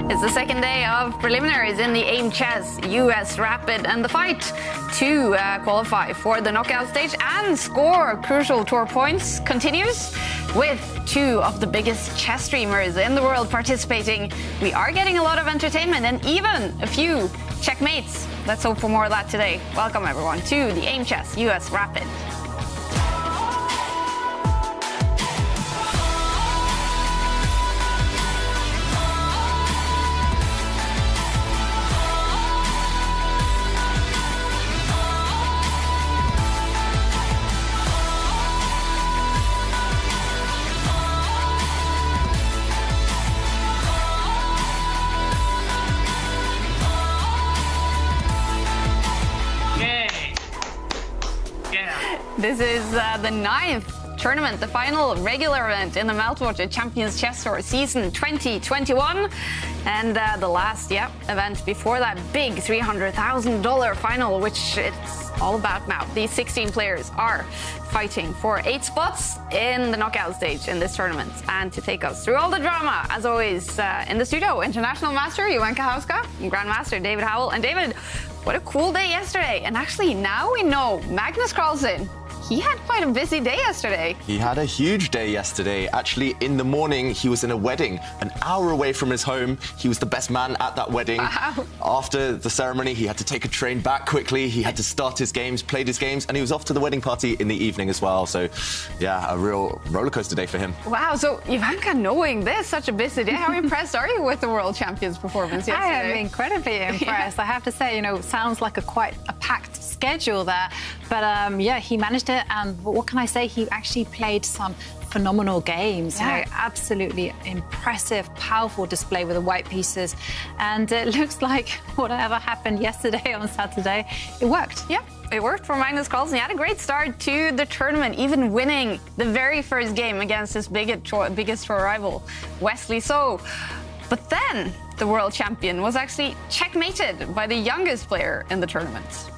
It's the second day of preliminaries in the Aimchess US Rapid, and the fight to qualify for the knockout stage and score crucial tour points continues with two of the biggest chess streamers in the world participating. We are getting a lot of entertainment and even a few checkmates. Let's hope for more of that today. Welcome everyone to the Aimchess US Rapid. This is the 9th tournament, the final regular event in the Meltwater Champions Chess Tour season 2021. And the last, event before that big $300,000 final, which it's all about now. These 16 players are fighting for 8 spots in the knockout stage in this tournament. And to take us through all the drama, as always, in the studio, International Master Jan-Krzysztof and Grandmaster David Howell. And David, what a cool day yesterday. And actually, now we know Magnus Carlsen. He had quite a busy day yesterday. He had a huge day yesterday. Actually, in the morning, he was in a wedding an hour away from his home. He was the best man at that wedding. Wow. After the ceremony, he had to take a train back quickly. He had to start his games, played his games, and he was off to the wedding party in the evening as well. So, yeah, a real rollercoaster day for him. Wow, so Ivanka, knowing this, such a busy day, how impressed are you with the World Champions performance yesterday? I am incredibly impressed. I have to say, sounds like quite a packed schedule there. But, he managed it. And what can I say? He actually played some phenomenal games. Absolutely impressive, powerful display with the white pieces. And it looks like whatever happened yesterday on Saturday, it worked. Yeah, it worked for Magnus Carlsen. He had a great start to the tournament, even winning the very first game against his biggest tour rival, Wesley So. But then the world champion was actually checkmated by the youngest player in the tournament.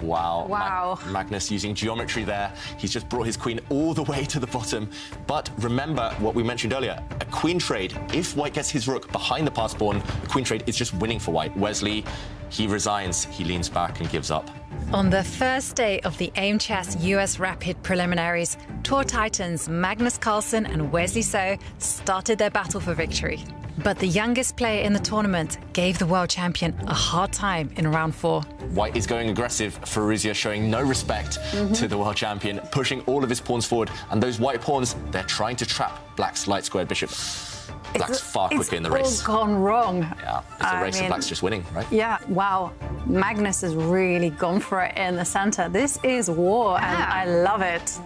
Wow. Magnus using geometry there. He's just brought his queen all the way to the bottom. But remember what we mentioned earlier, a queen trade. If white gets his rook behind the pass pawn, a queen trade is just winning for white. Wesley, he resigns, he leans back and gives up. On the first day of the Aimchess US Rapid preliminaries, tour titans Magnus Carlsen and Wesley So started their battle for victory. But the youngest player in the tournament gave the world champion a hard time in round 4. White is going aggressive. Furuzia showing no respect to the world champion, pushing all of his pawns forward. And those white pawns, they're trying to trap Black's light squared bishop. Black's far quicker in the race. It's all gone wrong. Yeah, it's a race and Black's just winning, right? Yeah, wow. Magnus has really gone for it in the center. This is war, and I love it.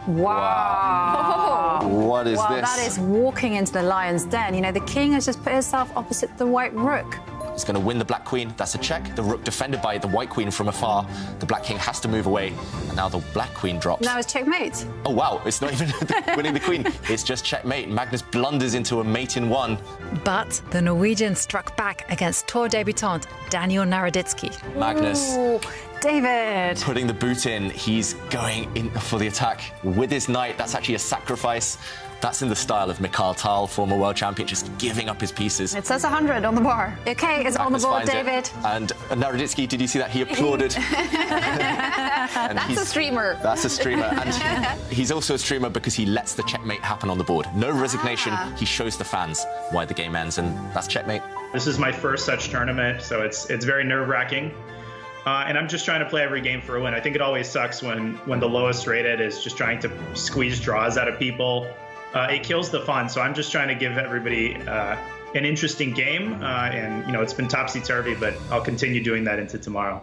Wow. What is this? That is walking into the lion's den. The king has just put himself opposite the white rook. He's going to win the black queen. That's a check. The rook defended by the white queen from afar. The black king has to move away. And now the black queen drops. Now it's checkmate. Oh, wow. It's not even winning the queen. It's just checkmate. Magnus blunders into a mate in 1. But the Norwegian struck back against tour debutant Daniel Naroditsky. Magnus. Ooh, David. Putting the boot in. He's going in for the attack with his knight. That's actually a sacrifice. That's in the style of Mikhail Tal, former world champion, just giving up his pieces. It says 100 on the bar. Okay, it's on the board, David. And Naroditsky, did you see that? He applauded. And that's a streamer. That's a streamer. And he's also a streamer because he lets the checkmate happen on the board. No resignation. He shows the fans why the game ends, and that's checkmate. This is my first such tournament, so it's very nerve-wracking. And I'm just trying to play every game for a win. I think it always sucks when the lowest rated is just trying to squeeze draws out of people. It kills the fun, so I'm just trying to give everybody an interesting game. And, it's been topsy-turvy, but I'll continue doing that into tomorrow.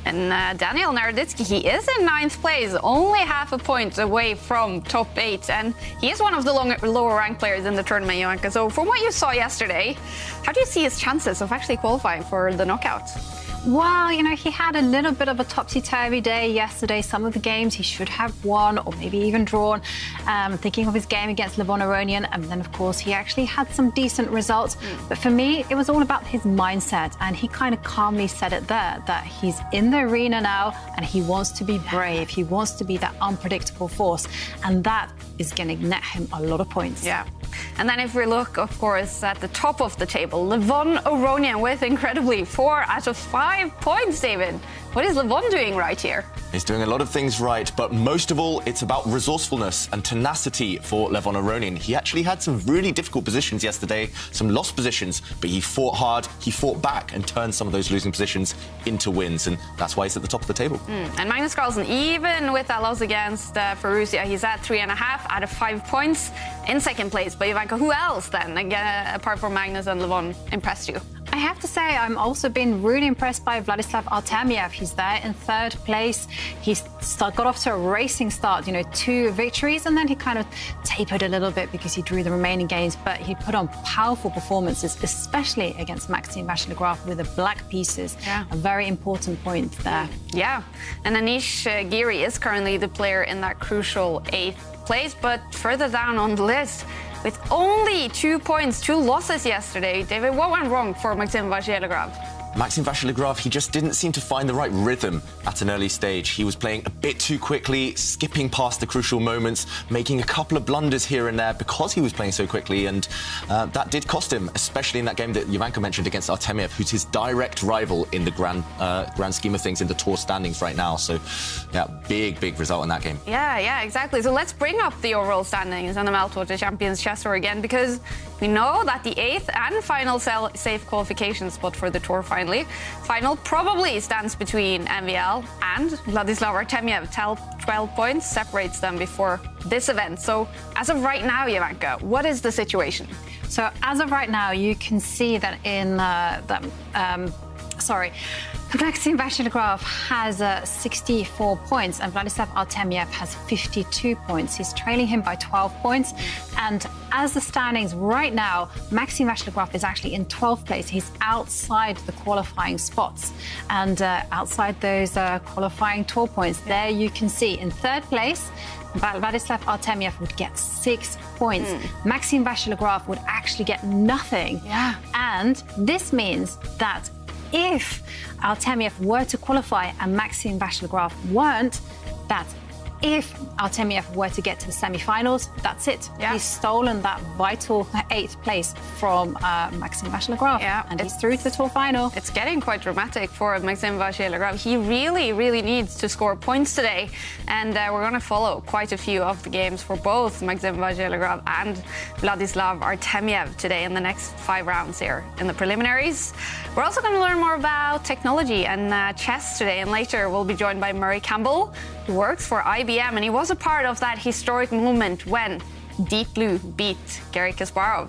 And Daniel Naroditsky, he is in 9th place, only half a point away from top 8. And he is one of the lower-ranked players in the tournament, Joanka. So from what you saw yesterday, how do you see his chances of actually qualifying for the knockout? Well, you know, he had a little bit of a topsy-turvy day yesterday. Some of the games he should have won or maybe even drawn. Thinking of his game against Levon Aronian, and then, of course, he actually had some decent results. But for me, it was all about his mindset, and he kind of calmly said it there, that he's in the arena now and he wants to be brave. He wants to be that unpredictable force, and that is going to net him a lot of points. Yeah. And then if we look, of course, at the top of the table, Levon Aronian with incredibly 4 out of 5 points, David. What is Levon doing right here? He's doing a lot of things right, but most of all, it's about resourcefulness and tenacity for Levon Aronian. He actually had some really difficult positions yesterday, some lost positions, but he fought hard, he fought back and turned some of those losing positions into wins, and that's why he's at the top of the table. And Magnus Carlsen, even with that loss against Furussia, he's at 3.5 out of 5 points in second place. But Ivanka, who else then, again, apart from Magnus and Levon, impressed you? I have to say, I'm also been really impressed by Vladislav Artemiev. He's there in third place. He got off to a racing start, you know, 2 victories, and then he kind of tapered a little bit because he drew the remaining games, but he put on powerful performances, especially against Maxime Vachier-Lagrave with the black pieces. Yeah. A very important point there. Yeah, and Anish Giri is currently the player in that crucial 8th place, but further down on the list, with only 2 points, 2 losses yesterday. David, what went wrong for Maxime Vachier-Lagrave? Maxime Vachier-Lagrave, he just didn't seem to find the right rhythm at an early stage. He was playing a bit too quickly, skipping past the crucial moments, making a couple of blunders here and there because he was playing so quickly, and that did cost him, especially in that game that Ivanka mentioned against Artemiev, who's his direct rival in the grand scheme of things in the tour standings right now. So, yeah, big result in that game. Yeah, exactly. So let's bring up the overall standings on the Meltwater Champions Chess Tour again, because we know that the 8th and final safe qualification spot for the tour final probably stands between MVL and Vladislav Artemiev. 12 points separates them before this event. So as of right now, Ivanka, what is the situation? So as of right now, you can see that in Maxime Vachier-Lagrave has 64 points and Vladislav Artemiev has 52 points. He's trailing him by 12 points. And as the standings right now, Maxime Vachier-Lagrave is actually in 12th place. He's outside the qualifying spots and outside those qualifying tour points. There you can see in 3rd place, Vladislav Artemiev would get 6 points. Maxime Vachier-Lagrave would actually get nothing. Yeah. And this means that if Artemiev were to qualify and Maxime Vachier-Lagrave weren't, that if Artemiev were to get to the semi-finals, that's it. Yeah. He's stolen that vital 8th place from Maxime Vachier-Lagrave, and he's through to the tour final. It's getting quite dramatic for Maxime Vachier-Lagrave. He really needs to score points today, and we're going to follow quite a few of the games for both Maxime Vachier-Lagrave and Vladislav Artemiev today in the next 5 rounds here in the preliminaries. We're also going to learn more about technology and chess today, and later we'll be joined by Murray Campbell, who works for IBM, and he was a part of that historic moment when Deep Blue beat Garry Kasparov.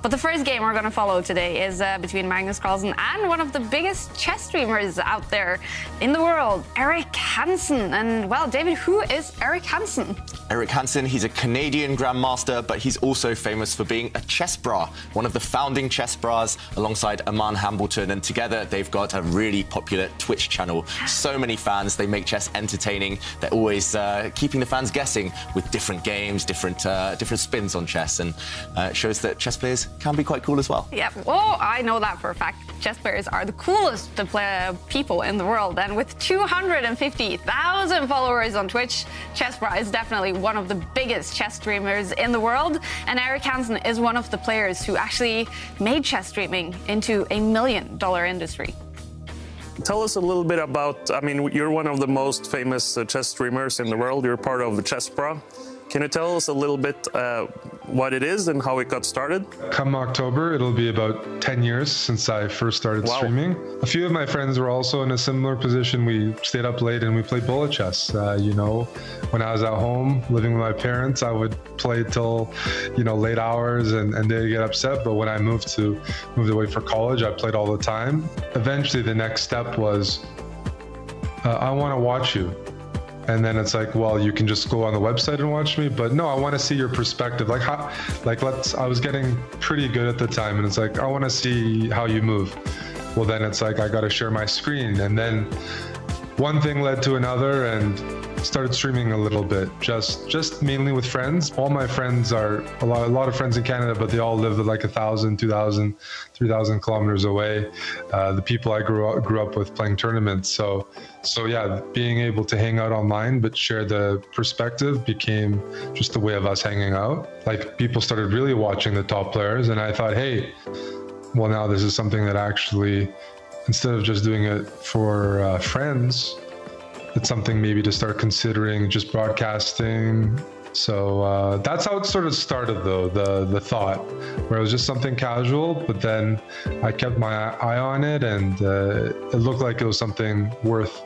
But the first game we're going to follow today is between Magnus Carlsen and one of the biggest chess streamers out there in the world, Erik Hansen. And, well, David, who is Erik Hansen? Erik Hansen, he's a Canadian grandmaster, but he's also famous for being a chess bra, one of the founding chess bras alongside Aman Hambleton, and together they've got a really popular Twitch channel. So many fans, they make chess entertaining. They're always keeping the fans guessing with different games, different spins on chess, and it shows that chess players can be quite cool as well. Yeah, well, I know that for a fact. Chess players are the coolest people in the world, and with 250,000 followers on Twitch, Chessbra is definitely one of the biggest chess streamers in the world, and Erik Hansen is one of the players who actually made chess streaming into $1 million industry. Tell us a little bit about, I mean, you're one of the most famous chess streamers in the world. You're part of the Chessbra. Can you tell us a little bit what it is and how it got started? Come October, it'll be about 10 years since I first started streaming. A few of my friends were also in a similar position. We stayed up late and we played bullet chess. You know, when I was at home living with my parents, I would play till, you know, late hours and they'd get upset. But when I moved away for college, I played all the time. Eventually, the next step was, I want to watch you. And then it's like, well, you can just go on the website and watch me, but no, I want to see your perspective. Like, I was getting pretty good at the time, and it's like, I want to see how you move. well, then it's like I got to share my screen. And then one thing led to another, and started streaming a little bit, just mainly with friends. All my friends are a lot of friends in Canada, but they all live like 1,000, 2,000, 3,000 kilometers away. The people I grew up with playing tournaments. So yeah, being able to hang out online but share the perspective became just a way of us hanging out. Like, people started really watching the top players, and I thought, hey, well, now this is something that actually, instead of just doing it for friends, it's something maybe to start considering just broadcasting. So that's how it sort of started, though, the thought, where it was just something casual, but then I kept my eye on it, and it looked like it was something worth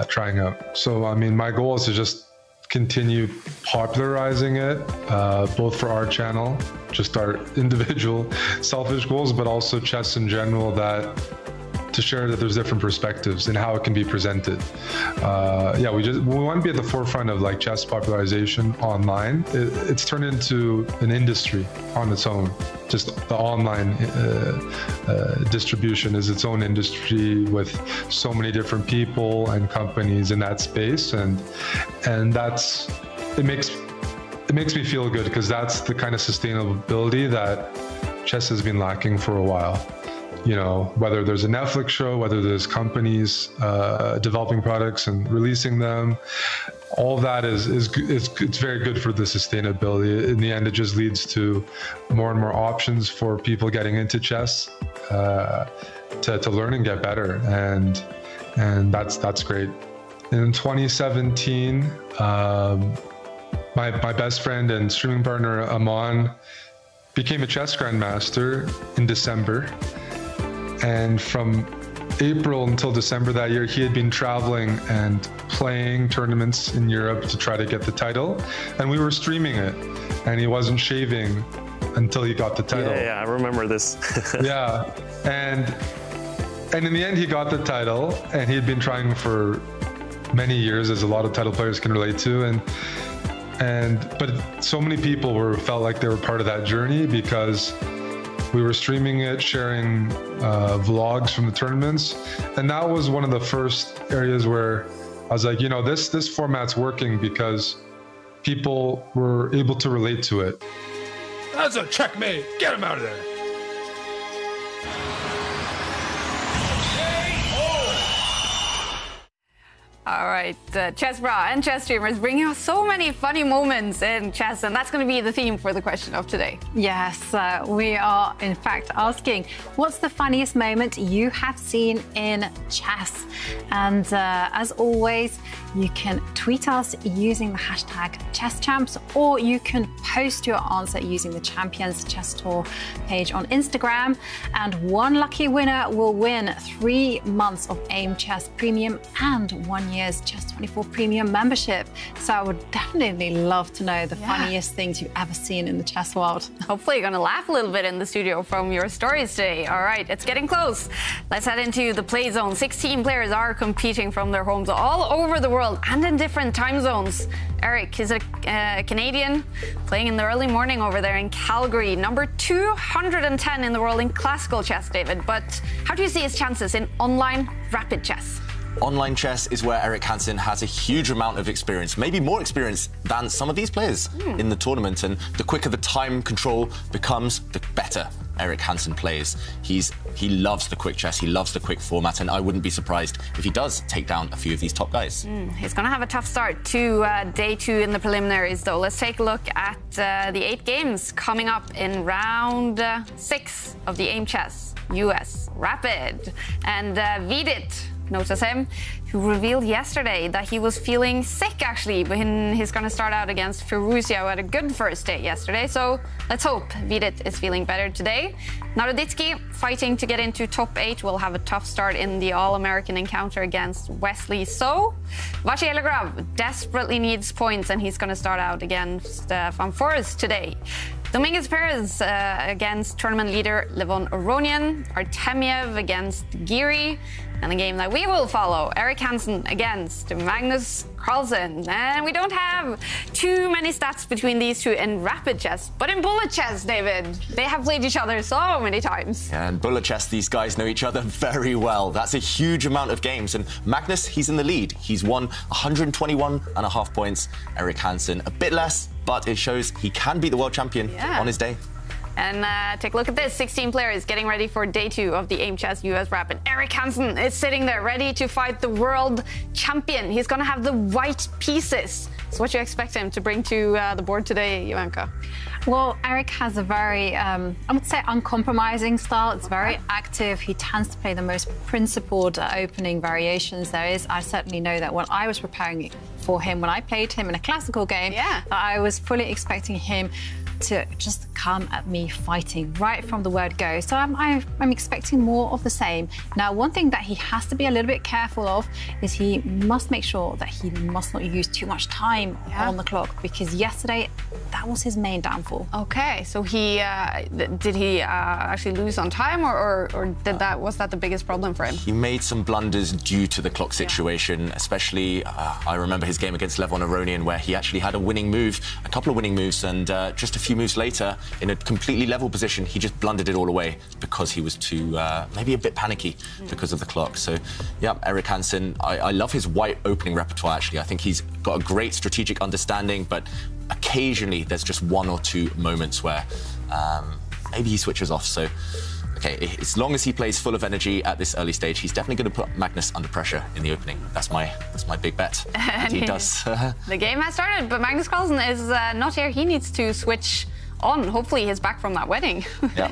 trying out. So, I mean, my goal is to just continue popularizing it, both for our channel, just our individual selfish goals, but also chess in general, to share that there's different perspectives and how it can be presented. Yeah, we want to be at the forefront of like chess popularization online. It's turned into an industry on its own. Just the online distribution is its own industry with so many different people and companies in that space, and it makes me feel good, because that's the kind of sustainability that chess has been lacking for a while. You know, whether there's a Netflix show, whether there's companies developing products and releasing them, all that it's very good for the sustainability. In the end, it just leads to more and more options for people getting into chess to learn and get better, and that's great. In 2017, my best friend and streaming partner Aman became a chess grandmaster in December. And from April until December that year, he had been traveling and playing tournaments in Europe to try to get the title. And we were streaming it, and he wasn't shaving until he got the title. Yeah, I remember this. Yeah, and in the end, he got the title, and he had been trying for many years, as a lot of title players can relate to. But so many people felt like they were part of that journey, because we were streaming it, sharing vlogs from the tournaments. And that was one of the first areas where I was like, you know, this format's working because people were able to relate to it. That's a checkmate. Get him out of there. All right, Chessbra and chess streamers bringing us so many funny moments in chess, and that's going to be the theme for the question of today. Yes, we are in fact asking, what's the funniest moment you have seen in chess? And as always, you can tweet us using the hashtag ChessChamps, or you can post your answer using the Champions Chess Tour page on Instagram. And one lucky winner will win 3 months of Aimchess Premium and 1 year's Chess24 Premium membership. So I would definitely love to know the funniest things you've ever seen in the chess world. Hopefully you're going to laugh a little bit in the studio from your stories today. All right, it's getting close. Let's head into the play zone. 16 players are competing from their homes all over the world and in different time zones. Eric is a Canadian playing in the early morning over there in Calgary. Number 210 in the world in classical chess, David. But how do you see his chances in online rapid chess? Online chess is where Eric Hansen has a huge amount of experience, maybe more experience than some of these players in the tournament. And the quicker the time control becomes, the better Eric Hansen plays. He loves the quick chess, he loves the quick format, and I wouldn't be surprised if he does take down a few of these top guys. He's going to have a tough start to day 2 in the preliminaries, though. Let's take a look at the 8 games coming up in round 6 of the Aimchess US Rapid. And Vidit, notice him, who revealed yesterday that he was feeling sick, actually, when he's going to start out against Furuzia, who had a good first day yesterday. So let's hope Vidit is feeling better today. Naroditsky, fighting to get into top 8, will have a tough start in the All-American encounter against Wesley So. Vachier-Lagrave desperately needs points, and he's going to start out against Van Forest today. Dominguez Perez against tournament leader Levon Aronian, Artemiev against Giri, and the game that we will follow, Erik Hansen against Magnus Carlsen. And we don't have too many stats between these two in rapid chess, but in bullet chess, David, they have played each other so many times. Yeah, and bullet chess, these guys know each other very well. That's a huge amount of games. And Magnus, he's in the lead. He's won 121.5 points. Erik Hansen, a bit less, but it shows he can be the world champion on his day. And take a look at this. 16 players getting ready for day 2 of the Aimchess US Rapid. Erik Hansen is sitting there ready to fight the world champion. He's going to have the white pieces. So what do you expect him to bring to the board today, Jovanka? Well, Erik has a very, I would say, uncompromising style. It's very active. He tends to play the most principled opening variations there is. I certainly know that when I was preparing for him, when I played him in a classical game, I was fully expecting him to just come at me fighting right from the word go. So I'm expecting more of the same. Now, one thing that he has to be a little bit careful of is he must make sure that he must not use too much time on the clock, because yesterday that was his main downfall. Okay, so he did he actually lose on time, or was that the biggest problem for him? He made some blunders due to the clock situation, especially I remember his game against Levon Aronian, where he actually had a winning move, a couple of winning moves, and just a few moves later, in a completely level position, he just blundered it all away because he was too, maybe a bit panicky because of the clock. So, yeah, Erik Hansen, I love his white opening repertoire, actually. I think he's got a great strategic understanding, but occasionally there's just one or two moments where maybe he switches off. So, okay, as long as he plays full of energy at this early stage, he's definitely going to put Magnus under pressure in the opening. That's my big bet. And he does. The game has started, but Magnus Carlsen is not here. He needs to switch on. Hopefully he's back from that wedding. Yeah,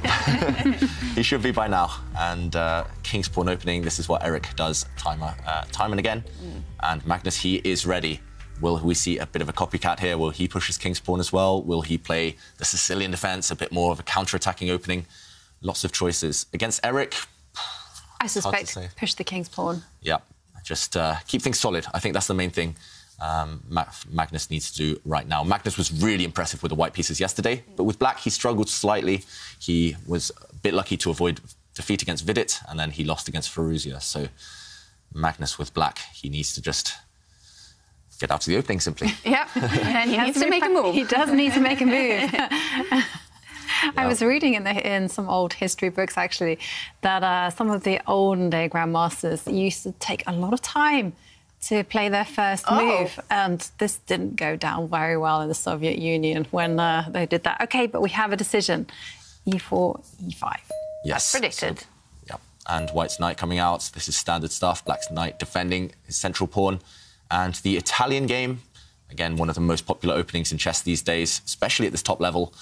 he should be by now. And King's Pawn opening, this is what Erik does time and again. And Magnus, he is ready. Will we see a bit of a copycat here? Will he push his King's Pawn as well? Will he play the Sicilian defense, a bit more of a counter-attacking opening? Lots of choices. Against Erik, I suspect push the King's Pawn. Yeah, just keep things solid. I think that's the main thing Magnus needs to do right now. Magnus was really impressive with the white pieces yesterday, but with black, he struggled slightly. He was a bit lucky to avoid defeat against Vidit, and then he lost against Feruzia. So Magnus with black, he needs to just get out to the opening, simply. Yeah, and he needs to make a move. He does need to make a move. I was reading in some old history books, actually, that some of the olden-day grandmasters used to take a lot of time to play their first move, and this didn't go down very well in the Soviet Union when they did that. Okay, but we have a decision. E4, E5. Yes. Predicted. So, yeah. And White's knight coming out. This is standard stuff. Black's knight defending his central pawn. And the Italian game, again, one of the most popular openings in chess these days, especially at this top level.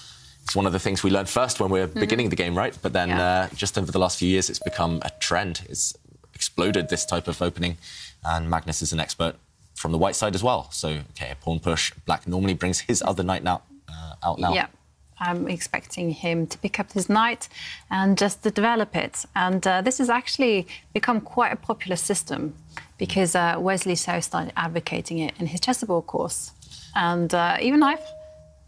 It's one of the things we learned first when we were beginning the game, right? But then just over the last few years, it's become a trend. It's exploded, this type of opening. And Magnus is an expert from the white side as well. So, okay, a pawn push. Black normally brings his other knight out now. Yeah, I'm expecting him to pick up his knight and just to develop it. And this has actually become quite a popular system because Wesley So started advocating it in his chessboard course. And even I've...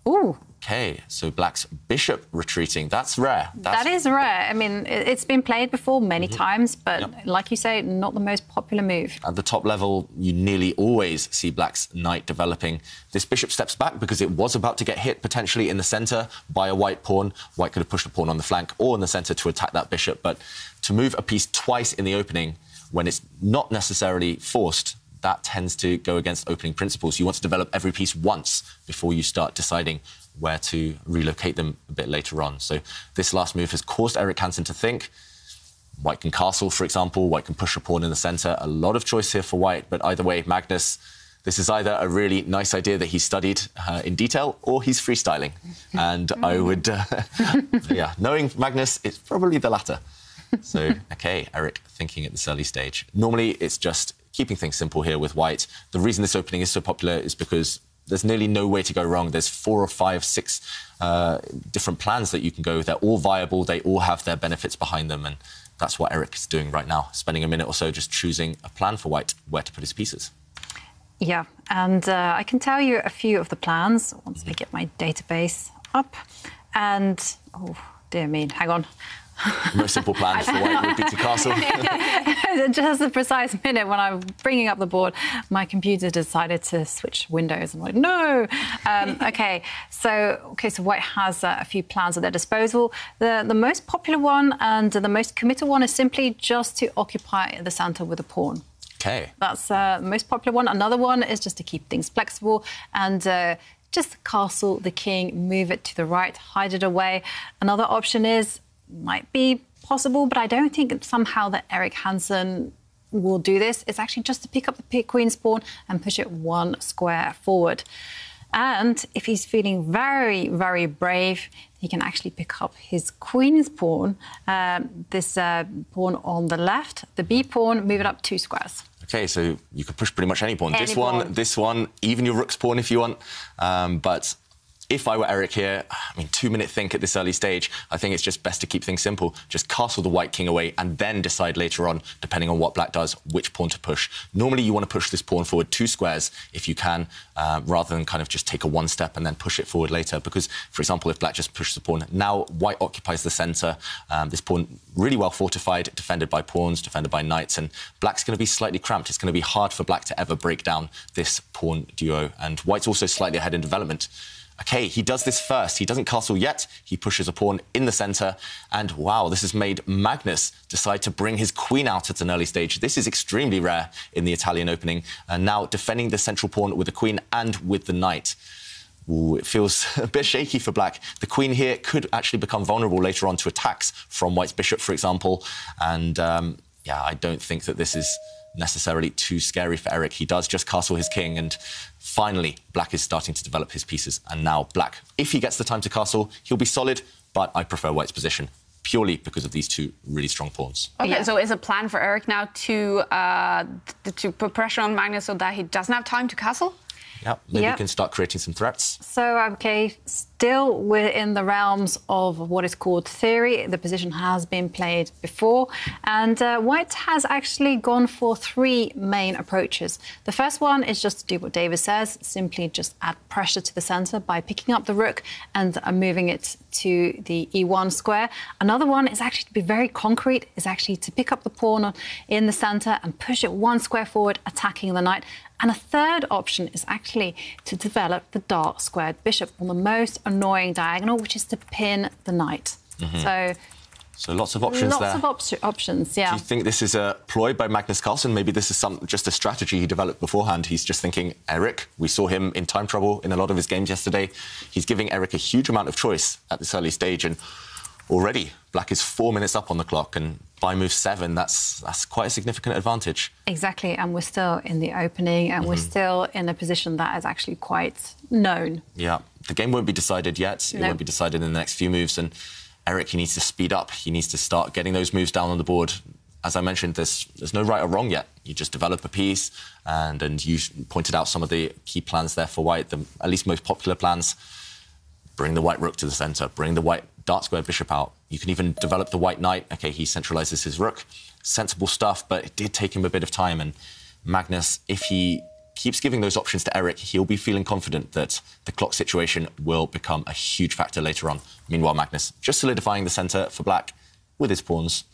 Ooh. Okay, so Black's bishop retreating. That's rare. That is rare. I mean, it's been played before many times, but like you say, not the most popular move. At the top level, you nearly always see Black's knight developing. This bishop steps back because it was about to get hit potentially in the centre by a white pawn. White could have pushed a pawn on the flank or in the centre to attack that bishop, but to move a piece twice in the opening when it's not necessarily forced, that tends to go against opening principles. You want to develop every piece once before you start deciding where to relocate them a bit later on. So this last move has caused Erik Hansen to think. White can castle, for example. White can push a pawn in the centre. A lot of choice here for White, but either way, Magnus, this is either a really nice idea that he studied in detail or he's freestyling. And I would, knowing Magnus, it's probably the latter. So, okay, Erik thinking at this early stage. Normally, it's just keeping things simple here with White. The reason this opening is so popular is because there's nearly no way to go wrong. There's 4 or 5, 6 different plans that you can go. They're all viable. They all have their benefits behind them. And that's what Erik is doing right now, spending a minute or so just choosing a plan for White, where to put his pieces. Yeah, and I can tell you a few of the plans once I get my database up. And, oh, dear me, hang on. The most simple plan for white would be to castle. Just a precise minute when I'm bringing up the board, my computer decided to switch windows. I'm like, no. OK, so white has a few plans at their disposal. The most popular one and the most committed one is simply just to occupy the centre with a pawn. OK. That's the most popular one. Another one is just to keep things flexible and just castle the king, move it to the right, hide it away. Another option might be possible, but I don't think somehow that Erik Hansen will do this. It's actually just to pick up the queen's pawn and push it one square forward. And if he's feeling very, very brave, he can actually pick up his queen's pawn, this pawn on the left, the B pawn, move it up 2 squares. OK, so you can push pretty much any pawn. This one, even your rook's pawn if you want. But if I were Erik here, I mean, 2-minute think at this early stage, I think it's just best to keep things simple. Just castle the white king away and then decide later on, depending on what black does, which pawn to push. Normally, you want to push this pawn forward 2 squares if you can, rather than kind of just take a 1 step and then push it forward later. Because, for example, if black just pushes the pawn, now white occupies the centre. This pawn really well fortified, defended by pawns, defended by knights, and black's going to be slightly cramped. It's going to be hard for black to ever break down this pawn duo. And white's also slightly ahead in development. OK, he does this first. He doesn't castle yet. He pushes a pawn in the centre. And, wow, this has made Magnus decide to bring his queen out at an early stage. This is extremely rare in the Italian opening. And now defending the central pawn with the queen and with the knight. Ooh, it feels a bit shaky for black. The queen here could actually become vulnerable later on to attacks from white's bishop, for example. And, yeah, I don't think that this is necessarily too scary for Erik. He does just castle his king, and finally, black is starting to develop his pieces. And now black, if he gets the time to castle, he'll be solid, but I prefer white's position purely because of these 2 really strong pawns. OK, so is a plan for Erik now to put pressure on Magnus so that he doesn't have time to castle? Yeah, maybe you can start creating some threats. So, OK, still we're in the realms of what is called theory. The position has been played before. And white has actually gone for 3 main approaches. The first one is just to do what David says, simply just add pressure to the centre by picking up the rook and moving it to the E1 square. Another one is actually to be very concrete, is actually to pick up the pawn in the centre and push it 1 square forward, attacking the knight. And a third option is actually to develop the dark squared bishop on the most annoying diagonal, which is to pin the knight. So lots of options there. Lots of options, yeah. Do you think this is a ploy by Magnus Carlsen? Maybe this is just a strategy he developed beforehand. He's just thinking, Erik, we saw him in time trouble in a lot of his games yesterday. He's giving Erik a huge amount of choice at this early stage, and already black is 4 minutes up on the clock, and by move 7, that's quite a significant advantage. Exactly, and we're still in the opening, and we're still in a position that is actually quite known. Yeah, the game won't be decided yet. It won't be decided in the next few moves, and Erik, he needs to speed up. He needs to start getting those moves down on the board. As I mentioned, there's no right or wrong yet. You just develop a piece, and you pointed out some of the key plans there for white, the at least most popular plans. Bring the white rook to the centre, bring the white dark squared bishop out. You can even develop the white knight. OK, he centralises his rook. Sensible stuff, but it did take him a bit of time. And Magnus, if he keeps giving those options to Erik, he'll be feeling confident that the clock situation will become a huge factor later on. Meanwhile, Magnus just solidifying the centre for black with his pawns,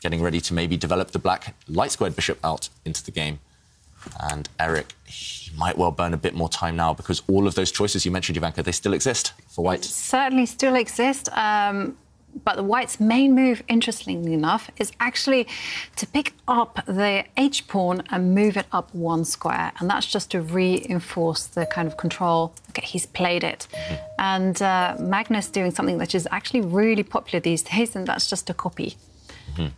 getting ready to maybe develop the black light squared bishop out into the game. And Erik, he might well burn a bit more time now because all of those choices you mentioned, Ivanka, they still exist for white. Certainly still exist. But the white's main move, interestingly enough, is actually to pick up the H-pawn and move it up 1 square. And that's just to reinforce the kind of control. OK, he's played it. And Magnus doing something that is actually really popular these days, and that's just a copy.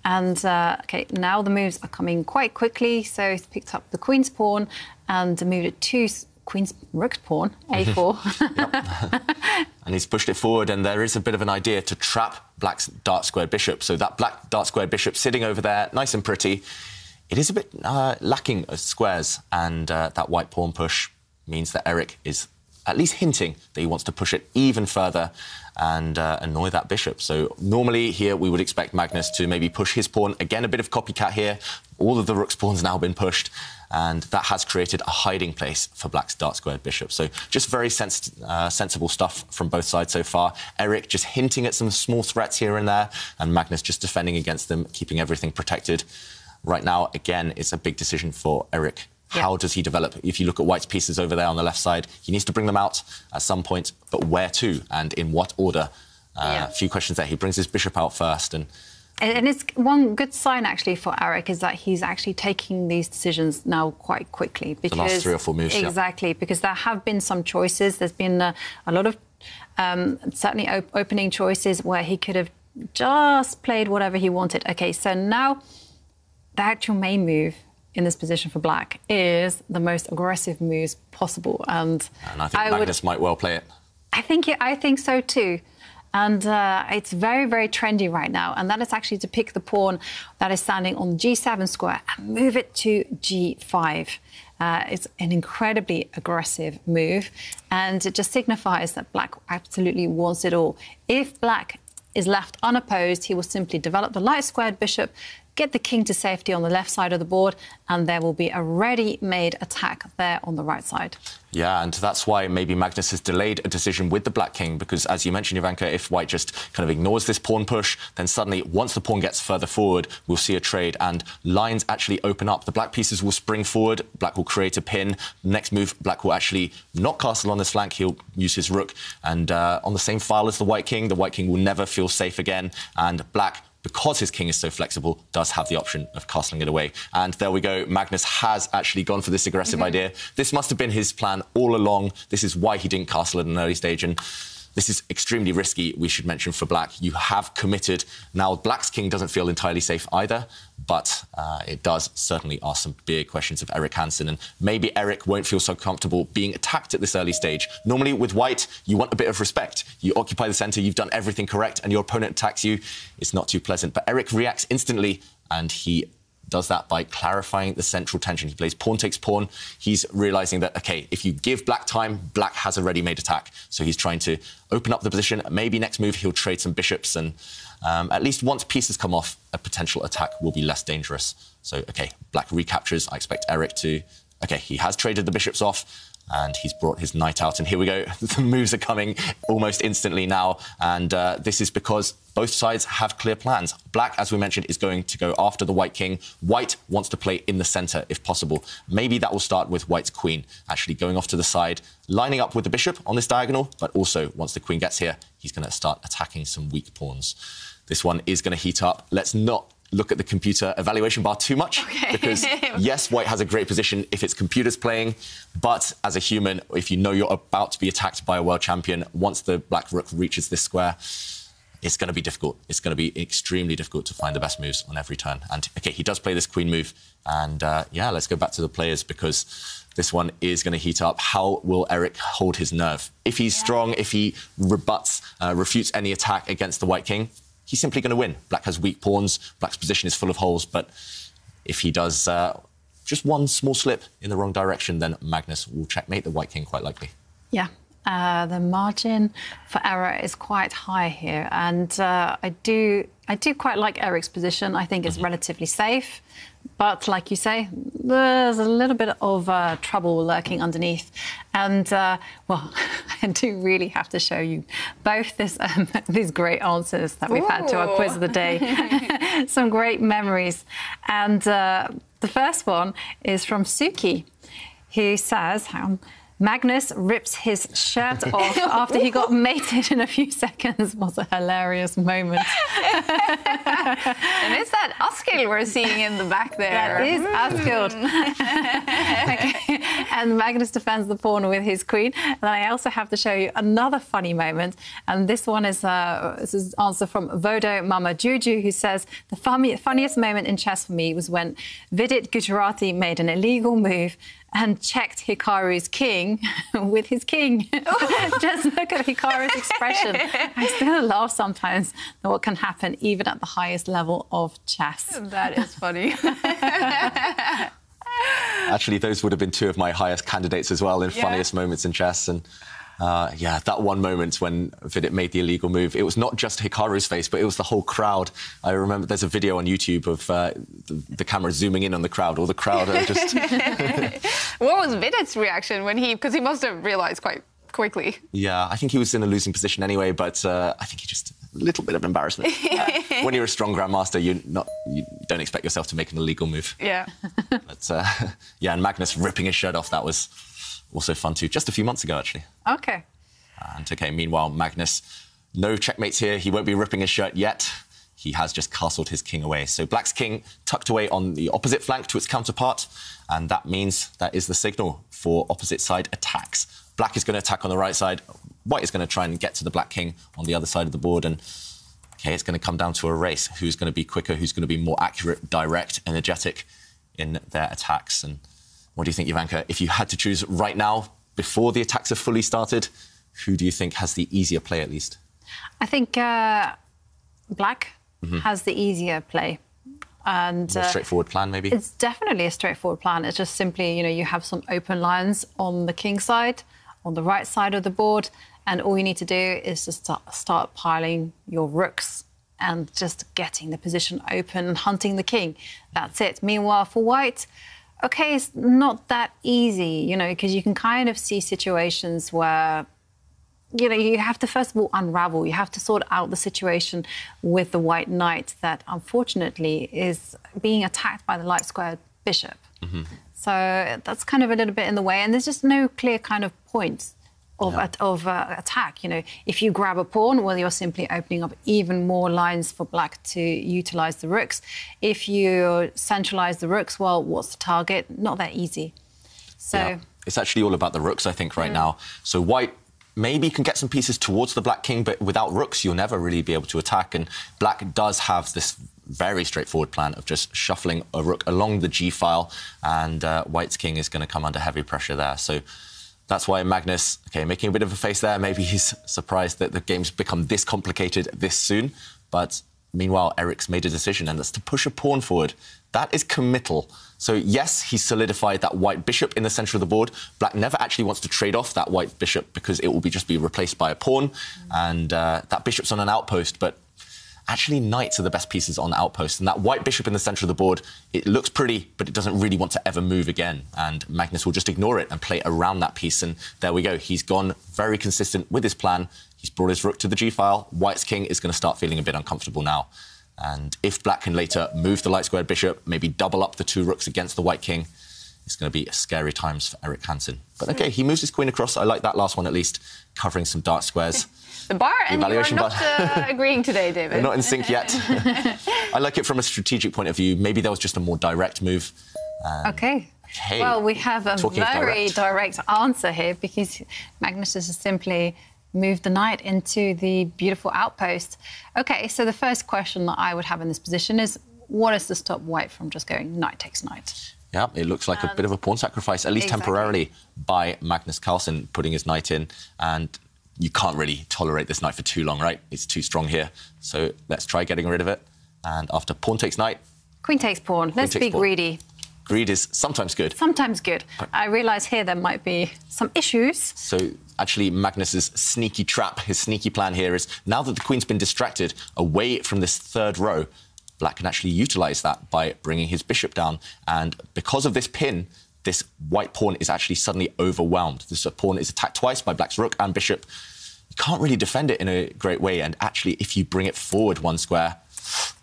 And, OK, now the moves are coming quite quickly. So he's picked up the queen's pawn and moved it to queen's rook's pawn, A4. And he's pushed it forward, and there is a bit of an idea to trap black's dark squared bishop. So that black dark squared bishop sitting over there, nice and pretty. It is a bit lacking of squares, and that white pawn push means that Erik is at least hinting that he wants to push it even further and annoy that bishop. So normally here we would expect Magnus to maybe push his pawn. Again, a bit of copycat here. All of the rook's pawns now been pushed, and that has created a hiding place for black's dark-squared bishop. So just very sensible stuff from both sides so far. Eric just hinting at some small threats here and there, and Magnus just defending against them, keeping everything protected. Right now, again, it's a big decision for Eric. How does he develop? If you look at white's pieces over there on the left side, he needs to bring them out at some point, but where to and in what order? A few questions there. He brings his bishop out first. And it's one good sign, actually, for Eric is that he's actually taking these decisions now quite quickly. Because, the last 3 or 4 moves, exactly, because there have been some choices. There's been a lot of certainly opening choices where he could have just played whatever he wanted. OK, so now the actual main move in this position for black is the most aggressive moves possible. And I think Magnus might well play it. I think so too. And it's very, very trendy right now. And that is actually to pick the pawn that is standing on G7 square and move it to G5. It's an incredibly aggressive move. And it just signifies that black absolutely wants it all. If black is left unopposed, he will simply develop the light squared bishop, get the king to safety on the left side of the board, and there will be a ready-made attack there on the right side. Yeah, and that's why maybe Magnus has delayed a decision with the black king, because, as you mentioned, Ivanka, if white just kind of ignores this pawn push, then suddenly, once the pawn gets further forward, we'll see a trade, and lines actually open up. The black pieces will spring forward, black will create a pin. Next move, black will actually not castle on this flank, he'll use his rook, and on the same file as the white king will never feel safe again, and black, because his king is so flexible, does have the option of castling it away. And there we go. Magnus has actually gone for this aggressive idea. This must have been his plan all along. This is why he didn't castle at an early stage. And this is extremely risky, we should mention, for black. You have committed. Now, black's king doesn't feel entirely safe either, but it does certainly ask some big questions of Eric Hansen. And maybe Eric won't feel so comfortable being attacked at this early stage. Normally, with white, you want a bit of respect. You occupy the centre, you've done everything correct, and your opponent attacks you. It's not too pleasant. But Eric reacts instantly, and he does that by clarifying the central tension. He plays pawn takes pawn. He's realising that, OK, if you give black time, black has a ready-made attack. So he's trying to open up the position. Maybe next move he'll trade some bishops, and at least once pieces come off, a potential attack will be less dangerous. So, OK, black recaptures. I expect Eric to... OK, he has traded the bishops off, and he's brought his knight out. And here we go. The moves are coming almost instantly now. And this is because both sides have clear plans. Black, as we mentioned, is going to go after the white king. White wants to play in the centre, if possible. Maybe that will start with white's queen, actually going off to the side, lining up with the bishop on this diagonal. But also, once the queen gets here, he's going to start attacking some weak pawns. This one is going to heat up. Let's not look at the computer evaluation bar too much, because yes, white has a great position if it's computers playing, but as a human, if you know you're about to be attacked by a world champion, once the black rook reaches this square, it's going to be difficult. It's going to be extremely difficult to find the best moves on every turn. And OK, he does play this queen move, and yeah, let's go back to the players, because this one is going to heat up. How will Eric hold his nerve? If he's strong, if he refutes any attack against the white king, he's simply going to win. Black has weak pawns. Black's position is full of holes. But if he does just one small slip in the wrong direction, then Magnus will checkmate the white king quite likely. Yeah. The margin for error is quite high here. And I do quite like Eric's position. I think it's relatively safe. But like you say, there's a little bit of trouble lurking underneath. And, well, I do really have to show you both these great answers that we've had to our quiz of the day. Some great memories. And the first one is from Suki, who says, Magnus rips his shirt off after he got mated in a few seconds. Was a hilarious moment. And is that Askild we're seeing in the back there? That is Askild. Okay. And Magnus defends the pawn with his queen. And I also have to show you another funny moment. And this one is this is an answer from Vodo Mama Juju, who says, the funniest moment in chess for me was when Vidit Gujarati made an illegal move and checked Hikaru's king with his king. Just look at Hikaru's expression. I still laugh sometimes at what can happen even at the highest level of chess. That is funny. Actually, those would have been two of my highest candidates as well in funniest moments in chess. And yeah, that one moment when Vidit made the illegal move, it was not just Hikaru's face, but it was the whole crowd. I remember there's a video on YouTube of the camera zooming in on the crowd, or the crowd are just... What was Vidit's reaction when because he must have realised quite quickly. Yeah, I think he was in a losing position anyway, but I think he just... a little bit of embarrassment. When you're a strong grandmaster, you don't expect yourself to make an illegal move. Yeah. But yeah, and Magnus ripping his shirt off, that was also fun too. Just a few months ago, actually. OK. And OK, meanwhile, Magnus, no checkmates here. He won't be ripping his shirt yet. He has just castled his king away. So Black's king tucked away on the opposite flank to its counterpart, and that means that is the signal for opposite side attacks. Black is going to attack on the right side. White is going to try and get to the Black king on the other side of the board, and OK, it's going to come down to a race. Who's going to be quicker? Who's going to be more accurate, direct, energetic in their attacks? And what do you think, Jovanka? If you had to choose right now, before the attacks have fully started, who do you think has the easier play, at least? I think Black has the easier play. And more straightforward plan, maybe? It's definitely a straightforward plan. It's just simply, you know, you have some open lines on the king side, on the right side of the board, and all you need to do is just start piling your rooks and just getting the position open and hunting the king. That's it. Meanwhile, for White, OK, it's not that easy, you know, because you can kind of see situations where, you know, you have to first of all unravel. You have to sort out the situation with the White knight that, unfortunately, is being attacked by the light squared bishop. So that's kind of a little bit in the way, and there's just no clear kind of point of attack. You know, if you grab a pawn, well, you're simply opening up even more lines for Black to utilise the rooks. If you centralise the rooks, well, what's the target? Not that easy. So yeah. It's actually all about the rooks, I think, right now. So White maybe can get some pieces towards the Black king, but without rooks, you'll never really be able to attack. And Black does have this very straightforward plan of just shuffling a rook along the g-file, and White's king is going to come under heavy pressure there. So that's why Magnus, OK, making a bit of a face there. Maybe he's surprised that the game's become this complicated this soon. But meanwhile, Eric's made a decision, and that's to push a pawn forward. That is committal. So, yes, he's solidified that white bishop in the centre of the board. Black never actually wants to trade off that white bishop because it will just be replaced by a pawn. And that bishop's on an outpost, but actually knights are the best pieces on the outpost. And that white bishop in the centre of the board, it looks pretty, but it doesn't really want to ever move again. And Magnus will just ignore it and play around that piece. And there we go. He's gone very consistent with his plan. He's brought his rook to the g-file. White's king is going to start feeling a bit uncomfortable now. And if Black can later move the light-squared bishop, maybe double up the two rooks against the white king, it's going to be scary times for Erik Hansen. But OK, he moves his queen across. I like that last one, at least, covering some dark squares. The bar, and you're not agreeing today, David. We're not in sync yet. I like it from a strategic point of view. Maybe there was just a more direct move. OK. Well, we have a very direct answer here, because Magnus has simply moved the knight into the beautiful outpost. OK, so the first question that I would have in this position is, what is to stop White from just going knight takes knight? Yeah, it looks like a bit of a pawn sacrifice, at least temporarily, by Magnus Carlsen putting his knight in. And you can't really tolerate this knight for too long, right? It's too strong here. So let's try getting rid of it. And after pawn takes knight... Queen takes pawn. Let's be greedy. Greed is sometimes good. Sometimes good. I realise here there might be some issues. So actually Magnus's sneaky trap, his sneaky plan here is, now that the queen's been distracted away from this third row, Black can actually utilise that by bringing his bishop down. And because of this pin, this white pawn is actually suddenly overwhelmed. This pawn is attacked twice by Black's rook and bishop. You can't really defend it in a great way. And actually, if you bring it forward one square,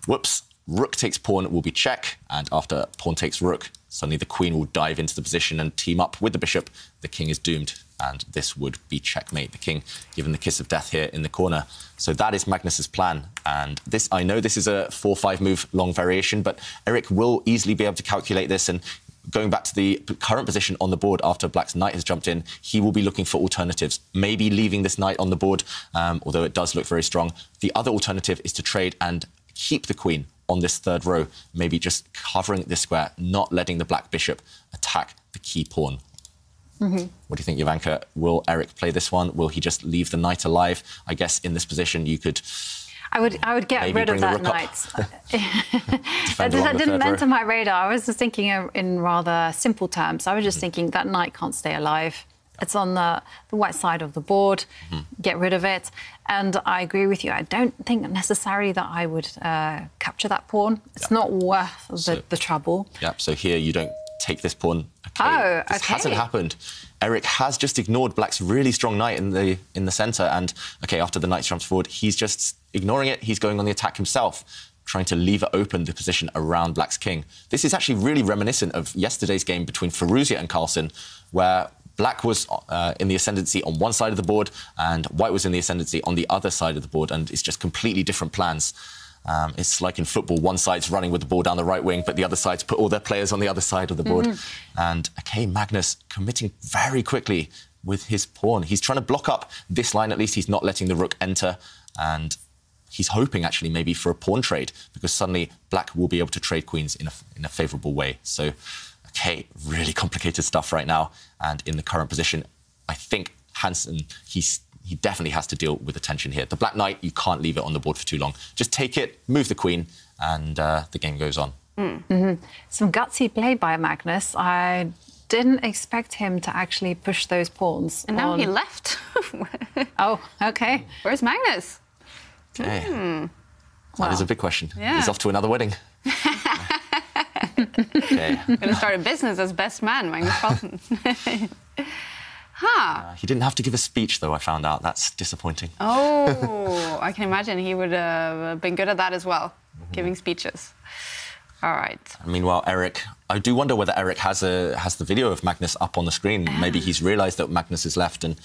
whoops, rook takes pawn will be check. And after pawn takes rook, suddenly the queen will dive into the position and team up with the bishop. The king is doomed. And this would be checkmate. The king given the kiss of death here in the corner. So that is Magnus's plan. And this, I know this is a 4-5 move long variation, but Erik will easily be able to calculate this. And going back to the current position on the board after Black's knight has jumped in, he will be looking for alternatives. Maybe leaving this knight on the board, although it does look very strong. The other alternative is to trade and keep the queen on this third row, maybe just covering this square, not letting the Black bishop attack the key pawn. What do you think, Jovanka? Will Erik play this one? Will he just leave the knight alive? I guess in this position you could... I would get Maybe rid of bring the that rook knight. Defend along That the didn't third row. enter my radar. I was just thinking in rather simple terms. I was just thinking that knight can't stay alive. It's on the white side of the board. Get rid of it. And I agree with you. I don't think necessarily that I would capture that pawn. It's not worth the trouble. Yeah, so here you don't take this pawn. Okay, Oh, this okay. hasn't happened. Eric has just ignored Black's really strong knight in the centre, and okay, after the knight jumps forward, he's just ignoring it. He's going on the attack himself, trying to leave it open, the position around Black's king. This is actually really reminiscent of yesterday's game between Firouzja and Carlsen, where Black was in the ascendancy on one side of the board and White was in the ascendancy on the other side of the board, and it's just completely different plans. It's like in football, one side's running with the ball down the right wing, but the other side's put all their players on the other side of the board. And, okay, Magnus committing very quickly with his pawn. He's trying to block up this line, at least. He's not letting the rook enter. And he's hoping, actually, maybe for a pawn trade, because suddenly Black will be able to trade queens in a favourable way. So, okay, really complicated stuff right now. And in the current position, I think Hansen, he definitely has to deal with the tension here. The Black Knight, you can't leave it on the board for too long. Just take it, move the queen, and the game goes on. Some gutsy play by Magnus. I didn't expect him to actually push those pawns. And now he left. Oh, OK. Where's Magnus? Okay. That is a big question. Yeah. He's off to another wedding. Okay. Going to start a business as best man, Magnus Carlsen. He didn't have to give a speech, though, I found out. That's disappointing. Oh, I can imagine he would have been good at that as well, giving speeches. All right. Meanwhile, Eric, I do wonder whether Eric has the video of Magnus up on the screen. Maybe he's realised that Magnus is left, and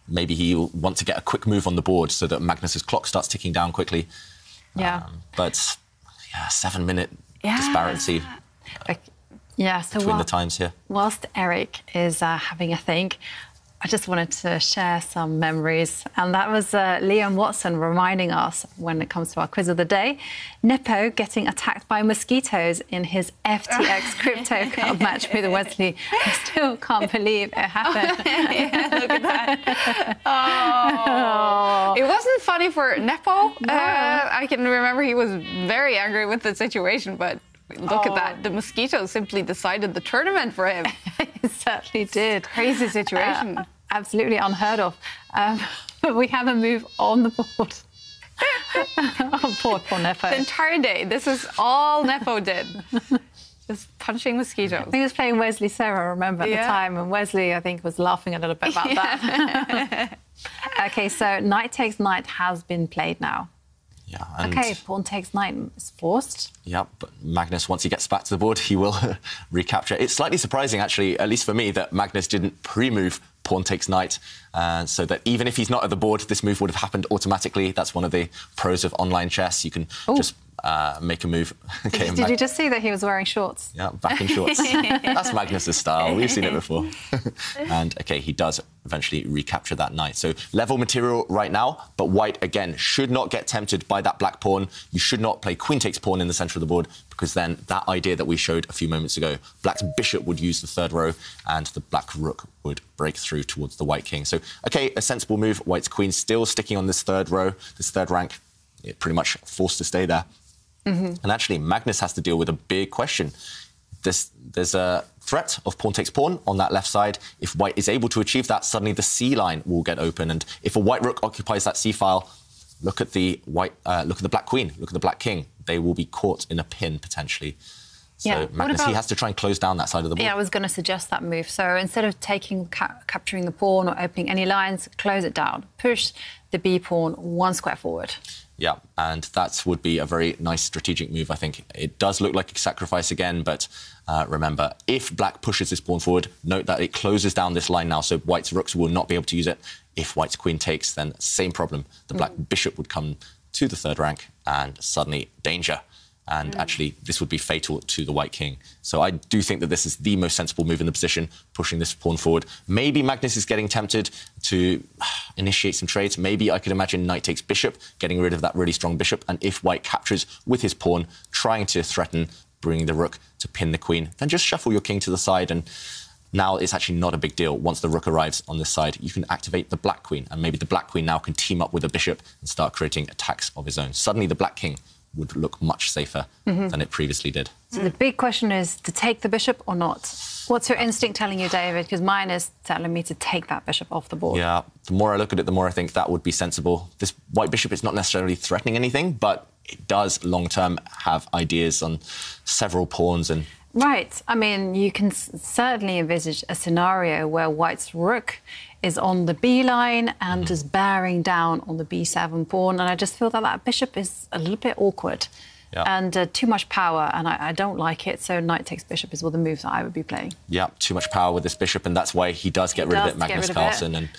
maybe he'll want to get a quick move on the board so that Magnus's clock starts ticking down quickly. Yeah. But, yeah, 7-minute disparity So between the times here. Whilst Eric is having a think, I just wanted to share some memories. And that was Liam Watson reminding us, when it comes to our quiz of the day, Nepo getting attacked by mosquitoes in his FTX Crypto Cup match with Wesley. I still can't believe it happened. Yeah, look at that. Oh. It wasn't funny for Nepo. No. I can remember he was very angry with the situation, but look at that. The mosquitoes simply decided the tournament for him. It certainly did. Crazy situation. Absolutely unheard of. But we have a move on the board. Oh, poor Nepo. The entire day, this is all Nepo did. Just punching mosquitoes. He was playing Wesley So, I remember, at the time, and Wesley, I think, was laughing a little bit about that. OK, so knight takes knight has been played now. Yeah, and OK, pawn takes knight is forced. Yeah, but Magnus, once he gets back to the board, he will recapture. It's slightly surprising, actually, at least for me, that Magnus didn't pre-move pawn takes knight, so that even if he's not at the board, this move would have happened automatically. That's one of the pros of online chess. You can just make a move. Okay, Did you just see that he was wearing shorts? Yeah, back in shorts. That's Magnus's style. We've seen it before. And, OK, he does eventually recapture that knight. So level material right now, but White, again, should not get tempted by that black pawn. You should not play queen takes pawn in the centre of the board, because then that idea that we showed a few moments ago, Black's bishop would use the third row and the black rook would break through towards the white king. So, OK, a sensible move. White's queen still sticking on this third row, this third rank, pretty much forced to stay there. And actually, Magnus has to deal with a big question. There's a threat of pawn takes pawn on that left side. If White is able to achieve that, suddenly the C line will get open. And if a white rook occupies that C file, look at the black queen, look at the black king. They will be caught in a pin, potentially. So Magnus, he has to try and close down that side of the board. Yeah, I was going to suggest that move. So instead of capturing the pawn or opening any lines, close it down. Push the B pawn one square forward. Yeah, and that would be a very nice strategic move, I think. It does look like a sacrifice again, but remember, if Black pushes this pawn forward, note that it closes down this line now, so White's rooks will not be able to use it. If White's queen takes, then same problem. The Black bishop would come to the third rank, and suddenly danger. And actually, this would be fatal to the white king. So I do think that this is the most sensible move in the position, pushing this pawn forward. Maybe Magnus is getting tempted to initiate some trades. Maybe I could imagine knight takes bishop, getting rid of that really strong bishop. And if White captures with his pawn, trying to threaten bringing the rook to pin the queen, then just shuffle your king to the side and Now it's actually not a big deal. Once the rook arrives on this side, you can activate the black queen, and maybe the black queen now can team up with the bishop and start creating attacks of his own. Suddenly the black king would look much safer than it previously did. So the big question is to take the bishop or not? What's your instinct telling you, David? Because mine is telling me to take that bishop off the board. Yeah, the more I look at it, the more I think that would be sensible. This white bishop is not necessarily threatening anything, but it does long-term have ideas on several pawns and... Right. I mean, you can certainly envisage a scenario where white's rook is on the B line and is bearing down on the B7 pawn. And I just feel that that bishop is a little bit awkward and too much power. And I don't like it. So knight takes bishop is all the moves that I would be playing. Yeah, too much power with this bishop. And that's why he does get rid of it, Magnus Carlsen. And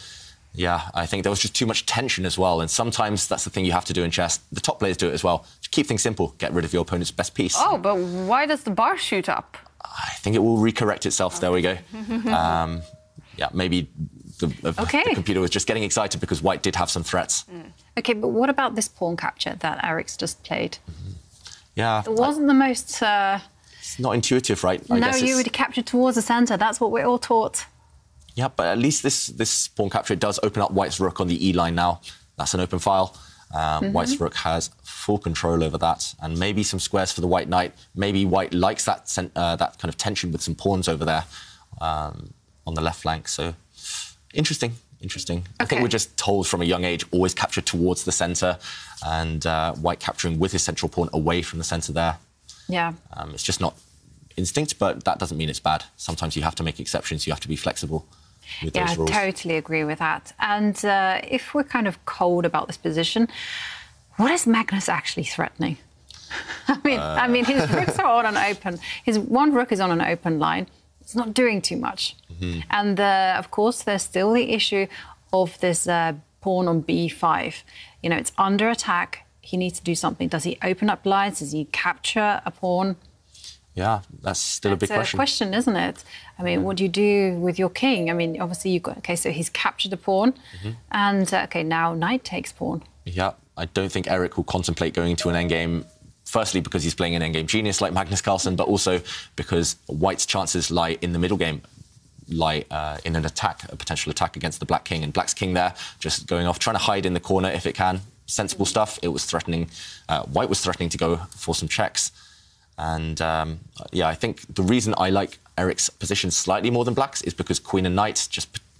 yeah, I think there was just too much tension as well. And sometimes that's the thing you have to do in chess. The top players do it as well. Just keep things simple. Get rid of your opponent's best piece. Oh, but why does the bar shoot up? I think it will recorrect itself. There we go. Yeah, maybe the computer was just getting excited because white did have some threats. OK, but what about this pawn capture that Eric's just played? Yeah. It wasn't the most... it's not intuitive, right? No, you would capture towards the centre. That's what we're all taught. Yeah, but at least this pawn capture does open up white's rook on the E line now. That's an open file. White's rook has full control over that, and maybe some squares for the white knight. Maybe white likes that that kind of tension with some pawns over there on the left flank. So interesting. I think we're just told from a young age, always capture towards the centre, and white capturing with his central pawn away from the centre there. Yeah. It's just not instinct, but that doesn't mean it's bad. Sometimes you have to make exceptions. You have to be flexible. Yeah, I totally agree with that. And if we're kind of cold about this position, what is Magnus actually threatening? I mean, his rooks are on an open... His one rook is on an open line. It's not doing too much. And, of course, there's still the issue of this pawn on b5. You know, it's under attack. He needs to do something. Does he open up lines? Does he capture a pawn? Yeah, that's still a big question. It's a question, isn't it? I mean, what do you do with your king? I mean, obviously you've got... OK, so he's captured a pawn. And, OK, now knight takes pawn. Yeah, I don't think Eric will contemplate going to an endgame, firstly because he's playing an endgame genius like Magnus Carlsen, but also because white's chances lie in the middle game, lie in an attack, a potential attack against the black king. And black's king there, just going off, trying to hide in the corner if it can. Sensible stuff. It was threatening... white was threatening to go for some checks. And, yeah, I think the reason I like Eric's position slightly more than black's is because queen and knight,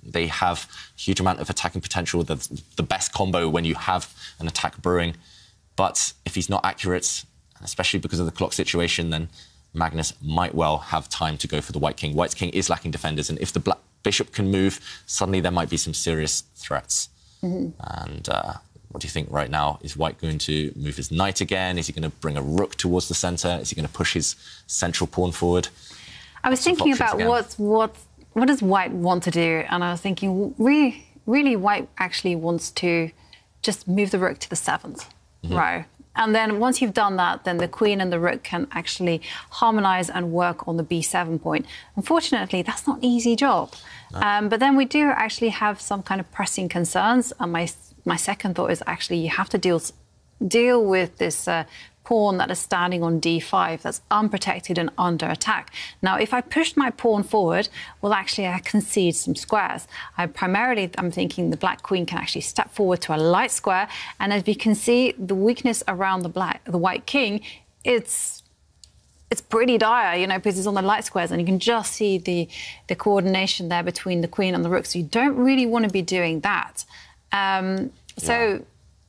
they have a huge amount of attacking potential. That's the best combo when you have an attack brewing. But if he's not accurate, especially because of the clock situation, then Magnus might well have time to go for the white king. White's king is lacking defenders, and if the black bishop can move, suddenly there might be some serious threats. And... what do you think right now? Is white going to move his knight again? Is he going to bring a rook towards the centre? Is he going to push his central pawn forward? I was thinking about what does white want to do? And I was thinking, really white actually wants to just move the rook to the 7th row. And then once you've done that, then the queen and the rook can actually harmonise and work on the b7 point. Unfortunately, that's not an easy job. No. But then we do actually have some kind of pressing concerns. And my second thought is actually you have to deal with this pawn that is standing on d5 that's unprotected and under attack. Now, if I push my pawn forward, well, actually, I concede some squares. I'm thinking the black queen can actually step forward to a light square. And as you can see, the weakness around the white king, it's pretty dire, you know, because it's on the light squares, and you can just see the coordination there between the queen and the rook. So you don't really want to be doing that.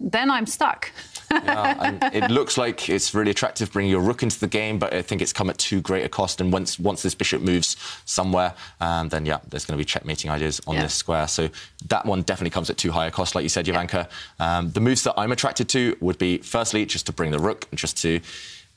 Then I'm stuck. Yeah, and it looks like it's really attractive bringing your rook into the game, but I think it's come at too great a cost. And once this bishop moves somewhere, then, yeah, there's going to be checkmating ideas on this square. So that one definitely comes at too high a cost, like you said, Jovanka. The moves that I'm attracted to would be, firstly, just to bring the rook and just to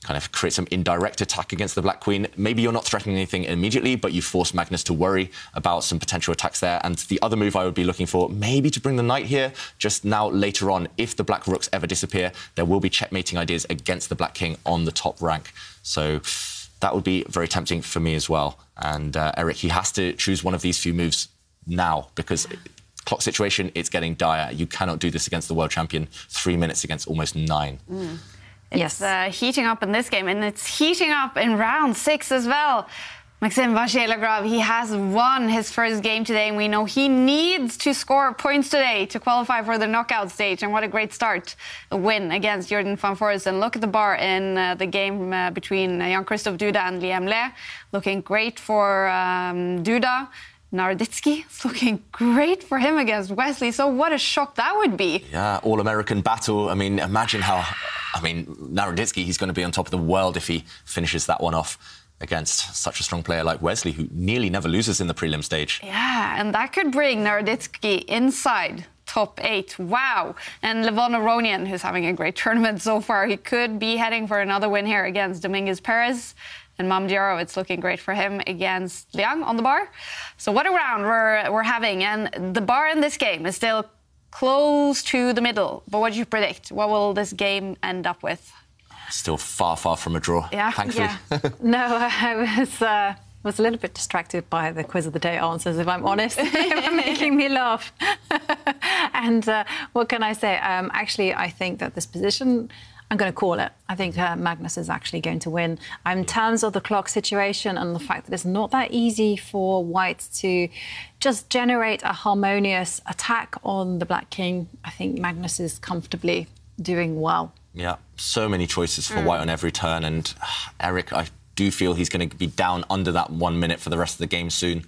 kind of create some indirect attack against the black queen. Maybe you're not threatening anything immediately, but you force Magnus to worry about some potential attacks there. And the other move I would be looking for, maybe to bring the knight here, just now later on, if the black rooks ever disappear, there will be checkmating ideas against the black king on the top rank. So that would be very tempting for me as well. And Eric, he has to choose one of these few moves now, because clock situation, it's getting dire. You cannot do this against the world champion. 3 minutes against almost 9. It's heating up in this game, and it's heating up in round 6 as well. Maxime Vachier-Lagrave, he has won his first game today, and we know he needs to score points today to qualify for the knockout stage. And what a great start, a win against Jordan van Voorsen. Look at the bar in the game between Jan-Krzysztof Duda and Liam Le. Looking great for Duda. Naroditsky is looking great for him against Wesley. So what a shock that would be. Yeah, all-American battle. I mean, imagine how... I mean, Naroditsky, he's going to be on top of the world if he finishes that one off against such a strong player like Wesley, who nearly never loses in the prelim stage. Yeah, and that could bring Naroditsky inside top 8. Wow. And Levon Aronian, who's having a great tournament so far, he could be heading for another win here against Dominguez Perez. And Mamdiaro, it's looking great for him against Liang on the bar. So what a round we're having. And the bar in this game is still close to the middle. But what do you predict? What will this game end up with? Still far, far from a draw, thankfully. Yeah. No, I was a little bit distracted by the quiz of the day answers, if I'm honest. They were making me laugh. And what can I say? Actually, I think that this position, I'm going to call it. I think Magnus is actually going to win. In terms of the clock situation and the fact that it's not that easy for White to just generate a harmonious attack on the Black King, I think Magnus is comfortably doing well. Yeah, so many choices for White on every turn, and Eric, I do feel he's going to be down under that 1 minute for the rest of the game soon,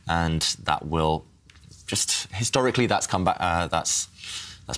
and that will just historically that's come back. That's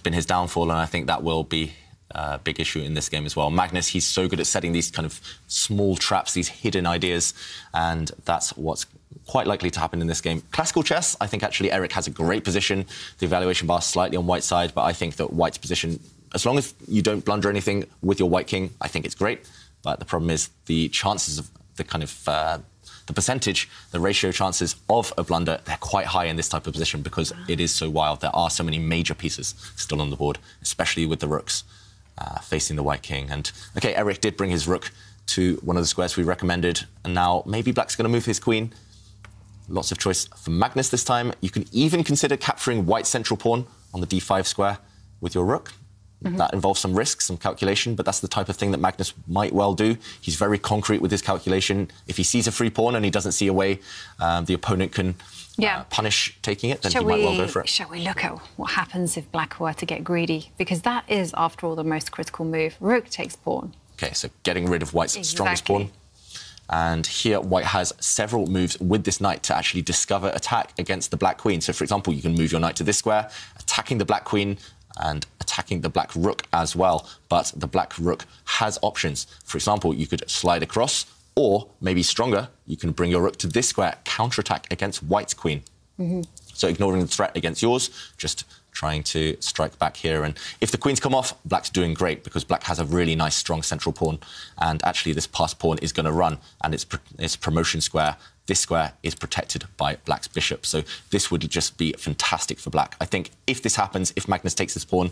been his downfall, and I think that will be a big issue in this game as well. Magnus, he's so good at setting these kind of small traps, these hidden ideas, and that's what's quite likely to happen in this game. Classical chess, I think actually Eric has a great position. The evaluation bar is slightly on White's side, but I think that White's position, as long as you don't blunder anything with your White King, I think it's great. But the problem is the chances of the kind of the percentage, the ratio chances of a blunder, they're quite high in this type of position because it is so wild. There are so many major pieces still on the board, especially with the rooks facing the White King. And OK, Eric did bring his rook to one of the squares we recommended, and now maybe Black's going to move his queen. Lots of choice for Magnus this time. You can even consider capturing White's central pawn on the d5 square with your rook. That involves some risk, some calculation, but that's the type of thing that Magnus might well do. He's very concrete with his calculation. If he sees a free pawn and he doesn't see a way the opponent can punish taking it, then he might well go for it. Shall we look at what happens if Black were to get greedy? Because that is, after all, the most critical move. Rook takes pawn. OK, so getting rid of White's strongest pawn. And here, White has several moves with this knight to actually discover attack against the Black Queen. So, for example, you can move your knight to this square, attacking the Black Queen, and attacking the Black Rook as well. But the Black Rook has options. For example, you could slide across, or maybe stronger, you can bring your Rook to this square, counterattack against White's Queen. So ignoring the threat against yours, just trying to strike back here. And if the queens come off, Black's doing great because Black has a really nice, strong central pawn. And actually, this passed pawn is going to run, and its promotion square, this square, is protected by Black's bishop. So this would just be fantastic for Black. I think if this happens, if Magnus takes this pawn,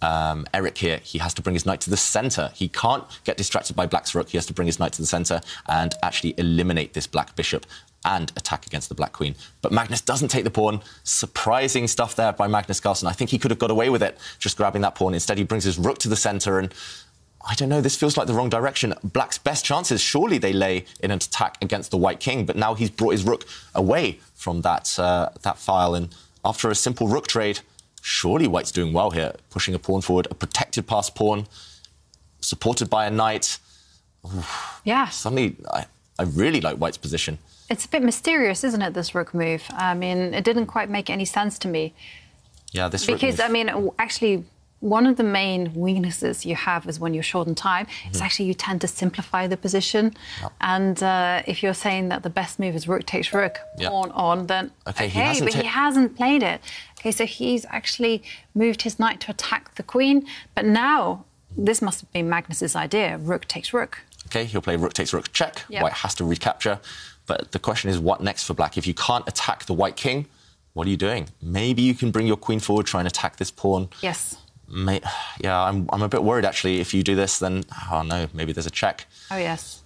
Eric here, he has to bring his knight to the centre. He can't get distracted by Black's rook. He has to bring his knight to the centre and actually eliminate this Black bishop and attack against the Black Queen. But Magnus doesn't take the pawn. Surprising stuff there by Magnus Carlsen. I think he could have got away with it, just grabbing that pawn. Instead, he brings his rook to the centre, and I don't know, this feels like the wrong direction. Black's best chances, surely they lay in an attack against the White King, but now he's brought his rook away from that file, and after a simple rook trade, surely White's doing well here, pushing a pawn forward, a protected passed pawn, supported by a knight. Oof. Yeah. Suddenly, I really like White's position. It's a bit mysterious, isn't it, this rook move? I mean, it didn't quite make any sense to me. Yeah, this rook move. Because, I mean, actually, one of the main weaknesses you have is when you're short on time, is actually you tend to simplify the position. Yep. And if you're saying that the best move is rook takes rook, pawn on, then okay, but he hasn't played it. Okay, so he's actually moved his knight to attack the queen, but now this must have been Magnus's idea, rook takes rook. Okay, he'll play rook takes rook check. Yep. White has to recapture. But the question is, what next for Black? If you can't attack the White King, what are you doing? Maybe you can bring your queen forward, try and attack this pawn. Yes. Yeah, I'm a bit worried, actually. If you do this, then, oh, no, maybe there's a check. Oh, yes.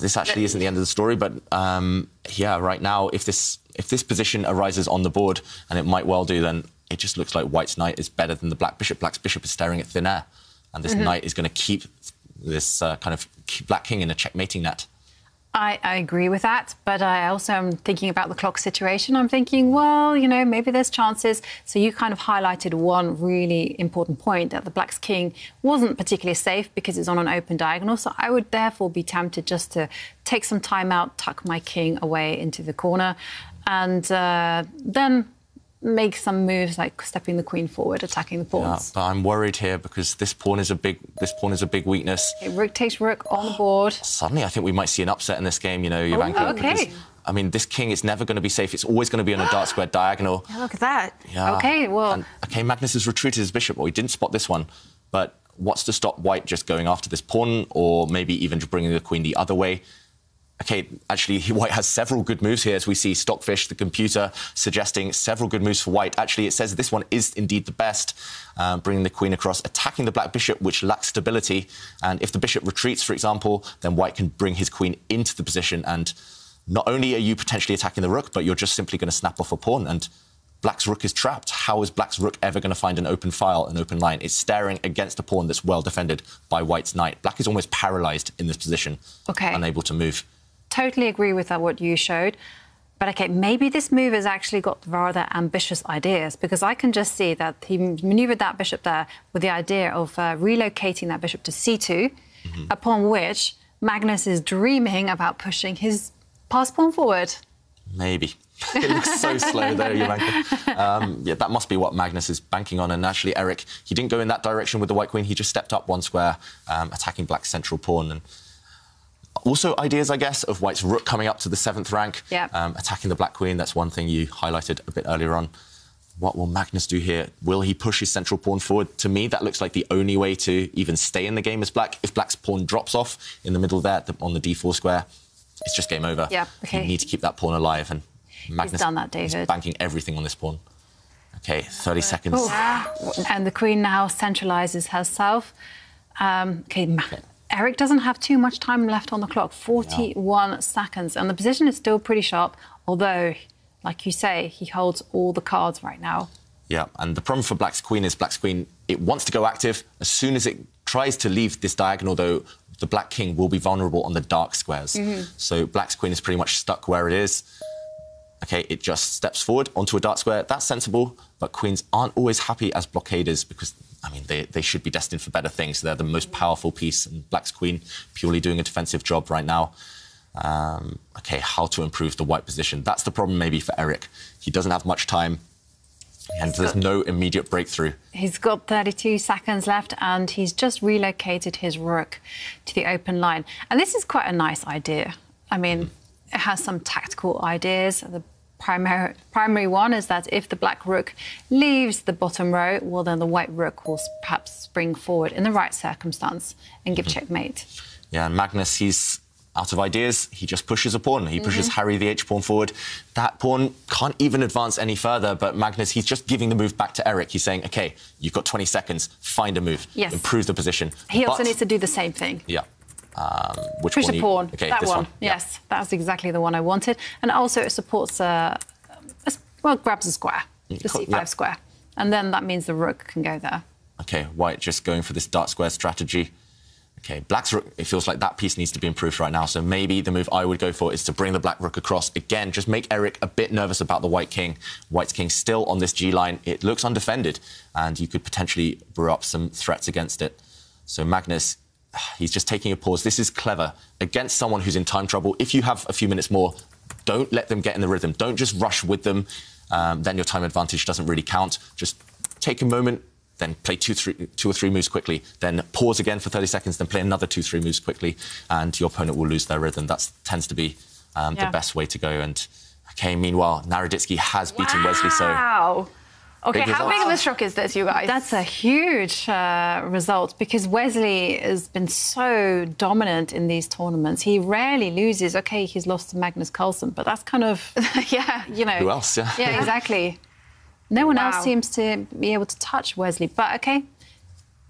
This actually isn't the end of the story, but, yeah, right now, if this position arises on the board, and it might well do, then it just looks like White's knight is better than the Black bishop. Black's bishop is staring at thin air, and this knight is going to keep this kind of Black King in a checkmating net. I agree with that, but I also am thinking about the clock situation. I'm thinking, well, you know, maybe there's chances. So you kind of highlighted one really important point, that the black's king wasn't particularly safe because it's on an open diagonal. So I would therefore be tempted just to take some time out, tuck my king away into the corner, and then make some moves like stepping the queen forward, attacking the pawns. Yeah, but I'm worried here because this pawn is a big weakness. Okay, rook takes rook on the board. Suddenly, I think we might see an upset in this game, you know, Jovanka. Okay. Because, I mean, this king is never going to be safe. It's always going to be on a dark square diagonal. Yeah, look at that. Yeah. Okay, well... And, okay, Magnus has retreated his bishop. Well, he didn't spot this one. But what's to stop white just going after this pawn, or maybe even just bringing the queen the other way? Okay, actually, white has several good moves here, as we see Stockfish, the computer, suggesting several good moves for white. Actually, it says this one is indeed the best, bringing the queen across, attacking the black bishop, which lacks stability. And if the bishop retreats, for example, then white can bring his queen into the position. And not only are you potentially attacking the rook, but you're just simply going to snap off a pawn. And black's rook is trapped. How is black's rook ever going to find an open file, an open line? It's staring against a pawn that's well defended by white's knight. Black is almost paralyzed in this position, unable to move. Totally agree with what you showed. But, OK, maybe this move has actually got rather ambitious ideas, because I can just see that he manoeuvred that bishop there with the idea of relocating that bishop to c2, upon which Magnus is dreaming about pushing his passed pawn forward. Maybe. It looks so slow, though, Jovanka. Yeah, that must be what Magnus is banking on. And actually, Eric, he didn't go in that direction with the white queen. He just stepped up one square, attacking black's central pawn. And also ideas, I guess, of white's rook coming up to the 7th rank, attacking the black queen. That's one thing you highlighted a bit earlier on. What will Magnus do here? Will he push his central pawn forward? To me, that looks like the only way to even stay in the game as black. If black's pawn drops off in the middle there on the d4 square, it's just game over. Yeah, okay. You need to keep that pawn alive. And Magnus He's done that, David. is banking everything on this pawn. OK, 30 seconds. Oh. And the queen now centralises herself. OK, Eric doesn't have too much time left on the clock, 41 seconds. And the position is still pretty sharp, although, like you say, he holds all the cards right now. Yeah, and the problem for black's queen is black's queen, it wants to go active. As soon as it tries to leave this diagonal, though, the black king will be vulnerable on the dark squares. So black's queen is pretty much stuck where it is. OK, it just steps forward onto a dark square. That's sensible, but queens aren't always happy as blockaders because, I mean, they should be destined for better things. They're the most powerful piece, and black's queen purely doing a defensive job right now. OK, how to improve the white position. That's the problem maybe for Eric. He doesn't have much time, and there's no immediate breakthrough. He's got 32 seconds left, and he's just relocated his rook to the open line. And this is quite a nice idea. I mean, it has some tactical ideas. The primary one is that if the black rook leaves the bottom row, well, then the white rook will perhaps spring forward in the right circumstance and give checkmate. Yeah, and Magnus, he's out of ideas. He just pushes a pawn. He pushes Harry the H pawn forward. That pawn can't even advance any further, but Magnus, he's just giving the move back to Eric. He's saying, OK, you've got 20 seconds, find a move, improve the position. He also needs to do the same thing. Yeah. Which push one a pawn. Okay, that this one. Yes, that's exactly the one I wanted. And also it supports, well, grabs a square, the c5 square. And then that means the rook can go there. OK, white just going for this dark square strategy. OK, black's rook, it feels like that piece needs to be improved right now. So maybe the move I would go for is to bring the black rook across. Again, just make Eric a bit nervous about the white king. White's king still on this G-line. It looks undefended, and you could potentially brew up some threats against it. So Magnus, he's just taking a pause. This is clever. Against someone who's in time trouble, if you have a few minutes more, don't let them get in the rhythm. Don't just rush with them. Then your time advantage doesn't really count. Just take a moment, then play two or three moves quickly, then pause again for 30 seconds, then play another 2-3 moves quickly, and your opponent will lose their rhythm. That tends to be the best way to go. And OK, meanwhile, Naroditsky has beaten Wesley. So OK, how big of a shock is this, you guys? That's a huge result, because Wesley has been so dominant in these tournaments. He rarely loses. OK, he's lost to Magnus Carlsen, but that's kind of, you know. Who else? Yeah, exactly. No one else seems to be able to touch Wesley. But, OK,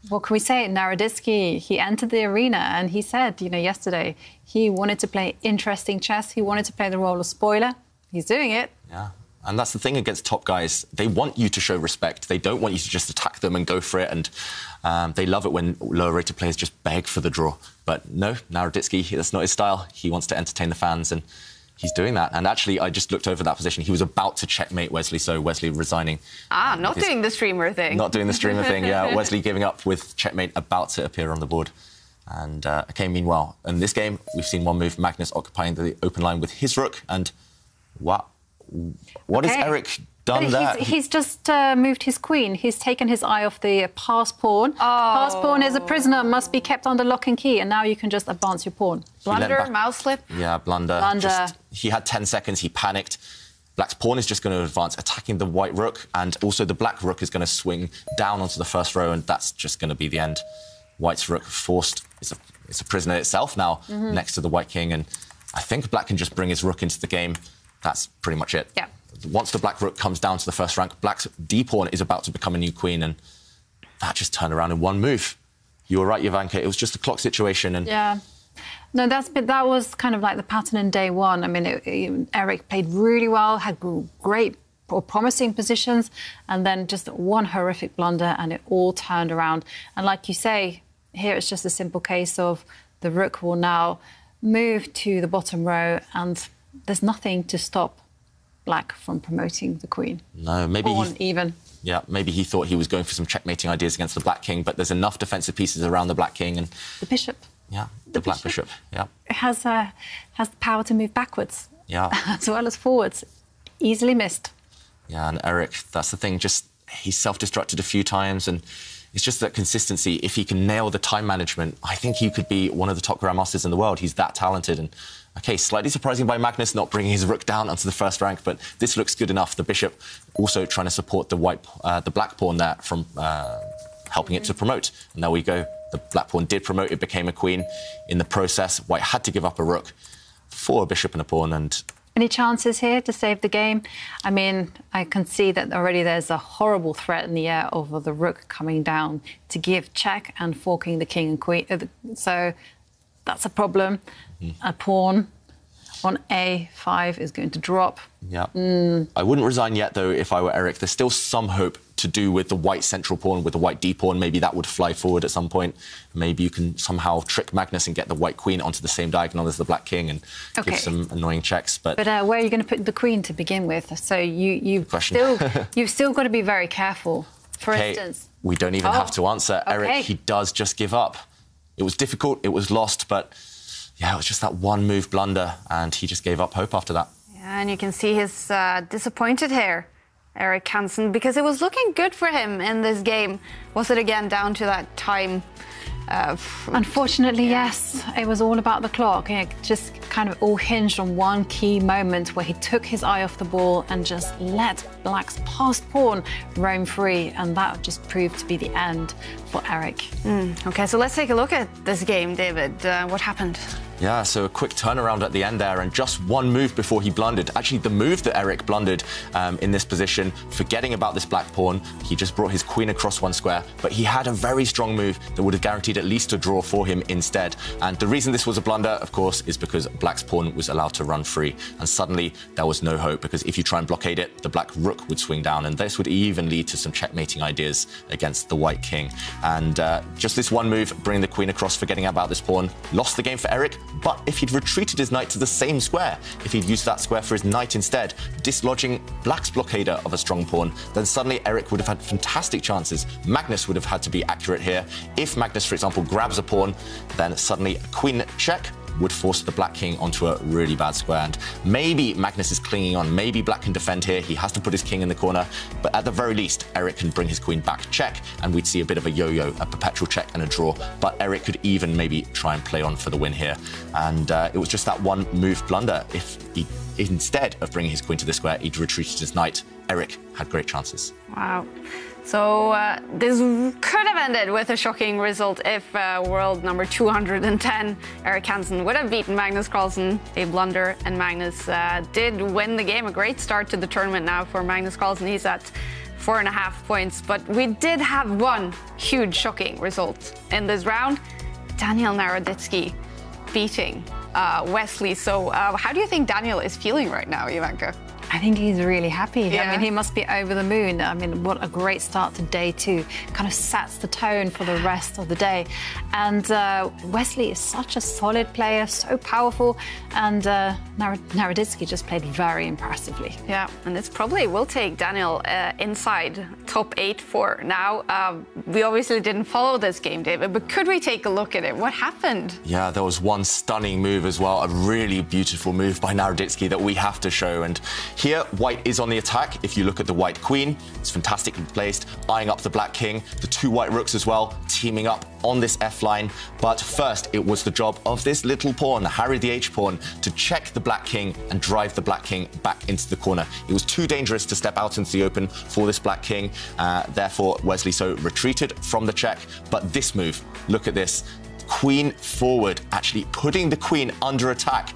what can we say? Naroditsky, he entered the arena and he said, you know, yesterday, he wanted to play interesting chess. He wanted to play the role of spoiler. He's doing it. Yeah. And that's the thing against top guys. They want you to show respect. They don't want you to just attack them and go for it. And they love it when lower-rated players just beg for the draw. But no, Naroditsky, that's not his style. He wants to entertain the fans, and he's doing that. And actually, I just looked over that position. He was about to checkmate Wesley, so Wesley resigning. Not doing the streamer thing. Not doing the streamer thing, yeah. Wesley giving up with checkmate about to appear on the board. And okay, meanwhile, in this game, we've seen one move, Magnus occupying the open line with his rook. And wow, what has Eric done there? He's just moved his queen. He's taken his eye off the pass pawn. Pass pawn is a prisoner, must be kept under lock and key, and now you can just advance your pawn. Blunder, mouse slip. Yeah, blunder. He had 10 seconds, he panicked. Black's pawn is just going to advance, attacking the white rook, and also the black rook is going to swing down onto the first row, and that's just going to be the end. White's rook forced. It's a prisoner itself now, next to the white king, and I think black can just bring his rook into the game. That's pretty much it. Yeah. Once the black rook comes down to the first rank, black's d-pawn is about to become a new queen, and that just turned around in one move. You were right, Jovanka. It was just a clock situation. And yeah. No, that was kind of like the pattern in day one. I mean, Eric played really well, had great or promising positions, and then just one horrific blunder, and it all turned around. And like you say, here it's just a simple case of the rook will now move to the bottom row, and there's nothing to stop black from promoting the queen. No, maybe even. Yeah, maybe he thought he was going for some checkmating ideas against the black king, but there's enough defensive pieces around the black king and the bishop. Yeah, the black bishop. Yeah, it has the power to move backwards. Yeah, as well as forwards. Easily missed. Yeah, and Eric, that's the thing. Just he's self-destructed a few times, and it's just that consistency. If he can nail the time management, I think he could be one of the top grandmasters in the world. He's that talented. And okay, slightly surprising by Magnus not bringing his rook down onto the first rank, but this looks good enough. The bishop also trying to support the black pawn there from helping it to promote. And there we go. The black pawn did promote. It became a queen. In the process, white had to give up a rook for a bishop and a pawn. And any chances here to save the game? I mean, I can see that already there's a horrible threat in the air over the rook coming down to give check and forking the king and queen. So that's a problem. A pawn on A5 is going to drop. Yeah. I wouldn't resign yet, though, if I were Eric. There's still some hope to do with the white central pawn, with the white d-pawn. Maybe that would fly forward at some point. Maybe you can somehow trick Magnus and get the white queen onto the same diagonal as the black king and give some annoying checks. But where are you going to put the queen to begin with? So you've still got to be very careful. For instance, we don't even have to answer. Eric, he does just give up. It was difficult. It was lost, but yeah, it was just that one move blunder, and he just gave up hope after that. Yeah, and you can see his disappointed here, Eric Hansen, because it was looking good for him in this game. Was it again down to that time? Unfortunately, yes. It was all about the clock. It just kind of all hinged on one key moment where he took his eye off the ball and just let black's passed pawn roam free, and that just proved to be the end for Eric. OK, so let's take a look at this game, David. What happened? Yeah, so a quick turnaround at the end there, and just one move before he blundered. Actually, the move that Eric blundered in this position, forgetting about this black pawn, he just brought his queen across one square, but he had a very strong move that would have guaranteed at least a draw for him instead. And the reason this was a blunder, of course, is because black's pawn was allowed to run free, and suddenly there was no hope, because if you try and blockade it, the black rook would swing down, and this would even lead to some checkmating ideas against the white king. And just this one move, bringing the queen across, forgetting about this pawn, lost the game for Eric. But if he'd retreated his knight to the same square, if he'd used that square for his knight instead, dislodging black's blockader of a strong pawn, then suddenly Eric would have had fantastic chances. Magnus would have had to be accurate here. If Magnus, for example, grabs a pawn, then suddenly a queen check would force the black king onto a really bad square. And maybe Magnus is clinging on. Maybe black can defend here. He has to put his king in the corner. But at the very least, Eric can bring his queen back check, and we'd see a bit of a yo-yo, a perpetual check and a draw. But Eric could even maybe try and play on for the win here. And it was just that one move blunder. If he, instead of bringing his queen to the square, he'd retreated his knight, Eric had great chances. Wow. So this could have ended with a shocking result if world number 210, Eric Hansen, would have beaten Magnus Carlsen, a blunder, and Magnus did win the game. A great start to the tournament now for Magnus Carlsen. He's at 4.5 points, but we did have one huge shocking result in this round. Daniel Naroditsky beating Wesley. So how do you think Daniel is feeling right now, Jovanka? I think he's really happy. Yeah. I mean, he must be over the moon. I mean, what a great start to day 2. Kind of sets the tone for the rest of the day. And Wesley is such a solid player, so powerful. And Naroditsky just played very impressively. Yeah, and this probably will take Daniel inside top 8 for now. We obviously didn't follow this game, David, but could we take a look at it? What happened? Yeah, there was one stunning move as well, a really beautiful move by Naroditsky that we have to show. And here, white is on the attack. If you look at the white queen, it's fantastically placed, eyeing up the black king, the 2 white rooks as well, teaming up on this F line. But first, it was the job of this little pawn, Harry the H pawn, to check the black king and drive the black king back into the corner. It was too dangerous to step out into the open for this black king. Therefore, Wesley So retreated from the check. But this move, look at this. Queen forward, actually putting the queen under attack.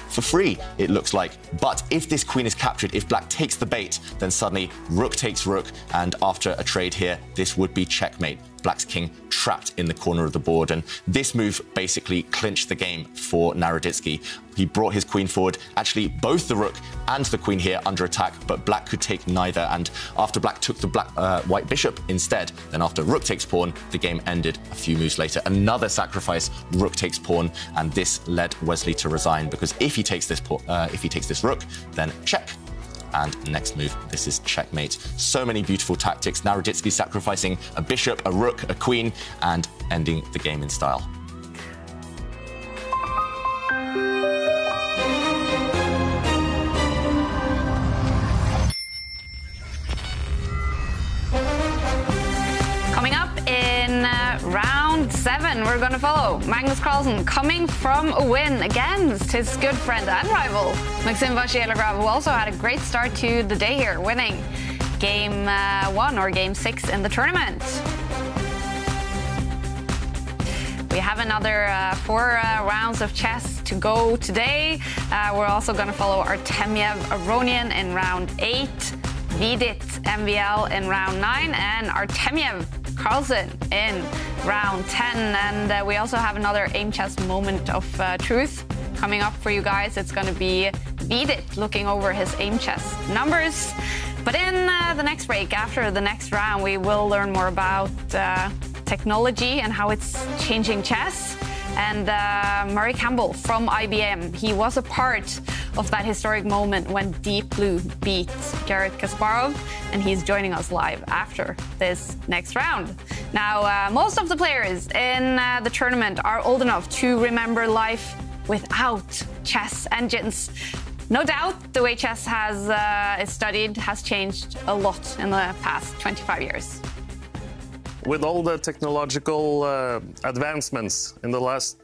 For free, it looks like. But if this queen is captured, if black takes the bait, then suddenly rook takes rook, and after a trade here, this would be checkmate. Black's king trapped in the corner of the board, and this move basically clinched the game for Naroditsky. He brought his queen forward, actually both the rook and the queen here under attack, but black could take neither, and after black took the white bishop instead, then after rook takes pawn, the game ended a few moves later. Another sacrifice, rook takes pawn, and this led Wesley to resign, because if he takes this rook, then check. And next move, this is checkmate. So many beautiful tactics. Naroditsky sacrificing a bishop, a rook, a queen, and ending the game in style. Coming up in round 7, we're going to follow Magnus Carlsen coming from a win against his good friend and rival, Vachier-Lagrave, who also had a great start to the day here, winning game 1 or game 6 in the tournament. We have another 4 rounds of chess to go today. We're also going to follow Artemiev Aronian in round 8, Vidit MVL in round 9, and Artemiev Carlsen in round 10. And we also have another Aimchess moment of truth coming up for you guys. It's going to be Vidit looking over his Aimchess numbers. But in the next break, after the next round, we will learn more about technology and how it's changing chess. And Murray Campbell from IBM, he was a part of that historic moment when Deep Blue beat Garrett Kasparov, and he's joining us live after this next round. Now, most of the players in the tournament are old enough to remember life without chess engines. No doubt, the way chess is studied has changed a lot in the past 25 years. With all the technological advancements in the last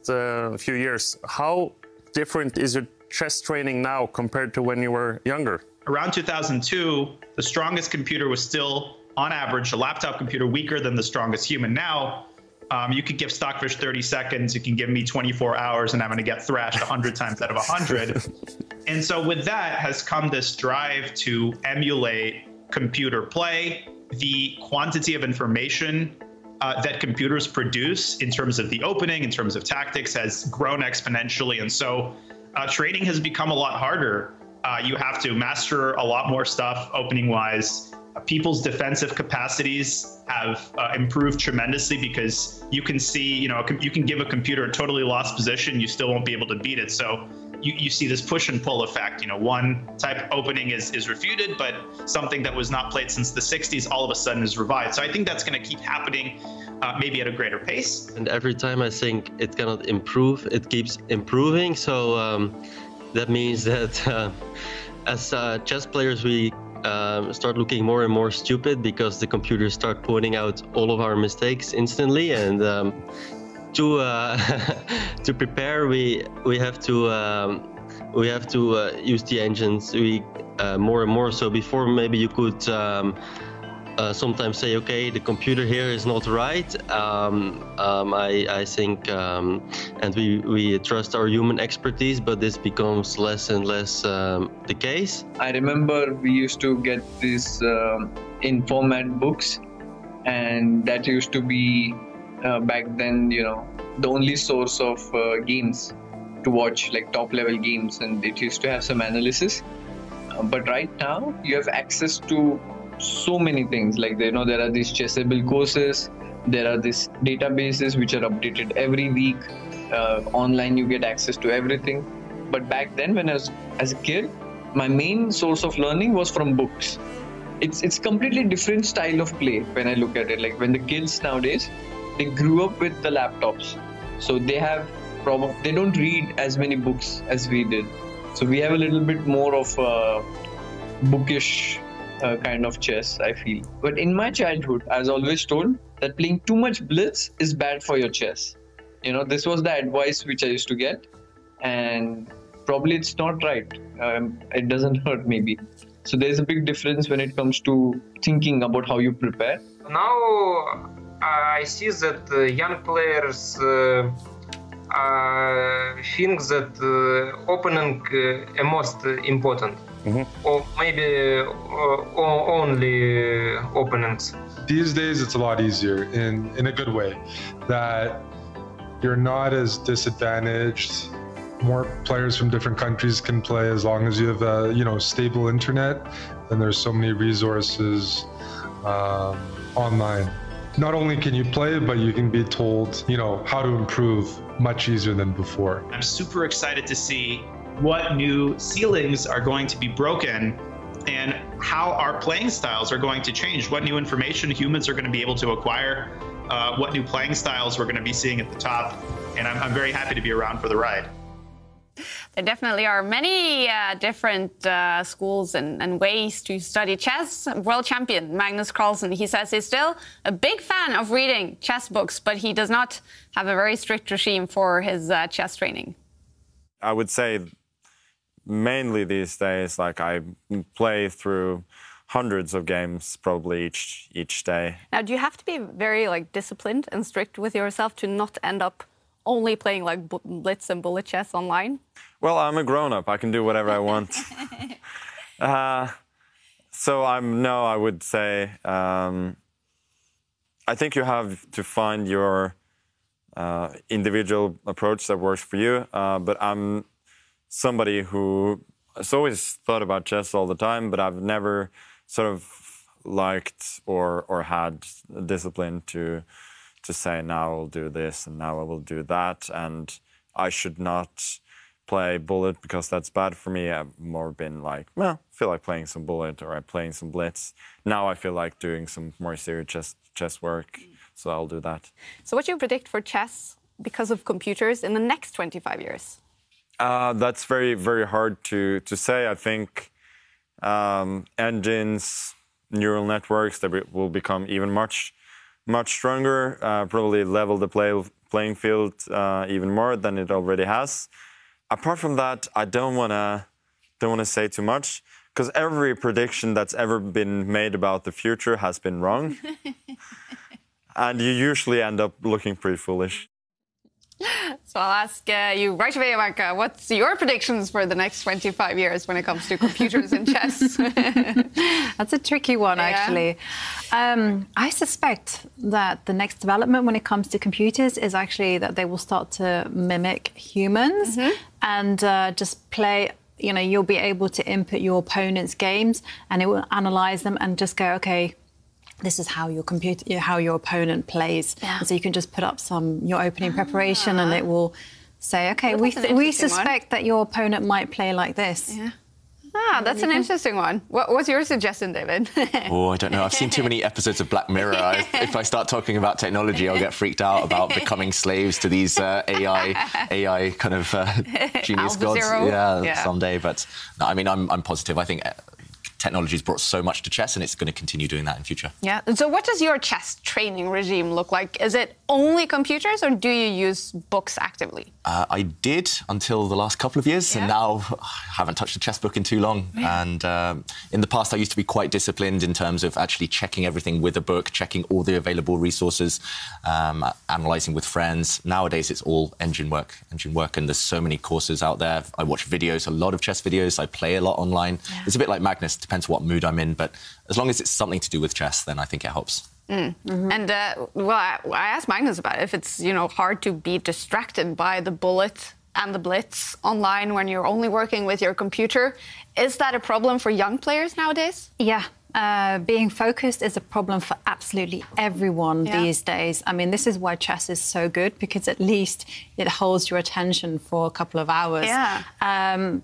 few years, how different is your chess training now compared to when you were younger? Around 2002, the strongest computer was still, on average, a laptop computer weaker than the strongest human. Now, you could give Stockfish 30 seconds, you can give me 24 hours, and I'm going to get thrashed 100 times out of 100. And so with that has come this drive to emulate computer play. The quantity of information that computers produce in terms of the opening, in terms of tactics, has grown exponentially. And so trading has become a lot harder. You have to master a lot more stuff opening-wise. People's defensive capacities have improved tremendously because you can see, you can give a computer a totally lost position, you still won't be able to beat it. So you see this push and pull effect. One type opening is refuted, but something that was not played since the 60s all of a sudden is revived. So I think that's going to keep happening, maybe at a greater pace. And every time I think it cannot improve, it keeps improving. So that means that as chess players, we start looking more and more stupid because the computers start pointing out all of our mistakes instantly. And to prepare, we have to use the engines more and more. So before, maybe you could sometimes say, okay, the computer here is not right. I think, and we trust our human expertise, but this becomes less and less the case. I remember we used to get these in format books, and that used to be back then, the only source of games to watch, like top level games, and it used to have some analysis. But right now, you have access to so many things. Like, there are these Chessable courses, there are these databases which are updated every week. Online, you get access to everything. But back then, when I was as a kid, my main source of learning was from books. It's completely different style of play when I look at it. Like, when the kids nowadays, they grew up with the laptops, so they don't read as many books as we did. So we have a little bit more of a bookish kind of chess, I feel. But in my childhood, I was always told that playing too much blitz is bad for your chess. This was the advice which I used to get, and probably it's not right. It doesn't hurt, maybe. So there's a big difference when it comes to thinking about how you prepare. Now I see that young players think that opening is most important, or maybe only openings. These days, it's a lot easier in a good way, that you're not as disadvantaged. More players from different countries can play as long as you have stable internet, and there's so many resources online. Not only can you play, but you can be told, how to improve much easier than before. I'm super excited to see what new ceilings are going to be broken and how our playing styles are going to change, what new information humans are going to be able to acquire, what new playing styles we're going to be seeing at the top. And I'm very happy to be around for the ride. There definitely are many different schools and ways to study chess. World champion Magnus Carlsen, he says he's still a big fan of reading chess books, but he does not have a very strict regime for his chess training. I would say mainly these days, like, I play through hundreds of games probably each day. Now, do you have to be very disciplined and strict with yourself to not end up only playing blitz and bullet chess online? Well, I'm a grown-up. I can do whatever I want. So I would say I think you have to find your individual approach that works for you. But I'm somebody who has always thought about chess all the time, but I've never sort of liked or had discipline to say, now I'll do this and now I will do that, and I should not play bullet because that's bad for me. I've more been like, well, I feel like playing some bullet or I'm playing some blitz. Now I feel like doing some more serious chess work, so I'll do that. So what do you predict for chess because of computers in the next 25 years? That's very, very hard to say. I think engines, neural networks, that will become even much stronger, probably level the playing field even more than it already has. Apart from that, I don't want to say too much, because every prediction that's ever been made about the future has been wrong. And you usually end up looking pretty foolish. So I'll ask you right away, Ivanka, what's your predictions for the next 25 years when it comes to computers and chess? That's a tricky one, actually. I suspect that the next development when it comes to computers is actually that they will start to mimic humans and just play. You'll be able to input your opponent's games and it will analyze them and just go, okay, this is how your opponent plays. Yeah. And so you can just put up your opening preparation and it will say, okay, we suspect that your opponent might play like this. Yeah. That's an interesting one. What's your suggestion, David? Oh, I don't know. I've seen too many episodes of Black Mirror. If I start talking about technology, I'll get freaked out about becoming slaves to these AI kind of genius gods. Yeah, someday. But no, I mean, I'm positive. I think technology's brought so much to chess, and it's going to continue doing that in future. Yeah. So what does your chess training regime look like? Is it only computers, or do you use books actively? I did until the last couple of years, and now I haven't touched a chess book in too long. And in the past, I used to be quite disciplined in terms of actually checking everything with a book, checking all the available resources, analysing with friends. Nowadays, it's all engine work, and there's so many courses out there. I watch videos, a lot of chess videos. I play a lot online. Yeah. It's a bit like Magnus. Depends what mood I'm in, but as long as it's something to do with chess, then I think it helps. And well, I asked Magnus about it, if it's hard to be distracted by the bullet and the blitz online when you're only working with your computer. Is that a problem for young players nowadays? Yeah. Being focused is a problem for absolutely everyone these days. I mean, this is why chess is so good, because at least it holds your attention for a couple of hours. Yeah.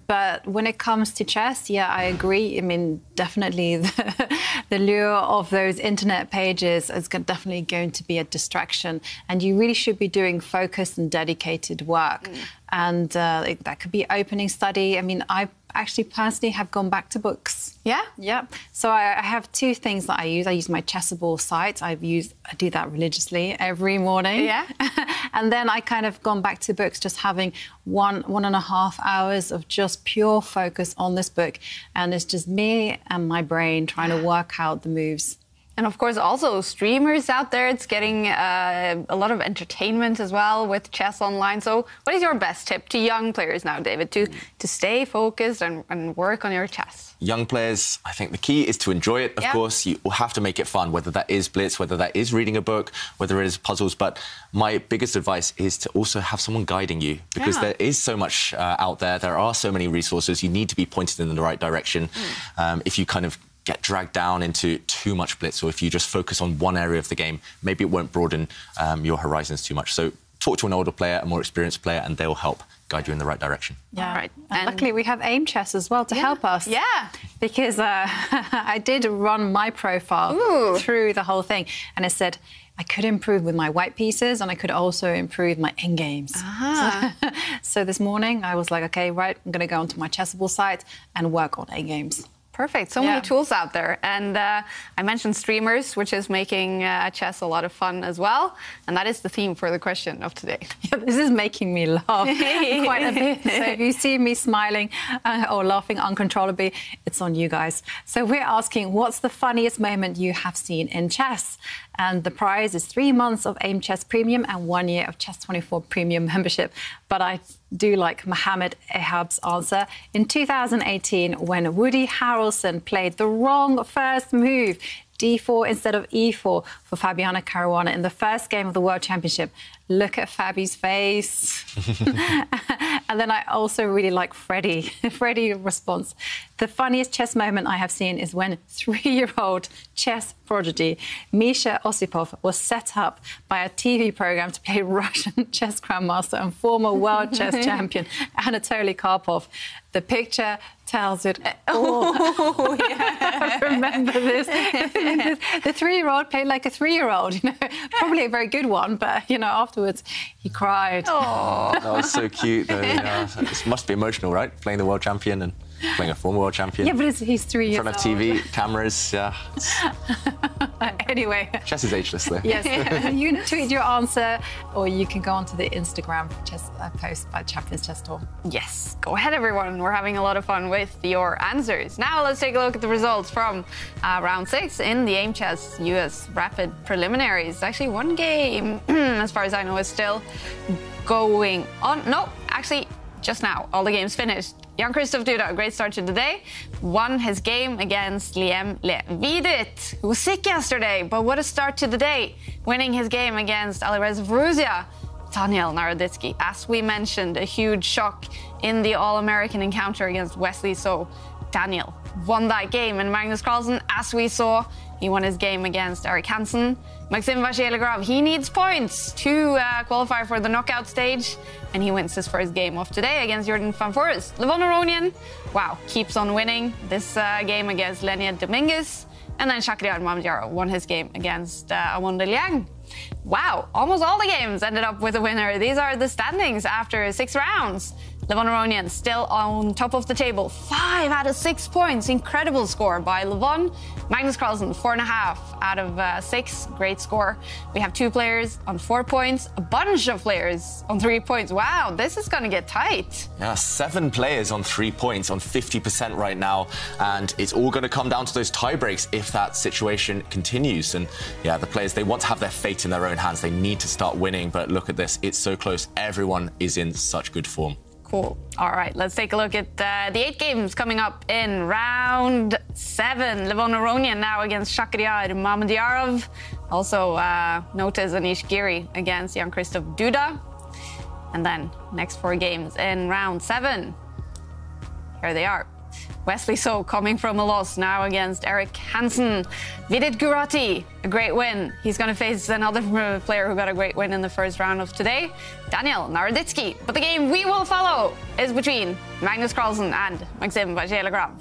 But when it comes to chess, yeah, I agree. I mean, definitely the lure of those internet pages is definitely going to be a distraction. And you really should be doing focused and dedicated work. And that could be opening study. I mean, I actually personally have gone back to books. Yeah? Yeah. So I have two things that I use. I use my Chessable site. I do that religiously every morning. Yeah. And then I kind of gone back to books, just having 1.5 hours of just pure focus on this book. And it's just me and my brain trying to work out the moves. And of course, also streamers out there. It's getting a lot of entertainment as well with chess online. So what is your best tip to young players now, David, to stay focused and work on your chess? Young players, I think the key is to enjoy it. Of course, you have to make it fun, whether that is blitz, whether that is reading a book, whether it is puzzles. But my biggest advice is to also have someone guiding you, because there is so much out there. There are so many resources. You need to be pointed in the right direction. If you kind of get dragged down into too much blitz, or if you just focus on one area of the game, maybe it won't broaden your horizons too much. So talk to an older player, a more experienced player, and they'll help guide you in the right direction. Yeah, right. And luckily we have Aimchess as well to help us. Yeah. Because I did run my profile through the whole thing, and it said I could improve with my white pieces, and I could also improve my endgames. So this morning I was like, okay, right, I'm going to go onto my Chessable site and work on endgames. Perfect. So many tools out there. And I mentioned streamers, which is making chess a lot of fun as well. And that is the theme for the question of today. Yeah, this is making me laugh quite a bit. So if you see me smiling or laughing uncontrollably, it's on you guys. So we're asking, what's the funniest moment you have seen in chess? And the prize is 3 months of Aimchess Premium and 1 year of Chess24 Premium membership. But I do like Mohammed Ehab's answer. In 2018, when Woody Harrelson played the wrong first move, D4 instead of E4 for Fabiana Caruana in the first game of the World Championship. Look at Fabi's face. And then I also really like Freddie's response. The funniest chess moment I have seen is when 3-year-old chess prodigy Misha Osipov was set up by a TV program to play Russian chess grandmaster and former world chess champion Anatoly Karpov. The picture tells it all. Oh, yeah. I remember this. The 3-year-old played like a 3-year-old, you know, probably a very good one, but, you know, afterwards he cried. Oh, that was so cute, though. Yeah. It must be emotional, right? Playing the world champion and playing a former world champion. Yeah, but he's 3 years old. In front of TV, cameras, yeah. Anyway. Chess is ageless, though. Yes. You can tweet your answer, or you can go onto the Instagram chess post by Champions Chess Tour. Yes. Go ahead, everyone. We're having a lot of fun with your answers. Now let's take a look at the results from round 6 in the Aimchess US Rapid Preliminaries. Actually, one game, as far as I know, is still going on. No, actually, just now, all the games finished. Jan-Krzysztof Duda, a great start to the day, won his game against Liam Levidit, who was sick yesterday, but what a start to the day, winning his game against Alireza Firouzja. Daniel Naroditsky, as we mentioned, a huge shock in the All-American encounter against Wesley, so Daniel won that game. And Magnus Carlsen, as we saw, he won his game against Eric Hansen. Maxim Vachier-Lagrave, he needs points to qualify for the knockout stage, and he wins his first game of today against Jordan van Forest. Levon Aronian, wow, keeps on winning this game against Leonid Dominguez. And then Shakhriyar Mamdjarov won his game against Amanda Liang. Wow, almost all the games ended up with a winner. These are the standings after 6 rounds. Levon Aronian still on top of the table. 5 out of 6 points. Incredible score by Levon. Magnus Carlsen, 4.5 out of 6. Great score. We have 2 players on 4 points. A bunch of players on 3 points. Wow, this is going to get tight. Yeah, 7 players on 3 points, on 50% right now. And it's all going to come down to those tie breaks if that situation continues. And yeah, the players, they want to have their fate in their own hands. They need to start winning. But look at this. It's so close. Everyone is in such good form. Cool. All right, let's take a look at the 8 games coming up in round 7. Levon Aronian now against Shakhriyar Mamdjarov. Also, Notes Anish Giri against Jan-Krzysztof Duda. And then next 4 games in round 7. Here they are. Wesley So coming from a loss now against Eric Hansen. Vidit Gurati, a great win. He's going to face another player who got a great win in the first round of today, Daniel Naroditsky. But the game we will follow is between Magnus Carlsen and Maxim Vachier-Lagrave.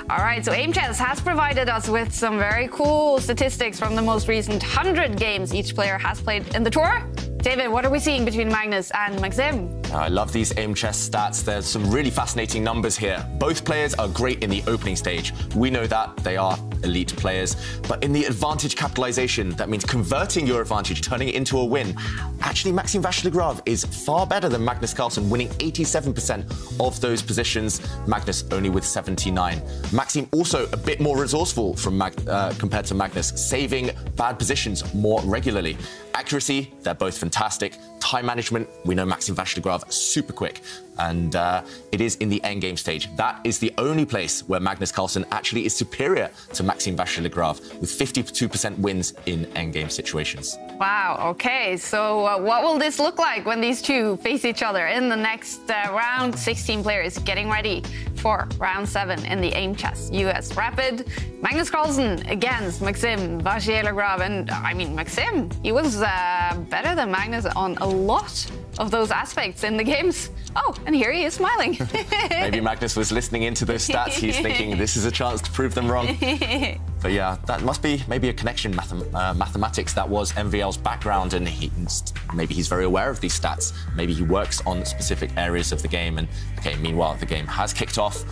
All right, so Aimchess has provided us with some very cool statistics from the most recent 100 games each player has played in the tour. David, what are we seeing between Magnus and Maxim? I love these Aimchess stats. There's some really fascinating numbers here. Both players are great in the opening stage. We know that. They are elite players. But in the advantage capitalization, that means converting your advantage, turning it into a win. Actually, Maxim Vachier-Lagrave is far better than Magnus Carlsen, winning 87% of those positions. Magnus only with 79. Maxim also a bit more resourceful from compared to Magnus, saving bad positions more regularly. Accuracy, they're both fantastic. Time management, we know Maxim Vachier-Lagrave super quick, and it is in the endgame stage. That is the only place where Magnus Carlsen actually is superior to Maxim Vachier-Lagrave, with 52% wins in endgame situations. Wow, okay, so what will this look like when these two face each other in the next round? 16 players getting ready for round 7 in the Aimchess US Rapid. Magnus Carlsen against Maxim Vachier-Lagrave, and I mean, Maxim, he was better than Magnus on a lot of those aspects in the games. Oh, and here he is smiling. Maybe Magnus was listening into those stats. He's thinking, this is a chance to prove them wrong. But yeah, that must be maybe a connection. Mathematics, that was MVL's background, and maybe he's very aware of these stats. Maybe he works on specific areas of the game. And okay, meanwhile, the game has kicked off.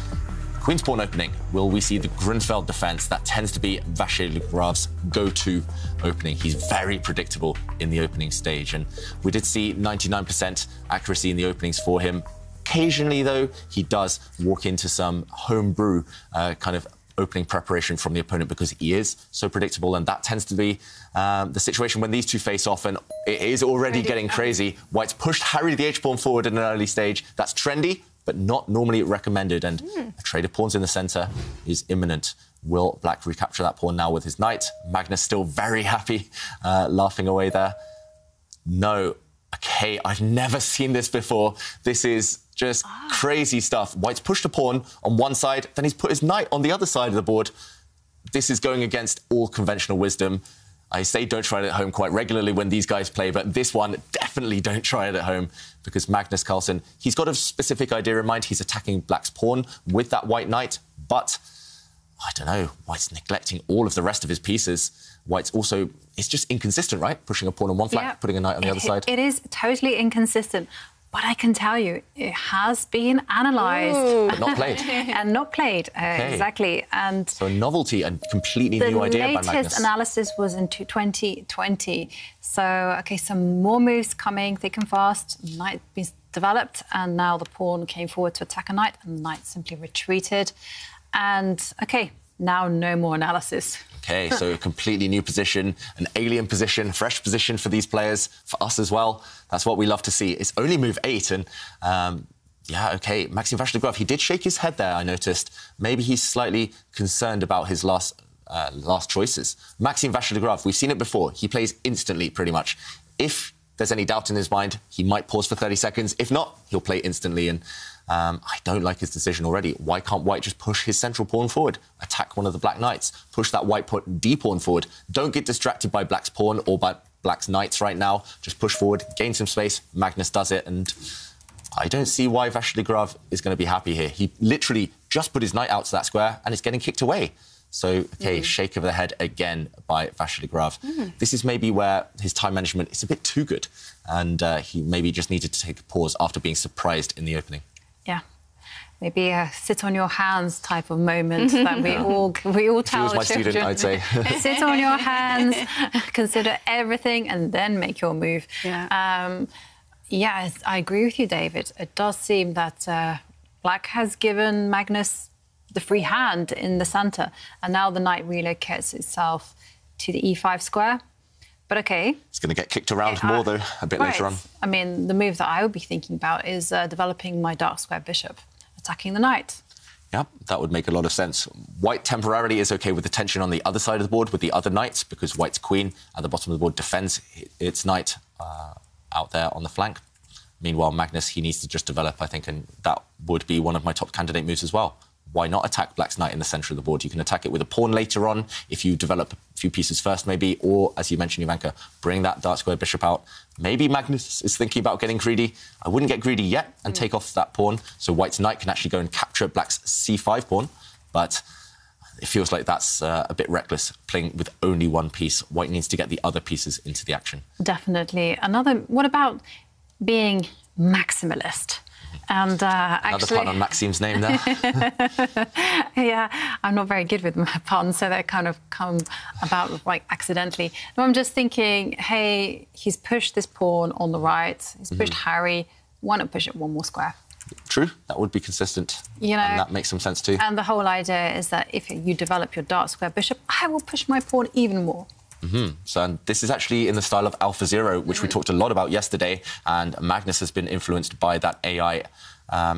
Queen's Pawn opening. Will we see the Grunfeld defense? That tends to be Vachier-Lagrave's go-to opening. He's very predictable in the opening stage, and we did see 99% accuracy in the openings for him. Occasionally, though, he does walk into some homebrew kind of opening preparation from the opponent because he is so predictable, and that tends to be the situation when these two face off, and it is already getting crazy. White's pushed Harry the H-pawn forward in an early stage. That's trendy, but not normally recommended, and a trade of pawns in the centre is imminent. Will Black recapture that pawn now with his knight? Magnus still very happy, laughing away there. No. Okay, I've never seen this before. This is just crazy stuff. White's pushed a pawn on one side, then he's put his knight on the other side of the board. This is going against all conventional wisdom. I say don't try it at home quite regularly when these guys play, but this one, definitely don't try it at home, because Magnus Carlsen, he's got a specific idea in mind. He's attacking Black's pawn with that white knight, but I don't know, White's neglecting all of the rest of his pieces. White's also, it's just inconsistent, right? Pushing a pawn on one flank, putting a knight on the other side. It is totally inconsistent. But I can tell you, it has been analysed. But not played. And not played, exactly. And so a novelty and completely new idea by Magnus. The latest analysis was in 2020. So, OK, some more moves coming thick and fast. Knight being developed, and now the pawn came forward to attack a knight, and the knight simply retreated. And, OK, now no more analysis. OK, so a completely new position, an alien position, fresh position for these players, for us as well. That's what we love to see. It's only move 8, and yeah, OK, Maxim Vachier-Lagrave, he did shake his head there, I noticed. Maybe he's slightly concerned about his last choices. Maxim Vachier-Lagrave, we've seen it before. He plays instantly, pretty much. If there's any doubt in his mind, he might pause for 30 seconds. If not, he'll play instantly, and I don't like his decision already. Why can't White just push his central pawn forward, attack one of the Black knights, push that White d-pawn forward? Don't get distracted by Black's pawn or by Black's knights right now. Just push forward, gain some space. Magnus does it, and I don't see why Vachier-Lagrave is going to be happy here. He literally just put his knight out to that square, and it's getting kicked away. So, OK, shake of the head again by Vachier-Lagrave. This is maybe where his time management is a bit too good, and he maybe just needed to take a pause after being surprised in the opening. Yeah, maybe a sit on your hands type of moment that we all tell children. My student, I'd say. Sit on your hands, consider everything, and then make your move. Yeah, yeah, I agree with you, David. It does seem that Black has given Magnus the free hand in the centre, and now the knight relocates itself to the e5 square. But OK. It's going to get kicked around more, though, a bit later on. I mean, the move that I would be thinking about is developing my dark square bishop, attacking the knight. Yeah, that would make a lot of sense. White temporarily is okay with the tension on the other side of the board with the other knights because White's queen at the bottom of the board defends its knight out there on the flank. Meanwhile, Magnus, he needs to just develop, I think, and that would be one of my top candidate moves as well. Why not attack Black's knight in the centre of the board? You can attack it with a pawn later on if you develop a few pieces first, maybe, or, as you mentioned, Ivanka, bring that dark square bishop out. Maybe Magnus is thinking about getting greedy. I wouldn't get greedy yet and take off that pawn, so White's knight can actually go and capture Black's c5 pawn, but it feels like that's a bit reckless, playing with only one piece. White needs to get the other pieces into the action. Definitely. What about being maximalist? And another pun on Maxim's name there. Yeah, I'm not very good with my puns, so they kind of come about like accidentally. No, I'm just thinking, hey, he's pushed this pawn on the right, he's pushed Harry, why not push it one more square? True, that would be consistent. You know, and that makes some sense too. And the whole idea is that if you develop your dark square bishop, I will push my pawn even more. So and this is actually in the style of AlphaZero, which we talked a lot about yesterday, and Magnus has been influenced by that AI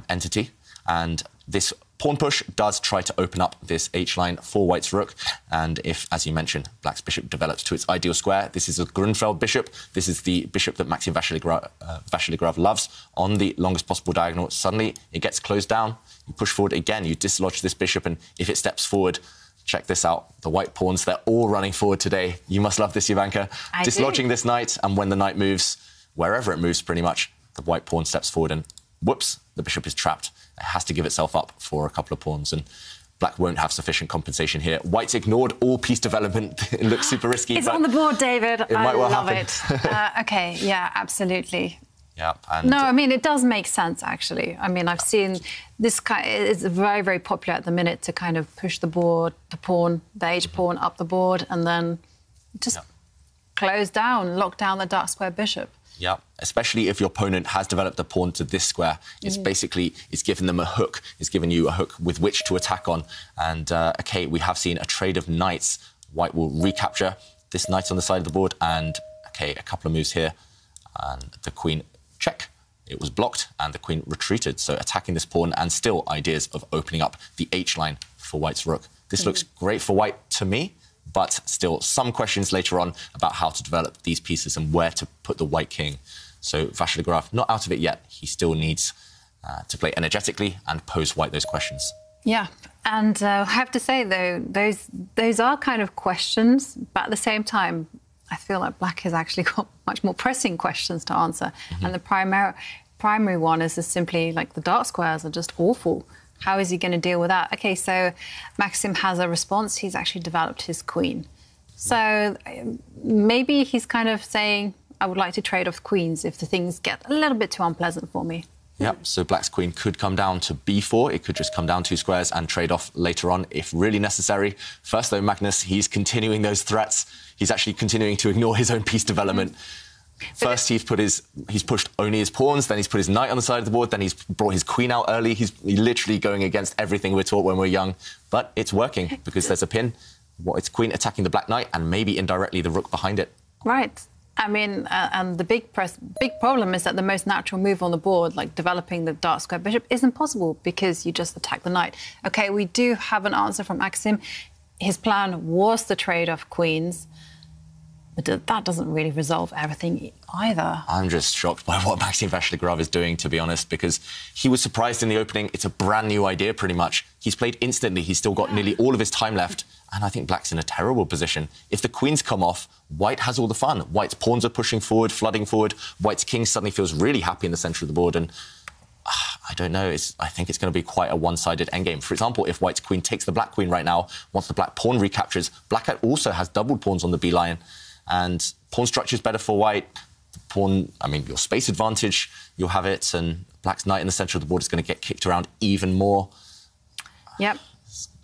entity. And this pawn push does try to open up this H-line for White's rook. And if, as you mentioned, Black's bishop develops to its ideal square, this is a Grunfeld bishop. This is the bishop that Maxim Vachier-Lagrave loves on the longest possible diagonal. Suddenly, it gets closed down. You push forward again, you dislodge this bishop, and if it steps forward, check this out. The white pawns, they're all running forward today. You must love this, Ivanka. Dislodging this knight, and when the knight moves, wherever it moves pretty much, the white pawn steps forward and whoops, the bishop is trapped. It has to give itself up for a couple of pawns, and Black won't have sufficient compensation here. White's ignored all piece development. It looks super risky. It's on the board, David. I love it. OK, yeah, absolutely. Yeah, and no, I mean, it does make sense, actually. I mean, I've seen this it's very, very popular at the minute to kind of push the board, the pawn, the H-pawn up the board, and then just close down, lock down the dark square bishop. Yeah, especially if your opponent has developed a pawn to this square. It's basically, it's given them a hook. It's given you a hook with which to attack on. And, OK, we have seen a trade of knights. White will recapture this knight on the side of the board. And, OK, a couple of moves here. And the queen... check. It was blocked and the queen retreated. So attacking this pawn and still ideas of opening up the H-line for White's rook. This looks great for White to me, but still some questions later on about how to develop these pieces and where to put the White king. So Vachier-Lagrave, not out of it yet. He still needs to play energetically and pose White those questions. Yeah, and I have to say, though, those are kind of questions, but at the same time, I feel like Black has actually got much more pressing questions to answer. And the primary one is just simply like the dark squares are just awful. How is he going to deal with that? OK, so Maxim has a response. He's actually developed his queen. So maybe he's kind of saying, I would like to trade off queens if the things get a little bit too unpleasant for me. Yep, so Black's queen could come down to b4. It could just come down 2 squares and trade off later on if really necessary. First, though, Magnus, he's continuing those threats. He's actually continuing to ignore his own piece development. First, he's pushed only his pawns, then he's put his knight on the side of the board, then he's brought his queen out early. He's literally going against everything we're taught when we're young. But it's working because there's a pin. It's queen attacking the black knight and maybe indirectly the rook behind it. Right. I mean, and the big problem is that the most natural move on the board, like developing the dark square bishop, isn't possible because you just attack the knight. OK, we do have an answer from Maxim. His plan was the trade of queens, but that doesn't really resolve everything either. I'm just shocked by what Maxim Vachier-Lagrave is doing, to be honest, because he was surprised in the opening. It's a brand new idea, pretty much. He's played instantly. He's still got nearly all of his time left. And I think Black's in a terrible position. If the queens come off, White has all the fun. White's pawns are pushing forward, flooding forward. White's king suddenly feels really happy in the centre of the board. And I don't know. I think it's going to be quite a one-sided endgame. For example, if White's queen takes the black queen right now, once the black pawn recaptures, Black also has doubled pawns on the b-line. And pawn structure is better for White. The pawn, I mean, your space advantage, you'll have it. And Black's knight in the centre of the board is going to get kicked around even more. Yep.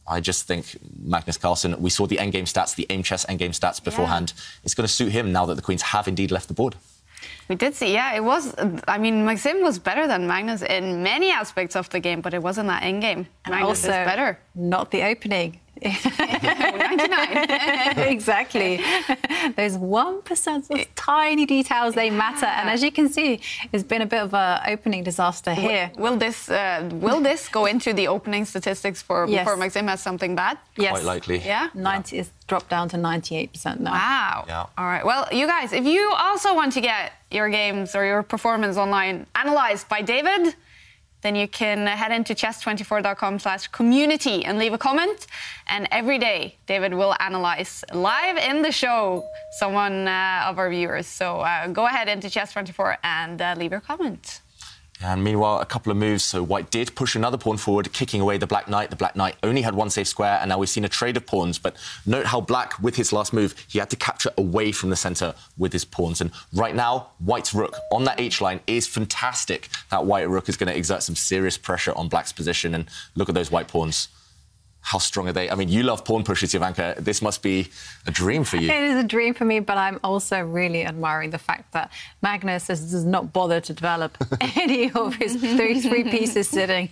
I just think Magnus Carlsen, we saw the endgame stats, the Aimchess endgame stats beforehand. It's going to suit him now that the queens have indeed left the board. We did see, yeah, it was, I mean, Maxim was better than Magnus in many aspects of the game, but it wasn't that endgame. And Magnus also, is better. Not the opening. 99. Exactly. Those 1%, those tiny details, they matter. And as you can see, it's been a bit of an opening disaster here. Will this go into the opening statistics for Maxim as something bad? Yes. Quite likely. Yeah? 90 is dropped down to 98% now. Wow. Yeah. All right. Well, you guys, if you also want to get your games or your performance online analysed by David, then you can head into chess24.com/community and leave a comment. And every day, David will analyze live in the show someone of our viewers. So go ahead into chess24 and leave your comment. And meanwhile, a couple of moves. So white did push another pawn forward, kicking away the black knight. The black knight only had one safe square, and now we've seen a trade of pawns. But note how black, with his last move, he had to capture away from the centre with his pawns. And right now, white's rook on that H-line is fantastic. That white rook is going to exert some serious pressure on black's position. And look at those white pawns. How strong are they? I mean, you love pawn pushes, Jovanka. This must be a dream for you. It is a dream for me, but I'm also really admiring the fact that Magnus does not bother to develop any of his three pieces sitting.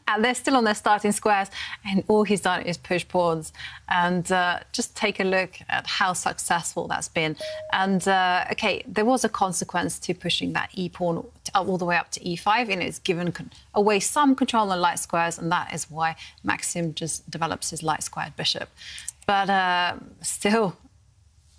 And they're still on their starting squares, and all he's done is push pawns. And just take a look at how successful that's been. And, OK, there was a consequence to pushing that e-pawn all the way up to e5, and it's given away some control on light squares, and that is why Maxim just develops his light-squared bishop. But still,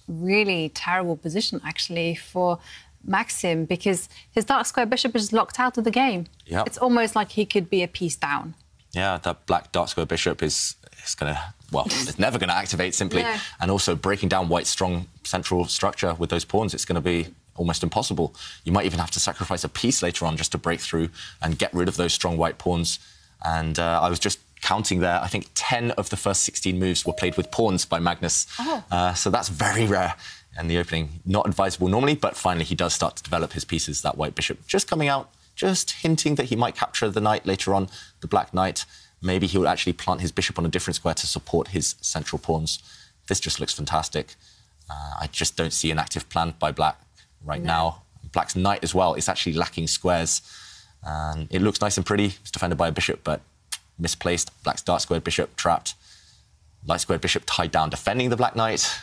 really terrible position, actually, for Maxim, because his dark-square bishop is locked out of the game. Yep. It's almost like he could be a piece down. Yeah, that black dark-square bishop is going to, well, it's never going to activate, simply. No. And also breaking down white's strong central structure with those pawns, it's going to be almost impossible. You might even have to sacrifice a piece later on just to break through and get rid of those strong white pawns. And I was just counting there, I think 10 of the first 16 moves were played with pawns by Magnus. Oh. So that's very rare in the opening. Not advisable normally, but finally he does start to develop his pieces, that white bishop just coming out, just hinting that he might capture the knight later on, the black knight. Maybe he will actually plant his bishop on a different square to support his central pawns. This just looks fantastic. I just don't see an active plan by black right now. Black's knight as well is actually lacking squares. And it looks nice and pretty. It's defended by a bishop, but misplaced. Black's dark squared bishop trapped. Light squared bishop tied down, defending the black knight.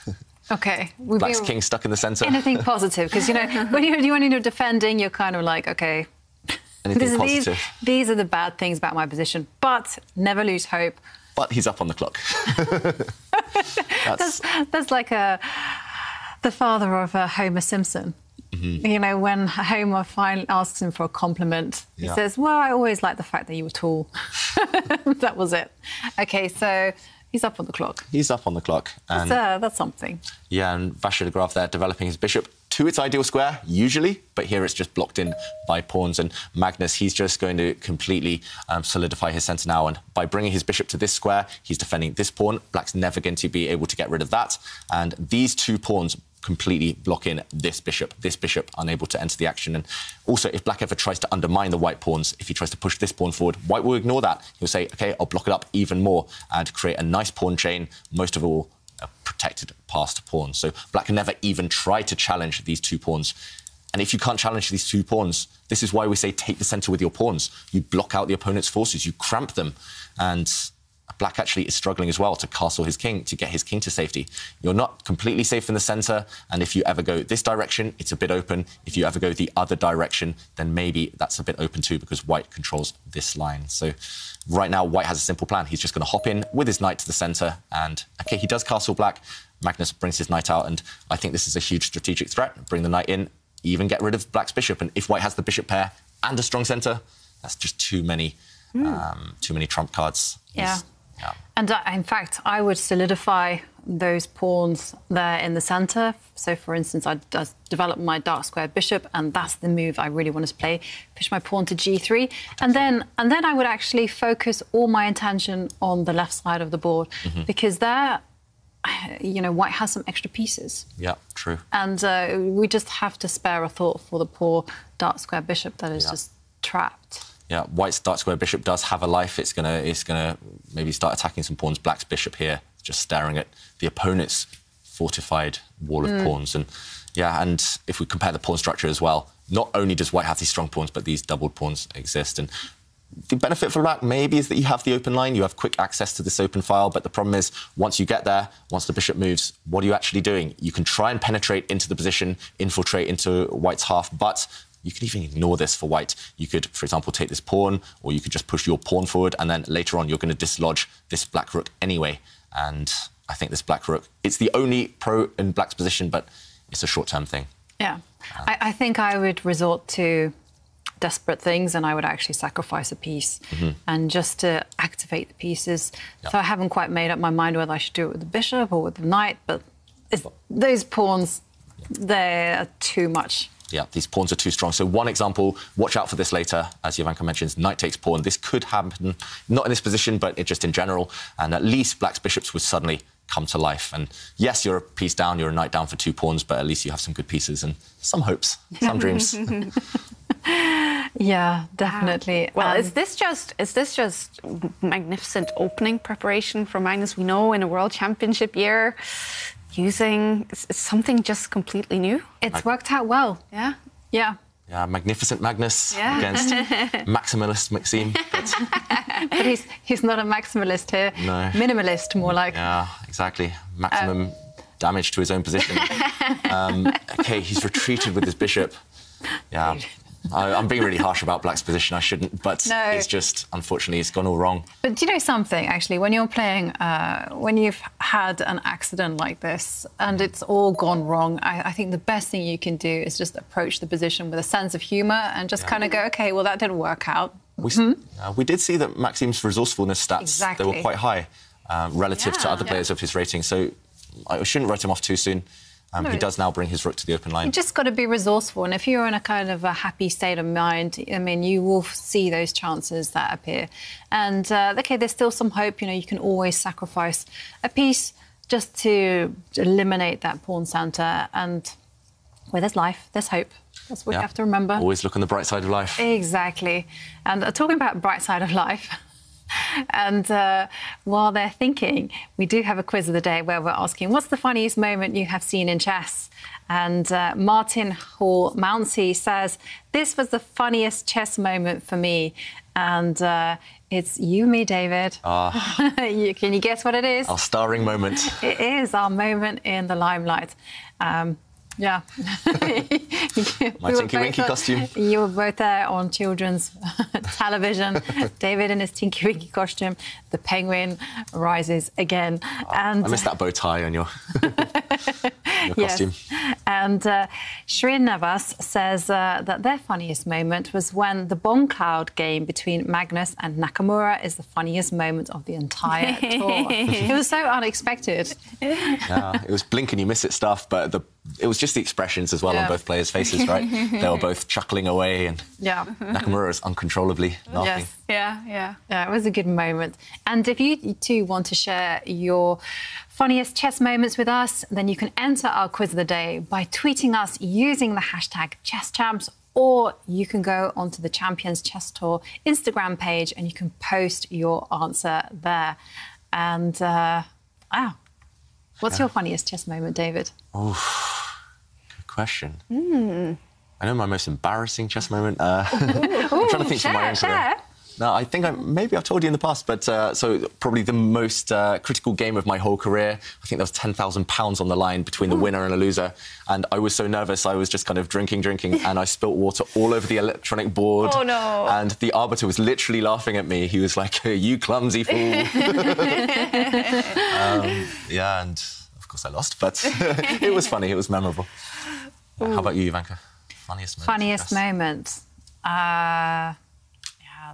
OK. Black's king stuck in the centre. Anything positive, because, you know, when you're defending, you're kind of like, OK, these are the bad things about my position, but never lose hope. But he's up on the clock. That's like the father of Homer Simpson. Mm-hmm. You know, when Homer finally asks him for a compliment, he says, well, I always liked the fact that you were tall. That was it. OK, so he's up on the clock. He's up on the clock. And that's something. Yeah, and Vachier-Lagrave there developing his bishop to its ideal square, usually, but here it's just blocked in by pawns. And Magnus, he's just going to completely solidify his centre now. And by bringing his bishop to this square, he's defending this pawn. Black's never going to be able to get rid of that. And these two pawns completely block in this bishop unable to enter the action. And also, if black ever tries to undermine the white pawns, if he tries to push this pawn forward, white will ignore that. He'll say, OK, I'll block it up even more and create a nice pawn chain, most of all, a protected passed pawn. So black can never even try to challenge these two pawns. And if you can't challenge these two pawns, this is why we say take the centre with your pawns. You block out the opponent's forces, you cramp them. And black actually is struggling as well to castle his king, to get his king to safety. You're not completely safe in the centre, and if you ever go this direction, it's a bit open. If you ever go the other direction, then maybe that's a bit open too, because white controls this line. So right now, white has a simple plan. He's just going to hop in with his knight to the centre, and, OK, he does castle black. Magnus brings his knight out, and I think this is a huge strategic threat. Bring the knight in, even get rid of black's bishop, and if white has the bishop pair and a strong centre, that's just too many trump cards. Yeah. And in fact, I would solidify those pawns there in the centre. So, for instance, I'd develop my dark squared bishop, and that's the move I really want to play. Push my pawn to g3, and then I would actually focus all my attention on the left side of the board, because there, you know, white has some extra pieces. Yeah, true. And we just have to spare a thought for the poor dark squared bishop that is just trapped. Yeah, white's dark square bishop does have a life. It's gonna maybe start attacking some pawns. Black's bishop here, just staring at the opponent's fortified wall of pawns. And yeah, and if we compare the pawn structure as well, not only does white have these strong pawns, but these doubled pawns exist. And the benefit for black maybe is that you have the open line, you have quick access to this open file, but the problem is once you get there, once the bishop moves, what are you actually doing? You can try and penetrate into the position, infiltrate into white's half, but you could even ignore this for white. You could, for example, take this pawn, or you could just push your pawn forward, and then later on you're going to dislodge this black rook anyway. And I think this black rook, it's the only pro in black's position, but it's a short-term thing. Yeah. I think I would resort to desperate things, and I would actually sacrifice a piece and just to activate the pieces. So I haven't quite made up my mind whether I should do it with the bishop or with the knight, but those pawns, they're too much. Yeah, these pawns are too strong. So one example, watch out for this later, as Jovanka mentions, knight takes pawn. This could happen, not in this position, but just in general, and at least black's bishops would suddenly come to life. And yes, you're a piece down, you're a knight down for 2 pawns, but at least you have some good pieces and some hopes, some dreams. Yeah, definitely. Well, is this just magnificent opening preparation for Magnus? We know in a World Championship year, using something just completely new. It's worked out well. Yeah. Yeah. Yeah, magnificent Magnus against maximalist Maxime. But he's not a maximalist here. No. Minimalist, more like. Yeah, exactly. Maximum damage to his own position. OK, he's retreated with his bishop. Yeah. I'm being really harsh about black's position. I shouldn't, but it's just, unfortunately, it's gone all wrong. But do you know something, actually? When you're playing, when you've had an accident like this and it's all gone wrong, I think the best thing you can do is just approach the position with a sense of humour and just kind of go, OK, well, that didn't work out. We did see that Maxime's resourcefulness stats, they were quite high relative to other players of his rating, so I shouldn't write him off too soon. He does now bring his rook to the open line. You've just got to be resourceful, and if you're in a kind of a happy state of mind, I mean, you will see those chances that appear. And, OK, there's still some hope. You know, you can always sacrifice a piece just to eliminate that pawn centre. And where there's life, there's hope. That's what you have to remember. Always look on the bright side of life. Exactly. And talking about bright side of life... And while they're thinking, we do have a quiz of the day where we're asking, what's the funniest moment you have seen in chess? And Martin Hall Mounsey says, this was the funniest chess moment for me. And it's you, me, David. Can you guess what it is? Our starring moment. It is our moment in the limelight. Yeah. My Tinky Winky costume. You were both there on children's television. David in his Tinky Winky costume. The penguin rises again. And I missed that bow tie on your, costume. And Shirin Navas says that their funniest moment was when the bomb cloud game between Magnus and Nakamura is the funniest moment of the entire tour. It was so unexpected. Yeah, it was blink and you miss it stuff, but it was just the expressions as well on both players' faces, right? They were both chuckling away, and Nakamura was uncontrollably laughing. Yes. Yeah, it was a good moment. And if you too want to share your funniest chess moments with us, then you can enter our quiz of the day by tweeting us using the hashtag ChessChamps, or you can go onto the Champions Chess Tour Instagram page and you can post your answer there. And, what's your funniest chess moment, David? Oh, good question. I know my most embarrassing chess moment. I'm trying to think from my own career. No, I think maybe I've told you in the past, but so probably the most critical game of my whole career. I think there was £10,000 on the line between the winner and a loser, and I was so nervous. I was just kind of drinking, and I spilt water all over the electronic board. Oh no! And the arbiter was literally laughing at me. He was like, "You clumsy fool!" Yeah, and of course I lost, but it was funny. It was memorable. How about you, Jovanka? Funniest moment? Funniest moment.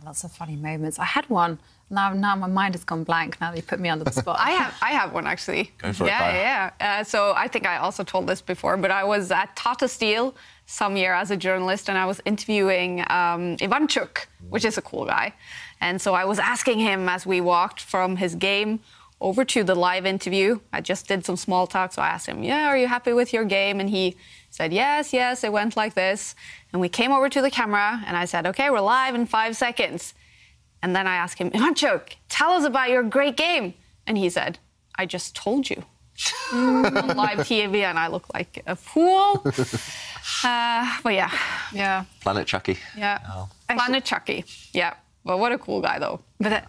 Lots of funny moments. I had one. Now my mind has gone blank. Now that you put me under the spot. I have one actually. Go for it. Yeah. So I think I also told this before, but I was at Tata Steel some year as a journalist, and I was interviewing Ivanchuk, which is a cool guy. And so I was asking him as we walked from his game over to the live interview. I just did some small talk, so I asked him, "Yeah, are you happy with your game?" And he said, yes, it went like this. And we came over to the camera, and I said, OK, we're live in 5 seconds. And then I asked him, Ivanchuk, tell us about your great game. And he said, I just told you. On live TV, and I look like a fool. But yeah. Planet Chucky. Yeah. Oh. Planet Chucky, yeah. Well, what a cool guy, though. But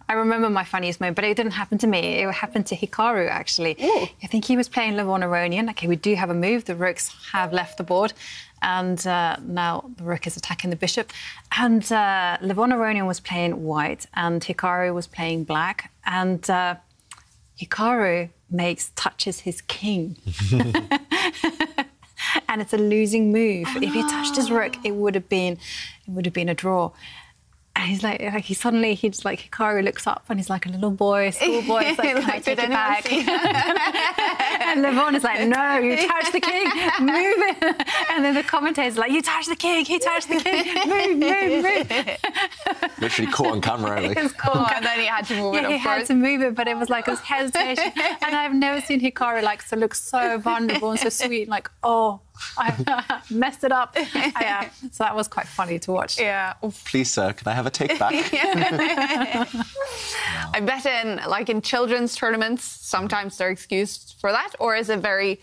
I remember my funniest moment, but it didn't happen to me. It happened to Hikaru, actually. Ooh. I think he was playing Levon Aronian. OK, we do have a move. The rooks have left the board. And now the rook is attacking the bishop. And Levon Aronian was playing white and Hikaru was playing black. And Hikaru touches his king. And it's a losing move. If he touched his rook, it would have been a draw. And he's like Hikaru looks up and he's like a little boy, schoolboy. It's like, can I take it back? And Levon is like, no, you touched the king, move it. And then the commentator's like, you touched the king, he touched the king, move. Literally caught on camera. It was caught. And then he had to move it, of he had to move it, but it was like a hesitation. And I've never seen Hikaru look so vulnerable and so sweet, like, oh, I messed it up. Yeah. So that was quite funny to watch. Yeah. Please, sir, can I have a take back? I bet in children's tournaments, sometimes they're excused for that, or is it very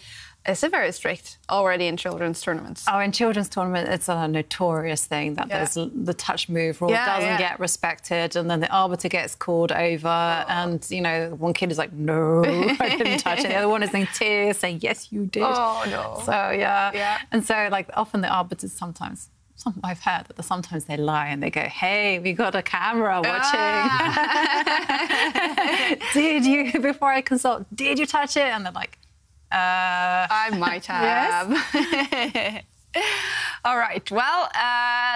strict already in children's tournaments? Oh, in children's tournaments, it's a notorious thing that there's the touch move rule doesn't get respected, and then the arbiter gets called over, and one kid is like, no, I didn't touch it. The other one is in tears, saying, yes, you did. Oh no. So yeah. And so often the arbiters sometimes. I've heard that sometimes they lie and they go, hey, we got a camera watching. Before I consult, did you touch it? And they're like, I might have. Yes. All right. Well,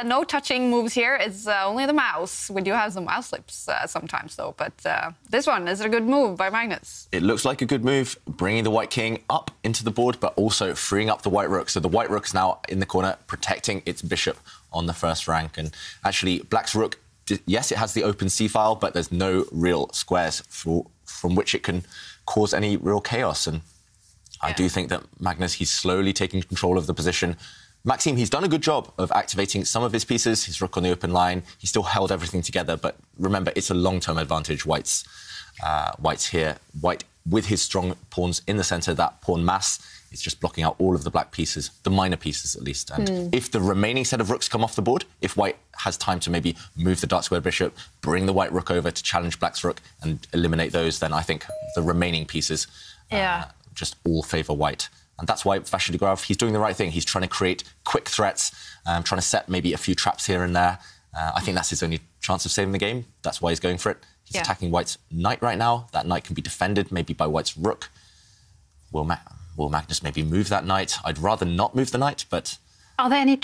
no touching moves here. It's only the mouse. We do have some mouse slips sometimes, though. But this one, is it a good move by Magnus? It looks like a good move, bringing the white king up into the board, but also freeing up the white rook. So the white rook is now in the corner, protecting its bishop on the first rank. And actually, black's rook, yes, it has the open c-file, but there's no real squares from which it can cause any real chaos. And I do think that Magnus, he's slowly taking control of the position. Maxime, he's done a good job of activating some of his pieces, his rook on the open line. He still held everything together, but remember, it's a long-term advantage. White's here. White, with his strong pawns in the centre, that pawn mass is just blocking out all of the black pieces, the minor pieces at least. And if the remaining set of rooks come off the board, if white has time to maybe move the dark square bishop, bring the white rook over to challenge black's rook and eliminate those, then I think the remaining pieces just all favour white. And that's why Vachier-Lagrave, he's doing the right thing. He's trying to create quick threats, trying to set maybe a few traps here and there. I think that's his only chance of saving the game. That's why he's going for it. He's attacking white's knight right now. That knight can be defended maybe by white's rook. Will Magnus maybe move that knight? I'd rather not move the knight, but... Are there any...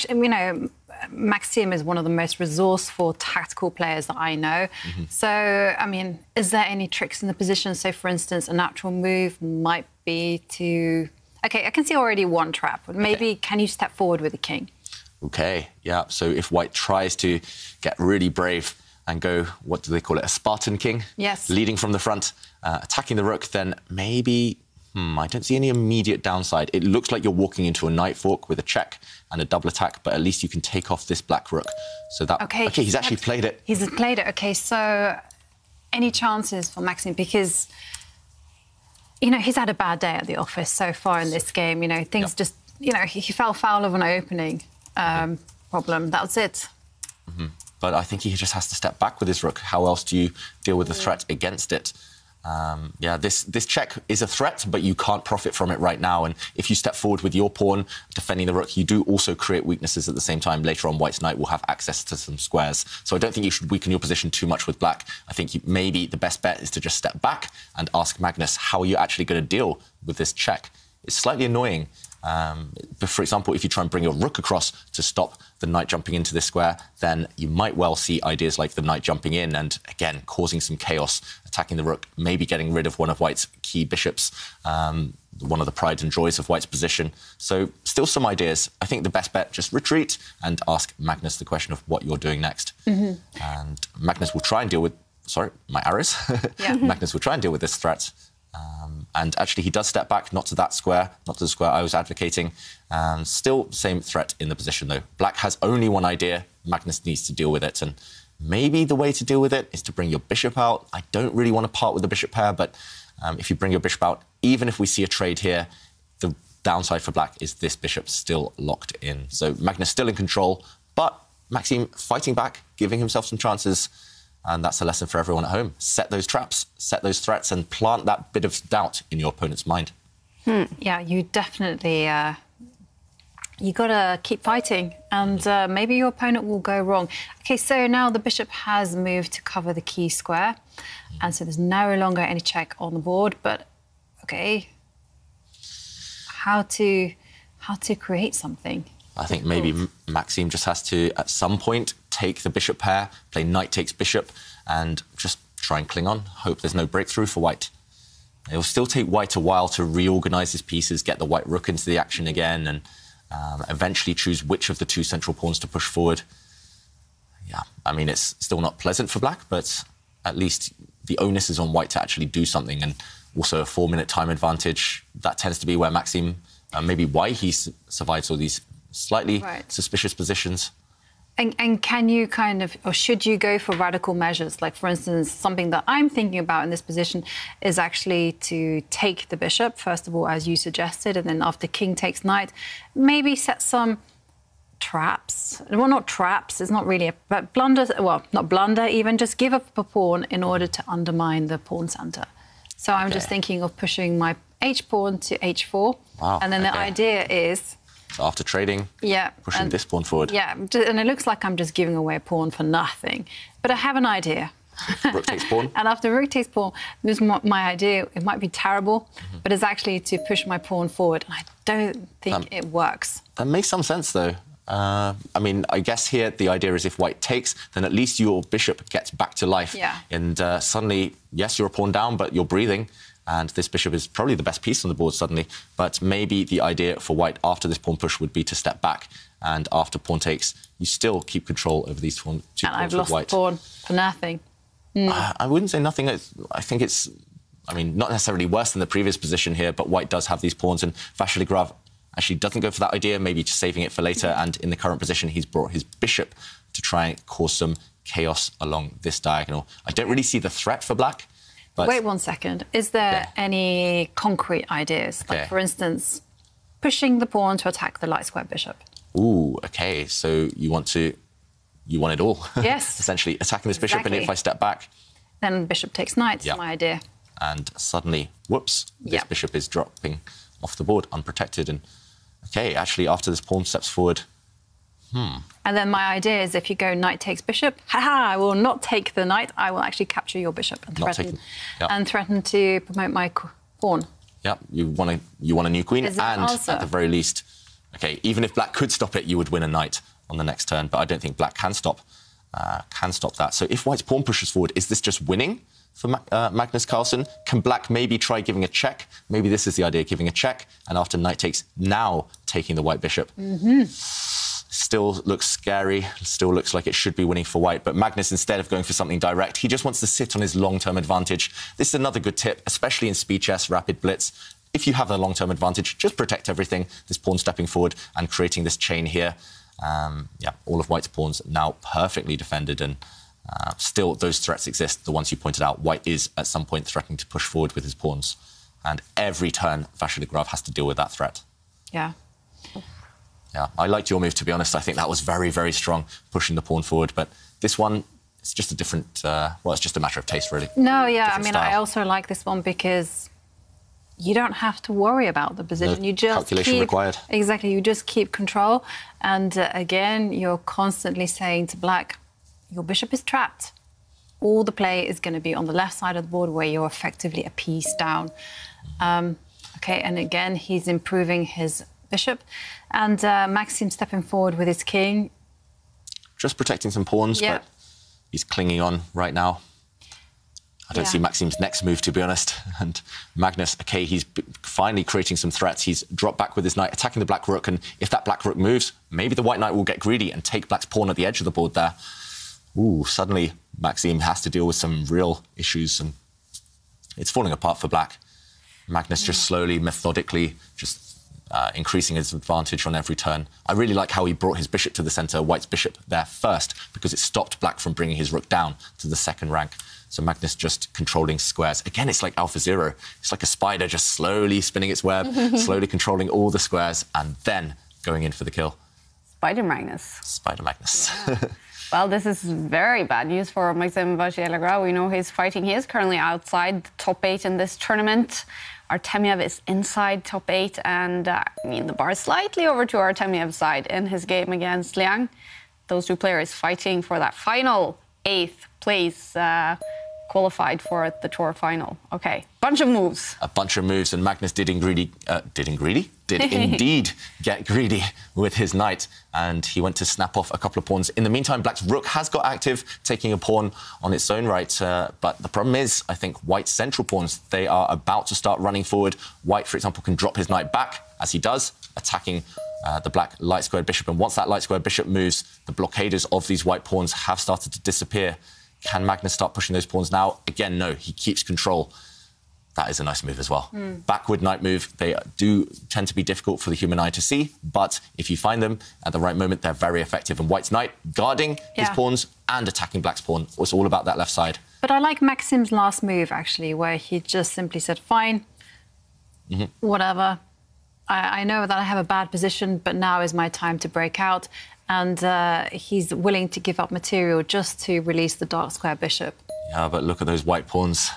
Maxime is one of the most resourceful tactical players that I know. So, I mean, is there any tricks in the position? So, for instance, a natural move might be to... OK, I can see already one trap. Maybe can you step forward with the king? OK, yeah. So if white tries to get really brave and go, what do they call it, a Spartan king? Yes. Leading from the front, attacking the rook, then maybe... I don't see any immediate downside. It looks like you're walking into a knight fork with a check and a double attack, but at least you can take off this black rook. So that... OK, he's actually played it. He's played it. OK, so any chances for Maxime? Because... he's had a bad day at the office so far in this game. Things just, he fell foul of an opening problem. That's it. But I think he just has to step back with his rook. How else do you deal with the threat against it? This check is a threat, but you can't profit from it right now. And if you step forward with your pawn defending the rook, you do also create weaknesses at the same time. Later on, white's knight will have access to some squares. So I don't think you should weaken your position too much with black. I think maybe the best bet is to just step back and ask Magnus, how are you actually going to deal with this check? It's slightly annoying. But for example, if you try and bring your rook across to stop the knight jumping into this square, then you might well see ideas like the knight jumping in and, again, causing some chaos, attacking the rook, maybe getting rid of one of white's key bishops, one of the pride and joys of white's position. So still some ideas. I think the best bet, just retreat and ask Magnus the question of what you're doing next. And Magnus will try and deal with... Sorry, my arrows. Magnus will try and deal with this threat. And actually, he does step back, not to that square, not to the square I was advocating. Still, same threat in the position, though. Black has only one idea. Magnus needs to deal with it. And maybe the way to deal with it is to bring your bishop out. I don't really want to part with the bishop pair, but if you bring your bishop out, even if we see a trade here, the downside for black is this bishop still locked in. So Magnus still in control, but Maxime fighting back, giving himself some chances. And that's a lesson for everyone at home. Set those traps, set those threats, and plant that bit of doubt in your opponent's mind. Yeah, you definitely... you got to keep fighting, and maybe your opponent will go wrong. OK, so now the bishop has moved to cover the key square, and so there's no longer any check on the board. But, OK, how to create something? I think maybe Maxime just has to, at some point, take the bishop pair, play knight takes bishop, and just try and cling on. Hope there's no breakthrough for white. It will still take white a while to reorganize his pieces, get the white rook into the action again, and eventually choose which of the two central pawns to push forward. Yeah, I mean, it's still not pleasant for black, but at least the onus is on white to actually do something, and also a 4-minute time advantage. That tends to be where Maxime, maybe why he survives all these slightly suspicious positions. And can you kind of, or should you go for radical measures? Like, for instance, something that I'm thinking about in this position is actually to take the bishop, first of all, as you suggested, and then after king takes knight, maybe set some traps. Well, not traps, it's not really, but blunders, well, not blunder even, just give up a pawn in order to undermine the pawn center. So I'm just thinking of pushing my h-pawn to h4. Wow, and then the idea is... So after trading, pushing this pawn forward. Yeah, and it looks like I'm just giving away a pawn for nothing. But I have an idea. Rook takes pawn. And after rook takes pawn, this is my idea. It might be terrible, but it's actually to push my pawn forward. And I don't think it works. That makes some sense, though. I mean, I guess here the idea is if white takes, then at least your bishop gets back to life. Yeah. And suddenly, yes, you're a pawn down, but you're breathing. And this bishop is probably the best piece on the board suddenly. But maybe the idea for white after this pawn push would be to step back. And after pawn takes, you still keep control over these two pawns with white. And I've lost the pawn for nothing. I wouldn't say nothing. I think it's, I mean, not necessarily worse than the previous position here, but white does have these pawns. And Vachier-Lagrave actually doesn't go for that idea, maybe just saving it for later. And in the current position, he's brought his bishop to try and cause some chaos along this diagonal. I don't really see the threat for black. But wait 1 second. Is there any concrete ideas? Like, for instance, pushing the pawn to attack the light square bishop? Ooh, OK. So you want it all. Yes. Essentially, attacking this bishop, and if I step back... Then bishop takes knight, is my idea. And suddenly, whoops, this bishop is dropping off the board, unprotected. And, OK, actually, after this pawn steps forward... And then my idea is if you go knight takes bishop, I will not take the knight, I will actually capture your bishop and threaten to promote my pawn. Yeah, you want a new queen, and at the very least, OK, even if black could stop it, you would win a knight on the next turn, but I don't think black can stop that. So if white's pawn pushes forward, is this just winning for Magnus Carlsen? Can black maybe try giving a check? Maybe this is the idea, giving a check, and after knight takes, now taking the white bishop. Still looks scary, still looks like it should be winning for white, but Magnus, instead of going for something direct, he just wants to sit on his long-term advantage. This is another good tip, especially in speed chess, rapid blitz. If you have a long-term advantage, just protect everything, this pawn stepping forward and creating this chain here. All of white's pawns now perfectly defended, and still those threats exist, the ones you pointed out. White is at some point threatening to push forward with his pawns, and every turn Vachier-Lagrave has to deal with that threat. Yeah, I liked your move, to be honest. I think that was very, very strong, pushing the pawn forward. But this one, it's just a different... it's just a matter of taste, really. No, I mean, I also like this one because you don't have to worry about the position. No you just calculation required. Exactly, you just keep control. And again, you're constantly saying to black, your bishop is trapped. All the play is going to be on the left side of the board where you're effectively a piece down. OK, and again, he's improving his bishop, and Maxime stepping forward with his king. Just protecting some pawns, but he's clinging on right now. I don't see Maxime's next move, to be honest. And Magnus, OK, he's finally creating some threats. He's dropped back with his knight, attacking the black rook, and if that black rook moves, maybe the white knight will get greedy and take black's pawn at the edge of the board there. Ooh, suddenly Maxime has to deal with some real issues, and it's falling apart for black. Magnus just slowly, methodically, just increasing his advantage on every turn. I really like how he brought his bishop to the centre, white's bishop there first, because it stopped black from bringing his rook down to the second rank. So Magnus just controlling squares. Again, it's like AlphaZero. It's like a spider just slowly spinning its web, slowly controlling all the squares, and then going in for the kill. Spider Magnus. Spider Magnus. Yeah. Well, this is very bad news for Maxim Vachier-Lagrave. We know he's fighting. He is currently outside the top 8 in this tournament. Artemiev is inside top 8, and I mean, the bar is slightly over to Artemiev's side in his game against Liang. Those two players fighting for that final 8th place, qualified for the tour final. Okay, bunch of moves. A bunch of moves, and Magnus did indeed get greedy with his knight, and he went to snap off a couple of pawns. In the meantime, Black's rook has got active, taking a pawn on its own right, but the problem is, I think, White's central pawns, they are about to start running forward. White, for example, can drop his knight back, as he does, attacking the black light-squared bishop, and once that light-squared bishop moves, the blockaders of these white pawns have started to disappear. Can Magnus start pushing those pawns now? Again, no, he keeps control. That is a nice move as well. Backward knight move, they do tend to be difficult for the human eye to see, but if you find them at the right moment, they're very effective. And White's knight guarding his pawns and attacking Black's pawn was all about that left side. But I like Maxim's last move, actually, where he just simply said, fine, whatever. I know that I have a bad position, but now is my time to break out. And he's willing to give up material just to release the dark square bishop. Yeah, but look at those white pawns.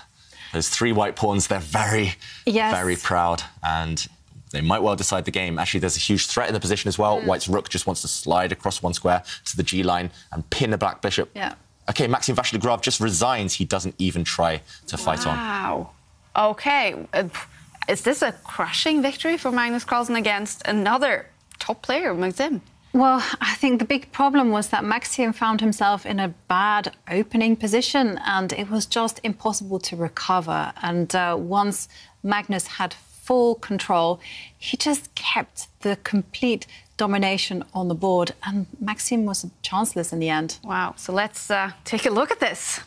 Those 3 white pawns, they're very, very proud. And they might well decide the game. Actually, there's a huge threat in the position as well. White's rook just wants to slide across one square to the G line and pin a black bishop. OK, Maxim Vachier-Lagrave just resigns. He doesn't even try to fight on. Wow. OK. Is this a crushing victory for Magnus Carlsen against another top player, Maxim? Well, I think the big problem was that Maxim found himself in a bad opening position, and it was just impossible to recover. And once Magnus had full control, he just kept the complete domination on the board, and Maxim was chanceless in the end. Wow. So let's take a look at this.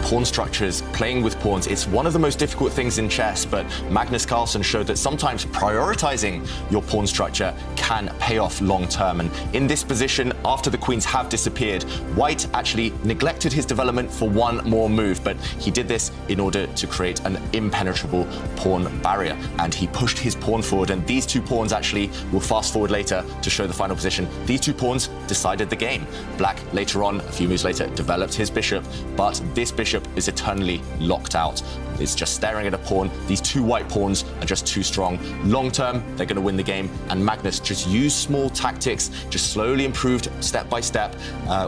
Pawn structures, playing with pawns, it's one of the most difficult things in chess, but Magnus Carlsen showed that sometimes prioritizing your pawn structure can pay off long term. And in this position, after the queens have disappeared, White actually neglected his development for one more move, but he did this in order to create an impenetrable pawn barrier. And he pushed his pawn forward, and these 2 pawns actually, we'll fast forward later to show the final position, these 2 pawns decided the game. Black, later on, a few moves later, developed his bishop, but this bishop is eternally locked out. It's just staring at a pawn. These 2 white pawns are just too strong. Long term, they're going to win the game. And Magnus just used small tactics, just slowly improved step by step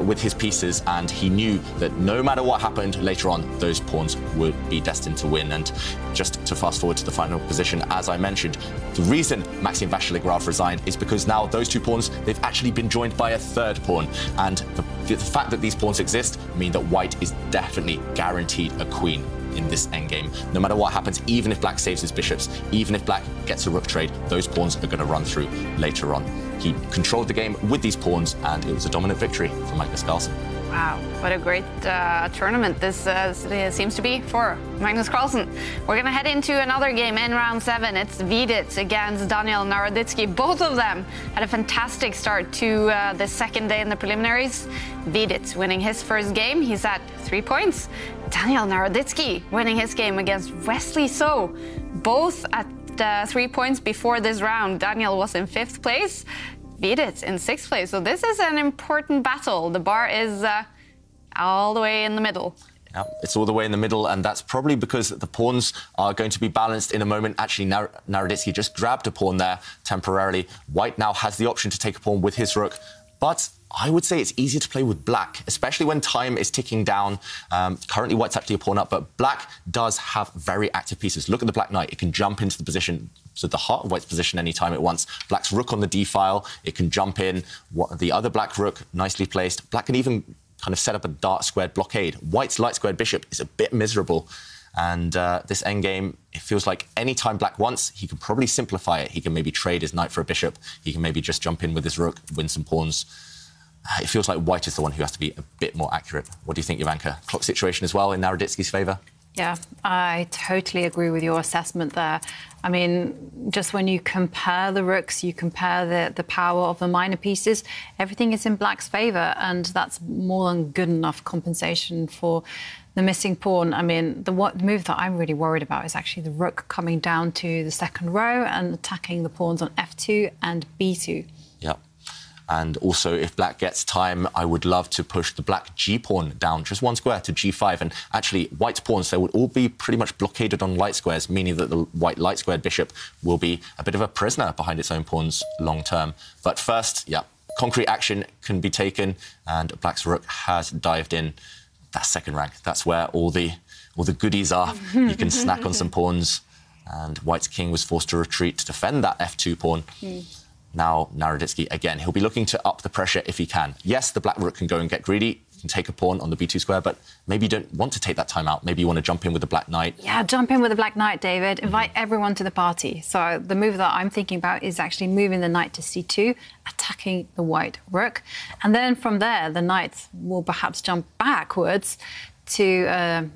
with his pieces. And he knew that no matter what happened later on, those pawns would be destined to win. And just to fast forward to the final position, as I mentioned, the reason Maxim Vachier-Lagrave resigned is because now those 2 pawns, they've actually been joined by a 3rd pawn. And the fact that these pawns exist mean that White is definitely guaranteed a queen in this endgame. No matter what happens, even if Black saves his bishops, even if Black gets a rook trade, those pawns are going to run through later on. He controlled the game with these pawns, and it was a dominant victory for Magnus Carlsen. Wow, what a great tournament this seems to be for Magnus Carlsen. We're going to head into another game in round 7. It's Vidit against Daniel Naroditsky. Both of them had a fantastic start to the second day in the preliminaries. Vidit winning his first game. He's at 3 points. Daniel Naroditsky winning his game against Wesley So. Both at 3 points before this round. Daniel was in 5th place. Vidit in 6th place. So this is an important battle. The bar is all the way in the middle. Yeah, it's all the way in the middle, and that's probably because the pawns are going to be balanced in a moment. Actually, Naroditsky just grabbed a pawn there temporarily. White now has the option to take a pawn with his rook, but I would say it's easier to play with Black, especially when time is ticking down. Currently, White's actually a pawn up, but Black does have very active pieces. Look at the Black knight. It can jump into the position, so the heart of White's position anytime it wants. Black's rook on the d-file. It can jump in. The other Black rook, nicely placed. Black can even kind of set up a dark squared blockade. White's light squared bishop is a bit miserable. And this endgame, it feels like any time Black wants, he can probably simplify it. He can maybe trade his knight for a bishop. He can maybe just jump in with his rook, win some pawns. It feels like White is the one who has to be a bit more accurate. What do you think, Jovanka? Clock situation as well in Naroditsky's favour? Yeah, I totally agree with your assessment there. I mean, just when you compare the rooks, you compare the power of the minor pieces, everything is in black's favour, and that's more than good enough compensation for the missing pawn. I mean, the move that I'm really worried about is actually the rook coming down to the second row and attacking the pawns on f2 and b2. Yeah. And also, if black gets time, I would love to push the black g-pawn down just one square to g5. And actually, white's pawns, they would all be pretty much blockaded on light squares, meaning that the white light-squared bishop will be a bit of a prisoner behind its own pawns long term. But first, yeah, concrete action can be taken, and black's rook has dived in. That second rank, that's where all the goodies are. You can snack on some pawns, and white's king was forced to retreat to defend that f2 pawn. Now, Naroditsky, again, he'll be looking to up the pressure if he can. Yes, the black rook can go and get greedy, can take a pawn on the b2 square, but maybe you don't want to take that time out. Maybe you want to jump in with the black knight. Yeah, jump in with the black knight, David. Invite everyone to the party. So the move that I'm thinking about is actually moving the knight to c2, attacking the white rook. And then from there, the knight will perhaps jump backwards to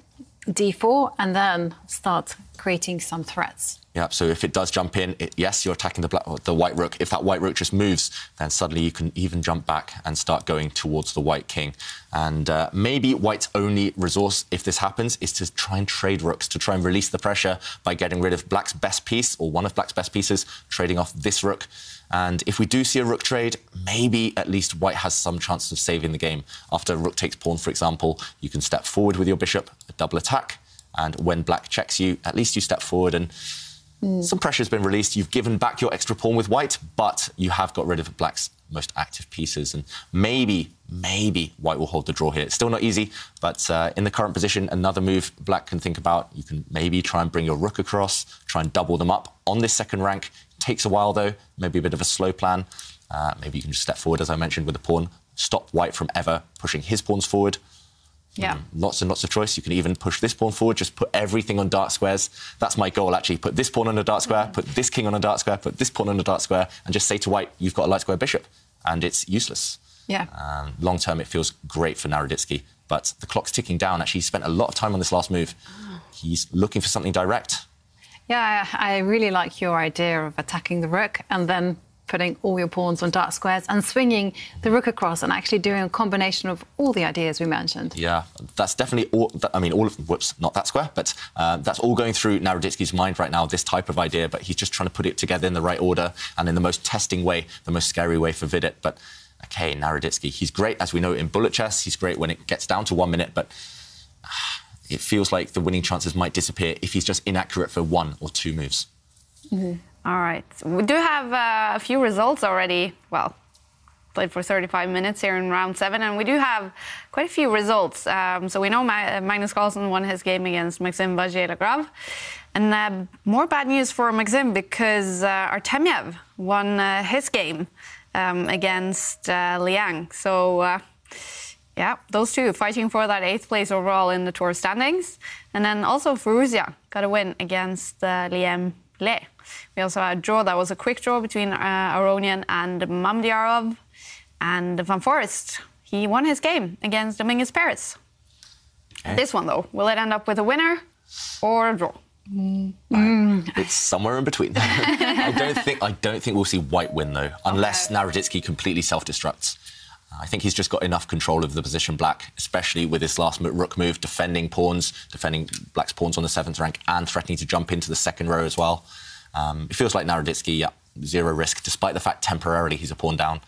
d4 and then start creating some threats. Yeah, so if it does jump in, yes, you're attacking the white rook. If that white rook just moves, then suddenly you can even jump back and start going towards the white king. And maybe white's only resource, if this happens, is to try and trade rooks, to try and release the pressure by getting rid of black's best piece, or one of black's best pieces, trading off this rook. And if we do see a rook trade, maybe at least white has some chance of saving the game. After rook takes pawn, for example, you can step forward with your bishop, a double attack. And when black checks you, at least you step forward and some pressure's been released. You've given back your extra pawn with white, but you have got rid of black's most active pieces. And maybe white will hold the draw here. It's still not easy, but in the current position, another move black can think about. You can maybe try and bring your rook across, try and double them up on this second rank. Takes a while, though. Maybe a bit of a slow plan. Maybe you can just step forward, as I mentioned, with the pawn. Stop white from ever pushing his pawns forward. Yeah. Lots and lots of choice. You can even push this pawn forward, just put everything on dark squares. That's my goal, actually. Put this pawn on a dark square, put this king on a dark square, put this pawn on a dark square, and just say to white, you've got a light square bishop, and it's useless. Yeah. Long term, it feels great for Naroditsky, but the clock's ticking down. Actually, he spent a lot of time on this last move. He's looking for something direct. Yeah, I really like your idea of attacking the rook and then putting all your pawns on dark squares and swinging the rook across and actually doing a combination of all the ideas we mentioned. Yeah, that's definitely all. I mean, all of whoops, not that square, but that's all going through Naroditsky's mind right now, this type of idea, but he's just trying to put it together in the right order and in the most testing way, the most scary way for Vidit. But OK, Naroditsky, he's great, as we know, in bullet chess. He's great when it gets down to 1 minute, but it feels like the winning chances might disappear if he's just inaccurate for 1 or 2 moves. All right. We do have a few results already. Well, played for 35 minutes here in round 7, and we do have quite a few results. So we know Magnus Carlsen won his game against Maxim Vachier-Lagrave. And more bad news for Maxim because Artemiev won his game against Liang. So, yeah, those two fighting for that 8th place overall in the tour standings. And then also Furuzia got a win against Liam Le. We also had a draw. That was a quick draw between Aronian and Mamdiarov. And Van Forest, he won his game against Dominguez Perez. Okay. This one, though, will it end up with a winner or a draw? It's somewhere in between. I don't think we'll see white win, though, unless Naroditsky completely self-destructs. I think he's just got enough control of the position black, especially with his last rook move, defending pawns, defending black's pawns on the 7th rank and threatening to jump into the 2nd row as well. It feels like Naroditsky, yeah, 0 risk, despite the fact temporarily he's a pawn down.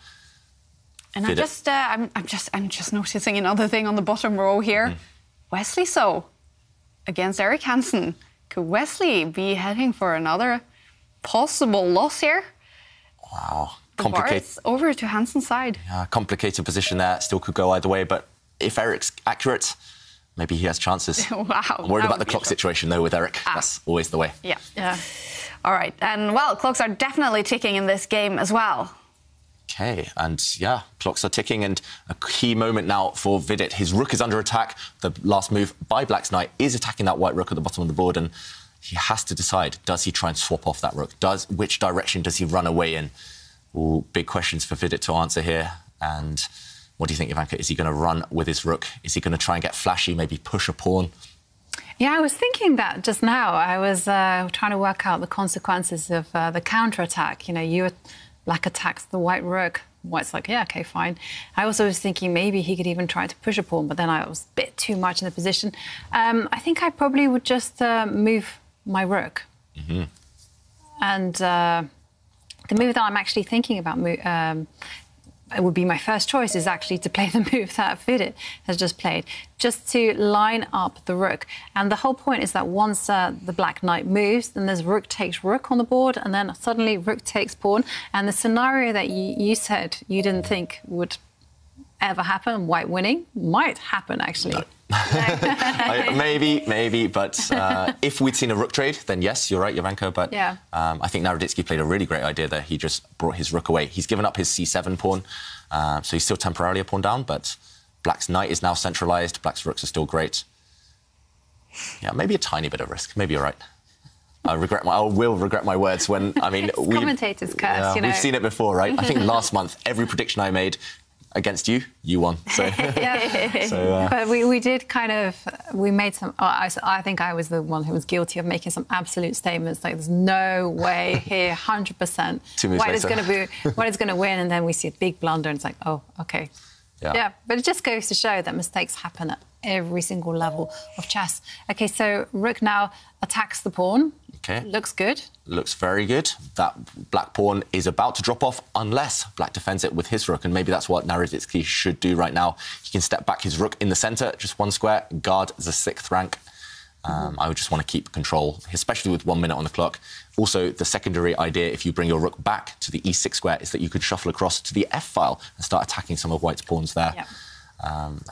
And I'm just noticing another thing on the bottom row here. Wesley So against Eric Hansen. Could Wesley be heading for another possible loss here? Wow. Complicated. Over to Hansen's side. Yeah, complicated position there. Still could go either way, but if Eric's accurate, maybe he has chances. Wow. I'm worried about the clock situation, though, with Eric. That's always the way. Yeah. All right. And, well, clocks are definitely ticking in this game as well. OK, and, yeah, clocks are ticking, and a key moment now for Vidit. His rook is under attack. The last move by black's knight is attacking that white rook at the bottom of the board, and he has to decide, does he try and swap off that rook? Which direction does he run away in? Ooh, big questions for Vidit to answer here. And what do you think, Ivanka? Is he going to run with his rook? Is he going to try and get flashy, maybe push a pawn? Yeah, I was thinking that just now. I was trying to work out the consequences of the counter-attack. You know, black attacks the white rook. White's like, yeah, OK, fine. I also was thinking maybe he could even try to push a pawn, but then I was a bit too much in the position. I think I probably would just move my rook. Mm-hmm. And the move that I'm actually thinking about it would be my first choice is actually to play the move that Vidit has just played, just to line up the rook. And the whole point is that once the black knight moves, then there's rook takes rook on the board, and then suddenly rook takes pawn. And the scenario that you said you didn't think would ever happen, white winning, might happen, actually. No. maybe, but if we'd seen a rook trade, then yes, you're right, Jovanka. But yeah. I think Naroditsky played a really great idea there. He just brought his rook away. He's given up his c7 pawn, so he's still temporarily a pawn down, but black's knight is now centralized. Black's rooks are still great. Yeah, maybe a tiny bit of risk. Maybe you're right. I will regret my words when, I mean... commentator's curse, you know. We've seen it before, right? I think last month, every prediction I made against you, you won. So, yeah. But we did kind of, we made some, I think I was the one who was guilty of making some absolute statements, like there's no way here, 100%, White is going to win, and then we see a big blunder, and it's like, oh, OK. Yeah, but it just goes to show that mistakes happen at every single level of chess. OK, so rook now attacks the pawn. OK. Looks good. Looks very good. That black pawn is about to drop off unless black defends it with his rook, and maybe that's what Naroditsky should do right now. He can step back his rook in the centre, just one square, guard the 6th rank. I would just want to keep control, especially with 1 minute on the clock. Also, the secondary idea, if you bring your rook back to the e6 square, is that you could shuffle across to the f file and start attacking some of white's pawns there.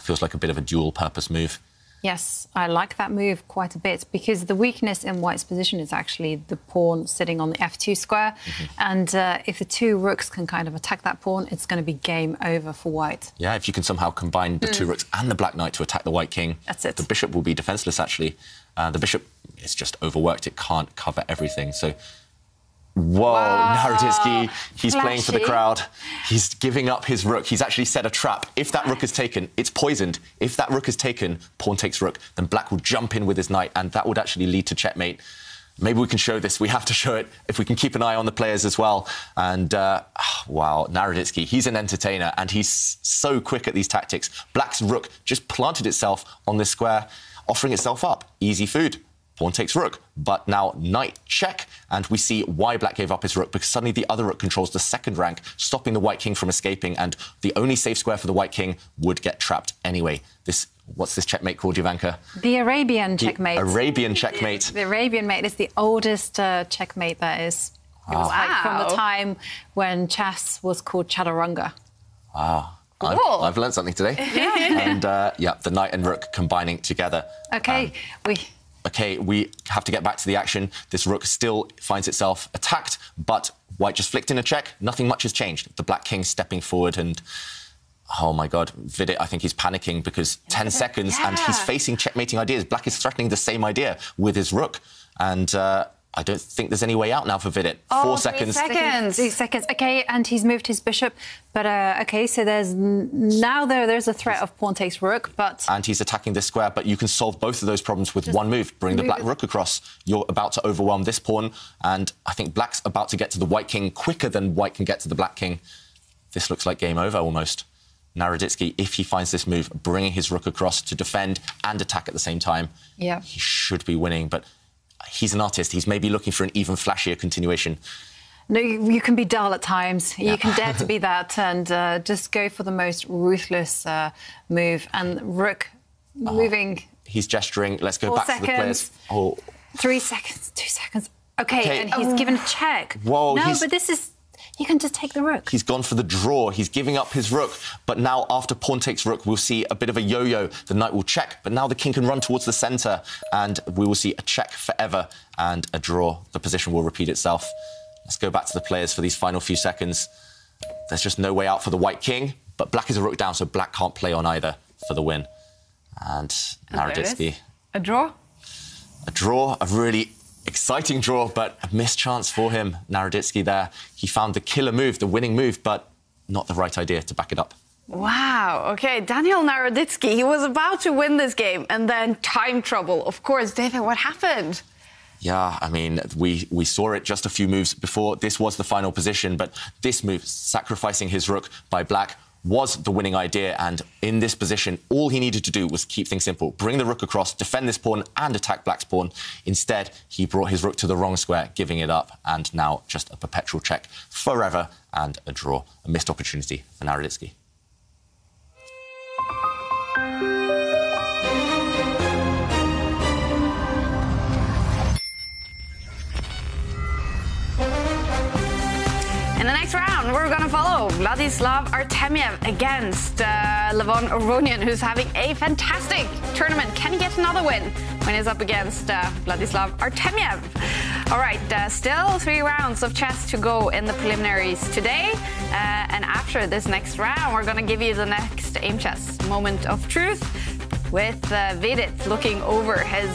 Feels like a bit of a dual-purpose move. Yes, I like that move quite a bit, because the weakness in white's position is actually the pawn sitting on the f2 square. And if the two rooks can kind of attack that pawn, it's going to be game over for white. Yeah, if you can somehow combine the two rooks and the black knight to attack the white king, that's it. The bishop will be defenseless, actually. The bishop is just overworked. It can't cover everything. So, whoa, Naroditsky, he's playing for the crowd. He's giving up his rook. He's actually set a trap. If that rook is taken, it's poisoned. If that rook is taken, pawn takes rook, then black will jump in with his knight, and that would actually lead to checkmate. Maybe we can show this. We have to show it. If we can keep an eye on the players as well. And, wow, Naroditsky, he's an entertainer, and he's so quick at these tactics. Black's rook just planted itself on this square, offering itself up. Easy food. Pawn takes rook, but now knight check, and we see why black gave up his rook, because suddenly the other rook controls the 2nd rank, stopping the white king from escaping, and the only safe square for the white king would get trapped anyway. What's this checkmate called, Jovanka? The Arabian checkmate. Arabian checkmate. The Arabian mate is the oldest checkmate there is. It was like from the time when chess was called chaturanga. Wow. I've learned something today. And, the knight and rook combining together. OK, OK, we have to get back to the action. This rook still finds itself attacked, but white just flicked in a check. Nothing much has changed. The black king stepping forward, and oh my God, Vidit, I think he's panicking because 10 seconds and he's facing checkmating ideas. Black is threatening the same idea with his rook, and I don't think there's any way out now for Vidit. 4 seconds. 3 seconds. OK, and he's moved his bishop. But, OK, so there's a threat of pawn takes rook, but... And he's attacking this square, but you can solve both of those problems with one move. Bring the black rook across. You're about to overwhelm this pawn, and I think black's about to get to the white king quicker than white can get to the black king. This looks like game over, almost. Naroditsky, if he finds this move, bringing his rook across to defend and attack at the same time, he should be winning, but... He's an artist. He's maybe looking for an even flashier continuation. No, you can be dull at times. You can dare to be that and just go for the most ruthless move. And rook moving... He's gesturing. Let's go back to the players. 3 seconds, 2 seconds. OK, and he's given a check. Whoa, no, but this is... You can just take the rook. He's gone for the draw. He's giving up his rook. But now, after pawn takes rook, we'll see a bit of a yo-yo. The knight will check, but now the king can run towards the centre, and we will see a check forever and a draw. The position will repeat itself. Let's go back to the players for these final few seconds. There's just no way out for the white king, but black is a rook down, so black can't play on either for the win. And Naroditsky. A draw? A draw, a really... exciting draw, but a missed chance for him. Naroditsky there. He found the killer move, the winning move, but not the right idea to back it up. Wow. Okay, Daniel Naroditsky, he was about to win this game and then time trouble. Of course, David, what happened? Yeah, I mean, we saw it just a few moves before. This was the final position, but this move, sacrificing his rook by black, was the winning idea. And in this position, all he needed to do was keep things simple. Bring the rook across, defend this pawn and attack black's pawn. Instead, he brought his rook to the wrong square, giving it up. And now just a perpetual check forever and a draw. A missed opportunity for Naroditsky. In the next round, we're going to follow Vladislav Artemiev against Levon Aronian, who's having a fantastic tournament. Can he get another win when he's up against Vladislav Artemiev? All right, still 3 rounds of chess to go in the preliminaries today. And after this next round, we're going to give you the next Aimchess moment of truth, with Vedit looking over his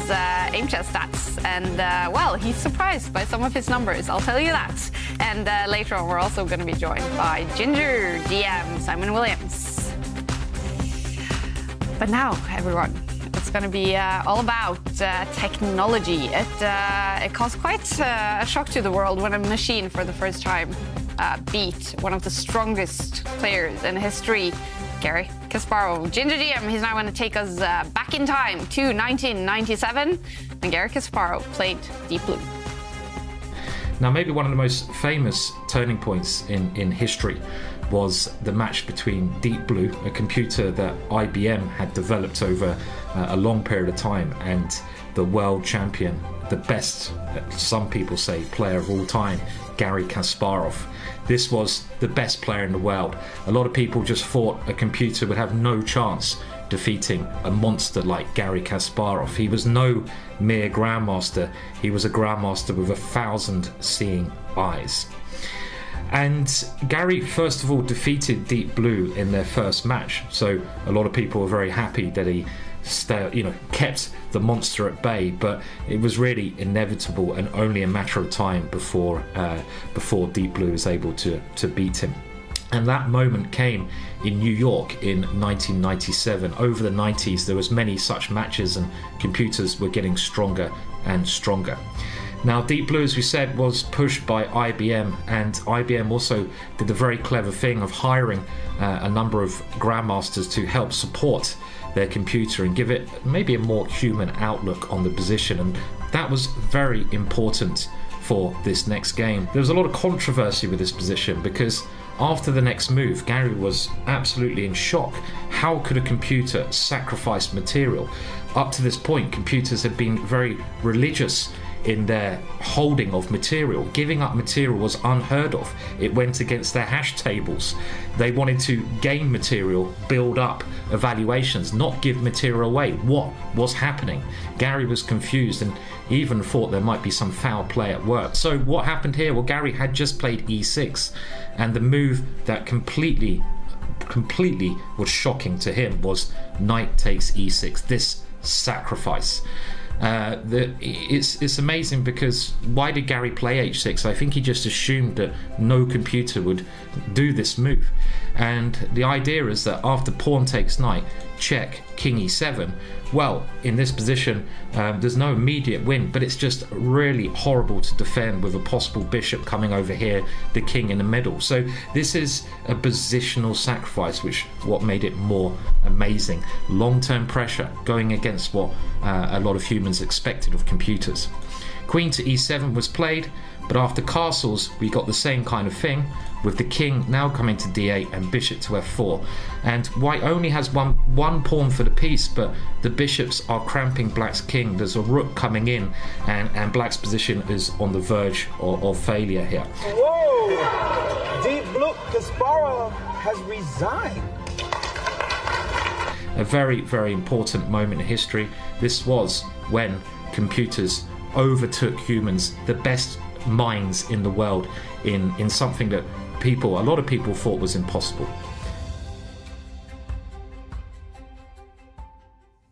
Aimchess stats. And, well, he's surprised by some of his numbers, I'll tell you that. And later on, we're also going to be joined by Ginger DM Simon Williams. But now, everyone, it's going to be all about technology. It caused quite a shock to the world when a machine, for the first time, beat one of the strongest players in history, Garry Kasparov. Ginger GM, he's now going to take us back in time to 1997, when Garry Kasparov played Deep Blue. Now, maybe one of the most famous turning points in history was the match between Deep Blue, a computer that IBM had developed over a long period of time, and the world champion, the best, some people say, player of all time, Garry Kasparov. This was the best player in the world. A lot of people just thought a computer would have no chance defeating a monster like Garry Kasparov. He was no mere grandmaster. He was a grandmaster with 1,000 seeing eyes. And Garry, first of all, defeated Deep Blue in their first match. So a lot of people were very happy that he kept the monster at bay, but it was really inevitable and only a matter of time before Deep Blue was able to beat him. And that moment came in New York in 1997. Over the 90s, there was many such matches, and computers were getting stronger and stronger. Now, Deep Blue, as we said, was pushed by IBM, and IBM also did the very clever thing of hiring a number of grandmasters to help support their computer and give it maybe a more human outlook on the position, and that was very important for this next game. There was a lot of controversy with this position because after the next move, Garry was absolutely in shock. How could a computer sacrifice material? Up to this point, computers had been very religious in their holding of material. Giving up material was unheard of. It went against their hash tables. They wanted to gain material, build up evaluations, not give material away. What was happening? Garry was confused and even thought there might be some foul play at work. So what happened here? Well, Garry had just played e6, and the move that completely was shocking to him was knight takes e6, this sacrifice. It's amazing because why did Garry play h6? I think he just assumed that no computer would do this move, and the idea is that after pawn takes knight, check, king e7, well, in this position there's no immediate win, but it's just really horrible to defend with a possible bishop coming over here, the king in the middle. So this is a positional sacrifice, which what made it more amazing. Long-term pressure going against what a lot of humans expected of computers. Queen to e7 was played, but after castles we got the same kind of thing, with the king now coming to d8 and bishop to f4. And white only has one pawn for the piece, but the bishops are cramping black's king. There's a rook coming in, and black's position is on the verge of failure here. Whoa! Deep Blue, Kasparov has resigned. A very, very important moment in history. This was when computers overtook humans, the best minds in the world, in something that a lot of people thought was impossible.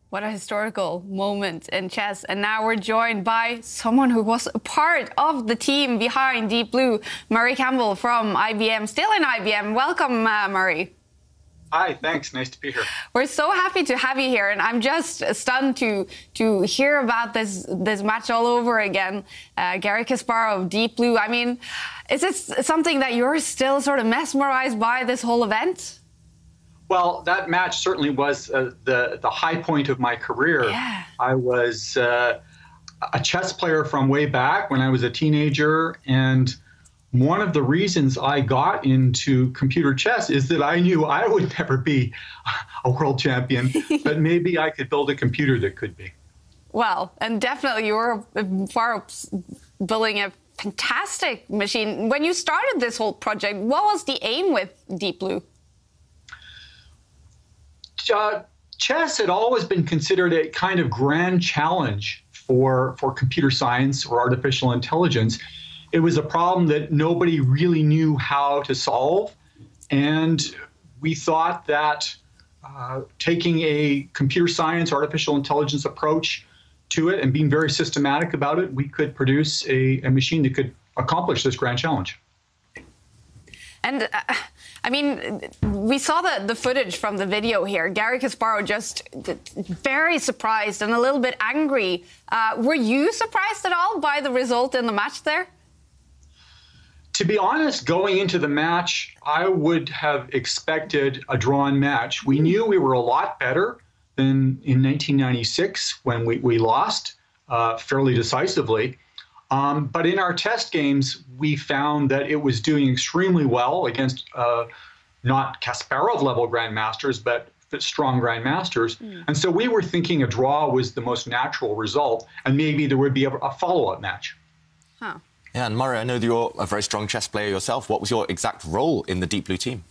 What a historical moment in chess. And now we're joined by someone who was a part of the team behind Deep Blue, Murray Campbell from IBM, still in IBM. Welcome, Murray. Hi, thanks. Nice to be here. We're so happy to have you here, and I'm just stunned to hear about this match all over again. Garry Kasparov, Deep Blue. I mean, is this something that you're still sort of mesmerized by, this whole event? Well, that match certainly was the high point of my career. Yeah. I was a chess player from way back when I was a teenager, and one of the reasons I got into computer chess is that I knew I would never be a world champion, but maybe I could build a computer that could be. Well, and definitely you were far building a fantastic machine. When you started this whole project, what was the aim with Deep Blue? Chess had always been considered a kind of grand challenge for computer science or artificial intelligence. It was a problem that nobody really knew how to solve, and we thought that taking a computer science, artificial intelligence approach to it and being very systematic about it, we could produce a machine that could accomplish this grand challenge. And I mean, we saw the footage from the video here. Garry Kasparov just very surprised and a little bit angry. Were you surprised at all by the result in the match there? To be honest, going into the match, I would have expected a drawn match. We knew we were a lot better than in 1996 when we lost fairly decisively. But in our test games, we found that it was doing extremely well against not Kasparov-level grandmasters, but strong grandmasters. And so we were thinking a draw was the most natural result, and maybe there would be a follow-up match. Huh. Yeah, and Murray, I know that you're a very strong chess player yourself. What was your exact role in the Deep Blue team?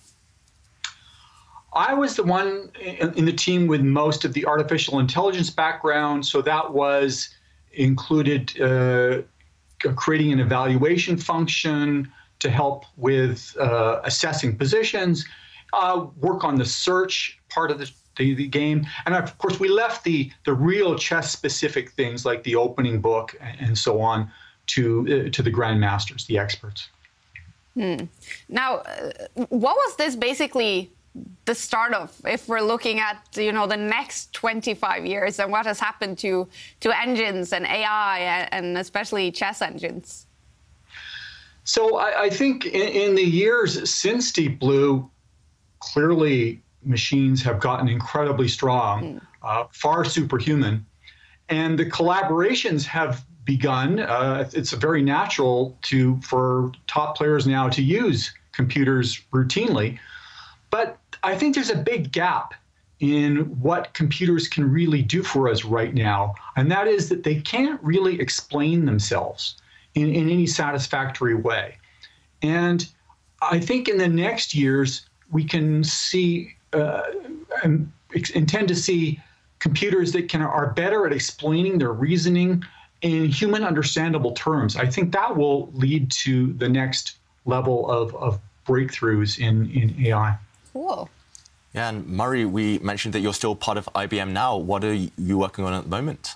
I was the one in the team with most of the artificial intelligence background, so that was included creating an evaluation function to help with assessing positions, work on the search part of the game, and of course we left the real chess-specific things like the opening book and so on to the grandmasters, the experts. Now, what was this basically the start of, if we're looking at, you know, the next 25 years and what has happened to engines and AI and especially chess engines? So I think in the years since Deep Blue, clearly machines have gotten incredibly strong, far superhuman, and the collaborations have begun. It's very natural for top players now to use computers routinely. But I think there's a big gap in what computers can really do for us right now, and that is that they can't really explain themselves in any satisfactory way. And I think in the next years, we can see and intend to see computers that are better at explaining their reasoning in human understandable terms. I think that will lead to the next level of breakthroughs in AI. Cool. Yeah, and Murray, we mentioned that you're still part of IBM now. What are you working on at the moment?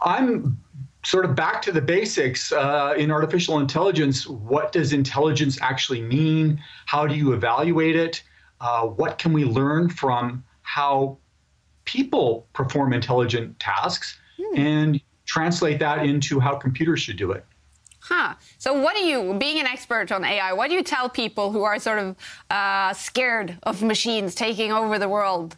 I'm sort of back to the basics in artificial intelligence. What does intelligence actually mean? How do you evaluate it? What can we learn from how people perform intelligent tasks and translate that into how computers should do it? Huh. So what do you, being an expert on AI, what do you tell people who are sort of scared of machines taking over the world?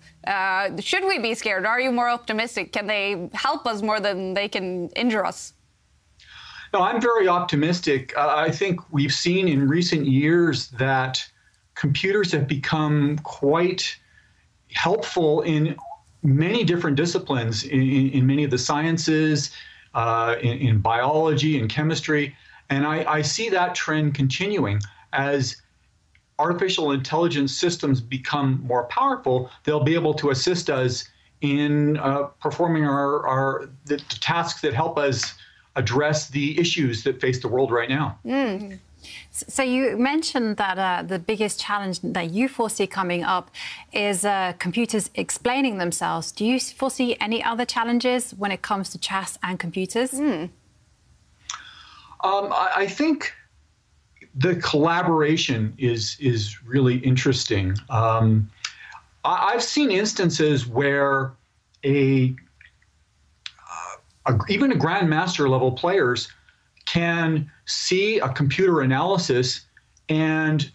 Should we be scared? Are you more optimistic? Can they help us more than they can injure us? No, I'm very optimistic. I think we've seen in recent years that computers have become quite helpful in many different disciplines, in many of the sciences, in biology and chemistry. And I see that trend continuing. As artificial intelligence systems become more powerful, they'll be able to assist us in performing the tasks that help us address the issues that face the world right now. So you mentioned that the biggest challenge that you foresee coming up is computers explaining themselves. Do you foresee any other challenges when it comes to chess and computers? I think the collaboration is really interesting. I've seen instances where even a grandmaster level players can see a computer analysis and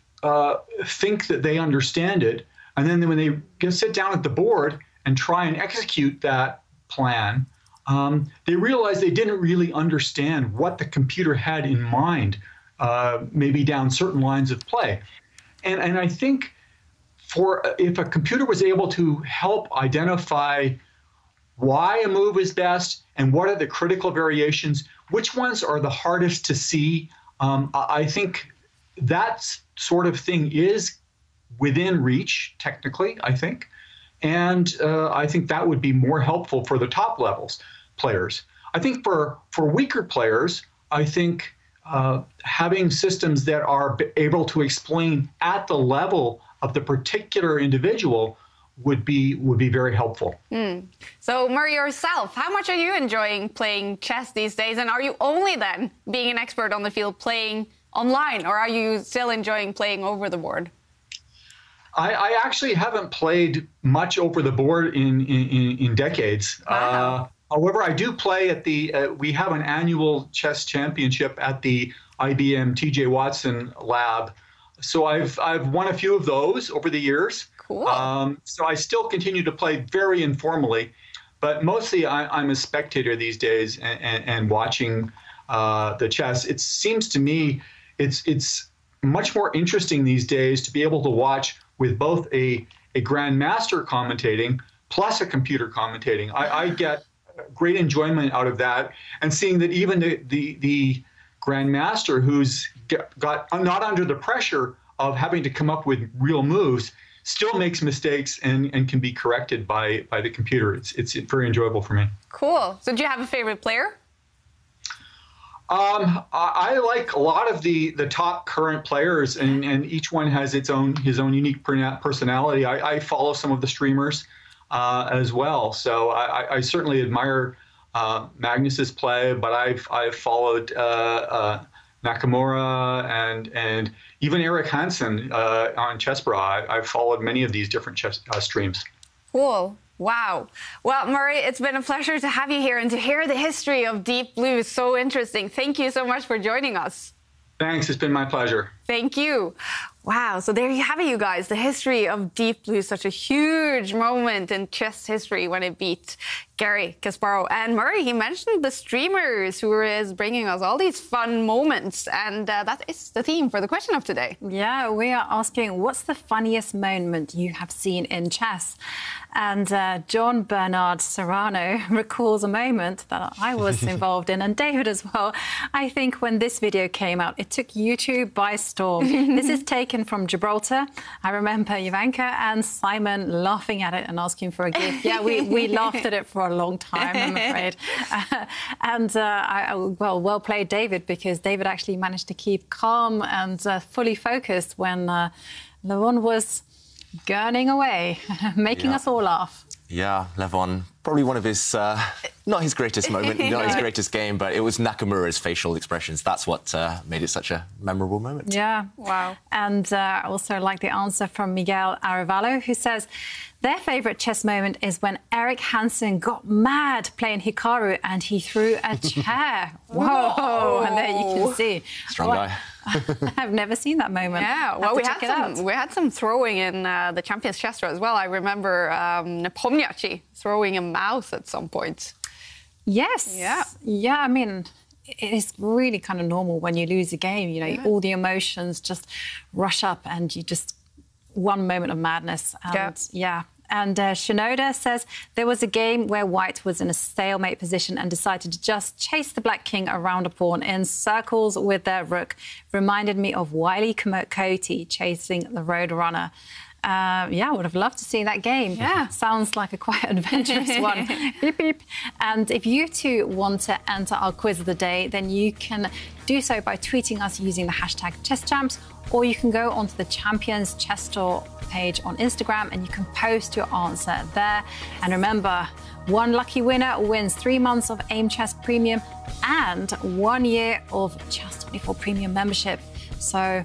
think that they understand it, and then when they sit down at the board and try and execute that plan, they realize they didn't really understand what the computer had in mind, maybe down certain lines of play. And I think if a computer was able to help identify why a move is best and what are the critical variations, which ones are the hardest to see, I think that sort of thing is within reach, technically, I think. And I think that would be more helpful for the top levels players. I think for weaker players, I think having systems that are able to explain at the level of the particular individual would be very helpful. So Murray, yourself, how much are you enjoying playing chess these days? And are you only then being an expert on the field playing online, or are you still enjoying playing over the board? I actually haven't played much over the board in decades. Wow. However, I do play at we have an annual chess championship at the IBM TJ Watson lab. So I've won a few of those over the years. Cool. So I still continue to play very informally, but mostly I'm a spectator these days and watching the chess. It seems to me it's much more interesting these days to be able to watch with both a grandmaster commentating plus a computer commentating. I get great enjoyment out of that, and seeing that even the grandmaster who's got not under the pressure of having to come up with real moves still makes mistakes and can be corrected by the computer. It's very enjoyable for me. Cool. So do you have a favorite player? I like a lot of the top current players, and each one has his own unique personality. I follow some of the streamers as well, so I certainly admire Magnus's play, but I've followed Nakamura and even Eric Hansen on Chessbra. I've followed many of these different chess streams. Cool. Wow. Well, Murray, it's been a pleasure to have you here and to hear the history of Deep Blue. So interesting. Thank you so much for joining us. Thanks. It's been my pleasure. Thank you. Wow. So there you have it, you guys. The history of Deep Blue, such a huge moment in chess history when it beat Garry Kasparov. And Murray, he mentioned the streamers who is bringing us all these fun moments. And that is the theme for the question of today. Yeah, we are asking, what's the funniest moment you have seen in chess? And John Bernard Serrano recalls a moment that I was involved in, and David as well. I think when this video came out, it took YouTube by storm. This is taken from Gibraltar. I remember Ivanka and Simon laughing at it and asking for a gift. Yeah, we laughed at it for a long time, I'm afraid. Well played, David, because David actually managed to keep calm and fully focused when Levon was gurning away, making us all laugh. Yeah, Levon, probably one of his, not his greatest moment, not his greatest game, but it was Nakamura's facial expressions. That's what made it such a memorable moment. Yeah. Wow. And I also like the answer from Miguel Arevalo, who says their favourite chess moment is when Eric Hansen got mad playing Hikaru and he threw a chair. Whoa! And there you can see. Strong guy. I've never seen that moment. Yeah, well, we had some throwing in the Champions Chess Tour as well. I remember Nepomniachtchi throwing a mouse at some point. Yes. Yeah. Yeah, I mean, it's really kind of normal when you lose a game. You know, all the emotions just rush up and you just one moment of madness. And yeah. And Shinoda says there was a game where White was in a stalemate position and decided to just chase the Black King around a pawn in circles with their rook. Reminded me of Wiley Coyote chasing the Roadrunner. Yeah, I would have loved to see that game. Yeah. Sounds like a quite adventurous one. Beep, beep. And if you too want to enter our quiz of the day, then you can do so by tweeting us using the hashtag ChessChamps, or you can go onto the Champions Chess Tour page on Instagram and you can post your answer there. And remember, one lucky winner wins 3 months of Aimchess Premium and 1 year of Chess24 Premium membership. So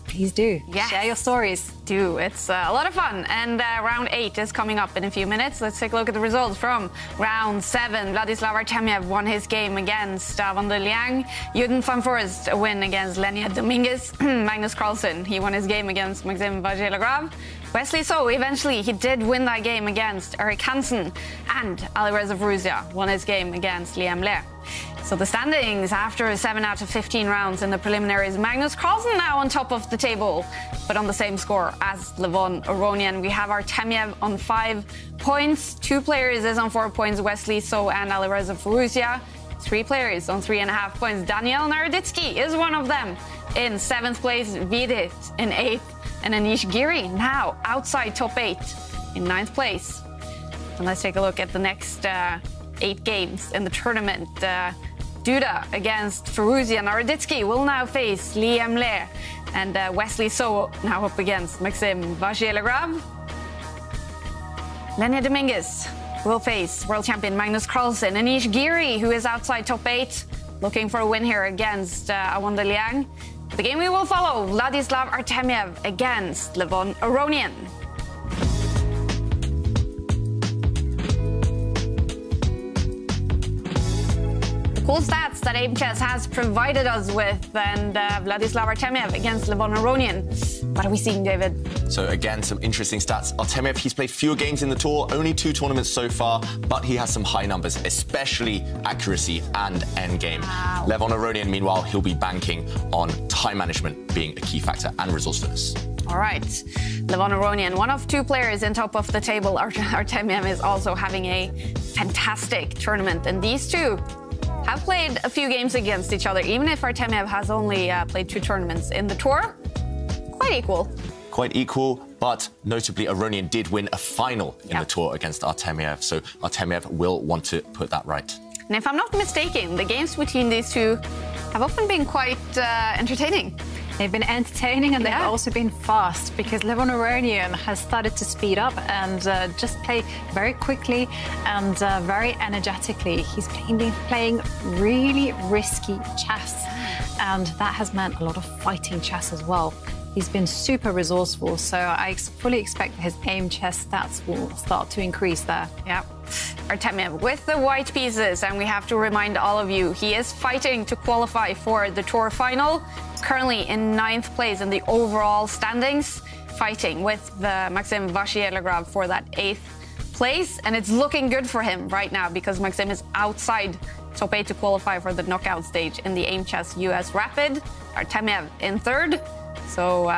please do. Yes. Share your stories. Do. It's a lot of fun. And round 8 is coming up in a few minutes. Let's take a look at the results from round 7. Vladislav Artemiev won his game against Wanda Liang. Jürgen van Voorst a win against Lenya Dominguez. Magnus Carlsen, he won his game against Maxim Vachier-Lagrave. Wesley So, eventually, he did win that game against Erik Hansen. And Alireza Firouzja won his game against Liam Le. So the standings after 7 out of 15 rounds in the preliminaries, Magnus Carlsen now on top of the table, but on the same score as Levon Aronian. We have Artemiev on 5 points. 2 players is on 4 points, Wesley So and Alireza Firouzja. 3 players on 3.5 points. Daniel Naroditsky is one of them in 7th place, Vidit in 8th, and Anish Giri now outside top 8 in 9th place. And let's take a look at the next 8 games in the tournament. Duda against Firouzja. Naroditsky will now face Liam Le, and Wesley So now up against Maxim Vachier-Lagrave. Lenya Dominguez will face world champion Magnus Carlsen. Anish Giri, who is outside top 8, looking for a win here against Wanda Liang. The game we will follow, Vladislav Artemiev against Levon Aronian. Cool stats that Aimchess has provided us with, and Vladislav Artemiev against Levon Aronian. What are we seeing, David? So again, some interesting stats. Artemiev, he's played fewer games in the tour, only 2 tournaments so far, but he has some high numbers, especially accuracy and endgame. Wow. Levon Aronian, meanwhile, he'll be banking on time management being a key factor and resourcefulness. All right, Levon Aronian, one of 2 players in top of the table. Artemiev is also having a fantastic tournament, and these two have played a few games against each other, even if Artemiev has only played 2 tournaments in the tour. Quite equal. Quite equal, but notably Aronian did win a final in the tour against Artemiev, so Artemiev will want to put that right. And if I'm not mistaken, the games between these two have often been quite entertaining. They've been entertaining, and they've also been fast, because Levon Aronian has started to speed up and just play very quickly and very energetically. He's been playing really risky chess, and that has meant a lot of fighting chess as well. He's been super resourceful, so I fully expect that his Aimchess stats will start to increase there. Yeah. Artemiev with the white pieces, and we have to remind all of you, he is fighting to qualify for the tour final. Currently in 9th place in the overall standings, fighting with the Maxim Vachier-Lagrave for that 8th place. And it's looking good for him right now, because Maxim is outside top 8 to qualify for the knockout stage in the Aimchess US Rapid. Artemiev in 3rd. So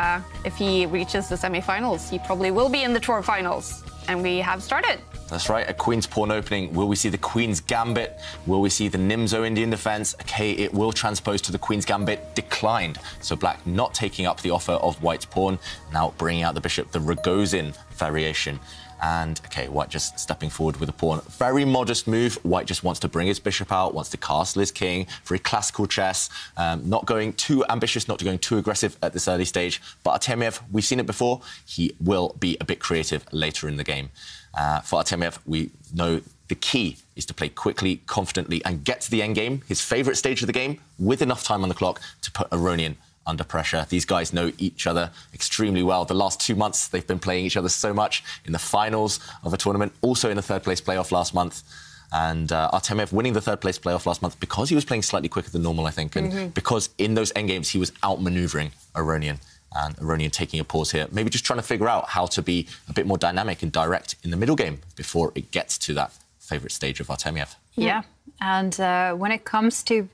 if he reaches the semifinals, he probably will be in the tour finals. And we have started. That's right, a Queen's Pawn opening. Will we see the Queen's Gambit? Will we see the Nimzo Indian defense? Okay, it will transpose to the Queen's Gambit, declined. So black not taking up the offer of White's pawn, now bringing out the bishop, the Rogozin variation. And, okay, White just stepping forward with a pawn. Very modest move. White just wants to bring his bishop out, wants to castle his king. Very classical chess. Not going too ambitious, not going too aggressive at this early stage. But Artemiev, we've seen it before. He will be a bit creative later in the game. For Artemiev, we know the key is to play quickly, confidently, and get to the endgame, his favourite stage of the game, with enough time on the clock to put Aronian under pressure. These guys know each other extremely well. The last 2 months, they've been playing each other so much in the finals of a tournament, also in the 3rd place playoff last month. And Artemiev winning the 3rd place playoff last month because he was playing slightly quicker than normal, I think, and because in those endgames he was outmanoeuvring Aronian. And Aronian taking a pause here, maybe just trying to figure out how to be a bit more dynamic and direct in the middle game before it gets to that favourite stage of Artemiev. Yeah, and when it comes to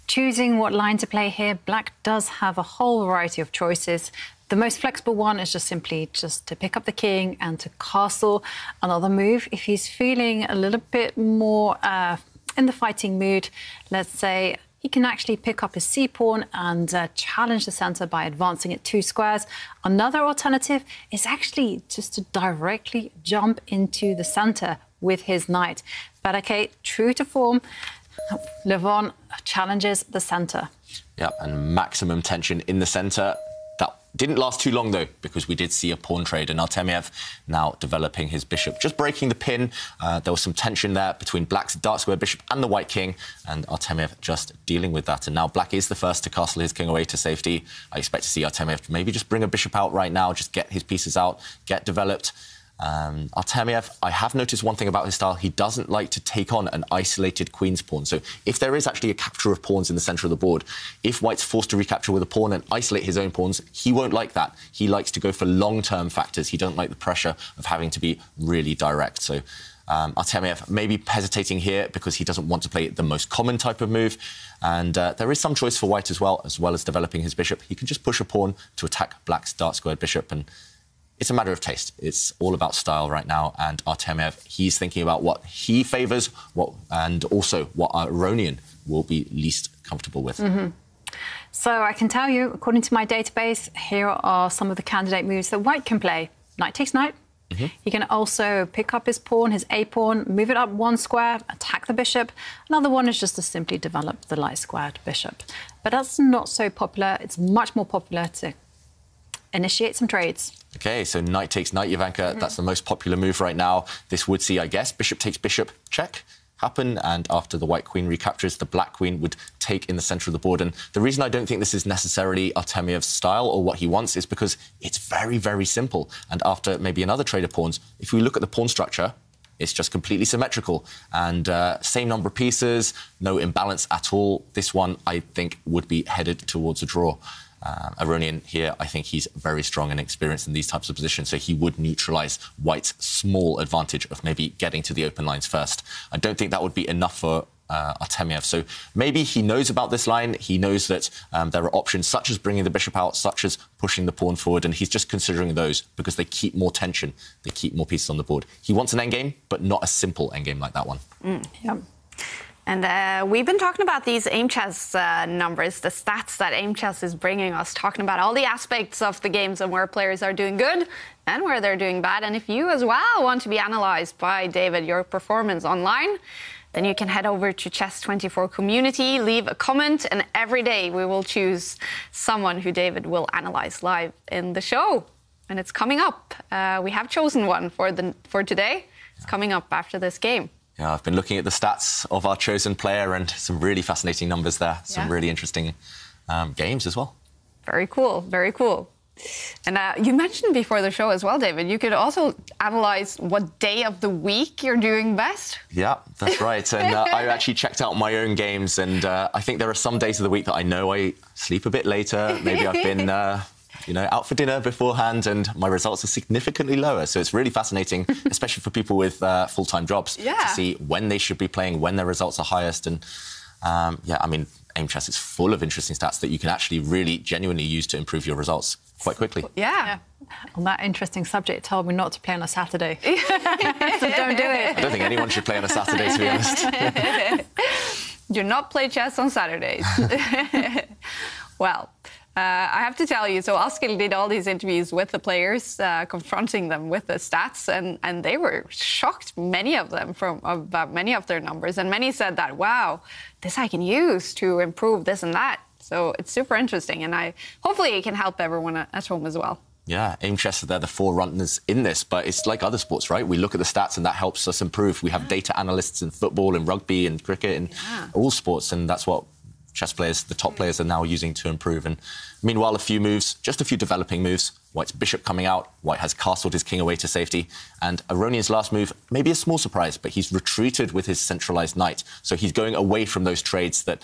choosing what line to play here, black does have a whole variety of choices. The most flexible one is just simply to pick up the king and to castle another move. If he's feeling a little bit more in the fighting mood, let's say, he can actually pick up his c-pawn and challenge the centre by advancing it 2 squares. Another alternative is actually just to directly jump into the centre with his knight. But okay, true to form, Levon challenges the centre. Yeah, and maximum tension in the centre. That didn't last too long, though, because we did see a pawn trade, and Artemiev now developing his bishop, just breaking the pin. There was some tension there between black's dark square bishop and the white king, and Artemiev just dealing with that. And now black is the first to castle his king away to safety. I expect to see Artemiev maybe just bring a bishop out right now, just get his pieces out, get developed. Artemiev, I have noticed one thing about his style. He doesn't like to take on an isolated queen's pawn. So if there is actually a capture of pawns in the centre of the board, if white's forced to recapture with a pawn and isolate his own pawns, he won't like that. He likes to go for long-term factors. He don't like the pressure of having to be really direct. So Artemiev maybe hesitating here because he doesn't want to play the most common type of move. And there is some choice for white as well as developing his bishop. He can just push a pawn to attack black's dark squared bishop, and it's a matter of taste. It's all about style right now. And Artemiev, he's thinking about what he favours, and also what Aronian will be least comfortable with. So I can tell you, according to my database, here are some of the candidate moves that white can play. Knight takes knight. He can also pick up his pawn, his A-pawn, move it up one square, attack the bishop. Another one is just to simply develop the light-squared bishop. But that's not so popular. It's much more popular to initiate some trades. OK, so knight takes knight, Jovanka. That's the most popular move right now. This would see, I guess, bishop takes bishop check happen, and after the white queen recaptures, the black queen would take in the centre of the board. And the reason I don't think this is necessarily Artemiev's style or what he wants is because it's very, very simple. And after maybe another trade of pawns, if we look at the pawn structure, it's just completely symmetrical. And same number of pieces, no imbalance at all. This one, I think, would be headed towards a draw. Aronian here, I think he's very strong and experienced in these types of positions, so he would neutralise white's small advantage of maybe getting to the open lines first. I don't think that would be enough for Artemiev. So maybe he knows about this line. He knows that there are options such as bringing the bishop out, such as pushing the pawn forward, and he's just considering those because they keep more tension. They keep more pieces on the board. He wants an endgame, but not a simple endgame like that one. Yeah. And we've been talking about these Aimchess numbers, the stats that Aimchess is bringing us, talking about all the aspects of the games and where players are doing good and where they're doing bad. And if you as well want to be analysed by David, your performance online, then you can head over to Chess24 community, leave a comment, and every day we will choose someone who David will analyse live in the show. And it's coming up. We have chosen one for today. It's coming up after this game. Yeah, I've been looking at the stats of our chosen player and some really fascinating numbers there. Some really interesting games as well. Very cool, very cool. And you mentioned before the show as well, David, you could also analyse what day of the week you're doing best. Yeah, that's right. And I actually checked out my own games, and I think there are some days of the week that I know I sleep a bit later. Maybe I've been out for dinner beforehand, and my results are significantly lower. So it's really fascinating, especially for people with full-time jobs, to see when they should be playing, when their results are highest. And I mean, Aimchess is full of interesting stats that you can actually really genuinely use to improve your results quite quickly. Yeah. On that interesting subject, it told me not to play on a Saturday. So don't do it. I don't think anyone should play on a Saturday, to be honest. Do not play chess on Saturdays. Well, I have to tell you, so Askild did all these interviews with the players, confronting them with the stats, and they were shocked, many of them, about many of their numbers. And many said that, wow, this I can use to improve this and that. So it's super interesting, and hopefully it can help everyone at home as well. Yeah, Aimchess, they're the forerunners in this, but it's like other sports, right? We look at the stats and that helps us improve. We have data analysts in football and rugby and cricket and all sports, and that's what chess players, the top players, are now using to improve. And meanwhile, a few moves, just a few developing moves. White's bishop coming out. White has castled his king away to safety. And Aronian's last move, maybe a small surprise, but he's retreated with his centralised knight. So he's going away from those trades that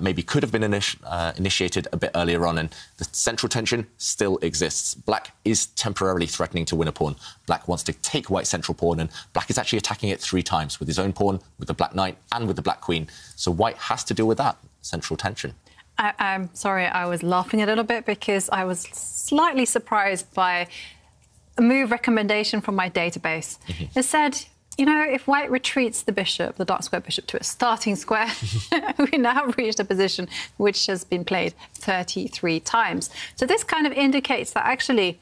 maybe could have been initiated a bit earlier on. And the central tension still exists. Black is temporarily threatening to win a pawn. Black wants to take white's central pawn, and Black is actually attacking it 3 times with his own pawn, with the black knight, and with the black queen. So White has to deal with that central tension. I'm sorry, I was laughing a little bit because I was slightly surprised by a move recommendation from my database. It said, you know, if white retreats the bishop, the dark square bishop, to its starting square, we now reached a position which has been played 33 times. So this kind of indicates that actually,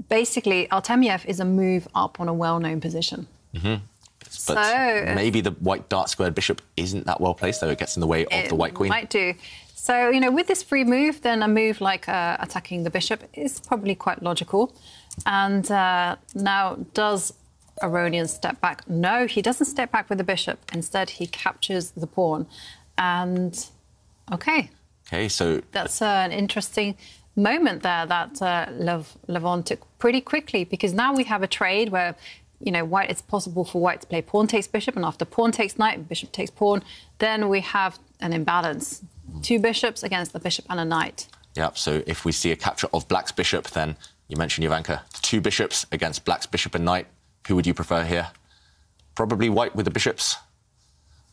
basically, Artemiev is a move up on a well-known position. But maybe the white dark squared bishop isn't that well placed, though. It gets in the way of the white queen. Might do. So, you know, with this free move, then a move like attacking the bishop is probably quite logical. And now, does Aronian step back? No, he doesn't step back with the bishop. Instead, he captures the pawn. And, OK. OK, so... That's an interesting moment there that Levon took pretty quickly, because now we have a trade where, you know, White, it's possible for White to play pawn takes bishop, and after pawn takes knight, bishop takes pawn, then we have an imbalance. 2 bishops against the bishop and a knight. Yeah, so if we see a capture of Black's bishop, then you mentioned Jovanka, 2 bishops against Black's bishop and knight. Who would you prefer here? Probably White with the bishops.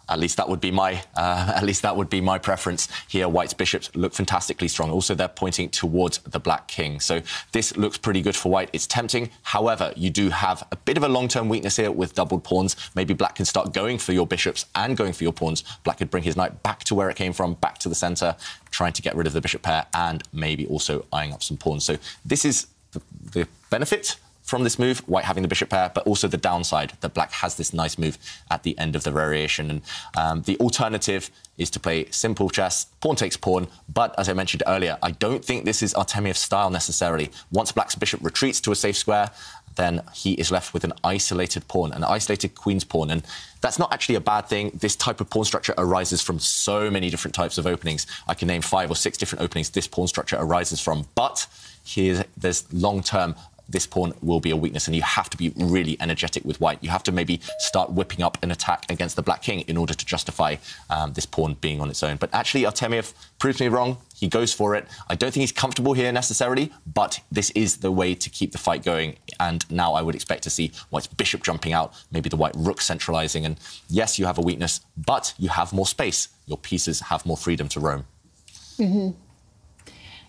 At least that would be my preference here. White's bishops look fantastically strong. Also, they're pointing towards the Black king. So this looks pretty good for White. It's tempting. However, you do have a bit of a long-term weakness here with doubled pawns. Maybe Black can start going for your bishops and going for your pawns. Black could bring his knight back to where it came from, back to the centre, trying to get rid of the bishop pair and maybe also eyeing up some pawns. So this is the benefit from this move, White having the bishop pair, but also the downside that Black has this nice move at the end of the variation. And the alternative is to play simple chess, pawn takes pawn. But as I mentioned earlier, I don't think this is Artemiev's style necessarily. Once Black's bishop retreats to a safe square, then he is left with an isolated pawn, an isolated queen's pawn. And that's not actually a bad thing. This type of pawn structure arises from so many different types of openings. I can name 5 or 6 different openings this pawn structure arises from. But there's long-term, this pawn will be a weakness, and you have to be really energetic with White. You have to maybe start whipping up an attack against the Black king in order to justify this pawn being on its own. But actually, Artemiev proves me wrong. He goes for it. I don't think he's comfortable here necessarily, but this is the way to keep the fight going. And now I would expect to see White's bishop jumping out, maybe the White rook centralizing. And yes, you have a weakness, but you have more space. Your pieces have more freedom to roam. Mm-hmm.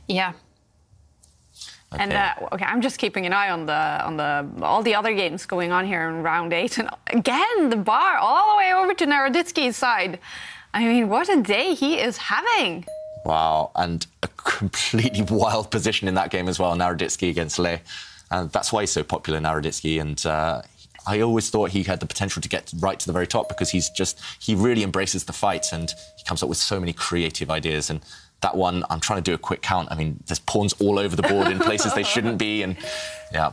Yeah. Okay. And OK, I'm just keeping an eye on all the other games going on here in round 8, and again the bar all the way over to Naroditsky's side. I mean, what a day he is having! Wow, and a completely wild position in that game as well, Naroditsky against Le, and that's why he's so popular, Naroditsky. And I always thought he had the potential to get right to the very top, because he really embraces the fight, and he comes up with so many creative ideas. And that one, I'm trying to do a quick count. I mean, there's pawns all over the board in places they shouldn't be. And yeah,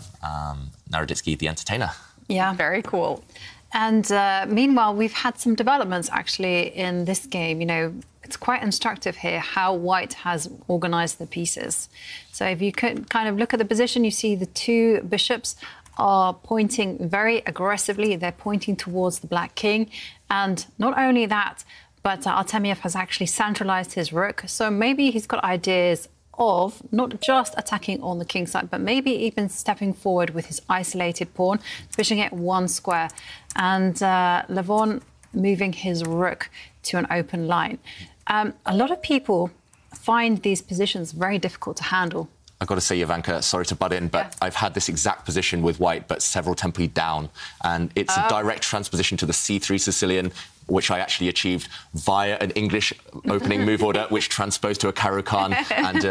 Naroditsky, the entertainer. Yeah. Very cool. And meanwhile, we've had some developments actually in this game. You know, it's quite instructive here how White has organised the pieces. So if you could kind of look at the position, you see the 2 bishops are pointing very aggressively. They're pointing towards the Black king. And not only that, but Artemiev has actually centralized his rook. So maybe he's got ideas of not just attacking on the king side, but maybe even stepping forward with his isolated pawn, pushing it 1 square, and Levon moving his rook to an open line. A lot of people find these positions very difficult to handle. I've got to say, Jovanka, sorry to butt in, but I've had this exact position with White, but several tempi down. And it's a direct transposition to the C3 Sicilian, which I actually achieved via an English opening move order, which transposed to a Caro-Kann. And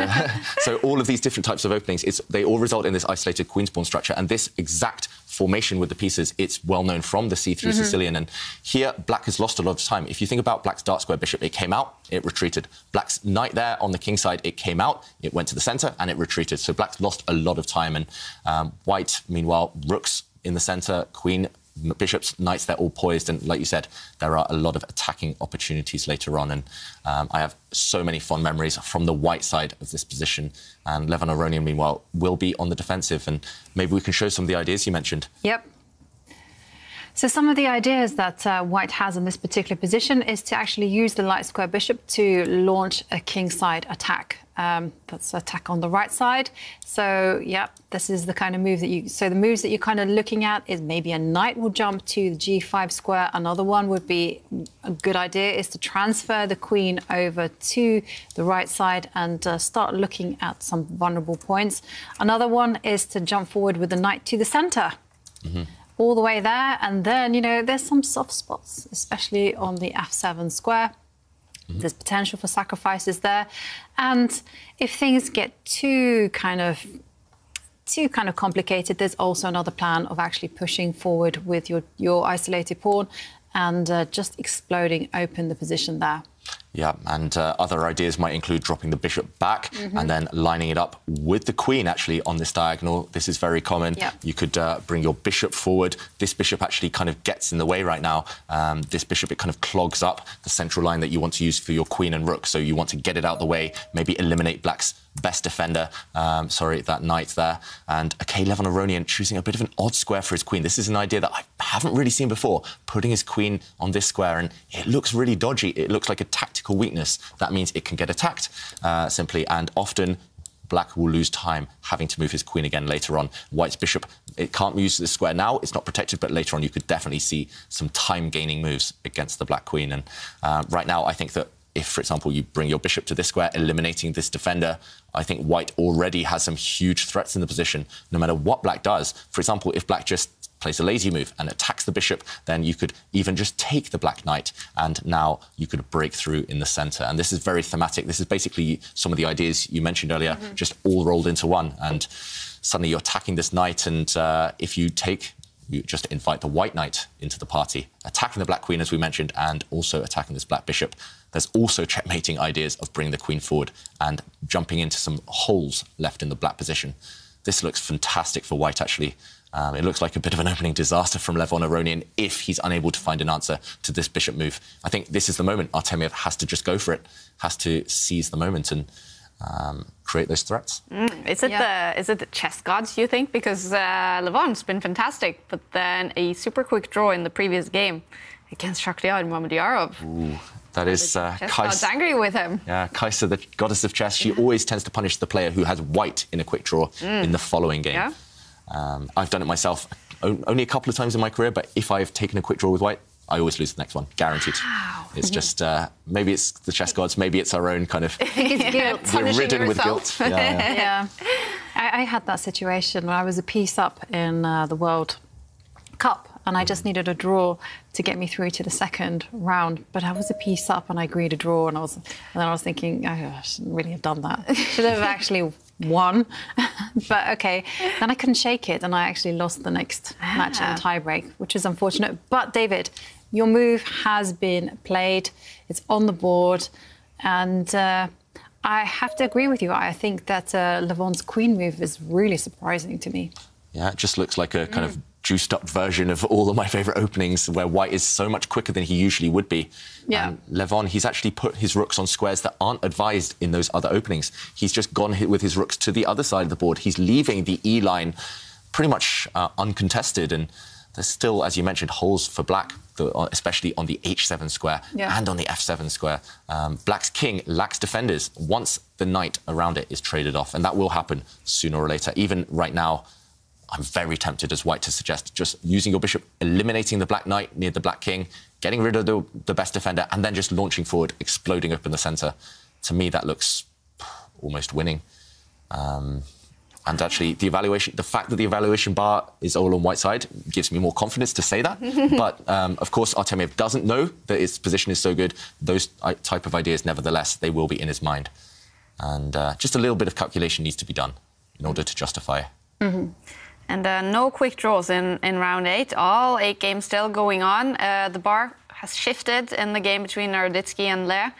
so all of these different types of openings, they all result in this isolated queen's pawn structure. And this exact formation with the pieces, it's well known from the C3 Sicilian. And here, Black has lost a lot of time. If you think about Black's dark square bishop, it came out, it retreated. Black's knight there on the king side, it came out, it went to the centre, and it retreated. So Black's lost a lot of time. And White, meanwhile, rooks in the centre, queen, bishops, knights, they're all poised. And like you said, there are a lot of attacking opportunities later on. And I have so many fond memories from the White side of this position. And Levon Aronian, meanwhile, will be on the defensive. And maybe we can show some of the ideas you mentioned. Yep. So some of the ideas that White has in this particular position is to actually use the light square bishop to launch a kingside attack. That's attack on the right side. So, yeah, this is the kind of move that you... So the moves that you're kind of looking at is maybe a knight will jump to the G5 square. Another one would be a good idea is to transfer the queen over to the right side and start looking at some vulnerable points. Another one is to jump forward with the knight to the centre. All the way there, and then, you know, there's some soft spots, especially on the F7 square. There's potential for sacrifices there. And if things get too kind of complicated, there's also another plan of actually pushing forward with your isolated pawn and just exploding open the position there. Yeah, and other ideas might include dropping the bishop back and then lining it up with the queen, actually, on this diagonal. This is very common. Yep. You could bring your bishop forward. This bishop actually kind of gets in the way right now. This bishop, it kind of clogs up the central line that you want to use for your queen and rook. So you want to get it out the way, maybe eliminate black's best defender, that knight there. And okay, Levon Aronian choosing a bit of an odd square for his queen. This is an idea that I haven't really seen before, putting his queen on this square, and it looks really dodgy. It looks like a tactical weakness. That means it can get attacked, simply, and often black will lose time having to move his queen again later on. White's bishop, it can't use this square now, it's not protected, but later on you could definitely see some time-gaining moves against the black queen. And right now, I think that if, for example, you bring your bishop to this square, eliminating this defender, I think white already has some huge threats in the position, no matter what black does. For example, if black just plays a lazy move and attacks the bishop, then you could even just take the black knight, and now you could break through in the center. And this is very thematic. This is basically some of the ideas you mentioned earlier, just all rolled into one. And suddenly you're attacking this knight, and if you take, you just invite the white knight into the party, attacking the black queen, as we mentioned, and also attacking this black bishop. There's also checkmating ideas of bringing the queen forward and jumping into some holes left in the black position. This looks fantastic for white, actually. It looks like a bit of an opening disaster from Levon Aronian if he's unable to find an answer to this bishop move. I think this is the moment Artemiev has to just go for it, has to seize the moment and create those threats. Is it the chess gods, you think? Because Levon's been fantastic, but then a super quick draw in the previous game against Shakhtar Mamedyarov. Ooh, that is Kaisa angry with him. Yeah, Kaisa, the goddess of chess, she always tends to punish the player who has white in a quick draw in the following game. Yeah. I've done it myself only a couple of times in my career, but if I've taken a quick draw with white, I always lose the next one, guaranteed. Wow. It's just, maybe it's the chess gods, maybe it's our own kind of... It's guilt. We're ridden with guilt. Yeah. I had that situation when I was a piece up in the World Cup, and I just needed a draw to get me through to the second round. But I was a piece up and I agreed a draw, and then I was thinking, oh, I shouldn't really have done that. Should have actually won. But OK, then I couldn't shake it, and I actually lost the next match in tie-break, which is unfortunate. But David, your move has been played. It's on the board, and I have to agree with you. I think that Levon's queen move is really surprising to me. Yeah, it just looks like a kind of juiced-up version of all of my favourite openings, where white is so much quicker than he usually would be. Yeah. And Levon, he's actually put his rooks on squares that aren't advised in those other openings. He's just gone with his rooks to the other side of the board. He's leaving the E line pretty much uncontested, and there's still, as you mentioned, holes for black, especially on the H7 square and on the F7 square. Black's king lacks defenders once the knight around it is traded off, and that will happen sooner or later. Even right now, I'm very tempted as white to suggest just using your bishop, eliminating the black knight near the black king, getting rid of the best defender, and then just launching forward, exploding up in the centre. To me, that looks almost winning. And actually, the fact that the evaluation bar is all on white side gives me more confidence to say that. But, of course, Artemiev doesn't know that his position is so good. Those type of ideas, nevertheless, they will be in his mind. And just a little bit of calculation needs to be done in order to justify. And no quick draws in round 8. All 8 games still going on. The bar has shifted in the game between Naroditsky and Le.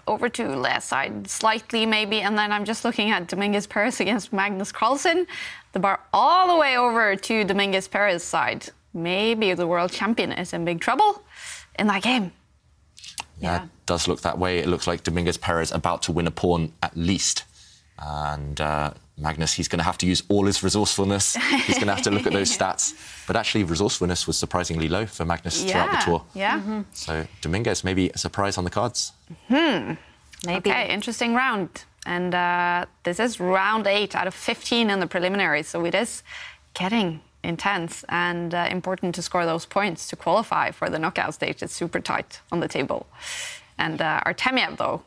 Over to Le's side, slightly maybe. And then I'm just looking at Dominguez Perez against Magnus Carlsen. The bar all the way over to Dominguez Perez side. Maybe the world champion is in big trouble in that game. Yeah, it does look that way. It looks like Dominguez Perez about to win a pawn at least. And Magnus, he's going to have to use all his resourcefulness. He's going to have to look at those stats. But actually, resourcefulness was surprisingly low for Magnus throughout the tour. Yeah. So Dominguez, maybe a surprise on the cards. Maybe. Okay, interesting round. And this is round 8 out of 15 in the preliminaries. So it is getting intense and important to score those points to qualify for the knockout stage. It's super tight on the table. And Artemiev, though,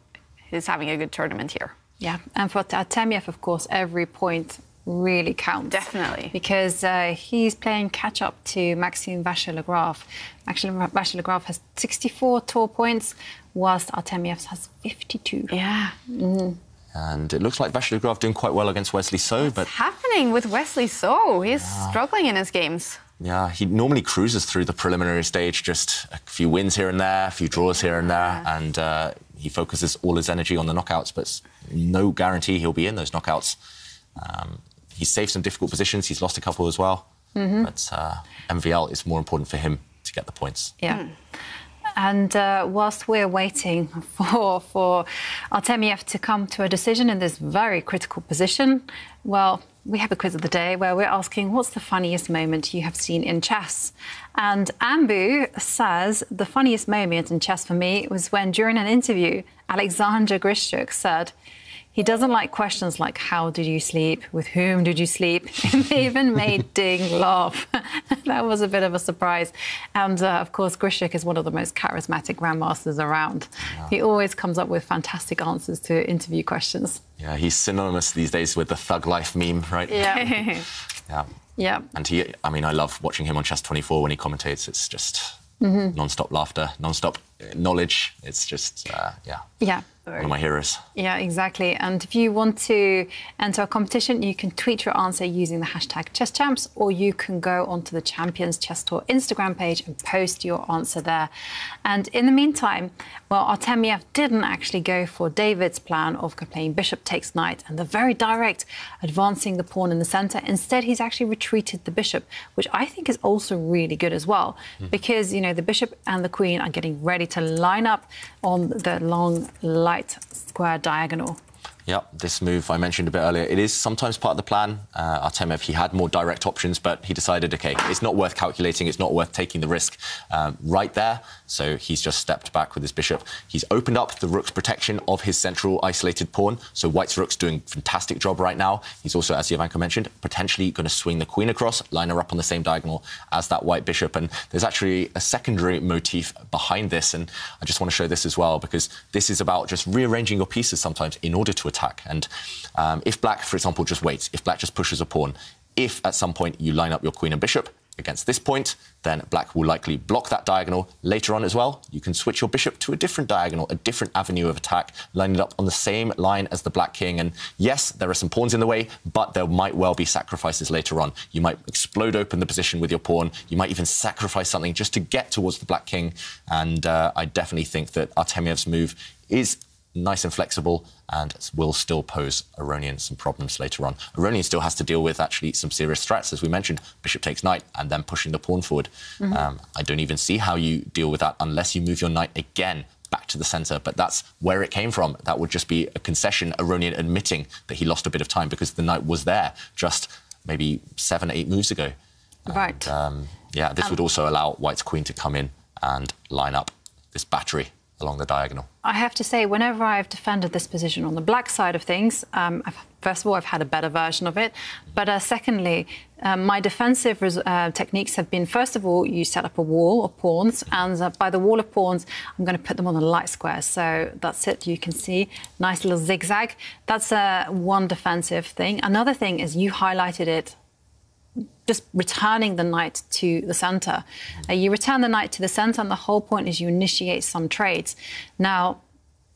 is having a good tournament here. Yeah, and for Artemiev, of course, every point really counts. Definitely. Because he's playing catch-up to Maxime Vachier-Lagrave. Actually, Vachier-Lagrave has 64 tour points, whilst Artemiev has 52. Yeah. And it looks like Vachier-Lagrave doing quite well against Wesley So. What's happening with Wesley So? He's struggling in his games. Yeah, he normally cruises through the preliminary stage, just a few wins here and there, a few draws here and there, and he focuses all his energy on the knockouts, but no guarantee he'll be in those knockouts. He's saved some difficult positions. He's lost a couple as well. But MVL is more important for him to get the points. Yeah. And whilst we're waiting for Artemiev to come to a decision in this very critical position, well, we have a quiz of the day where we're asking, what's the funniest moment you have seen in chess? And Ambu says the funniest moment in chess for me was when, during an interview, Alexander Grischuk said he doesn't like questions like, how did you sleep? With whom did you sleep? They even made Ding laugh. That was a bit of a surprise. And of course, Grischuk is one of the most charismatic grandmasters around. Yeah. He always comes up with fantastic answers to interview questions. Yeah, he's synonymous these days with the thug life meme, right? Yeah. Yeah. Yeah. And I mean, I love watching him on Chess 24 when he commentates. It's just non-stop laughter, non-stop knowledge. It's just, Yeah. One of my heroes. Yeah, exactly. And if you want to enter a competition, you can tweet your answer using the hashtag ChessChamps, or you can go onto the Champions Chess Tour Instagram page and post your answer there. And in the meantime, well, Artemiev didn't actually go for David's plan of playing bishop takes knight and the very direct advancing the pawn in the center. Instead, he's actually retreated the bishop, which I think is also really good as well, because, you know, the bishop and the queen are getting ready to line up on the long light square diagonal. Yeah, this move I mentioned a bit earlier, it is sometimes part of the plan. Artemiev, he had more direct options, but he decided, OK, it's not worth calculating, it's not worth taking the risk right there. So he's just stepped back with his bishop. He's opened up the rook's protection of his central isolated pawn. So White's rook's doing a fantastic job right now. He's also, as Jovanka mentioned, potentially going to swing the queen across, line her up on the same diagonal as that white bishop. And there's actually a secondary motif behind this. And I just want to show this as well, because this is about just rearranging your pieces sometimes in order to attack. And if black, for example, just waits, if black just pushes a pawn, if at some point you line up your queen and bishop against this point, then black will likely block that diagonal. Later on as well, you can switch your bishop to a different diagonal, a different avenue of attack, line it up on the same line as the black king. And yes, there are some pawns in the way, but there might well be sacrifices later on. You might explode open the position with your pawn. You might even sacrifice something just to get towards the black king. And I definitely think that Artemiev's move is nice and flexible and will still pose Aronian some problems later on. Aronian still has to deal with actually some serious threats, as we mentioned, bishop takes knight and then pushing the pawn forward. I don't even see how you deal with that unless you move your knight again back to the centre, but that's where it came from. That would just be a concession, Aronian admitting that he lost a bit of time because the knight was there just maybe 7, 8 moves ago. Right. And, yeah, this would also allow White's queen to come in and line up this battery along the diagonal. I have to say, whenever I've defended this position on the black side of things, first of all, I've had a better version of it. But secondly, my defensive techniques have been, first of all, you set up a wall of pawns. And by the wall of pawns, I'm going to put them on the light square. So that's it. You can see nice little zigzag. That's one defensive thing. Another thing is you highlighted it, just returning the knight to the centre. You return the knight to the centre, and the whole point is you initiate some trades. Now,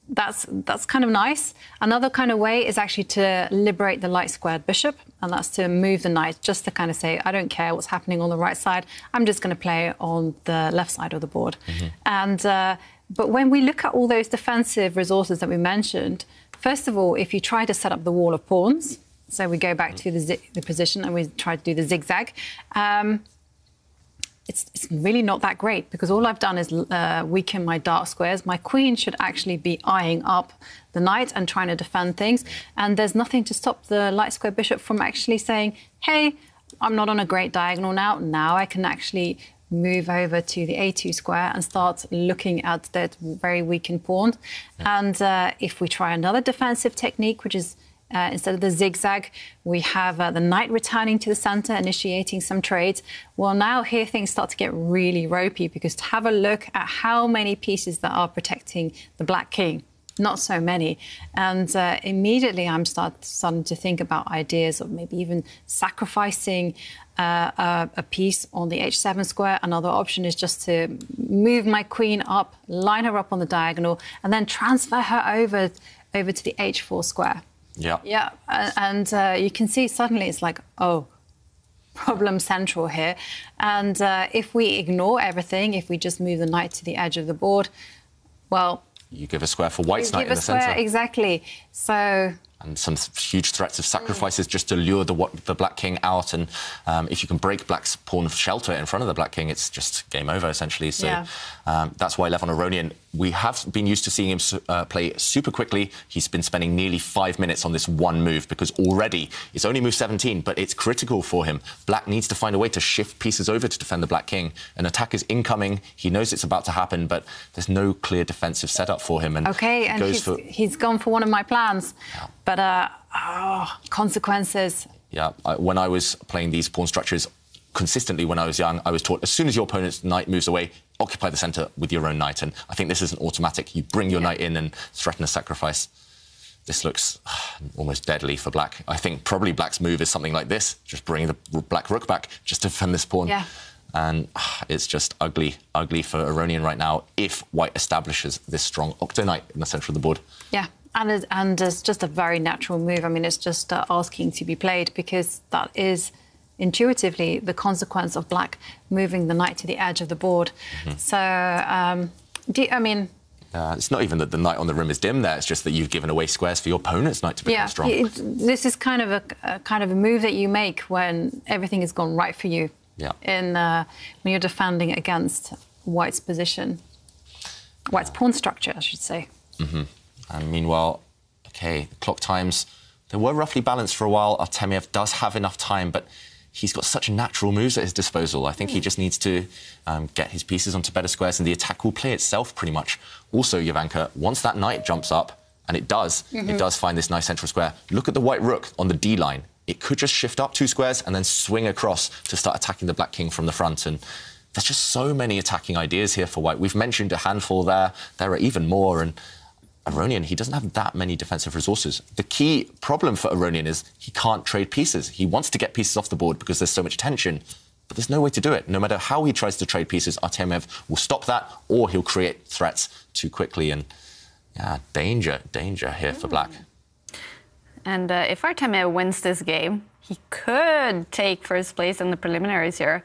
that's kind of nice. Another kind of way is actually to liberate the light squared bishop, and that's to move the knight, just to kind of say, I don't care what's happening on the right side, I'm just going to play on the left side of the board. And but when we look at all those defensive resources that we mentioned, first of all, if you try to set up the wall of pawns, so we go back to the position and we try to do the zigzag. It's really not that great, because all I've done is weaken my dark squares. My queen should actually be eyeing up the knight and trying to defend things. And there's nothing to stop the light square bishop from actually saying, hey, I'm not on a great diagonal now. Now I can actually move over to the A2 square and start looking at that very weakened pawn. And if we try another defensive technique, which is instead of the zigzag, we have the knight returning to the centre, initiating some trades. Well, now here things start to get really ropey, because to have a look at how many pieces that are protecting the black king, not so many. And immediately I'm starting to think about ideas of maybe even sacrificing a piece on the h7 square. Another option is just to move my queen up, line her up on the diagonal, and then transfer her over to the h4 square. Yeah. Yeah, and you can see suddenly it's like, oh, problem central here. And if we ignore everything, if we just move the knight to the edge of the board, well, you give a square for white's knight in the centre. Exactly. So... And some huge threats of sacrifices just to lure the black king out. And if you can break black's pawn shelter in front of the black king, it's just game over, essentially. So that's why Levon Aronian, we have been used to seeing him play super quickly. He's been spending nearly 5 minutes on this one move because already it's only move 17, but it's critical for him. Black needs to find a way to shift pieces over to defend the black king. An attack is incoming. He knows it's about to happen, but there's no clear defensive setup for him. And he's gone for one of my plans. Yeah. But consequences. Yeah, when I was playing these pawn structures consistently when I was young, I was taught as soon as your opponent's knight moves away, occupy the centre with your own knight. And I think this isn't automatic. You bring your knight in and threaten a sacrifice. This looks almost deadly for black. I think probably black's move is something like this, just bring the black rook back just to defend this pawn. Yeah. And it's just ugly for Aronian right now if white establishes this strong octo knight in the centre of the board. Yeah. And it's just a very natural move. I mean, it's just asking to be played because that is intuitively the consequence of black moving the knight to the edge of the board. So, I mean... it's not even that the knight on the rim is dim there. It's just that you've given away squares for your opponent's knight to become strong. This is kind of a move that you make when everything has gone right for you. Yeah. When you're defending against white's position, white's pawn structure, I should say. And meanwhile, OK, the clock times, they were roughly balanced for a while. Artemiev does have enough time, but he's got such natural moves at his disposal. I think he just needs to get his pieces onto better squares, and the attack will play itself pretty much. Also, Jovanka, once that knight jumps up, and it does find this nice central square, look at the white rook on the D line. It could just shift up 2 squares and then swing across to start attacking the black king from the front. And there's just so many attacking ideas here for white. We've mentioned a handful there. There are even more. And Aronian, he doesn't have that many defensive resources. The key problem for Aronian is he can't trade pieces. He wants to get pieces off the board because there's so much tension, but there's no way to do it. No matter how he tries to trade pieces, Artemiev will stop that, or he'll create threats too quickly. And yeah, danger here for black. And if Artemiev wins this game, he could take first place in the preliminaries here.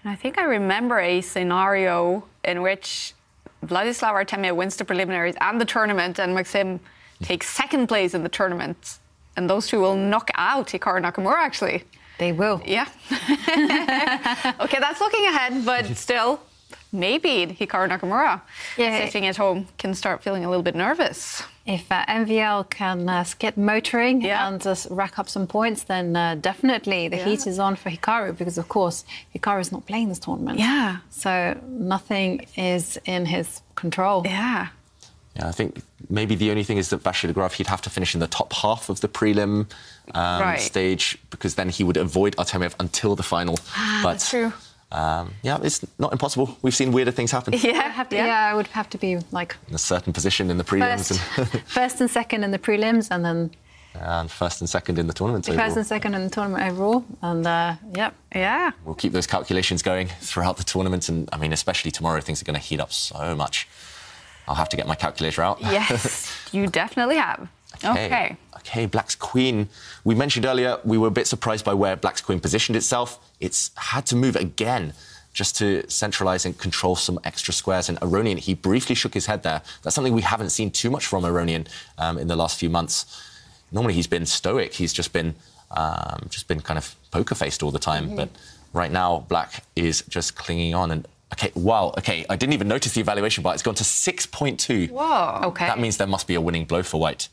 And I think I remember a scenario in which Vladislav Artemiev wins the preliminaries and the tournament, and Maxim takes second place in the tournament. And those two will knock out Hikaru Nakamura, actually. They will. Yeah. OK, that's looking ahead, but still, maybe Hikaru Nakamura, sitting at home, can start feeling a little bit nervous. If MVL can get motoring and just rack up some points, then definitely the heat is on for Hikaru, because, of course, Hikaru is not playing this tournament. Yeah. So nothing is in his control. Yeah. Yeah, I think maybe the only thing is that Vachier-Lagrave, he'd have to finish in the top half of the prelim stage, because then he would avoid Artemiev until the final. But that's true. Yeah, it's not impossible. We've seen weirder things happen. Yeah, it would have to be like... in a certain position in the prelims. First and second in the prelims, and then... and first and second in the tournament overall. First and second in the tournament overall, and yeah. We'll keep those calculations going throughout the tournament, and I mean, especially tomorrow, things are going to heat up so much. I'll have to get my calculator out. Yes, you definitely have. OK, black's queen. We mentioned earlier we were a bit surprised by where black's queen positioned itself. It's had to move again just to centralise and control some extra squares. And Aronian, he briefly shook his head there. That's something we haven't seen too much from Aronian in the last few months. Normally he's been stoic. He's just been kind of poker-faced all the time. But right now, black is just clinging on. And OK, I didn't even notice the evaluation bar. It's gone to 6.2. Whoa. OK. That means there must be a winning blow for white.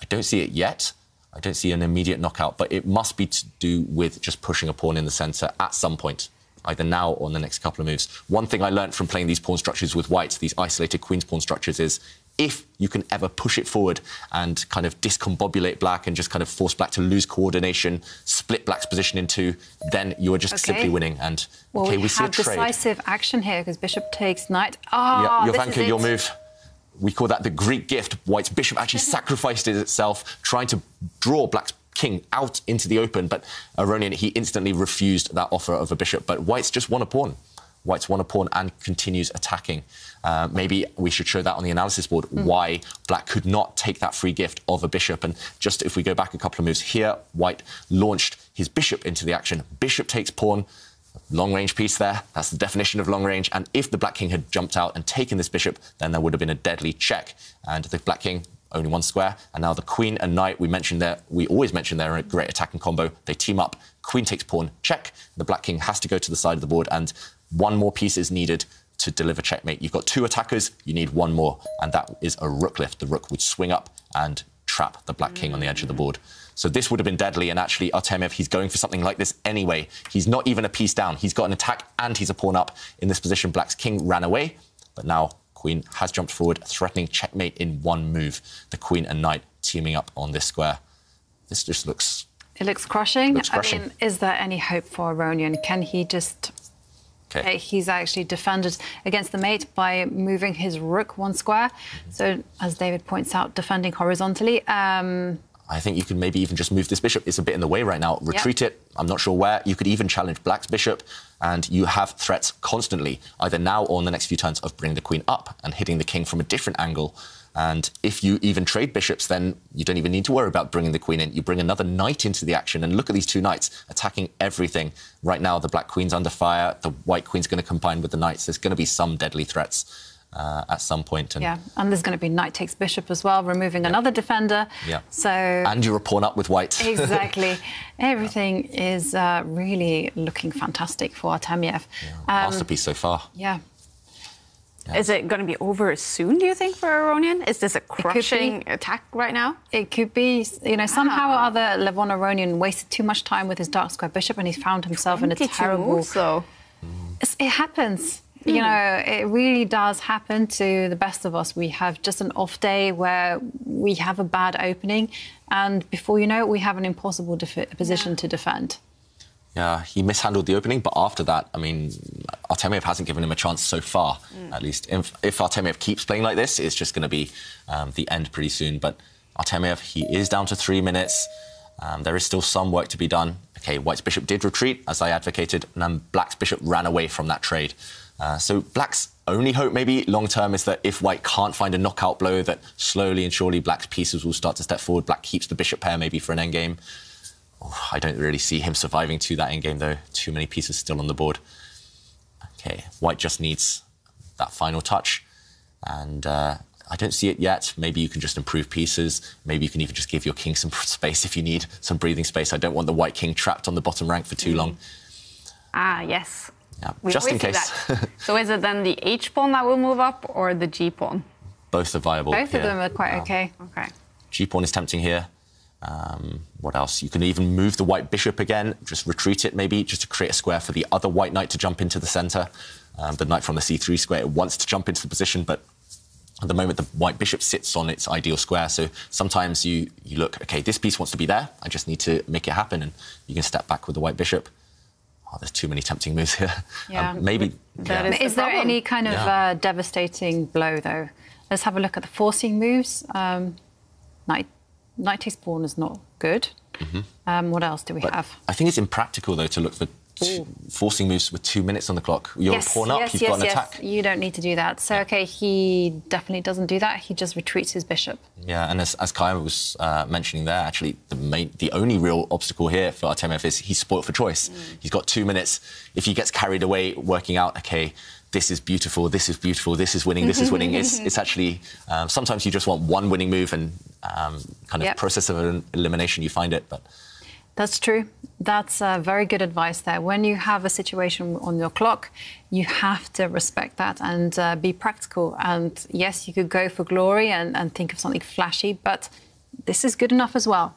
I don't see it yet. I don't see an immediate knockout, but it must be to do with just pushing a pawn in the centre at some point, either now or in the next couple of moves. One thing I learned from playing these pawn structures with white, these isolated queen's pawn structures, is if you can ever push it forward and kind of discombobulate black and just kind of force black to lose coordination, split black's position in two, then you are just simply winning. And we see a trade. Decisive action here because bishop takes knight. Jovanka, your move. We call that the Greek gift. White's bishop actually sacrificed it itself, trying to draw black's king out into the open. But Aronian, he instantly refused that offer of a bishop. But white's just won a pawn. White's won a pawn and continues attacking. Maybe we should show that on the analysis board, why black could not take that free gift of a bishop. And just if we go back a couple of moves here, white launched his bishop into the action. Bishop takes pawn. Long-range piece there, that's the definition of long-range. And if the Black King had jumped out and taken this bishop, then there would have been a deadly check. And the Black King, only one square. And now the Queen and Knight, we always mention they're a great attacking combo. They team up, Queen takes pawn, check. The Black King has to go to the side of the board, and one more piece is needed to deliver checkmate. You've got 2 attackers, you need 1 more, and that is a rook lift. The rook would swing up and trap the Black King on the edge of the board. So this would have been deadly, and actually Artemiev, he's going for something like this anyway. He's not even a piece down. He's got an attack and he's a pawn up. In this position, Black's king ran away, but now Queen has jumped forward, threatening checkmate in 1 move. The Queen and Knight teaming up on this square. This just looks... It looks crushing. I mean, is there any hope for Aronian? Can he just... Okay. He's actually defended against the mate by moving his rook 1 square. So, as David points out, defending horizontally. I think you can maybe even just move this bishop. It's a bit in the way right now. Retreat it. I'm not sure where. You could even challenge Black's bishop, and you have threats constantly, either now or in the next few turns, of bringing the Queen up and hitting the King from a different angle. And if you even trade bishops, then you don't even need to worry about bringing the Queen in. You bring another Knight into the action, and look at these 2 Knights attacking everything. Right now, the Black Queen's under fire. The White Queen's going to combine with the Knights. There's going to be some deadly threats at some point. And and there's going to be Knight takes bishop as well, removing another defender. So and you're a pawn up with White. Exactly. Everything is really looking fantastic for Artemiev. Masterpiece so far. Is it going to be over soon, do you think, for Aronian? Is this a crushing attack right now? It could be. You know, somehow or other, Levon Aronian wasted too much time with his dark square bishop, and he's found himself in a terrible... moves, though. It happens. You know, it really does happen to the best of us. We have just an off day where we have a bad opening, and before you know it, we have an impossible position to defend. Yeah, he mishandled the opening, but after that, I mean, Artemiev hasn't given him a chance so far, at least. If Artemiev keeps playing like this, it's just going to be the end pretty soon. But Artemiev, he is down to 3 minutes. There is still some work to be done. OK, White's bishop did retreat, as I advocated, and then Black's bishop ran away from that trade. So Black's only hope, maybe, long-term, is that if White can't find a knockout blow, that slowly and surely Black's pieces will start to step forward. Black keeps the bishop pair, maybe, for an endgame. Oh, I don't really see him surviving to that endgame, though. Too many pieces still on the board. OK, White just needs that final touch. And I don't see it yet. Maybe you can just improve pieces. Maybe you can even just give your king some space if you need some breathing space. I don't want the White king trapped on the bottom rank for too long. Yes. Yeah, just in case. So is it then the H-pawn that will move up, or the G-pawn? Both are viable. Both of them are quite OK. G-pawn is tempting here. What else? You can even move the White bishop again, just retreat it maybe, just to create a square for the other White knight to jump into the centre. The knight from the C3 square, it wants to jump into the position, but at the moment the White bishop sits on its ideal square. So sometimes you look, OK, this piece wants to be there, I just need to make it happen, and you can step back with the White bishop. Oh, there's too many tempting moves here. Maybe. Is there any kind of devastating blow, though? Let's have a look at the forcing moves. Knight takes pawn is not good. What else do we have? I think it's impractical, though, to look for forcing moves with 2 minutes on the clock. You're a pawn up, you've got an attack. You don't need to do that. So, OK, he definitely doesn't do that. He just retreats his bishop. Yeah, and as Kaya was mentioning there, actually, the only real obstacle here for Artemiev is he's spoilt for choice. He's got 2 minutes. If he gets carried away working out, OK, this is beautiful, this is beautiful, this is winning, this is winning, it's actually... sometimes you just want one winning move, and kind of process of elimination, you find it, but... That's true. That's very good advice there. When you have a situation on your clock, you have to respect that and be practical. And yes, you could go for glory and think of something flashy, but this is good enough as well.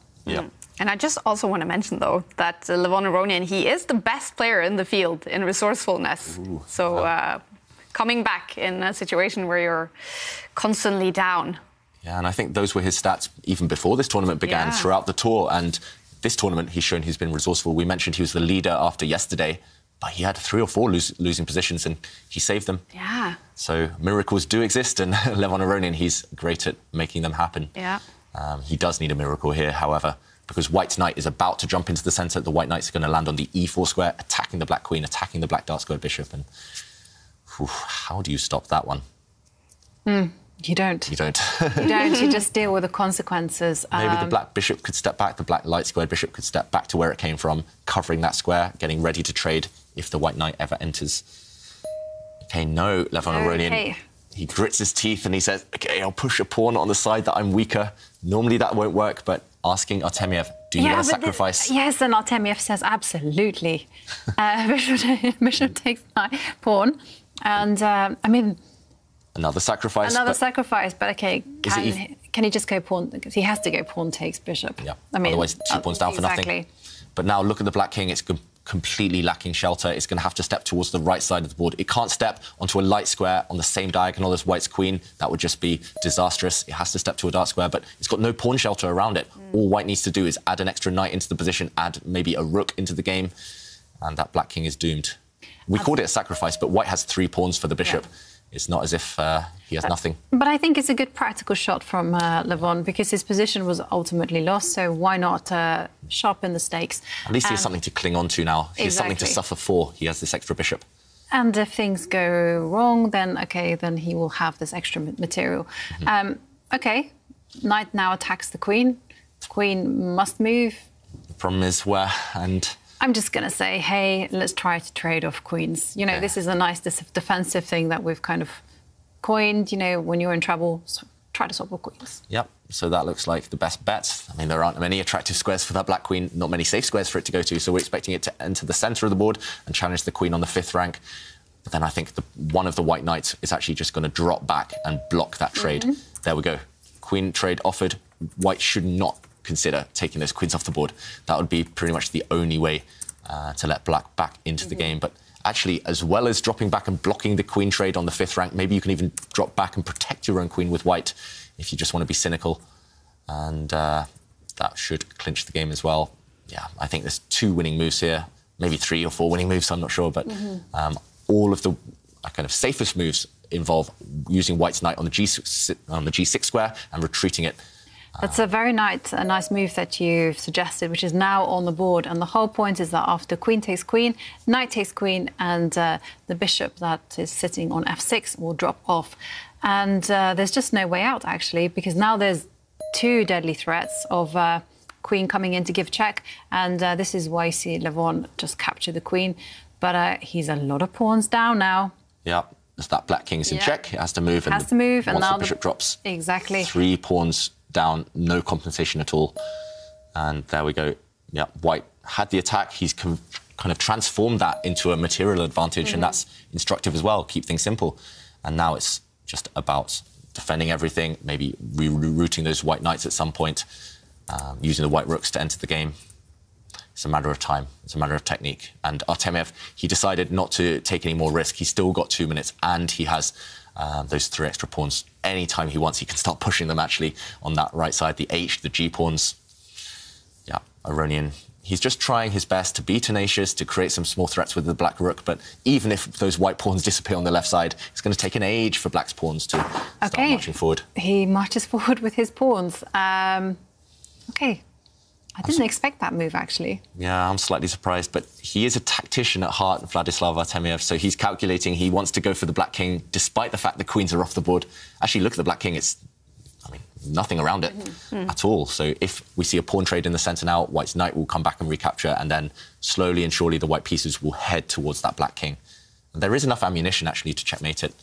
And I just also want to mention, though, that Levon Aronian, he is the best player in the field in resourcefulness. So coming back in a situation where you're constantly down. Yeah, and I think those were his stats even before this tournament began, throughout the tour. And this tournament, he's shown he's been resourceful. We mentioned he was the leader after yesterday, but he had 3 or 4 losing positions, and he saved them. So miracles do exist, and Levon Aronian, he's great at making them happen. He does need a miracle here, however, because White's knight is about to jump into the centre. The White knight's going to land on the E4 square, attacking the Black queen, attacking the Black dark square bishop. And how do you stop that one? You don't. You don't. You don't. You just deal with the consequences. Maybe the black bishop could step back, the black light squared bishop could step back to where it came from, covering that square, getting ready to trade if the white knight ever enters. OK, no, Levon Aronian. Okay. He grits his teeth and he says, OK, I'll push a pawn on the side that I'm weaker. Normally that won't work, but asking Artemiev, do you want to sacrifice? Yes, and Artemiev says, absolutely. Bishop takes pawn. And, I mean... Another sacrifice. Another sacrifice, but OK, can he just go pawn? Because he has to go pawn takes bishop. Yeah, I mean, otherwise 2 pawns down for nothing. But now look at the black king. It's completely lacking shelter. It's going to have to step towards the right side of the board. It can't step onto a light square on the same diagonal as white's queen. That would just be disastrous. It has to step to a dark square, but it's got no pawn shelter around it. All white needs to do is add an extra knight into the position, add maybe a rook into the game, and that black king is doomed. We called it a sacrifice, but white has 3 pawns for the bishop. Yeah. It's not as if he has nothing. But I think it's a good practical shot from Levon because his position was ultimately lost, so why not sharpen the stakes? At least he has something to cling on to now. He has something to suffer for. He has this extra bishop. And if things go wrong, then, OK, then he will have this extra material. OK, knight now attacks the queen. Queen must move. The problem is where and... I'm just going to say, hey, let's try to trade off queens. You know, this is a nice defensive thing that we've kind of coined. You know, when you're in trouble, try to swap with queens. Yep, so that looks like the best bet. I mean, there aren't many attractive squares for that black queen, not many safe squares for it to go to, so we're expecting it to enter the centre of the board and challenge the queen on the 5th rank. But then I think one of the white knights is actually just going to drop back and block that trade. There we go. Queen trade offered. White should not consider taking those queens off the board. That would be pretty much the only way to let black back into the game. But actually, as well as dropping back and blocking the queen trade on the 5th rank, maybe you can even drop back and protect your own queen with white if you just want to be cynical. And that should clinch the game as well. Yeah, I think there's 2 winning moves here, maybe 3 or 4 winning moves, I'm not sure. But all of the kind of safest moves involve using white's knight on the G6 square and retreating it. That's a very nice move that you've suggested, which is now on the board. And the whole point is that after queen takes queen, knight takes queen, and the bishop that is sitting on f6 will drop off. And there's just no way out, actually, because now there's 2 deadly threats of queen coming in to give check. And this is why you see Levon just capture the queen. But he's a lot of pawns down now. Yeah, as that black king's in check, it has to move. Has to move, and once now the bishop drops. Exactly. 3 pawns down, no compensation at all. And there we go. Yeah, white had the attack. He's kind of transformed that into a material advantage, and that's instructive as well. Keep things simple. And now it's just about defending everything, maybe rerouting those white knights at some point, using the white rooks to enter the game. It's a matter of time. It's a matter of technique. And Artemiev, he decided not to take any more risk. He's still got 2 minutes, and he has those 3 extra pawns. Anytime he wants, he can start pushing them, actually, on that right side. The H, the G pawns. Yeah, Aronian, he's just trying his best to be tenacious, to create some small threats with the black rook. But even if those white pawns disappear on the left side, it's going to take an age for black's pawns to start marching forward. He marches forward with his pawns. OK. I didn't expect that move, actually. Yeah, I'm slightly surprised, but he is a tactician at heart, Vladislav Artemiev, so he's calculating. He wants to go for the black king, despite the fact the queens are off the board. Actually, look at the black king. It's, I mean, nothing around it at all. So if we see a pawn trade in the centre now, white's knight will come back and recapture, and then slowly and surely the white pieces will head towards that black king. And there is enough ammunition, actually, to checkmate it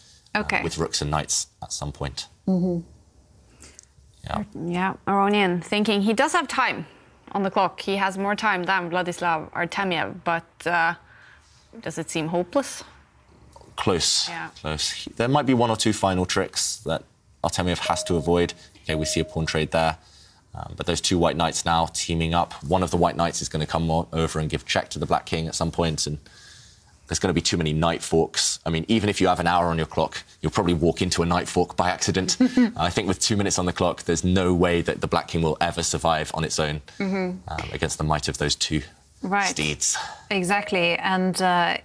with rooks and knights at some point. Yeah, Aronian thinking he does have time on the clock. He has more time than Vladislav Artemiev, but does it seem hopeless? Close, close. There might be 1 or 2 final tricks that Artemiev has to avoid. Okay, we see a pawn trade there. But those 2 white knights now teaming up. One of the white knights is going to come over and give check to the black king at some point, and there's going to be too many knight forks. I mean, even if you have an hour on your clock, you'll probably walk into a knight fork by accident. I think with 2 minutes on the clock, there's no way that the black king will ever survive on its own against the might of those 2 steeds. Exactly. And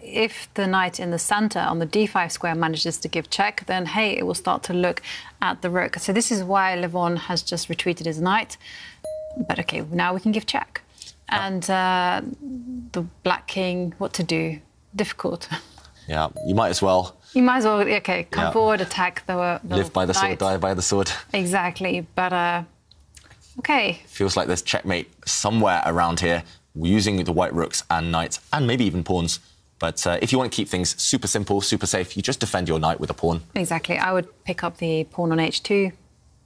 if the knight in the centre on the d5 square manages to give check, then, hey, it will start to look at the rook. So this is why Levon has just retreated his knight. But, OK, now we can give check. And the black king, what to do? Difficult. Yeah, you might as well. You might as well, okay, come forward, attack the live by the sword, die by the sword. Exactly, but okay. Feels like there's checkmate somewhere around here, using the white rooks and knights, and maybe even pawns. But if you want to keep things super simple, super safe, you just defend your knight with a pawn. Exactly. I would pick up the pawn on h2,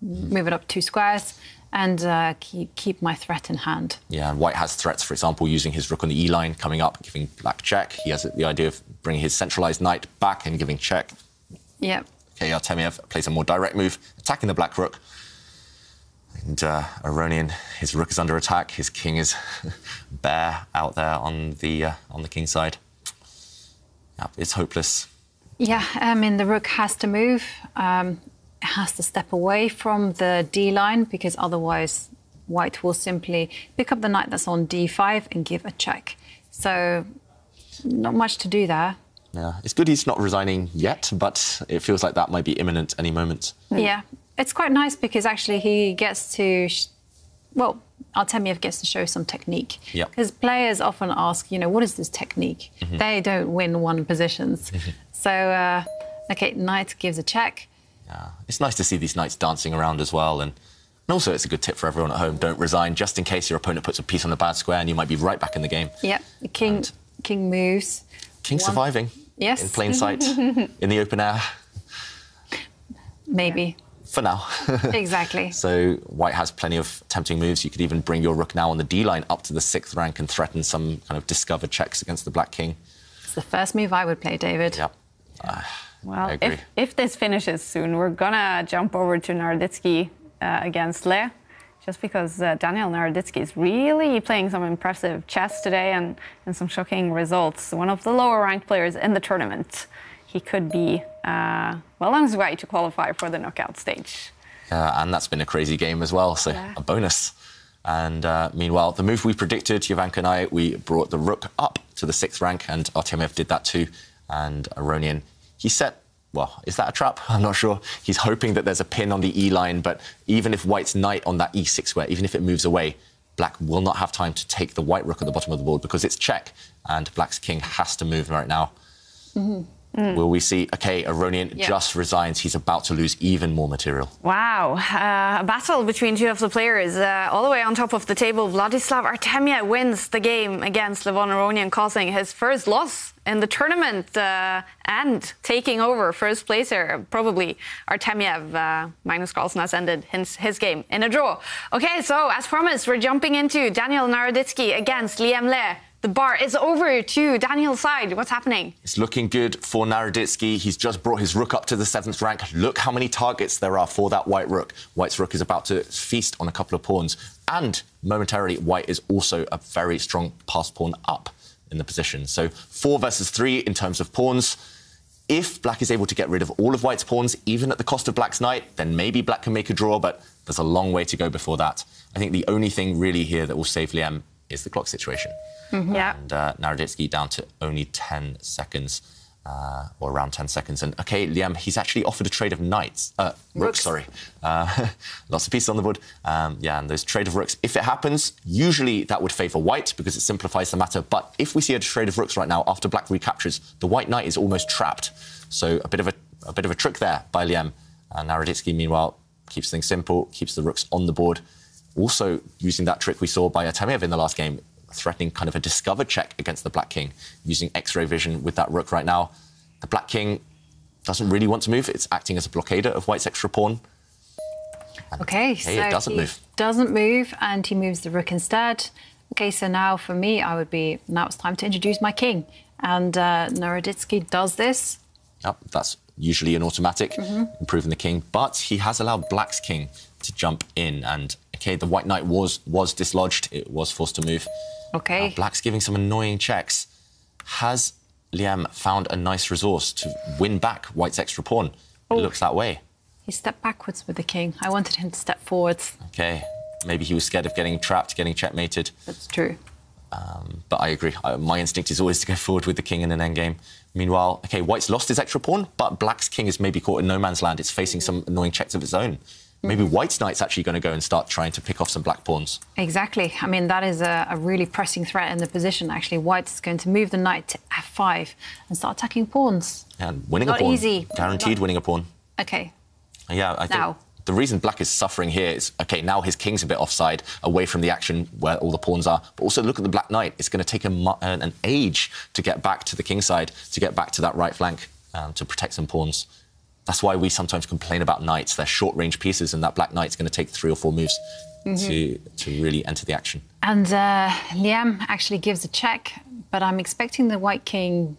move it up 2 squares, and keep my threat in hand. Yeah, and white has threats, for example, using his rook on the e-line, coming up, giving black check. He has the idea of bringing his centralised knight back and giving check. Yep. Okay, Artemiev plays a more direct move, attacking the black rook. And Aronian, his rook is under attack. His king is bare out there on the king side. Yeah, it's hopeless. Yeah, I mean, the rook has to move. It has to step away from the d-line, because otherwise white will simply pick up the knight that's on d5 and give a check. So not much to do there. Yeah, it's good he's not resigning yet, but it feels like that might be imminent any moment. Yeah, it's quite nice because actually he gets to, well, Artemiev gets to show some technique. Because players often ask, you know, what is this technique? They don't win one positions. So, okay, knight gives a check. Yeah, it's nice to see these knights dancing around as well. And also it's a good tip for everyone at home. Don't resign, just in case your opponent puts a piece on the bad square and you might be right back in the game. Yep, the king moves. King surviving. Yes. In plain sight, in the open air. Maybe. For now. Exactly. So white has plenty of tempting moves. You could even bring your rook now on the d-line up to the 6th rank and threaten some kind of discovered checks against the black king. It's the first move I would play, David. Yep. Well, if this finishes soon, we're gonna jump over to Naroditsky against Le, just because Daniel Naroditsky is really playing some impressive chess today and some shocking results. One of the lower-ranked players in the tournament. He could be well on his way to qualify for the knockout stage. And that's been a crazy game as well, so a bonus. And meanwhile, the move we predicted, Jovanka and I, we brought the rook up to the 6th rank, and Artemiev did that too. And Aronian, he set, well, is that a trap? I'm not sure. He's hoping that there's a pin on the e-line, but even if white's knight on that e6 square, even if it moves away, black will not have time to take the white rook at the bottom of the board because it's check, and black's king has to move right now. Will we see, okay, Aronian just resigns. He's about to lose even more material. Wow. A battle between two of the players. All the way on top of the table, Vladislav Artemiev wins the game against Levon Aronian, causing his first loss in the tournament and taking over first placer. Probably Artemiev, Magnus Carlsen has ended his game in a draw. Okay, so as promised, we're jumping into Daniel Naroditsky against Liam Le. The bar is over to Daniel's side. What's happening? It's looking good for Naroditsky. He's just brought his rook up to the 7th rank. Look how many targets there are for that white rook. White's rook is about to feast on a couple of pawns. And momentarily, white is also a very strong pass pawn up in the position. So 4 versus 3 in terms of pawns. If black is able to get rid of all of white's pawns, even at the cost of black's knight, then maybe black can make a draw, but there's a long way to go before that. I think the only thing really here that will save Liam is the clock situation. Yeah. And Naroditsky down to only 10 seconds, or around 10 seconds. And, OK, Liam, he's actually offered a trade of knights. Rooks, sorry. Lots of pieces on the board. Yeah, and those trade of rooks. If it happens, usually that would favour white because it simplifies the matter. But if we see a trade of rooks right now, after black recaptures, the white knight is almost trapped. So a bit of a trick there by Liam. Naroditsky, meanwhile, keeps things simple, keeps the rooks on the board. Also using that trick we saw by Artemiev in the last game, threatening kind of a discovered check against the black king, using X-ray vision with that rook right now. The black king doesn't really want to move. It's acting as a blockader of white's extra pawn. And okay, so it doesn't move. Doesn't move, and he moves the rook instead. Okay, so now for me, now it's time to introduce my king. And Naroditsky does this. Yep, that's usually an automatic, improving the king. But he has allowed black's king to jump in. And, okay, the white knight was dislodged. It was forced to move. Okay. Black's giving some annoying checks. Has Liam found a nice resource to win back white's extra pawn? It looks that way. He stepped backwards with the king. I wanted him to step forwards. Okay. Maybe he was scared of getting trapped, getting checkmated. That's true. But I agree. My instinct is always to go forward with the king in an endgame. Meanwhile, OK, white's lost his extra pawn, but black's king is maybe caught in no man's land. It's facing some annoying checks of its own. Maybe white's knight's actually going to go and start trying to pick off some black pawns. Exactly. I mean, that is a really pressing threat in the position, actually. White's going to move the knight to f5 and start attacking pawns. And winning a Not pawn. easy. Guaranteed winning a pawn. OK. Yeah, I think the reason black is suffering here is, OK, now his king's a bit offside, away from the action where all the pawns are. But also look at the black knight. It's going to take an age to get back to the king side, to get back to that right flank, to protect some pawns. That's why we sometimes complain about knights. They're short-range pieces, and that black knight's going to take 3 or 4 moves to really enter the action. And Liam actually gives a check, but I'm expecting the white king,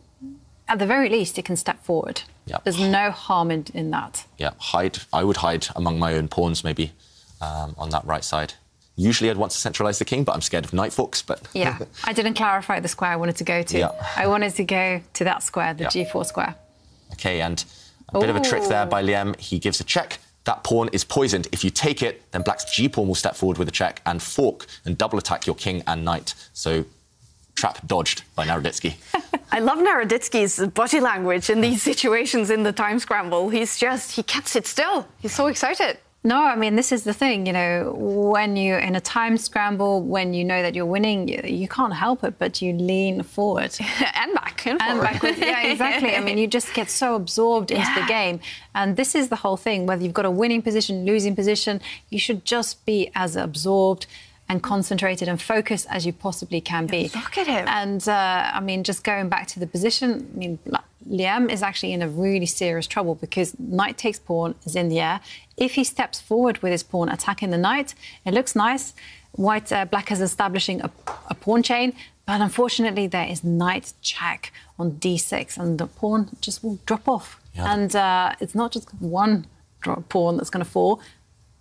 at the very least, it can step forward. Yep. There's no harm in that. Yeah, hide. I would hide among my own pawns, maybe, on that right side. Usually I'd want to centralise the king, but I'm scared of knight forks. But yeah, I didn't clarify the square I wanted to go to. Yeah. I wanted to go to that square, the G4 square. OK, and a bit of a trick there by Liam. He gives a check. That pawn is poisoned. If you take it, then black's g-pawn will step forward with a check and fork and double attack your king and knight. So, trap dodged by Naroditsky. I love Naroditsky's body language in these situations in the time scramble. He can't sit still. He's so excited. No, I mean, this is the thing, you know, when you're in a time scramble, when you know that you're winning, you can't help it, but you lean forward. And back and forward. Backwards. Yeah, exactly. I mean, you just get so absorbed into the game. And this is the whole thing, whether you've got a winning position, losing position, you should just be as absorbed and concentrated and focused as you possibly can be. Look at him. And, I mean, just going back to the position, I mean, Liam is actually in a really serious trouble because knight takes pawn is in the air. If he steps forward with his pawn attacking the knight, it looks nice. Black is establishing a pawn chain, but unfortunately there is knight check on d6 and the pawn just will drop off. Yeah. And it's not just one pawn that's going to fall,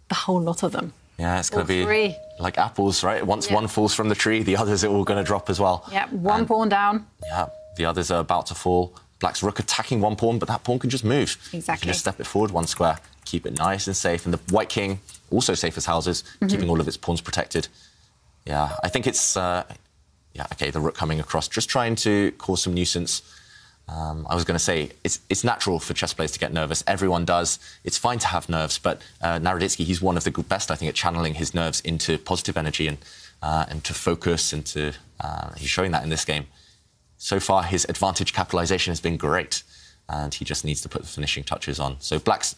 the whole lot of them. Yeah, it's going to be like apples, right? Once one falls from the tree, the others are all going to drop as well. Yeah, one pawn down. Yeah, the others are about to fall. Black's rook attacking one pawn, but that pawn can just move. Exactly. You can just step it forward 1 square, keep it nice and safe. And the white king, also safe as houses, keeping all of its pawns protected. Yeah, I think it's, OK, the rook coming across, just trying to cause some nuisance. I was going to say, it's natural for chess players to get nervous. Everyone does. It's fine to have nerves, but Naroditsky, he's one of the best, I think, at channeling his nerves into positive energy and to focus and to... he's showing that in this game. So far, his advantage capitalization has been great, and he just needs to put the finishing touches on. So black's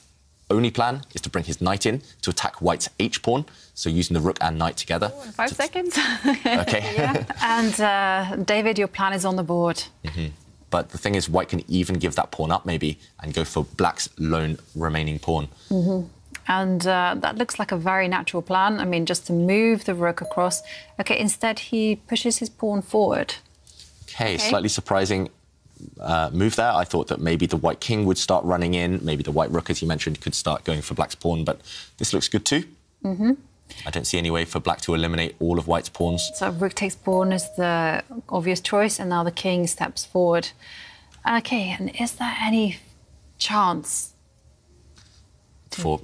only plan is to bring his knight in to attack white's h-pawn, so using the rook and knight together. 5 seconds. OK. Yeah. And, David, your plan is on the board. But the thing is, white can even give that pawn up, maybe, and go for black's lone remaining pawn. And that looks like a very natural plan. I mean, just to move the rook across. OK, instead, he pushes his pawn forward. OK, slightly surprising move there. I thought that maybe the white king would start running in. Maybe the white rook, as you mentioned, could start going for black's pawn. But this looks good too. I don't see any way for black to eliminate all of white's pawns. So rook takes pawn is the obvious choice, and now the king steps forward. OK, and is there any chance for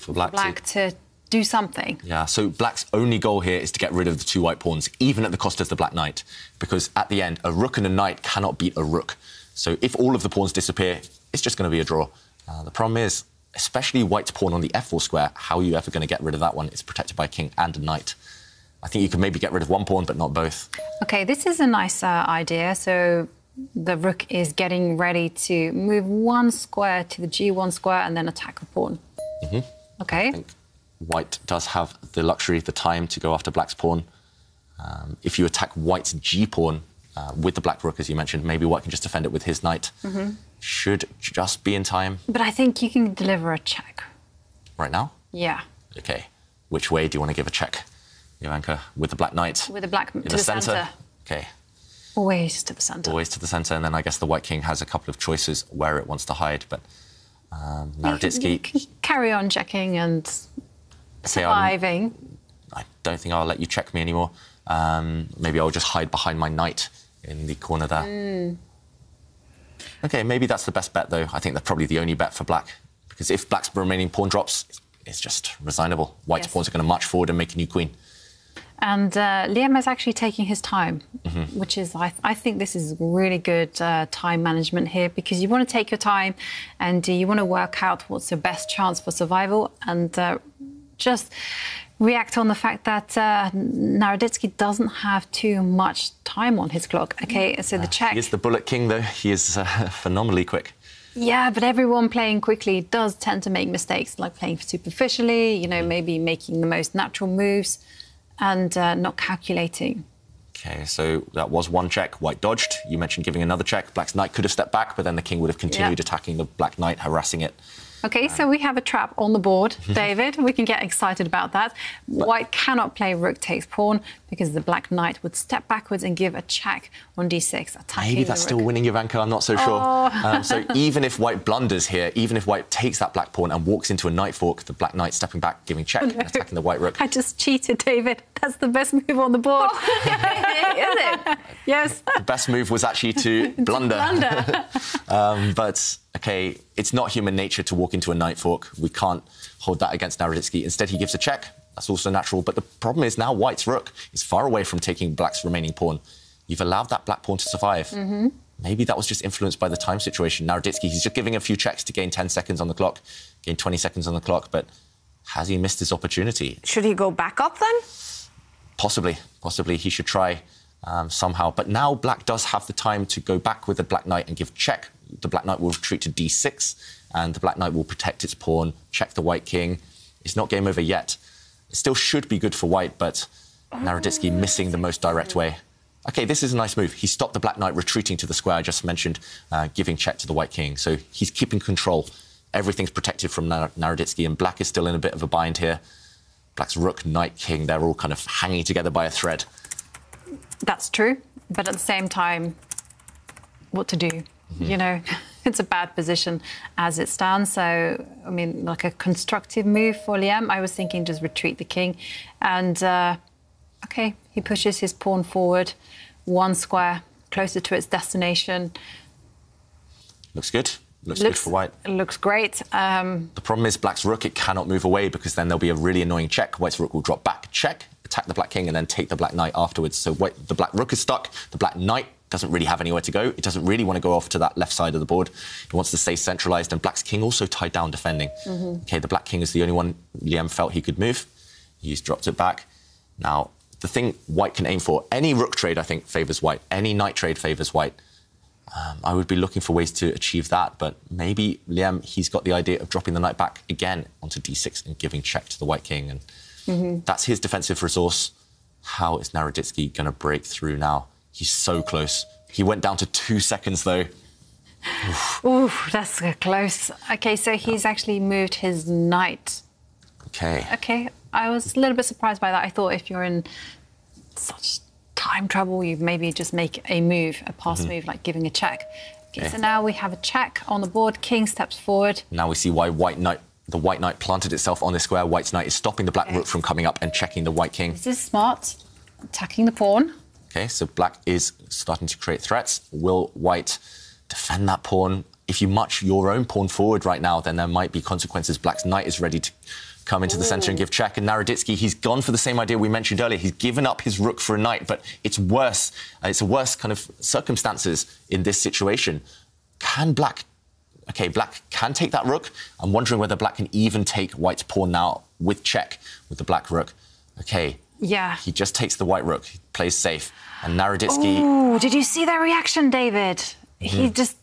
black to do something? Yeah, so black's only goal here is to get rid of the 2 white pawns, even at the cost of the black knight, because at the end, a rook and a knight cannot beat a rook. So if all of the pawns disappear, it's just going to be a draw. The problem is, especially white's pawn on the f4 square, how are you ever going to get rid of that one? It's protected by a king and a knight. I think you can maybe get rid of 1 pawn, but not both. OK, this is a nice idea. So the rook is getting ready to move 1 square to the g1 square and then attack a pawn. OK. White does have the luxury, the time to go after black's pawn. If you attack white's g-pawn with the black rook, as you mentioned, maybe white can just defend it with his knight. Should just be in time. But I think you can deliver a check. Right now? Yeah. OK. Which way do you want to give a check, Jovanka? With the black knight? With the black to the centre. OK. Always to the centre. Always to the centre, and then I guess the white king has a couple of choices where it wants to hide, but Naroditsky... Carry on checking and surviving. I don't think I'll let you check me anymore. Maybe I'll just hide behind my knight in the corner there. OK, maybe that's the best bet, though. I think that's probably the only bet for black, because if black's remaining pawn drops, it's just resignable. White's pawns are going to march forward and make a new queen. And Liam is actually taking his time, which is, I think this is really good time management here, because you want to take your time and you want to work out what's your best chance for survival, and just react on the fact that Naroditsky doesn't have too much time on his clock. Okay, so the check... He is the bullet king, though. He is phenomenally quick. Yeah, but everyone playing quickly does tend to make mistakes, like playing superficially, you know, maybe making the most natural moves and not calculating. OK, so that was one check. White dodged. You mentioned giving another check. Black's knight could have stepped back, but then the king would have continued attacking the black knight, harassing it. OK, so we have a trap on the board, David. We can get excited about that. White cannot play rook takes pawn because the black knight would step backwards and give a check on d6, attacking Maybe that's still winning, Ivanka. I'm not so sure. So even if white blunders here, even if white takes that black pawn and walks into a knight fork, the black knight stepping back, giving check, and attacking the white rook. I just cheated, David. That's the best move on the board. Is it? Yes. The best move was actually to blunder. But, OK, it's not human nature to walk into a knight fork. We can't hold that against Naroditsky. Instead, he gives a check. That's also natural. But the problem is now white's rook is far away from taking black's remaining pawn. You've allowed that black pawn to survive. Maybe that was just influenced by the time situation. Naroditsky, he's just giving a few checks to gain 10 seconds on the clock, gain 20 seconds on the clock. But has he missed his opportunity? Should he go back up then? Possibly. Possibly. He should try somehow. But now black does have the time to go back with the black knight and give check. The black knight will retreat to d6, and the black knight will protect its pawn, check the white king. It's not game over yet. It still should be good for white, but Naroditsky missing the most direct way. OK, this is a nice move. He stopped the black knight retreating to the square I just mentioned, giving check to the white king. So he's keeping control. Everything's protected from Naroditsky, and black is still in a bit of a bind here. Black's rook, knight, king, they're all kind of hanging together by a thread. That's true. But at the same time, what to do? You know, it's a bad position as it stands. So, I mean, like a constructive move for Liam, I was thinking just retreat the king. And, OK, he pushes his pawn forward, one square, closer to its destination. Looks good. Looks good for white. It looks great. The problem is black's rook, it cannot move away because then there'll be a really annoying check. White's rook will drop back, check, attack the black king, and then take the black knight afterwards. So the black rook is stuck. The black knight doesn't really have anywhere to go. It doesn't really want to go off to that left side of the board. It wants to stay centralised, and black's king also tied down defending. OK, the black king is the only one Liam felt he could move. He's dropped it back. Now, the thing white can aim for, any rook trade, I think, favours white. Any knight trade favours white. I would be looking for ways to achieve that, but maybe Liam, he's got the idea of dropping the knight back again onto d6 and giving check to the white king, and that's his defensive resource. How is Naroditsky going to break through now? He's so close. He went down to 2 seconds, though. Ooh, that's close. OK, so he's actually moved his knight. OK, I was a little bit surprised by that. I thought if you're in such time trouble, you maybe just make a move, a pass move, like giving a check. OK, so now we have a check on the board. King steps forward. Now we see why the white knight planted itself on this square. White's knight is stopping the black rook from coming up and checking the white king. This is smart. Attacking the pawn. OK, so black is starting to create threats. Will white defend that pawn? If you march your own pawn forward right now, then there might be consequences. Black's knight is ready to come into the centre and give check. And Naroditsky, he's gone for the same idea we mentioned earlier. He's given up his rook for a knight, but it's worse. It's a worse kind of circumstances in this situation. Can black... OK, black can take that rook. I'm wondering whether black can even take white's pawn now with check with the black rook. OK. Yeah. He just takes the white rook, he plays safe. And Naroditsky... Oh, did you see that reaction, David? He just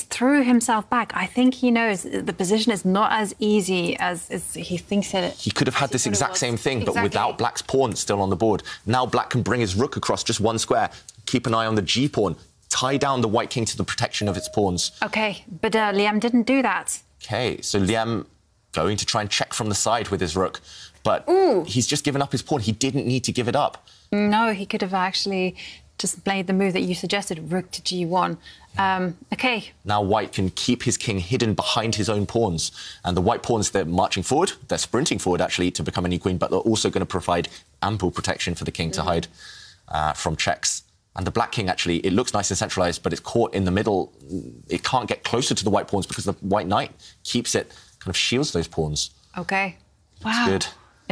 threw himself back. I think he knows the position is not as easy as he thinks it. He could have had this exact same thing, but without black's pawn still on the board. Now black can bring his rook across just one square, keep an eye on the g-pawn, tie down the white king to the protection of its pawns. OK, but Liam didn't do that. OK, so Liam going to try and check from the side with his rook, but he's just given up his pawn. He didn't need to give it up. No, he could have actually just played the move that you suggested, rook to g1. OK. Now white can keep his king hidden behind his own pawns. And the white pawns, they're marching forward. They're sprinting forward, actually, to become a new queen, but they're also going to provide ample protection for the king to hide from checks. And the black king, actually, it looks nice and centralised, but it's caught in the middle. It can't get closer to the white pawns because the white knight keeps it, kind of shields those pawns. OK. Wow. It's good.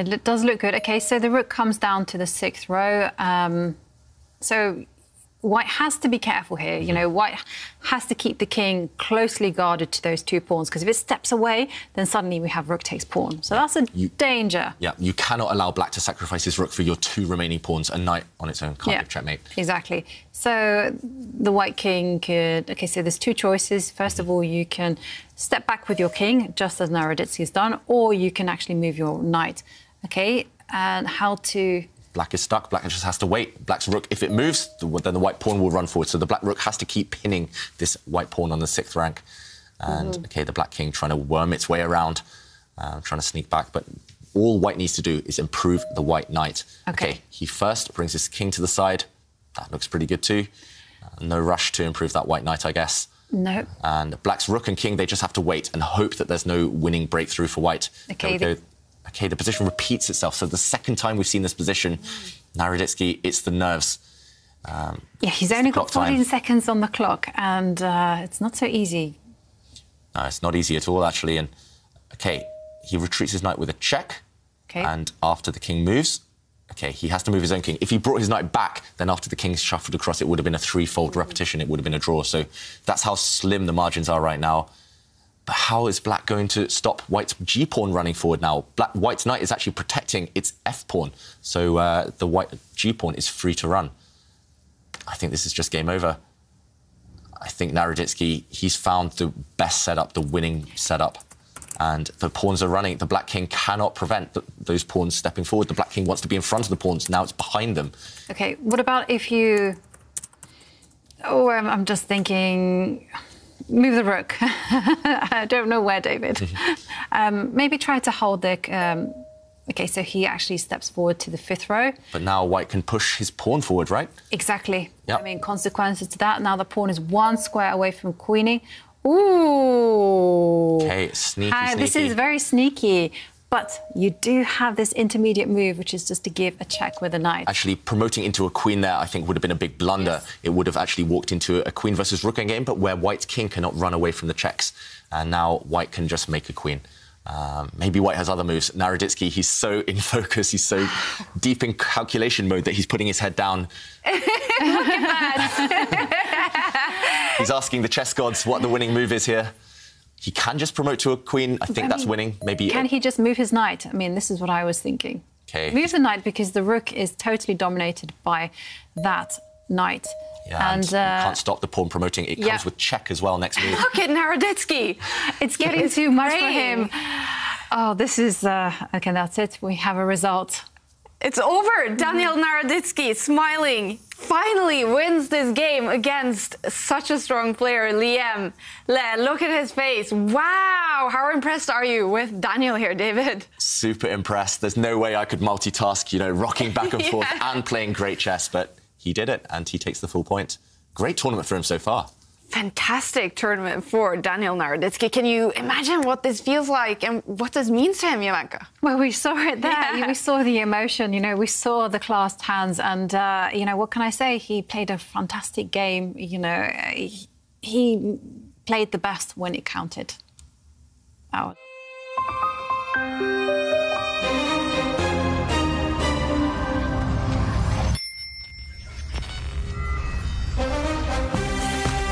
It does look good. OK, so the rook comes down to the 6th row. So White has to be careful here. You know, White has to keep the king closely guarded to those 2 pawns, because if it steps away, then suddenly we have rook takes pawn. So that's a danger. Yeah, you cannot allow Black to sacrifice his rook for your 2 remaining pawns. A knight on its own can't give checkmate. Exactly. So the White king could... OK, so there's 2 choices. First of all, you can step back with your king, just as Naroditsky's done, or you can actually move your knight. OK, and how to... Black is stuck. Black just has to wait. Black's rook, if it moves, then the white pawn will run forward. So the black rook has to keep pinning this white pawn on the 6th rank. And, OK, the black king trying to worm its way around, trying to sneak back. But all white needs to do is improve the white knight. OK, he first brings his king to the side. That looks pretty good too. No rush to improve that white knight, I guess. No. And black's rook and king, they just have to wait and hope that there's no winning breakthrough for white. OK, OK, the position repeats itself. So the second time we've seen this position, Naroditsky, it's the nerves. Yeah, he's only got 14 seconds on the clock, and it's not so easy. No, it's not easy at all, actually. And, OK, he retreats his knight with a check. OK. And after the king moves, OK, he has to move his own king. If he brought his knight back, then after the king shuffled across, it would have been a 3-fold repetition. It would have been a draw. So that's how slim the margins are right now. But how is black going to stop white's g-pawn running forward now? White's knight is actually protecting its f-pawn. So the white g-pawn is free to run. I think this is just game over. I think Naroditsky, he's found the best setup, the winning setup. And the pawns are running. The black king cannot prevent those pawns stepping forward. The black king wants to be in front of the pawns. Now it's behind them. OK, what about if you... Oh, I'm just thinking... Move the rook. I don't know where, David. Maybe try to hold the... OK, so he actually steps forward to the 5th row. But now white can push his pawn forward, right? Exactly. Yep. I mean, consequences to that. Now the pawn is 1 square away from queenie. Ooh. OK, sneaky. This is very sneaky. But you do have this intermediate move, which is just to give a check with a knight. Actually, promoting into a queen there, I think, would have been a big blunder. Yes. It would have actually walked into a queen versus rook game, but where white's king cannot run away from the checks. And now white can just make a queen. Maybe white has other moves. Naroditsky, he's so in focus, he's so deep in calculation mode that he's putting his head down. Look at that. He's asking the chess gods what the winning move is here. He can just promote to a queen. I think that's winning. Maybe. Can he just move his knight? I mean, this is what I was thinking. Okay. Move the knight because the rook is totally dominated by that knight. Yeah, and you can't stop the pawn promoting. It comes with check as well next move. Look at Naroditsky. It's getting too much for him. Oh, this is... OK, that's it. We have a result. It's over. Daniel Naroditsky, smiling, finally wins this game against such a strong player, Liam. Look at his face. Wow. How impressed are you with Daniel here, David? Super impressed. There's no way I could multitask, you know, rocking back and forth and playing great chess, but he did it, and he takes the full point. Great tournament for him so far. Fantastic tournament for Daniel Naroditsky. Can you imagine what this feels like and what this means to him, Jovanka? Well, we saw it there. Yeah. We saw the emotion, you know, we saw the clasped hands and, you know, what can I say? He played a fantastic game. You know, he played the best when it counted. Out.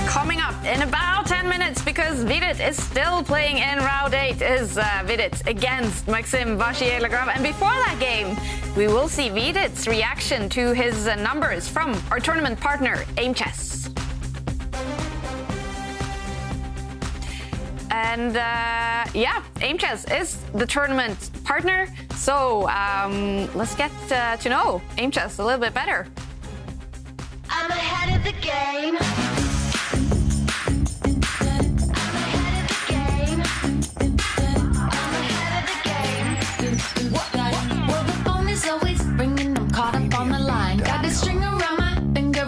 Coming up in about 10 minutes, because Vidit is still playing in round 8, is Vidit against Maxim Vachier-Lagrave. And before that game, we will see Vidit's reaction to his numbers from our tournament partner, Aimchess. And yeah, Aimchess is the tournament partner. So let's get to know Aimchess a little bit better. I'm ahead of the game.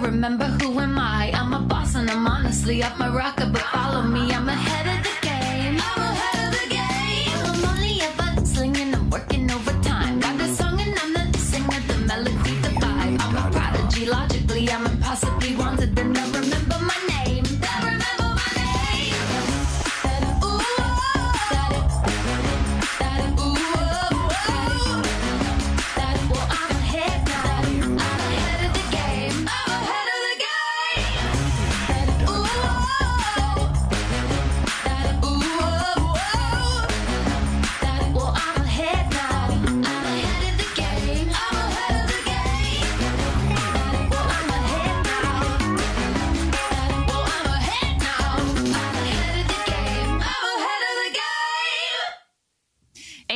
Remember who am I? I'm a boss and I'm honestly off my rocker, but follow me. I'm ahead of the game. I'm ahead of the game. I'm only ever slinging, I'm working overtime. Got the song and I'm the singer, the melody, the vibe. I'm a prodigy, logically I'm impossibly wanted. Then they'll remember my name. They'll remember my name. Ooh, ooh, ooh.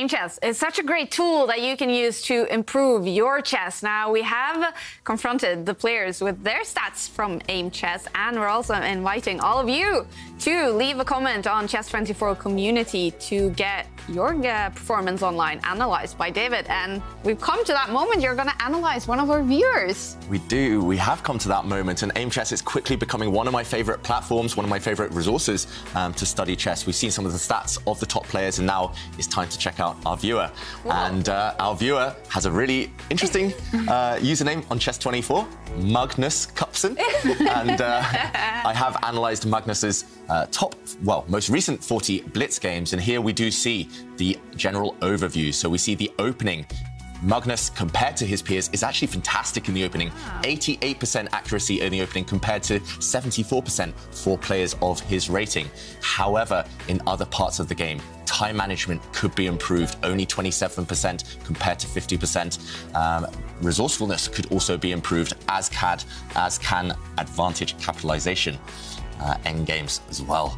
Aimchess is such a great tool that you can use to improve your chess. Now, we have confronted the players with their stats from Aimchess, and we're also inviting all of you to leave a comment on Chess24 community to get your performance online analyzed by David. And we've come to that moment. You're going to analyze one of our viewers. We do. We have come to that moment, and Aimchess is quickly becoming one of my favorite platforms, one of my favorite resources to study chess. We've seen some of the stats of the top players, and now it's time to check out our viewer. Cool. And our viewer has a really interesting username on Chess24, Magnus Carlsen. And I have analysed Magnus's most recent 40 Blitz games, and here we do see the general overview. So we see the opening. Magnus, compared to his peers, is actually fantastic in the opening. 88% accuracy in the opening compared to 74% for players of his rating. However, in other parts of the game, time management could be improved, only 27% compared to 50%. Resourcefulness could also be improved, as can advantage capitalization. Endgames as well.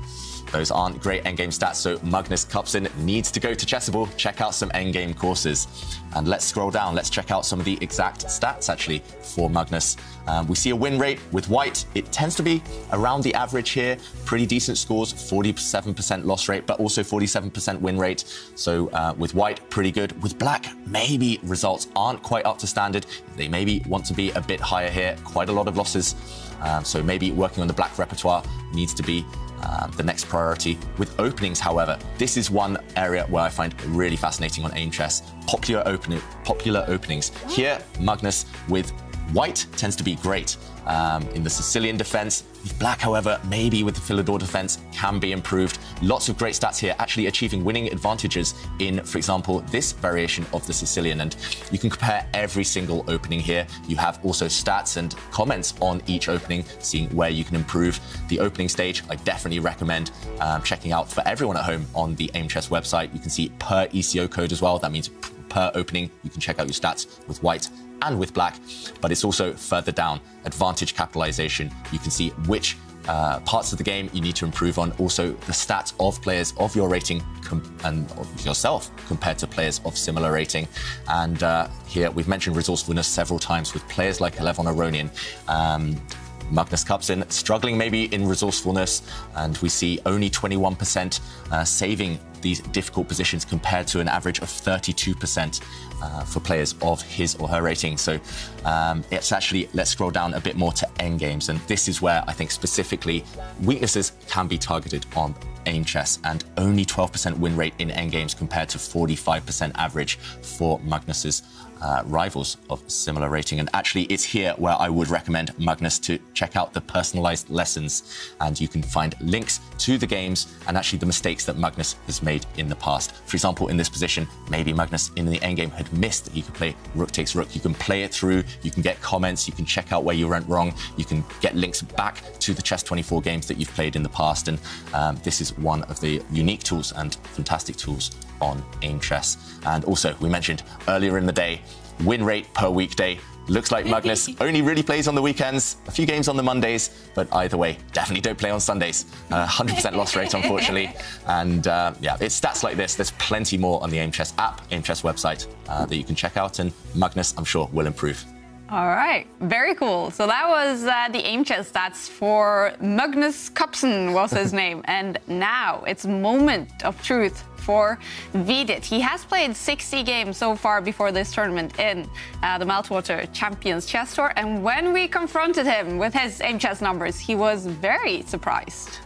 Those aren't great endgame stats, so Magnus Carlsen needs to go to Chessable, check out some endgame courses. And let's scroll down, let's check out some of the exact stats actually for Magnus. We see a win rate with white. It tends to be around the average here, pretty decent scores, 47% loss rate, but also 47% win rate. So with white, pretty good. With black, maybe results aren't quite up to standard. They maybe want to be a bit higher here, quite a lot of losses. So maybe working on the black repertoire needs to be the next priority. With openings, however, this is one area where I find really fascinating on Aimchess. Popular openings. Here, Magnus with white tends to be great in the Sicilian defense. With black, however, maybe with the Philidor defense can be improved. Lots of great stats here, actually achieving winning advantages in, for example, this variation of the Sicilian. And you can compare every single opening here. You have also stats and comments on each opening, seeing where you can improve. The opening stage, I definitely recommend checking out for everyone at home on the Aimchess website. You can see per ECO code as well. That means per opening, you can check out your stats with white and with black, but it's also further down, advantage capitalization. You can see which parts of the game you need to improve on, also the stats of players of your rating and of yourself compared to players of similar rating. And here we've mentioned resourcefulness several times with players like Levon Aronian. Magnus Carlsen struggling maybe in resourcefulness, and we see only 21% saving these difficult positions compared to an average of 32% for players of his or her rating. So it's actually, let's scroll down a bit more to endgames, and this is where I think specifically weaknesses can be targeted on Aimchess, and only 12% win rate in endgames compared to 45% average for Magnus's rivals of similar rating. And actually it's here where I would recommend Magnus to check out the personalized lessons, and you can find links to the games and actually the mistakes that Magnus has made in the past. For example, in this position, maybe Magnus in the endgame had missed that he could play rook takes rook. You can play it through, you can get comments, you can check out where you went wrong, you can get links back to the Chess24 games that you've played in the past. And this is one of the unique tools and fantastic tools on Aimchess. And also, we mentioned earlier in the day, win rate per weekday. Looks like Magnus only really plays on the weekends, a few games on the Mondays, but either way, definitely don't play on Sundays. 100% loss rate, unfortunately. And yeah, it's stats like this. There's plenty more on the Aimchess app, Aimchess website that you can check out, and Magnus, I'm sure, will improve. All right, very cool. So that was the Aimchess stats for Magnus Carlsen was his name. And now it's moment of truth for Vidit. He has played 60 games so far before this tournament in the Meltwater Champions Chess Tour. And when we confronted him with his Aimchess numbers, he was very surprised.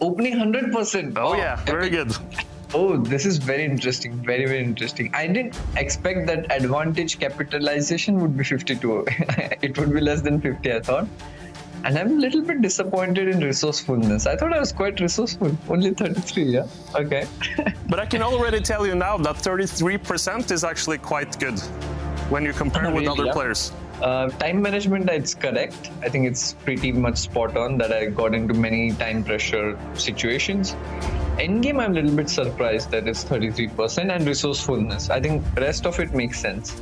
Opening 100%. Oh yeah, very good. Oh, this is very interesting. Very, very interesting. I didn't expect that advantage capitalization would be 52. It would be less than 50, I thought. And I'm a little bit disappointed in resourcefulness. I thought I was quite resourceful. Only 33, yeah? Okay. But I can already tell you now that 33% is actually quite good when you compare with other players. Time management, it's correct. I think it's pretty much spot on that I got into many time pressure situations. Endgame, I'm a little bit surprised that it's 33%, and resourcefulness. I think the rest of it makes sense.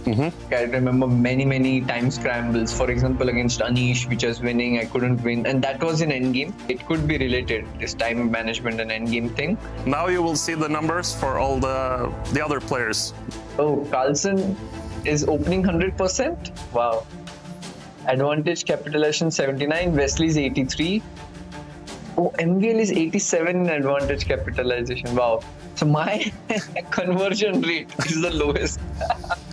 I remember many time scrambles. For example, against Anish, which I was winning, I couldn't win, and that was in endgame. It could be related, this time management and endgame thing. Now you will see the numbers for all the other players. Oh, Carlsen is opening 100%. Wow. Advantage capitalization 79. Wesley's 83. Oh, MVL is 87 in advantage capitalization. Wow. So my conversion rate is the lowest.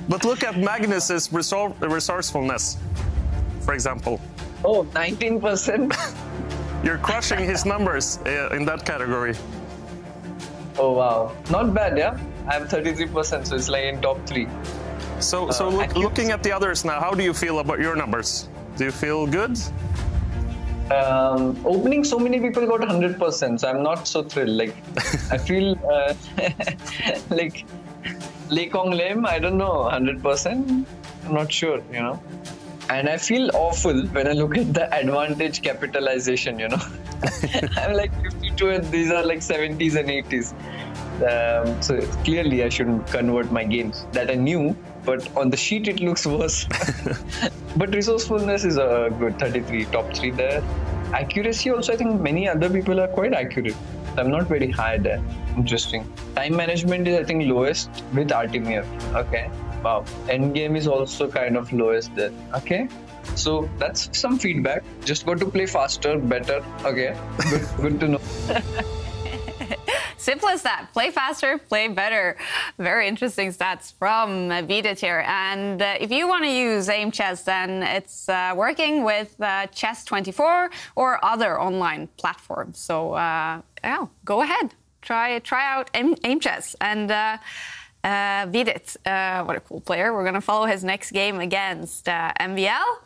But look at Magnus's resourcefulness, for example. Oh, 19%. You're crushing his numbers in that category. Oh, wow. Not bad, yeah? I have 33%, so it's like in top 3. So looking at the others now, how do you feel about your numbers? Do you feel good? Opening, so many people got 100%, so I'm not so thrilled. Like, I feel like Le Kong Lem, I don't know, 100%. I'm not sure, you know. And I feel awful when I look at the advantage capitalization, you know. I'm like 52 and these are like 70s and 80s. So clearly I shouldn't convert my games. That I knew, but on the sheet it looks worse. But resourcefulness is a good 33, top 3 there. Accuracy also, I think many other people are quite accurate. I'm not very high there. Interesting. Time management is, I think, lowest with Artemiev. Okay. Wow. Endgame is also kind of lowest there. Okay. So that's some feedback. Just got to play faster, better. Okay. Good to know. Simple as that. Play faster, play better. Very interesting stats from Vidit here. And if you want to use Aimchess, then it's working with Chess24 or other online platforms. So yeah, go ahead. Try out Aimchess. And Vidit, what a cool player. We're going to follow his next game against MVL.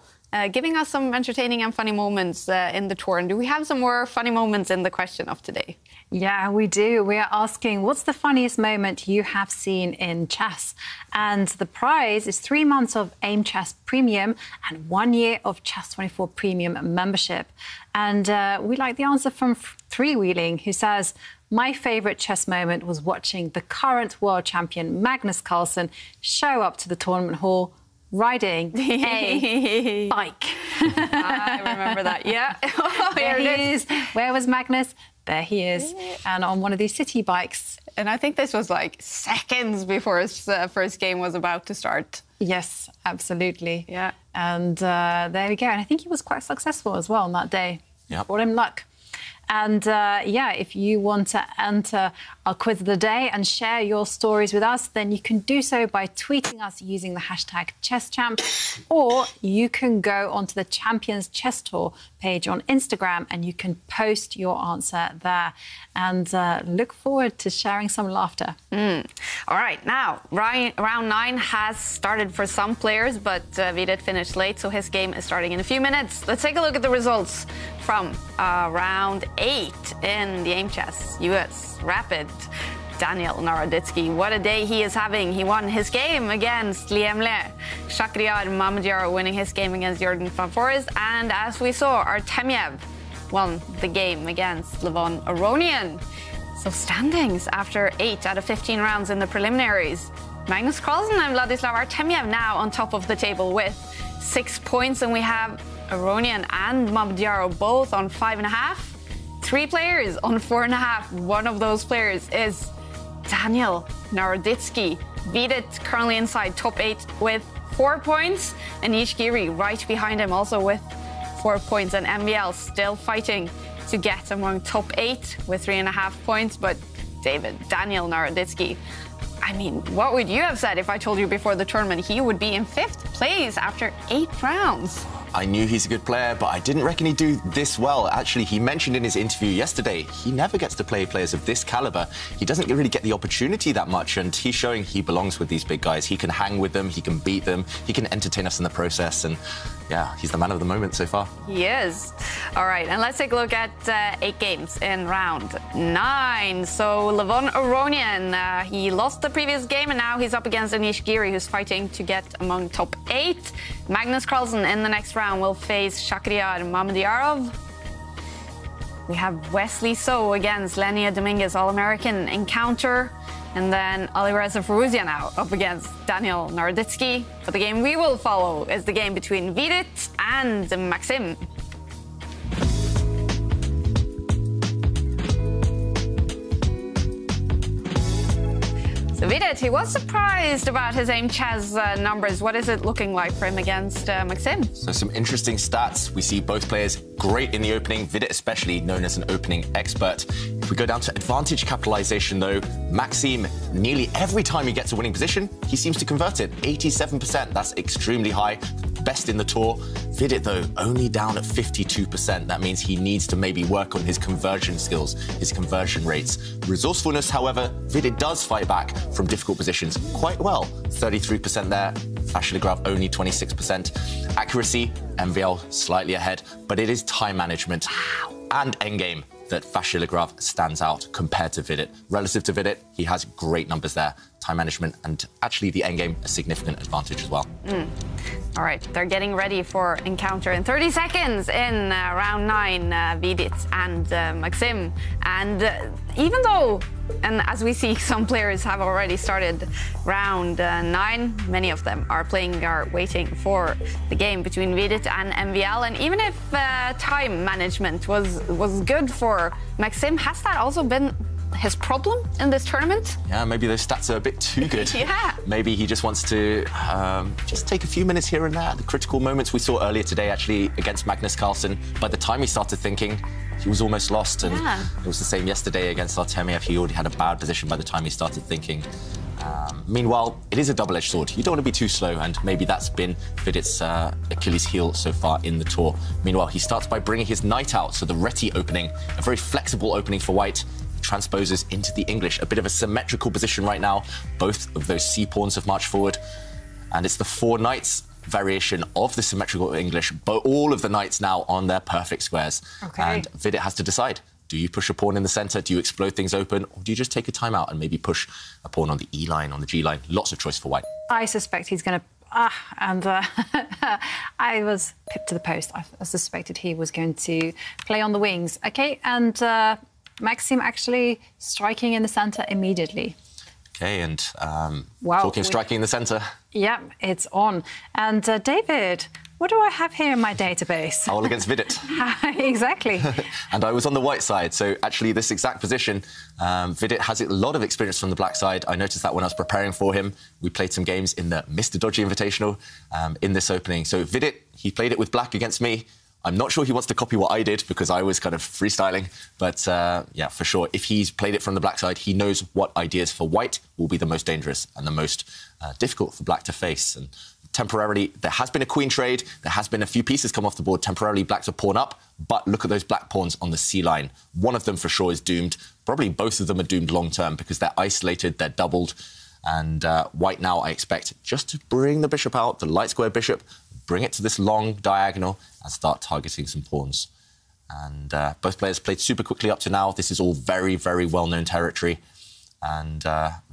Giving us some entertaining and funny moments in the tour. And do we have some more funny moments in the question of today? Yeah, we do. We are asking, what's the funniest moment you have seen in chess? And the prize is 3 months of Aimchess Premium and 1 year of Chess24 Premium membership. And we like the answer from Freewheeling, who says, my favourite chess moment was watching the current world champion Magnus Carlsen show up to the tournament hall riding a bike. I remember that, yeah. Oh, there he is. Where was Magnus? There he is. And on one of these city bikes. And I think this was like seconds before his first game was about to start. Yes, absolutely. Yeah. And there we go. And I think he was quite successful as well on that day. Yeah. Brought him luck. And yeah, if you want to enter our quiz of the day and share your stories with us, then you can do so by tweeting us using the hashtag ChessChamp, or you can go onto the Champions Chess Tour page on Instagram and you can post your answer there. And look forward to sharing some laughter. All right, now, round 9 has started for some players, but Vidit finished late, so his game is starting in a few minutes. Let's take a look at the results from round 8 in the Aimchess US Rapid. Daniel Naroditsky, what a day he is having. He won his game against Liemle. Shakhriyar Mamadjaro winning his game against Jordan van Forest. And as we saw, Artemiev won the game against Levon Aronian. So standings after 8 out of 15 rounds in the preliminaries. Magnus Carlsen and Vladislav Artemiev now on top of the table with 6 points. And we have Aronian and Mamadjaro both on 5.5. 3 players on 4.5. One of those players is Daniel Naroditsky. Vidit currently inside top 8 with 4 points. Anish Giri right behind him also with 4 points. And MVL still fighting to get among top 8 with 3.5 points. But Daniel Naroditsky, I mean, what would you have said if I told you before the tournament he would be in 5th place after 8 rounds? I knew he's a good player, but I didn't reckon he'd do this well. Actually, he mentioned in his interview yesterday, he never gets to play players of this caliber. He doesn't really get the opportunity that much, and he's showing he belongs with these big guys. He can hang with them, he can beat them, he can entertain us in the process, and yeah, he's the man of the moment so far. He is. All right, and let's take a look at 8 games in round 9. So Levon Aronian, he lost the previous game, and now he's up against Anish Giri, who's fighting to get among top 8. Magnus Carlsen in the next round will face Shakhriyar Mamedyarov. We have Wesley So against Lenia Dominguez, All-American encounter. And then Alireza Firouzja now up against Daniel Naroditsky. But the game we will follow is the game between Vidit and Maxim. So Vidit, he was surprised about his Aimchess numbers. What is it looking like for him against Maxim? So some interesting stats. We see both players great in the opening, Vidit especially known as an opening expert. If we go down to advantage capitalization though, Maxim, nearly every time he gets a winning position, he seems to convert it. 87%, that's extremely high. Best in the tour. Vidit though, only down at 52%. That means he needs to maybe work on his conversion skills, his conversion rates. Resourcefulness, however, Vidit does fight back from difficult positions quite well. 33% there. Vachier-Lagrave only 26%. Accuracy, MVL slightly ahead, but it is time management and endgame that Vachier-Lagrave stands out compared to Vidit. Relative to Vidit, he has great numbers there. Time management and actually the endgame a significant advantage as well. All right, they're getting ready for encounter in 30 seconds in round 9, Vidit and Maxim. And even though, and as we see, some players have already started round 9, many of them are waiting for the game between Vidit and MVL. And even if time management was good for Maxim, has that also been his problem in this tournament? Yeah, maybe those stats are a bit too good. Yeah. Maybe he just wants to just take a few minutes here and there. The critical moments we saw earlier today, actually, against Magnus Carlsen, by the time he started thinking, he was almost lost. And it was the same yesterday against Artemiev. He already had a bad position by the time he started thinking. Meanwhile, it is a double-edged sword. You don't want to be too slow, and maybe that's been Vidit's Achilles heel so far in the tour. Meanwhile, he starts by bringing his knight out, so the Reti opening, a very flexible opening for white, transposes into the English. A bit of a symmetrical position right now. Both of those c-pawns have marched forward, and it's the 4 knights variation of the symmetrical English, but all of the knights now on their perfect squares. And Vidit has to decide. Do you push a pawn in the centre? Do you explode things open? Or do you just take a time out and maybe push a pawn on the E line, on the G line? Lots of choice for white. I suspect he's going to... I was pipped to the post. I suspected he was going to play on the wings. OK, and Maxim actually striking in the centre immediately. OK, and talking of striking in the centre. Yeah, it's on. And David, what do I have here in my database? Howell against Vidit. Exactly. And I was on the white side, so actually this exact position, Vidit has a lot of experience from the black side. I noticed that when I was preparing for him. We played some games in the Mr. Dodgy Invitational in this opening. So Vidit, he played it with black against me. I'm not sure he wants to copy what I did because I was kind of freestyling. But yeah, for sure, if he's played it from the black side, he knows what ideas for white will be the most dangerous and the most difficult for black to face. And temporarily, there has been a queen trade. There has been a few pieces come off the board. Temporarily, black's a pawn up. But look at those black pawns on the C line. One of them for sure is doomed. Probably both of them are doomed long term because they're isolated, they're doubled. And white now, I expect, just to bring the bishop out, the light square bishop, bring it to this long diagonal and start targeting some pawns. And both players played super quickly up to now. This is all very, very well-known territory. And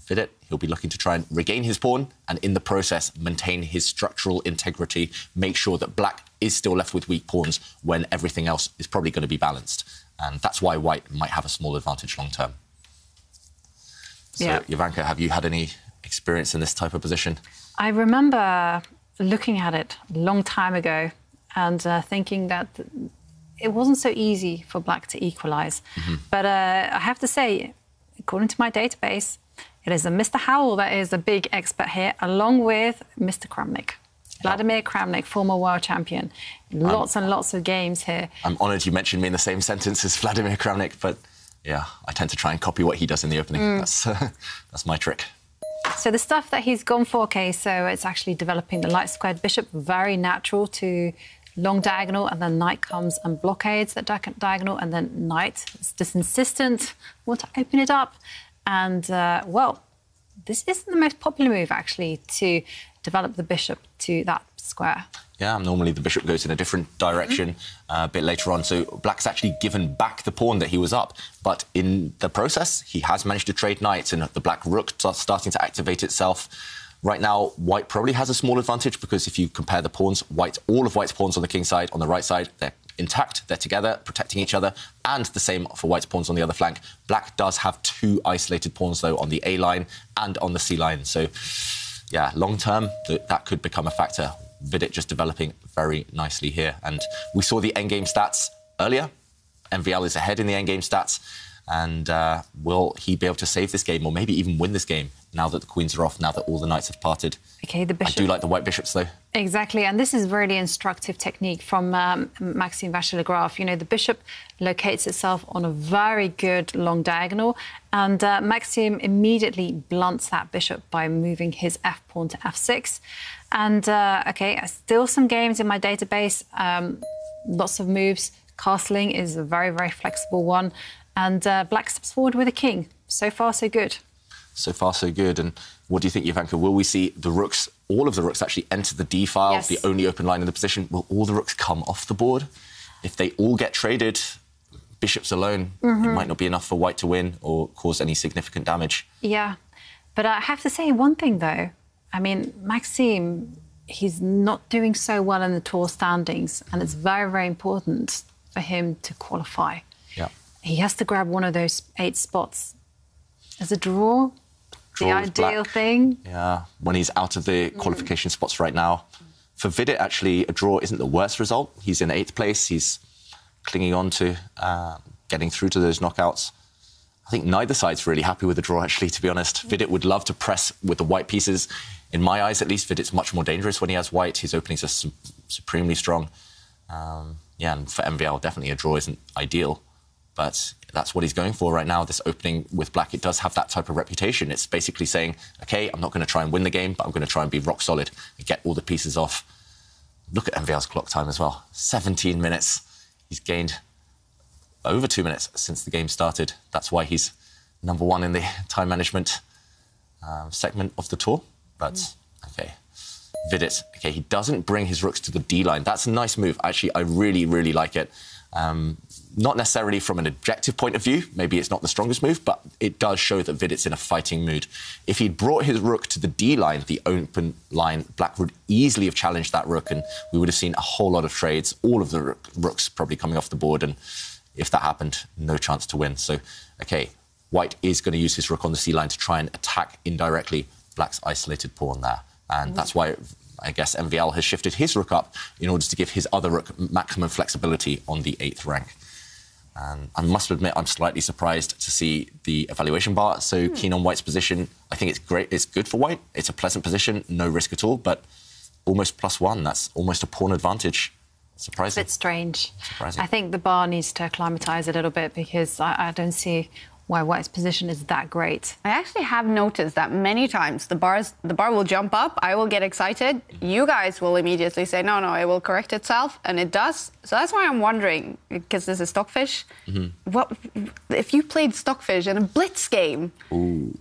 Vidit, he'll be looking to try and regain his pawn and in the process maintain his structural integrity, make sure that black is still left with weak pawns when everything else is probably going to be balanced. And that's why white might have a small advantage long term. So, Jovanka, have you had any experience in this type of position? I remember looking at it a long time ago and thinking that it wasn't so easy for black to equalise. But I have to say, according to my database, it is a Mr. Howell that is a big expert here, along with Mr. Kramnik. Vladimir Kramnik, former world champion. Lots and lots of games here. I'm honoured you mentioned me in the same sentence as Vladimir Kramnik, but yeah, I tend to try and copy what he does in the opening. That's my trick. So the stuff that he's gone for, okay, so it's actually developing the light squared bishop, very natural to long diagonal, and then knight comes and blockades that diagonal, and then knight is just insistent, want to open it up. And, well, this isn't the most popular move, actually, to develop the bishop to that square. Yeah, normally the bishop goes in a different direction a bit later on. So black's actually given back the pawn that he was up. But in the process, he has managed to trade knights, and the black rook starting to activate itself. Right now, white probably has a small advantage because if you compare the pawns, all of white's pawns on the king side, on the right side, they're intact, they're together, protecting each other, and the same for white's pawns on the other flank. Black does have 2 isolated pawns, though, on the A line and on the C line. So, yeah, long term, that could become a factor. Vidit just developing very nicely here. And we saw the endgame stats earlier. MVL is ahead in the endgame stats. And will he be able to save this game or maybe even win this game now that the queens are off, now that all the knights have parted? OK, the bishop. I do like the white bishops, though. Exactly. And this is really instructive technique from Maxime Vachier-Lagrave. You know, the bishop locates itself on a very good long diagonal. And Maxime immediately blunts that bishop by moving his f-pawn to f6. And, OK, still some games in my database. Lots of moves. Castling is a very, very flexible one. And black steps forward with a king. So far, so good. So far, so good. And what do you think, Ivanka? Will we see the rooks, all of the rooks actually enter the D file, yes, the only open line in the position? Will all the rooks come off the board? If they all get traded, bishops alone, it might not be enough for white to win or cause any significant damage. Yeah. But I have to say one thing, though. I mean, Maxime, he's not doing so well in the tour standings, and it's very, very important for him to qualify. Yeah. He has to grab one of those 8 spots. As a draw, the ideal thing. Yeah, when he's out of the qualification spots right now. For Vidit, actually, a draw isn't the worst result. He's in 8th place. He's clinging on to getting through to those knockouts. I think neither side's really happy with the draw, actually, to be honest. Vidit would love to press with the white pieces. In my eyes, at least, Vidit's much more dangerous when he has white. His openings are supremely strong. Yeah, and for MVL, definitely a draw isn't ideal. But that's what he's going for right now, this opening with black. It does have that type of reputation. It's basically saying, OK, I'm not going to try and win the game, but I'm going to try and be rock solid and get all the pieces off. Look at MVL's clock time as well. 17 minutes. He's gained over 2 minutes since the game started. That's why he's #1 in the time management segment of the tour. But, OK. Vidit, OK, he doesn't bring his rooks to the D line. That's a nice move. Actually, I really, really like it. Not necessarily from an objective point of view. Maybe it's not the strongest move, but it does show that Vidit's in a fighting mood. If he'd brought his rook to the D line, the open line, black would easily have challenged that rook, and we would have seen a whole lot of trades, all of the rooks probably coming off the board, and if that happened, no chance to win. So, OK, white is going to use his rook on the C line to try and attack indirectly black's isolated pawn there. And that's why I guess MVL has shifted his rook up in order to give his other rook maximum flexibility on the 8th rank. And I must admit, I'm slightly surprised to see the evaluation bar so keen on white's position. I think it's great. It's good for white. It's a pleasant position, no risk at all, but almost +1. That's almost a pawn advantage. Surprising. It's a bit strange. Surprising. I think the bar needs to acclimatise a little bit because I don't see why white's position is that great. I actually have noticed that many times the bar will jump up, I will get excited, you guys will immediately say, no, it will correct itself, and it does. So that's why I'm wondering, because this is Stockfish, what if you played Stockfish in a blitz game? Ooh.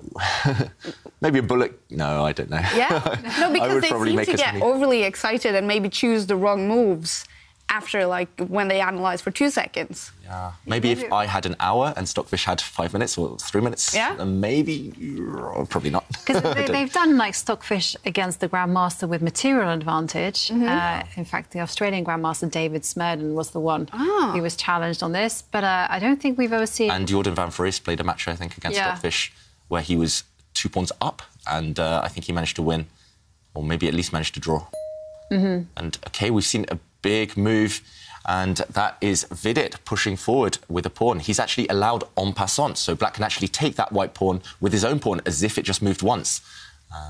Maybe a bullet? No, I don't know. Yeah? No, because they seem to get overly excited and maybe choose the wrong moves after, like, when they analyse for 2 seconds. Yeah. Maybe if I had an hour and Stockfish had 5 minutes or 3 minutes, maybe, probably not. Because they've done, like, Stockfish against the Grandmaster with material advantage. In fact, the Australian Grandmaster, David Smerdon, was the one who was challenged on this. But I don't think we've ever seen... And Jordan van Vries played a match, I think, against Stockfish, where he was 2 pawns up, and I think he managed to win, or maybe at least managed to draw. And, OK, we've seen a big move, and that is Vidit pushing forward with a pawn. He's actually allowed en passant, so black can actually take that white pawn with his own pawn as if it just moved once.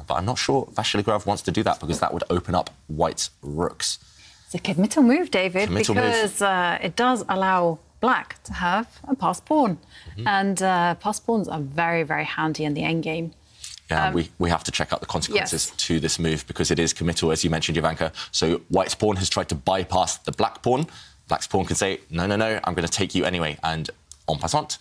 But I'm not sure Vachier-Lagrave wants to do that because that would open up white's rooks. It's a committal move, David, because it does allow black to have a passed pawn. And passed pawns are very, very handy in the endgame. Yeah, we have to check out the consequences to this move because it is committal, as you mentioned, Jovanka. So white's pawn has tried to bypass the black pawn. Black's pawn can say, no, I'm going to take you anyway. And en passant,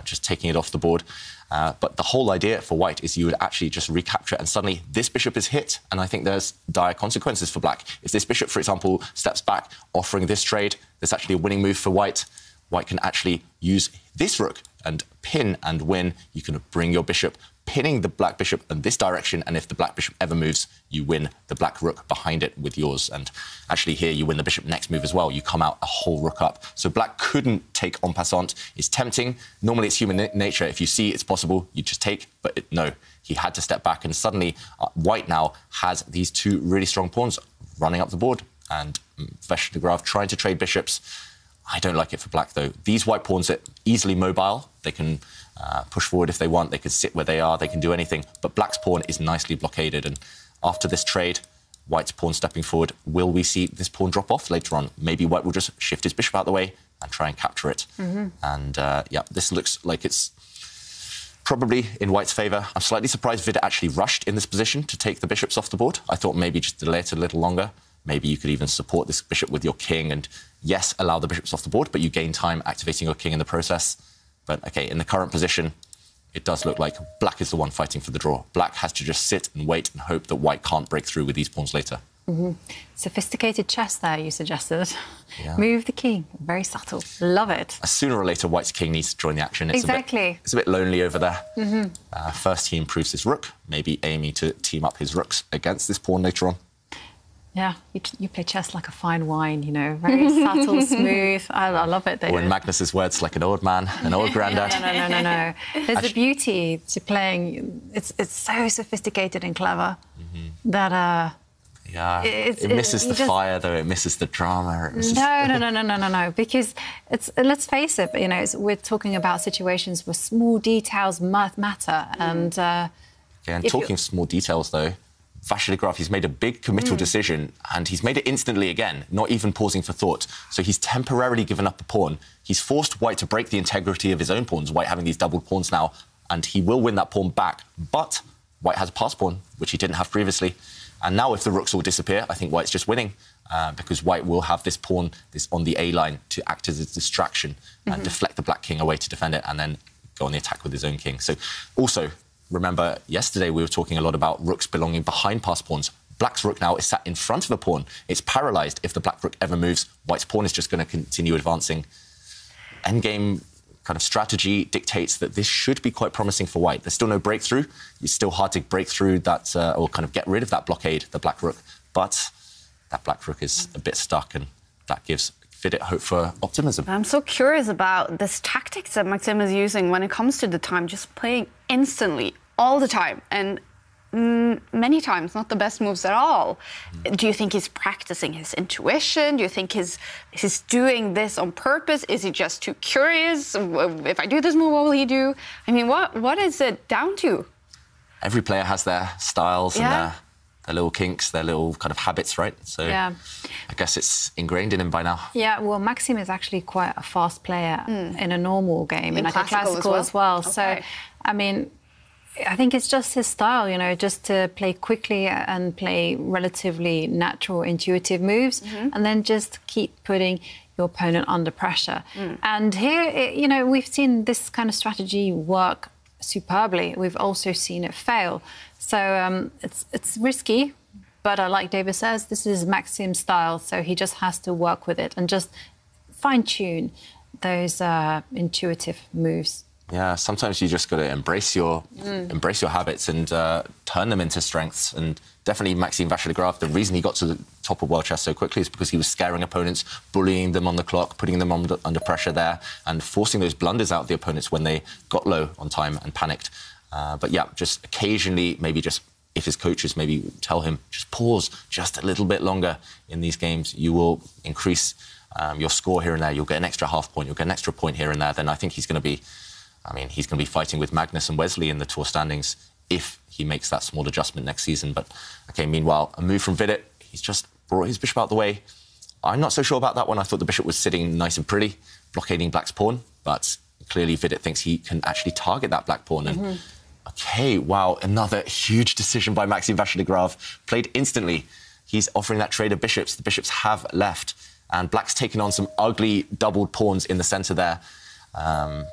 just taking it off the board. But the whole idea for white is you would actually just recapture it, and suddenly this bishop is hit, and I think there's dire consequences for black. If this bishop, for example, steps back, offering this trade, there's actually a winning move for white. White can actually use this rook and pin and win. You can bring your bishop, pinning the black bishop in this direction, and if the black bishop ever moves, you win the black rook behind it with yours. And actually here, you win the bishop next move as well. You come out a whole rook up. So black couldn't take en passant. It's tempting. Normally, it's human nature. If you see it's possible, you just take. But no, he had to step back. And suddenly, white now has these two really strong pawns running up the board. And Vachier-Lagrave trying to trade bishops. I don't like it for black, though. These white pawns are easily mobile. They can push forward if they want. They can sit where they are. They can do anything. But black's pawn is nicely blockaded. And after this trade, white's pawn stepping forward, will we see this pawn drop off later on? Maybe white will just shift his bishop out of the way and try and capture it. And, yeah, this looks like it's probably in white's favour. I'm slightly surprised Vidit actually rushed in this position to take the bishops off the board. I thought maybe just delay it a little longer. Maybe you could even support this bishop with your king and, yes, allow the bishops off the board, but you gain time activating your king in the process. But, OK, in the current position, it does look like black is the one fighting for the draw. Black has to just sit and wait and hope that white can't break through with these pawns later. Sophisticated chess there, you suggested. Yeah. Move the king. Very subtle. Love it. Sooner or later, white's king needs to join the action. It's it's a bit lonely over there. First, he improves his rook, maybe aiming to team up his rooks against this pawn later on. Yeah, you play chess like a fine wine, you know, very subtle, smooth. I love it. Or in Magnus's words, like an old man, an old granddad. No. There's a beauty to playing. It's so sophisticated and clever that... yeah, it misses the fire, though. It misses the drama. No. Because let's face it, you know, we're talking about situations where small details matter. And talking small details, though, Vachier-Lagrave, he's made a big committal decision, and he's made it instantly again, not even pausing for thought. So he's temporarily given up a pawn. He's forced white to break the integrity of his own pawns, white having these doubled pawns now, and he will win that pawn back. But white has a pass pawn, which he didn't have previously. And now if the rooks all disappear, I think white's just winning, because white will have this pawn on the A line to act as a distraction and deflect the black king away to defend it and then go on the attack with his own king. So also... remember, yesterday we were talking a lot about rooks belonging behind pass pawns. Black's rook now is sat in front of a pawn. It's paralysed. If the black rook ever moves, white's pawn is just going to continue advancing. Endgame kind of strategy dictates that this should be quite promising for white. There's still no breakthrough. It's still hard to break through that or kind of get rid of that blockade, the black rook. But that black rook is a bit stuck, and that gives Vidit hope for optimism. I'm so curious about this tactics that Maxim is using when it comes to the time, just playing instantly, all the time, and many times not the best moves at all. Do you think he's practicing his intuition? Do you think he's doing this on purpose? Is he just too curious? If I do this move, what will he do? I mean, what is it down to? Every player has their styles and their little kinks, their little kind of habits, right? So I guess it's ingrained in him by now. Yeah, well, Maxim is actually quite a fast player in a normal game, in like a classical as well. Okay. So, I mean, I think it's just his style, you know, just to play quickly and play relatively natural, intuitive moves, and then just keep putting your opponent under pressure. And here, you know, we've seen this kind of strategy work superbly. We've also seen it fail. So it's risky, but like David says, this is Maxim's style, so he just has to work with it and just fine-tune those intuitive moves. Yeah, sometimes you just got to embrace your habits and turn them into strengths. And definitely Maxime Vachier-Lagrave, the reason he got to the top of world chess so quickly is because he was scaring opponents, bullying them on the clock, putting them under pressure there, and forcing those blunders out of the opponents when they got low on time and panicked. But yeah, just occasionally, maybe just if his coaches maybe tell him, just pause just a little bit longer in these games, you will increase your score here and there. You'll get an extra half point, you'll get an extra point here and there. Then I think he's going to be, he's going to be fighting with Magnus and Wesley in the tour standings if he makes that small adjustment next season. But OK, meanwhile, a move from Vidit, he's just brought his bishop out the way. I'm not so sure about that one. I thought the bishop was sitting nice and pretty, blockading black's pawn, but clearly Vidit thinks he can actually target that black pawn. And Okay, wow, another huge decision by Maxime Vachier-Lagrave. Played instantly. He's offering that trade of bishops. The bishops have left. And Black's taken on some ugly doubled pawns in the centre there,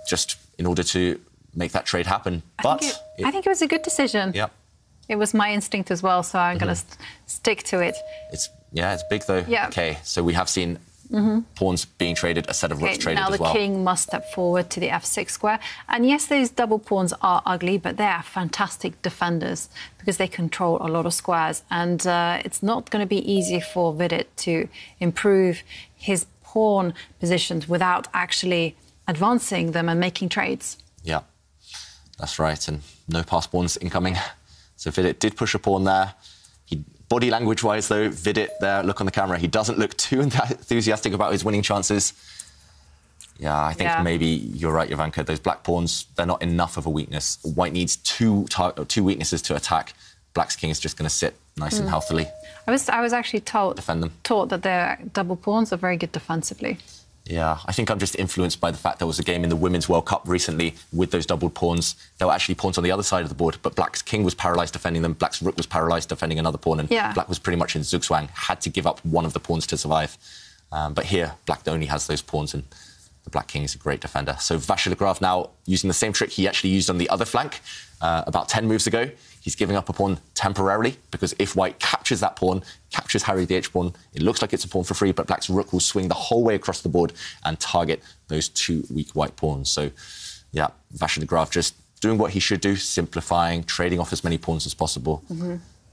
just in order to make that trade happen. I think it was a good decision. Yeah. It was my instinct as well, so I'm going to stick to it. It's big though. Yeah. Okay, so we have seen pawns being traded, a set of rooks traded as well. Now the king must step forward to the f6 square. And yes, those double pawns are ugly, but they are fantastic defenders because they control a lot of squares. And it's not going to be easy for Vidit to improve his pawn positions without actually advancing them and making trades. Yeah, that's right. And no pass pawns incoming. So Vidit did push a pawn there. Body language-wise, though, Vidit there, look on the camera, he doesn't look too enthusiastic about his winning chances. Yeah, I think maybe you're right, Jovanka. Those black pawns, they're not enough of a weakness. White needs two weaknesses to attack. Black's king is just going to sit nice and healthily. I was actually taught that their double pawns are very good defensively. Yeah, I think I'm just influenced by the fact there was a game in the Women's World Cup recently with those doubled pawns. There were actually pawns on the other side of the board, but Black's king was paralysed defending them, Black's rook was paralysed defending another pawn, and Black was pretty much in zugzwang, had to give up one of the pawns to survive. But here, Black only has those pawns, and the Black king is a great defender. So Vachier-Lagrave now using the same trick he actually used on the other flank about 10 moves ago. He's giving up a pawn temporarily, because if White captures that pawn, captures Harry the H-pawn, it looks like it's a pawn for free, but Black's rook will swing the whole way across the board and target those two weak White pawns. So, yeah, Vachier-Lagrave just doing what he should do, simplifying, trading off as many pawns as possible.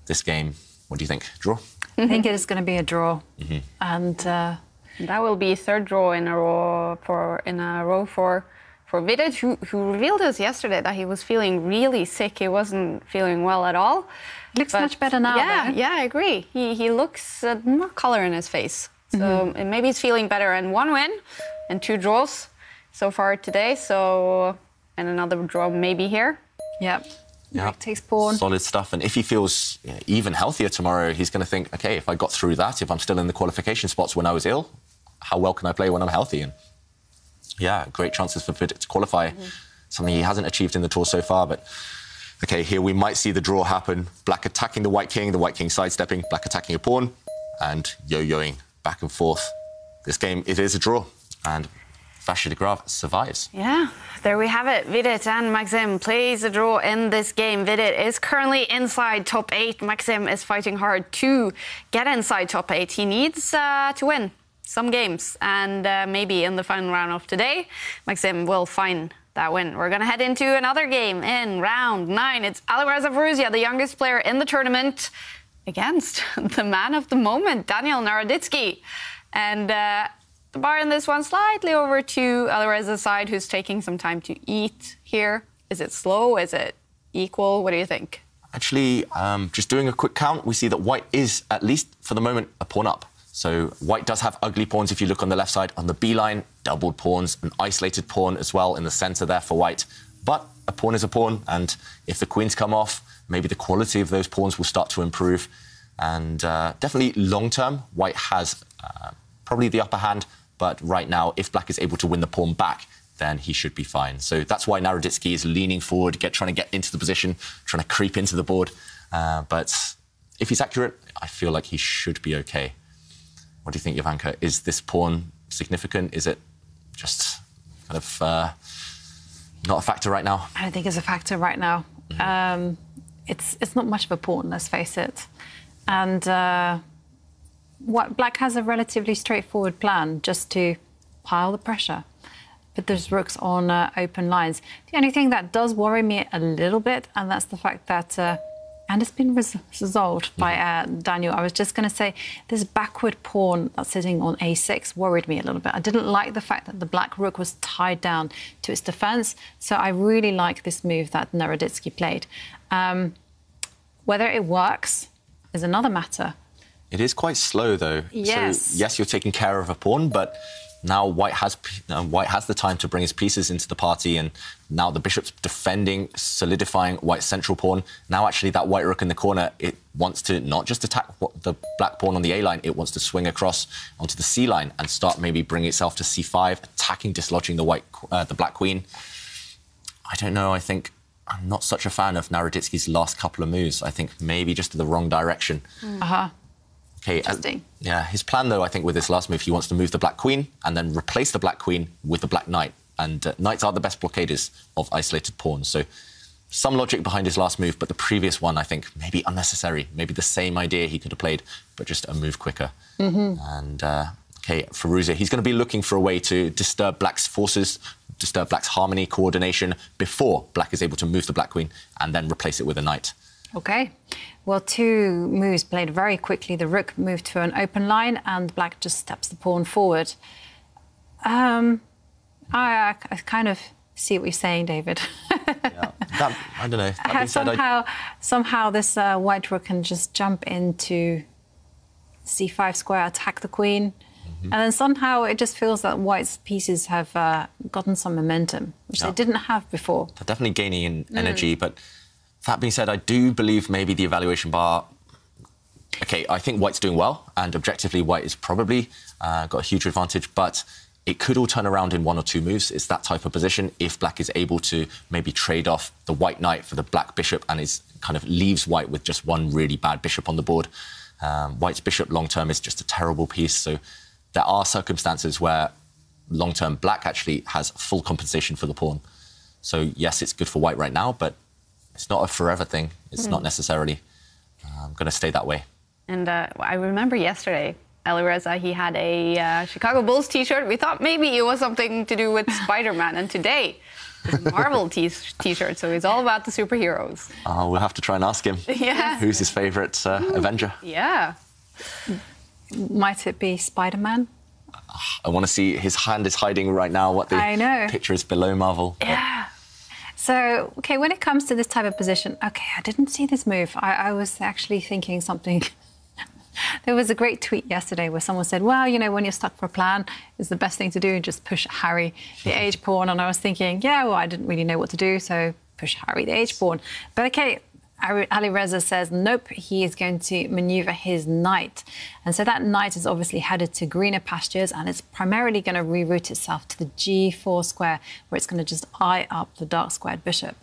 This game, what do you think? Draw? I think it is going to be a draw. And that will be third draw in a row for Vidit, who revealed us yesterday that he was feeling really sick. He wasn't feeling well at all. He looks much better now. Yeah, I agree. He looks more colour in his face. So maybe he's feeling better. And 1 win and 2 draws so far today. So, and another draw maybe here. Yep. Yeah, takes pawn. Solid stuff. And if he feels even healthier tomorrow, he's going to think, OK, if I got through that, if I'm still in the qualification spots when I was ill, how well can I play when I'm healthy? And yeah, great chances for Vidit to qualify. Something he hasn't achieved in the tour so far. But, OK, here we might see the draw happen. Black attacking the White king sidestepping, Black attacking a pawn, and yo-yoing back and forth. This game, it is a draw. And Vachier-Lagrave survives. Yeah, there we have it. Vidit and Maxime plays a draw in this game. Vidit is currently inside top 8. Maxime is fighting hard to get inside top 8. He needs to win some games, and maybe in the final round of today, Maxime will find that win. We're going to head into another game in round 9. It's Alireza Firouzja, the youngest player in the tournament, against the man of the moment, Daniel Naroditsky. And the bar in this one slightly over to Alireza's side, who's taking some time to eat here. Is it slow? Is it equal? What do you think? Actually, just doing a quick count, we see that White is, at least for the moment, a pawn up. So White does have ugly pawns if you look on the left side. On the B line, doubled pawns, an isolated pawn as well in the centre there for White. But a pawn is a pawn, and if the queens come off, maybe the quality of those pawns will start to improve. And definitely long-term, White has probably the upper hand, but right now, if Black is able to win the pawn back, then he should be fine. So that's why Naroditsky is leaning forward, trying to get into the position, trying to creep into the board. But if he's accurate, I feel like he should be OK. What do you think, Jovanka? Is this pawn significant? Is it just kind of not a factor right now? I don't think it's a factor right now. It's not much of a pawn, let's face it. And Black has a relatively straightforward plan, just to pile the pressure, put those rooks on open lines. The only thing that does worry me a little bit, and that's the fact that and it's been resolved by Daniel. I was just going to say, this backward pawn that's sitting on a6 worried me a little bit. I didn't like the fact that the black rook was tied down to its defence. So I really like this move that Naroditsky played. Whether it works is another matter. It is quite slow, though. Yes. So, yes, you're taking care of a pawn, but now White has the time to bring his pieces into the party, and now the bishop's defending, solidifying White's central pawn. Now, actually, that White rook in the corner, it wants to not just attack the black pawn on the A line, it wants to swing across onto the C line and start maybe bringing itself to C5, attacking, dislodging the black queen. I don't know, I think I'm not such a fan of Naroditsky's last couple of moves. I think maybe just the wrong direction. Okay, Interesting. Yeah, his plan, though, I think, with this last move, he wants to move the black queen and then replace the black queen with the black knight. And knights are the best blockaders of isolated pawns. So some logic behind his last move, but the previous one, I think, maybe unnecessary. Maybe the same idea he could have played, but just a move quicker. And, okay, Firouzja, he's going to be looking for a way to disturb black's forces, disturb black's harmony, coordination, before black is able to move the black queen and then replace it with a knight. Okay. Well, two moves played very quickly. The rook moved to an open line and black just steps the pawn forward. I kind of see what you're saying, David. I don't know. That being said, somehow this white rook can just jump into c5 square, attack the queen. And then somehow it just feels that white's pieces have gotten some momentum, which they didn't have before. They're definitely gaining in energy, but that being said, I do believe maybe the evaluation bar... OK, I think white's doing well, and objectively white is probably got a huge advantage, but it could all turn around in one or two moves. It's that type of position if black is able to maybe trade off the white knight for the black bishop and is kind of leaves white with just one really bad bishop on the board. White's bishop long-term is just a terrible piece, so there are circumstances where long-term black actually has full compensation for the pawn. So, yes, it's good for white right now, but it's not a forever thing. It's not necessarily going to stay that way. And I remember yesterday, Alireza, he had a Chicago Bulls T-shirt. We thought maybe it was something to do with Spider-Man. And today, it's a Marvel T-shirt. So it's all about the superheroes. We'll have to try and ask him. Who's his favourite Avenger? Yeah. Might it be Spider-Man? I want to see his hand is hiding right now, what the picture is below Marvel. Yeah. So, OK, when it comes to this type of position, OK, I didn't see this move. I was actually thinking something... There was a great tweet yesterday where someone said, well, you know, when you're stuck for a plan, it's the best thing to do, just push Harry, the h-pawn. And I was thinking, yeah, well, I didn't really know what to do, so push Harry, the h-pawn. But OK, Alireza says, nope, he is going to manoeuvre his knight. And so that knight is obviously headed to greener pastures, and it's primarily going to reroute itself to the g4 square, where it's going to just eye up the dark squared bishop.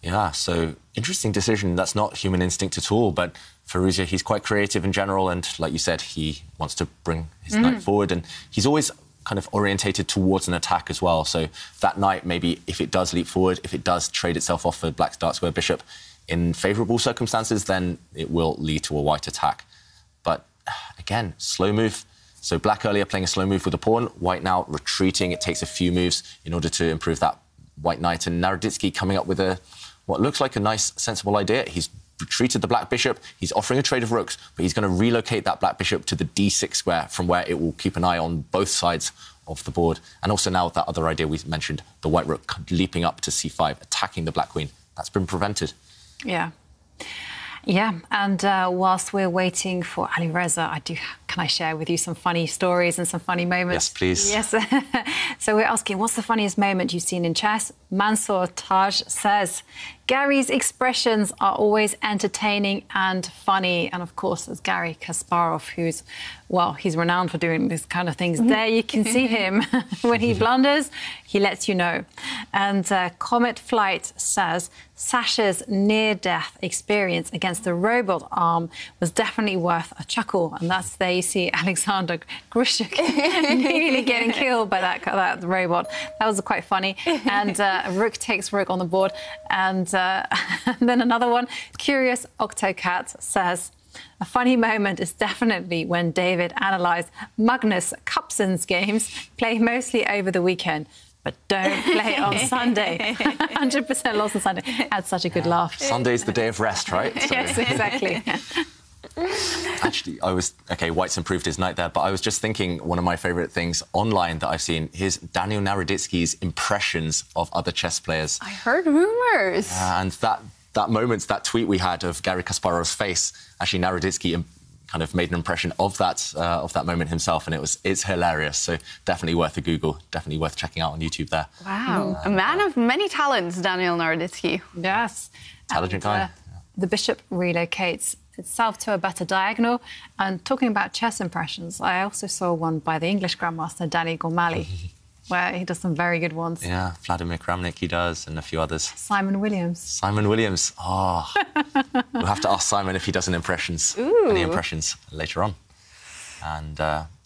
Yeah, so interesting decision. That's not human instinct at all, but Firouzja, he's quite creative in general, and like you said, he wants to bring his knight forward, and he's always kind of orientated towards an attack as well. So that knight, maybe if it does leap forward, if it does trade itself off for black's dark square bishop, in favourable circumstances, then it will lead to a white attack. But again, slow move. So black earlier playing a slow move with a pawn, white now retreating. It takes a few moves in order to improve that white knight, and Naroditsky coming up with what looks like a nice, sensible idea. He's retreated the black bishop, he's offering a trade of rooks, but he's going to relocate that black bishop to the d6 square, from where it will keep an eye on both sides of the board. And also now that other idea we mentioned, the white rook leaping up to c5, attacking the black queen. That's been prevented. Yeah. Yeah, and whilst we're waiting for Alireza, can I share with you some funny stories and some funny moments? Yes, please. Yes. So we're asking, what's the funniest moment you've seen in chess? Mansour Taj says, Gary's expressions are always entertaining and funny. And of course, there's Gary Kasparov, who's, well, he's renowned for doing these kind of things. There you can see him. When he blunders, he lets you know. And Comet Flight says, Sasha's near-death experience against the robot arm was definitely worth a chuckle. And that's there you see Alexander Grushuk nearly getting killed by that robot. That was quite funny. And rook takes rook on the board. And then another one, Curious Octocat says, a funny moment is definitely when David analysed Magnus Carlsen's games, play mostly over the weekend, but don't play on Sunday. 100% lost on Sunday. Had such a good laugh. Sunday's the day of rest, right? So. Yes, exactly. Actually, white's improved his knight there, but I was just thinking one of my favourite things online that I've seen is Daniel Naroditsky's impressions of other chess players. I heard rumours. And that moment, that tweet we had of Gary Kasparov's face, actually Naroditsky kind of made an impression of that moment himself, and it's hilarious. So definitely worth a Google, definitely worth checking out on YouTube there. Wow, a man of many talents, Daniel Naroditsky. Yes. Intelligent guy. The bishop relocates itself to a better diagonal. And talking about chess impressions, I also saw one by the English grandmaster, Danny Gormali. where he does some very good ones. Yeah, Vladimir Kramnik, he does, and a few others. Simon Williams. Simon Williams. Oh, we'll have to ask Simon if he does any impressions later on. And,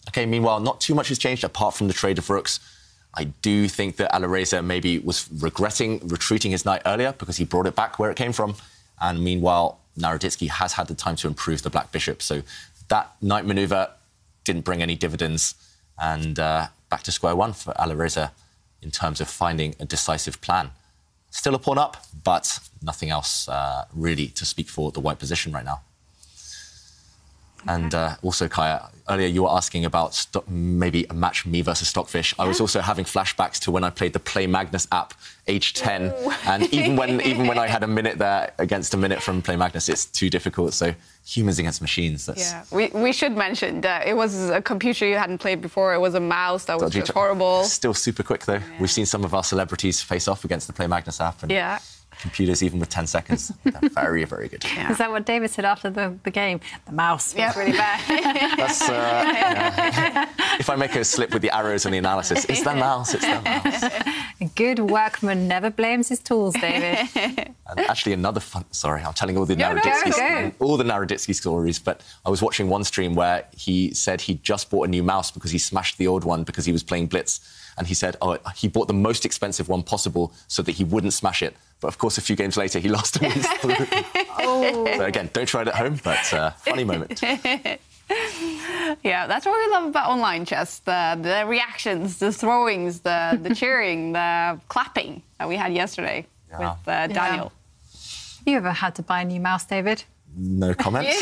OK, meanwhile, not too much has changed apart from the trade of rooks. I do think that Alireza maybe was regretting retreating his knight earlier because he brought it back where it came from. And meanwhile, Naroditsky has had the time to improve the black bishop. So that knight manoeuvre didn't bring any dividends. And back to square one for Alireza in terms of finding a decisive plan. Still a pawn up, but nothing else really to speak for the white position right now. And also, Kaya, earlier you were asking about maybe a match me versus Stockfish. Yeah. I was also having flashbacks to when I played the Play Magnus app, age 10. Ooh. And even when I had a minute there against a minute from Play Magnus, it's too difficult. So humans against machines. That's... Yeah, we should mention that it was a computer you hadn't played before. It was a mouse that was just horrible. Still super quick, though. Yeah. We've seen some of our celebrities face off against the Play Magnus app. And yeah. Computers, even with 10 seconds, they're very, very good. Yeah. Is that what David said after the game? The mouse was really bad. That's, if I make a slip with the arrows and the analysis, it's the mouse, it's the mouse. A good workman never blames his tools, David. And actually, another fun... Sorry, I'm telling all the Naroditsky stories, but I was watching one stream where he said he just bought a new mouse because he smashed the old one because he was playing Blitz. And he said, he bought the most expensive one possible so that he wouldn't smash it. But, of course, a few games later, he lost and wins through. So, again, don't try it at home, but funny moment. Yeah, that's what we love about online chess. The reactions, the throwings, the cheering, the clapping that we had yesterday with Daniel. You ever had to buy a new mouse, David? No comments.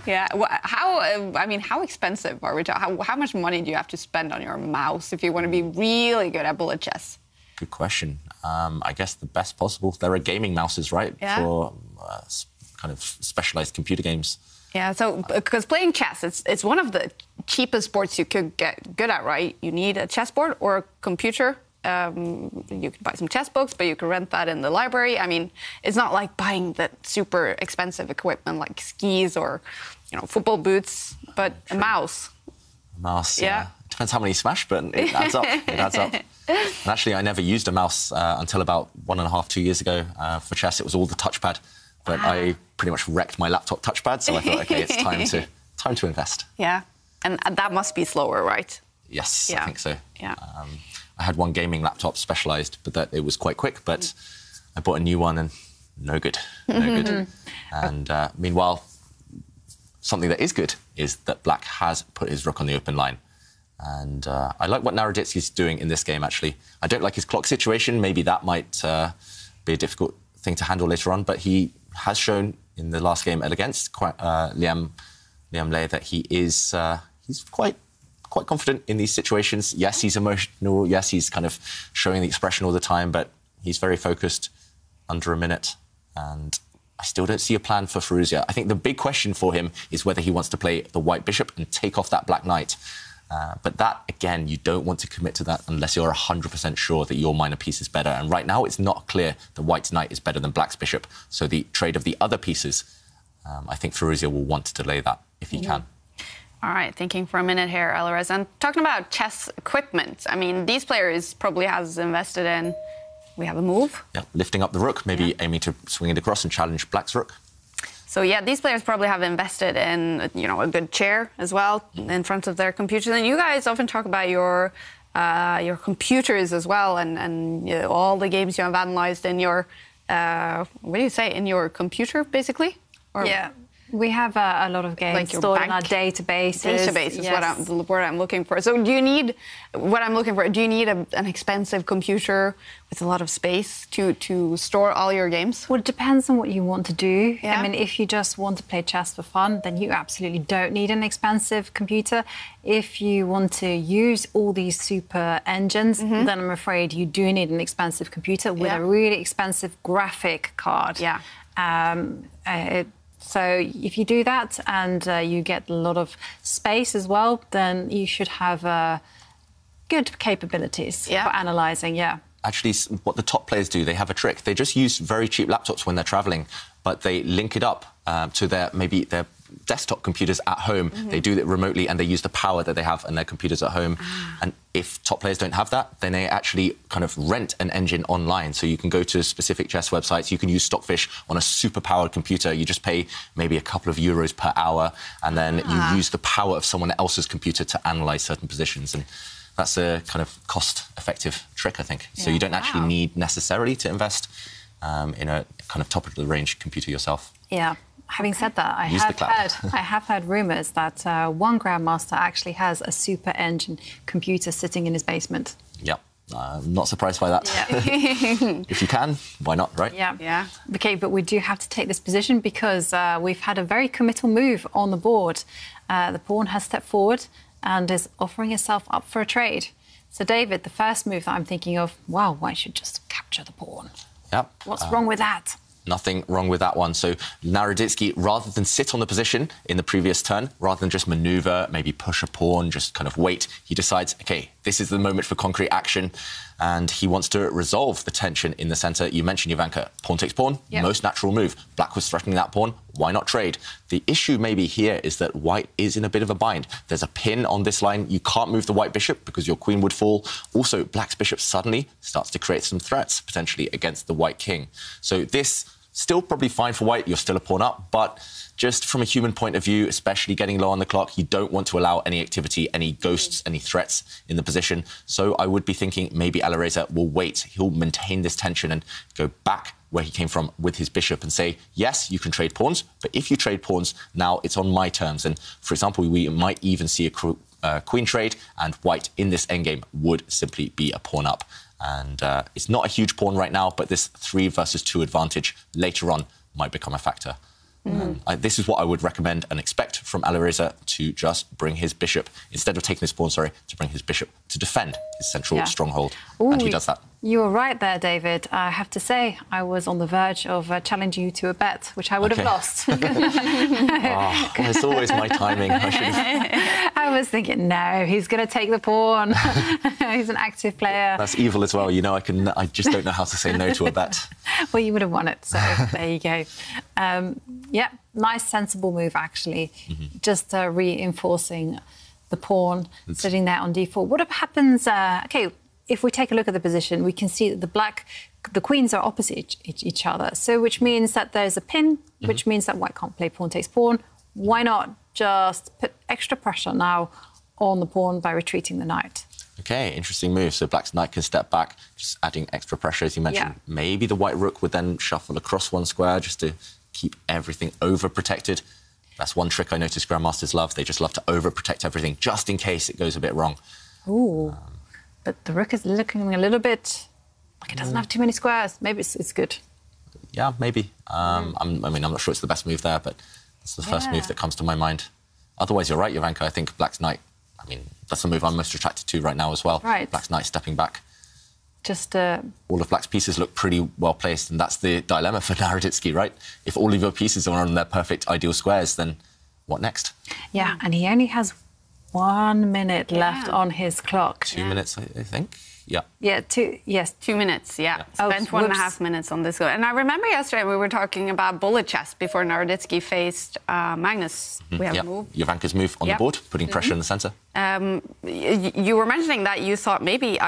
Yeah. How expensive are we talking? How much money do you have to spend on your mouse if you want to be really good at bullet chess? Good question. I guess the best possible. There are gaming mouses, right, for kind of specialized computer games. Yeah, so because playing chess, it's one of the cheapest sports you could get good at, right? You need a chessboard or a computer. You can buy some chess books, but you can rent that in the library. I mean, it's not like buying that super expensive equipment like skis or, football boots, but a mouse. A mouse, yeah. Depends how many you smash, but it adds up. It adds up. And actually, I never used a mouse until about 1.5, 2 years ago. For chess, it was all the touchpad. But I pretty much wrecked my laptop touchpad, so I thought, OK, it's time to invest. Yeah, and that must be slower, right? Yes, I think so. Yeah. I had one gaming laptop specialised, but it was quite quick. But I bought a new one and no good, no good. And meanwhile, something that is good is that Black has put his rook on the open line. And I like what Naroditsky's doing in this game, actually. I don't like his clock situation. Maybe that might be a difficult thing to handle later on. But he has shown in the last game against Liam Lay that he's quite confident in these situations. Yes, he's emotional. Yes, he's kind of showing the expression all the time, but he's very focused under a minute. And I still don't see a plan for Firouzja. I think the big question for him is whether he wants to play the white bishop and take off that black knight. But that, again, you don't want to commit to that unless you're 100% sure that your minor piece is better. And right now, it's not clear that white's knight is better than black's bishop. So the trade of the other pieces, I think Firouzja will want to delay that if he can. All right, thinking for a minute here, Alireza. And talking about chess equipment, I mean, these players probably has invested in... We have a move. Yeah, lifting up the rook, maybe aiming to swing it across and challenge black's rook. So, yeah, these players probably have invested in, a good chair as well in front of their computers. And you guys often talk about your computers as well and all the games you have analysed in your, what do you say, in your computer, basically? Or yeah. We have a lot of games stored in our databases. Database is the word I'm looking for. So do you need an expensive computer with a lot of space to store all your games? Well, it depends on what you want to do. Yeah. I mean, if you just want to play chess for fun, then you absolutely don't need an expensive computer. If you want to use all these super engines, then I'm afraid you do need an expensive computer with a really expensive graphic card. Yeah. So if you do that and you get a lot of space as well, then you should have good capabilities for analysing, Actually, what the top players do, they have a trick. They just use very cheap laptops when they're travelling, but they link it up to their desktop computers at home. They do it remotely, and they use the power that they have in their computers at home. And if top players don't have that, then they actually kind of rent an engine online. So you can go to specific chess websites. You can use Stockfish on a super-powered computer. You just pay maybe a couple of euros per hour, and then you use the power of someone else's computer to analyze certain positions. And that's a kind of cost-effective trick, I think. So you don't actually need necessarily to invest in a kind of top-of-the-range computer yourself. Yeah. Having said that, I have heard rumours that one grandmaster actually has a super engine computer sitting in his basement. Yeah, I'm not surprised by that. Yeah. If you can, why not, right? Yeah. OK, but we do have to take this position because we've had a very committal move on the board. The pawn has stepped forward and is offering itself up for a trade. So, David, the first move that I'm thinking of, wow, why should just capture the pawn? Yep. What's wrong with that? Nothing wrong with that one. So Naroditsky, rather than sit on the position in the previous turn, rather than just maneuver, maybe push a pawn, just kind of wait, he decides, OK, this is the moment for concrete action, and he wants to resolve the tension in the centre. You mentioned, Jovanka, pawn takes pawn, most natural move. Black was threatening that pawn, why not trade? The issue maybe here is that white is in a bit of a bind. There's a pin on this line. You can't move the white bishop because your queen would fall. Also, black's bishop suddenly starts to create some threats, potentially, against the white king. So this... still probably fine for white, you're still a pawn up, but just from a human point of view, especially getting low on the clock, you don't want to allow any activity, any ghosts, any threats in the position. So I would be thinking maybe Alireza will wait. He'll maintain this tension and go back where he came from with his bishop and say, yes, you can trade pawns, but if you trade pawns, now it's on my terms. And for example, we might even see a queen trade, and white in this endgame would simply be a pawn up. And it's not a huge pawn right now, but this 3 versus 2 advantage later on might become a factor. This is what I would recommend and expect from Alireza, to just bring his bishop, instead of taking this pawn, to bring his bishop to defend his central stronghold. Ooh, and he does that. You were right there, David. I have to say, I was on the verge of challenging you to a bet, which I would have lost. It's always my timing. I was thinking, no, he's going to take the pawn. He's an active player. That's evil as well. You know, I just don't know how to say no to a bet. Well, you would have won it, so there you go. Yeah, nice, sensible move, actually. Just reinforcing the pawn, sitting there on d4. What happens... OK, if we take a look at the position, we can see that the queens are opposite each other. So which means that there's a pin, which means that white can't play pawn takes pawn. Why not just put extra pressure now on the pawn by retreating the knight? OK, interesting move. So black's knight can step back, just adding extra pressure, as you mentioned. Yeah. Maybe the white rook would then shuffle across one square just to keep everything overprotected. That's one trick I noticed grandmasters love. They just love to overprotect everything, just in case it goes a bit wrong. Ooh. But the rook is looking a little bit like it doesn't have too many squares. Maybe it's good. Yeah, maybe. I'm not sure it's the best move there, but it's the first move that comes to my mind. Otherwise, you're right, Jovanka. I think black's knight, that's the move I'm most attracted to right now as well. Right. Black's knight stepping back. Just all of black's pieces look pretty well placed, and that's the dilemma for Naroditsky, right? If all of your pieces are on their perfect ideal squares, then what next? Yeah, and he only has 1 minute left on his clock. 2 minutes, I think. Yeah. Yeah, 2 minutes, yeah. Oh, Spent 1.5 minutes on this go. And I remember yesterday we were talking about bullet chess before Naroditsky faced Magnus. We have a move. Jovanka's move on the board, putting pressure in the centre. You were mentioning that you thought maybe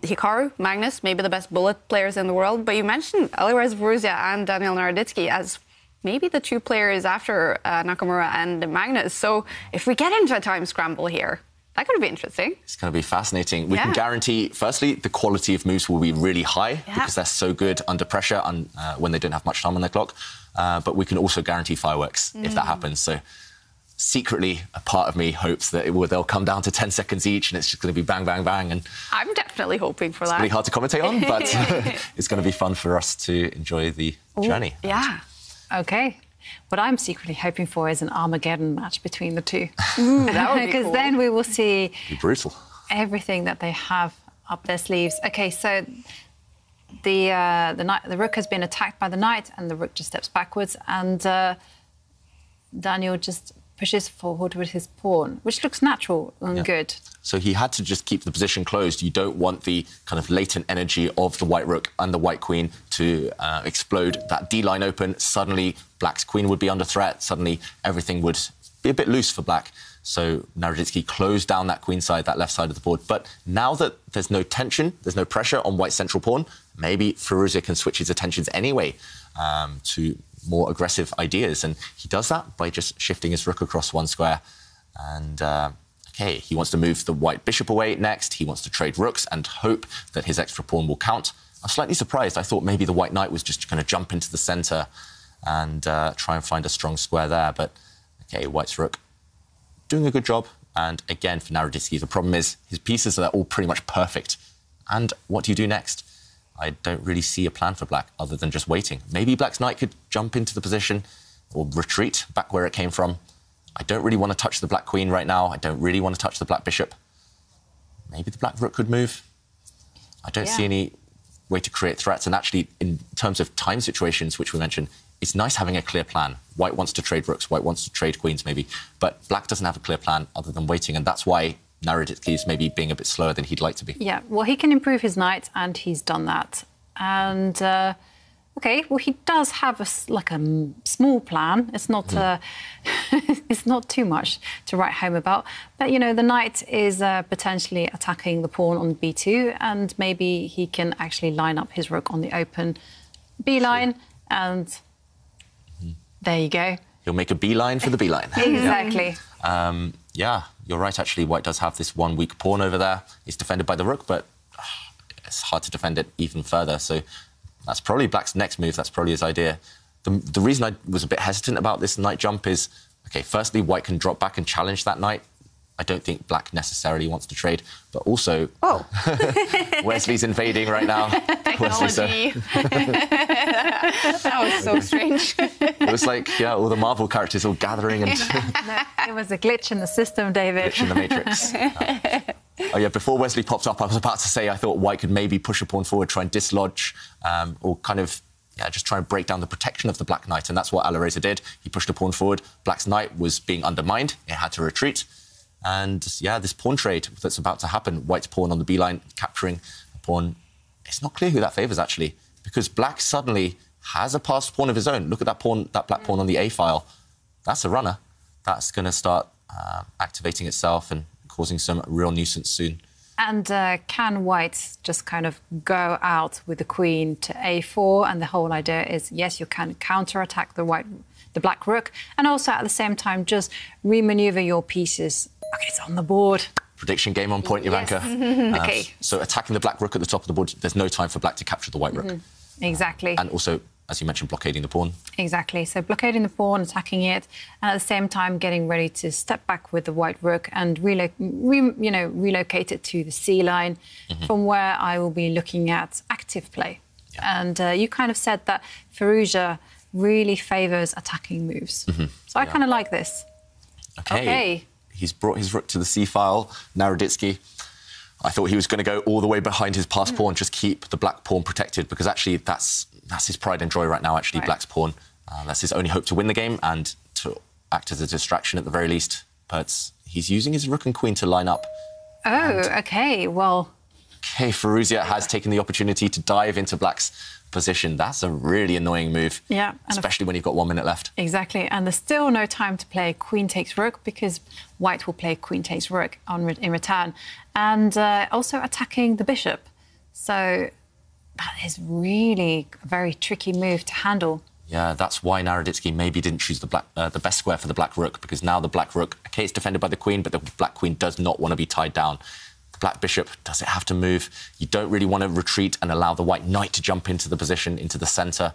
Hikaru, Magnus, maybe the best bullet players in the world, but you mentioned Alireza Firouzja and Daniil Naroditsky as maybe the 2 players after Nakamura and Magnus. So if we get into a time scramble here, that could be interesting. It's going to be fascinating. We can guarantee, firstly, the quality of moves will be really high because they're so good under pressure and when they don't have much time on their clock. But we can also guarantee fireworks if that happens. So secretly, a part of me hopes that they'll come down to 10 seconds each and it's just going to be bang, bang, bang. And I'm definitely hoping for that. It's really hard to commentate on, but it's going to be fun for us to enjoy the journey. Yeah. OK. What I'm secretly hoping for is an Armageddon match between the 2. That would be cool. Because then we will see brutal. Everything that they have up their sleeves. OK, so the rook has been attacked by the knight and the rook just steps backwards and Daniel just pushes forward with his pawn, which looks natural and good. So he had to just keep the position closed. You don't want the kind of latent energy of the white rook and the white queen to explode. That D-line open, suddenly black's queen would be under threat. Suddenly everything would be a bit loose for black. So Naroditsky closed down that queen side, that left side of the board. But now that there's no tension, there's no pressure on white's central pawn, maybe Firouzja can switch his attentions anyway to more aggressive ideas. And he does that by just shifting his rook across one square. And, OK, he wants to move the white bishop away next. He wants to trade rooks and hope that his extra pawn will count. I'm slightly surprised. I thought maybe the white knight was just going to jump into the centre and try and find a strong square there. But, OK, white's rook doing a good job. And again, for Naroditsky, the problem is his pieces are all pretty much perfect. And what do you do next? I don't really see a plan for black other than just waiting. Maybe black's knight could jump into the position or retreat back where it came from. I don't really want to touch the black queen right now. I don't really want to touch the black bishop. Maybe the black rook could move. I don't see any way to create threats. And actually, in terms of time situations, which we mentioned, it's nice having a clear plan. White wants to trade rooks, white wants to trade queens, maybe. But black doesn't have a clear plan other than waiting. And that's why Naroditsky is maybe being a bit slower than he'd like to be. Yeah, well, he can improve his knight, and he's done that. And, OK, well, he does have a small plan. It's not, it's not too much to write home about. But, you know, the knight is potentially attacking the pawn on b2, and maybe he can actually line up his rook on the open b-line, and there you go. He'll make a beeline for the beeline. Exactly. Yeah, you're right, actually. White does have this one weak pawn over there. It's defended by the rook, but it's hard to defend it even further. So that's probably black's next move. That's probably his idea. The reason I was a bit hesitant about this knight jump is, OK, firstly, white can drop back and challenge that knight. I don't think black necessarily wants to trade, but also Wesley's invading right now. Technology. That was so strange. It was like, yeah, all the Marvel characters all gathering and... No, it was a glitch in the system, David. Glitch in the Matrix. Oh, yeah, before Wesley popped up, I was about to say I thought white could maybe push a pawn forward, try and dislodge, or kind of, just try and break down the protection of the black knight, and that's what Alireza did. He pushed a pawn forward. Black's knight was being undermined. It had to retreat. And, yeah, this pawn trade that's about to happen, white's pawn on the b-line, capturing a pawn, it's not clear who that favours, actually, because black suddenly has a passed pawn of his own. Look at that pawn, that black pawn on the a-file. That's a runner. That's going to start activating itself and causing some real nuisance soon. And can white just kind of go out with the queen to a4? And the whole idea is, yes, you can counter-attack the black rook, and also at the same time just re-maneuver your pieces. OK, it's on the board. Prediction game on point, Ivanka. OK. So attacking the black rook at the top of the board, there's no time for black to capture the white rook. Exactly. And also, as you mentioned, blockading the pawn. Exactly. So blockading the pawn, attacking it, and at the same time getting ready to step back with the white rook and relocate it to the c-line, from where I will be looking at active play. Yeah. And you kind of said that Firouzja really favours attacking moves. So I kind of like this. OK. He's brought his rook to the c-file. Naroditsky, I thought he was going to go all the way behind his passed pawn, just keep the black pawn protected, because actually that's his pride and joy right now, actually, black's pawn. That's his only hope to win the game and to act as a distraction at the very least. But he's using his rook and queen to line up. Oh, OK, well... OK, Firouzja has taken the opportunity to dive into black's position. That's a really annoying move, especially when you've got 1 minute left. Exactly, and there's still no time to play queen takes rook, because white will play queen takes rook in return, and also attacking the bishop. So that is really a very tricky move to handle. Yeah, that's why Naroditsky maybe didn't choose the best square for the black rook, because now the black rook, OK, it's defended by the queen, but the black queen does not want to be tied down. The black bishop, does it have to move? You don't really want to retreat and allow the white knight to jump into the position, into the centre.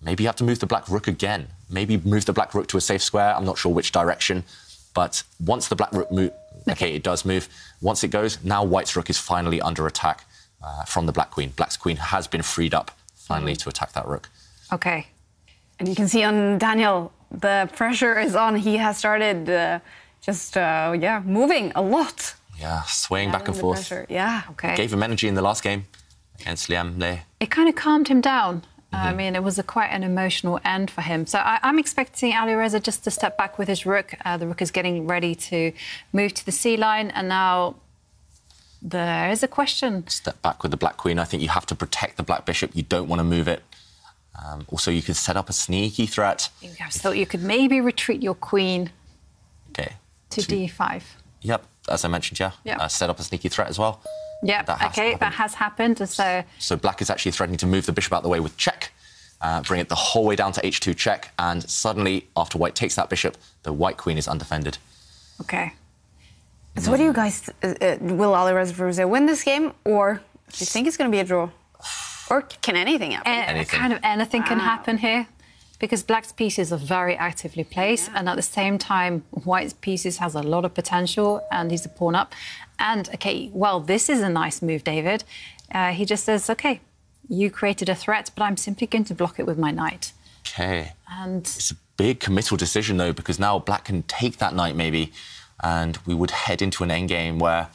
Maybe you have to move the black rook again. Maybe move the black rook to a safe square. I'm not sure which direction. But once the black rook moves, OK, it does move. Once it goes, now white's rook is finally under attack from the black queen. Black's queen has been freed up, finally, to attack that rook. OK. And you can see on Daniel, the pressure is on. He has started moving a lot. Yeah, swaying back and forth. Yeah, OK. Gave him energy in the last game against Liam Le. It kind of calmed him down. I mean, it was quite an emotional end for him. So I'm expecting Alireza just to step back with his rook. The rook is getting ready to move to the c-line, and now there is a question. Step back with the black queen. I think you have to protect the black bishop. You don't want to move it. Also, you could set up a sneaky threat. I thought you could maybe retreat your queen to d5. Yep, as I mentioned, set up a sneaky threat as well. Yeah, that has happened. So black is actually threatening to move the bishop out of the way with check, bring it the whole way down to h2 check, and suddenly, after white takes that bishop, the white queen is undefended. Okay. So what do you guys... will Alireza win this game, or do you think it's going to be a draw? Or can anything happen? Kind of anything can happen here, because black's pieces are very actively placed, and at the same time, white's pieces has a lot of potential, and he's a pawn up. And, OK, well, this is a nice move, David. He just says, OK, you created a threat, but I'm simply going to block it with my knight. OK. And it's a big committal decision, though, because now black can take that knight, maybe, and we would head into an endgame where,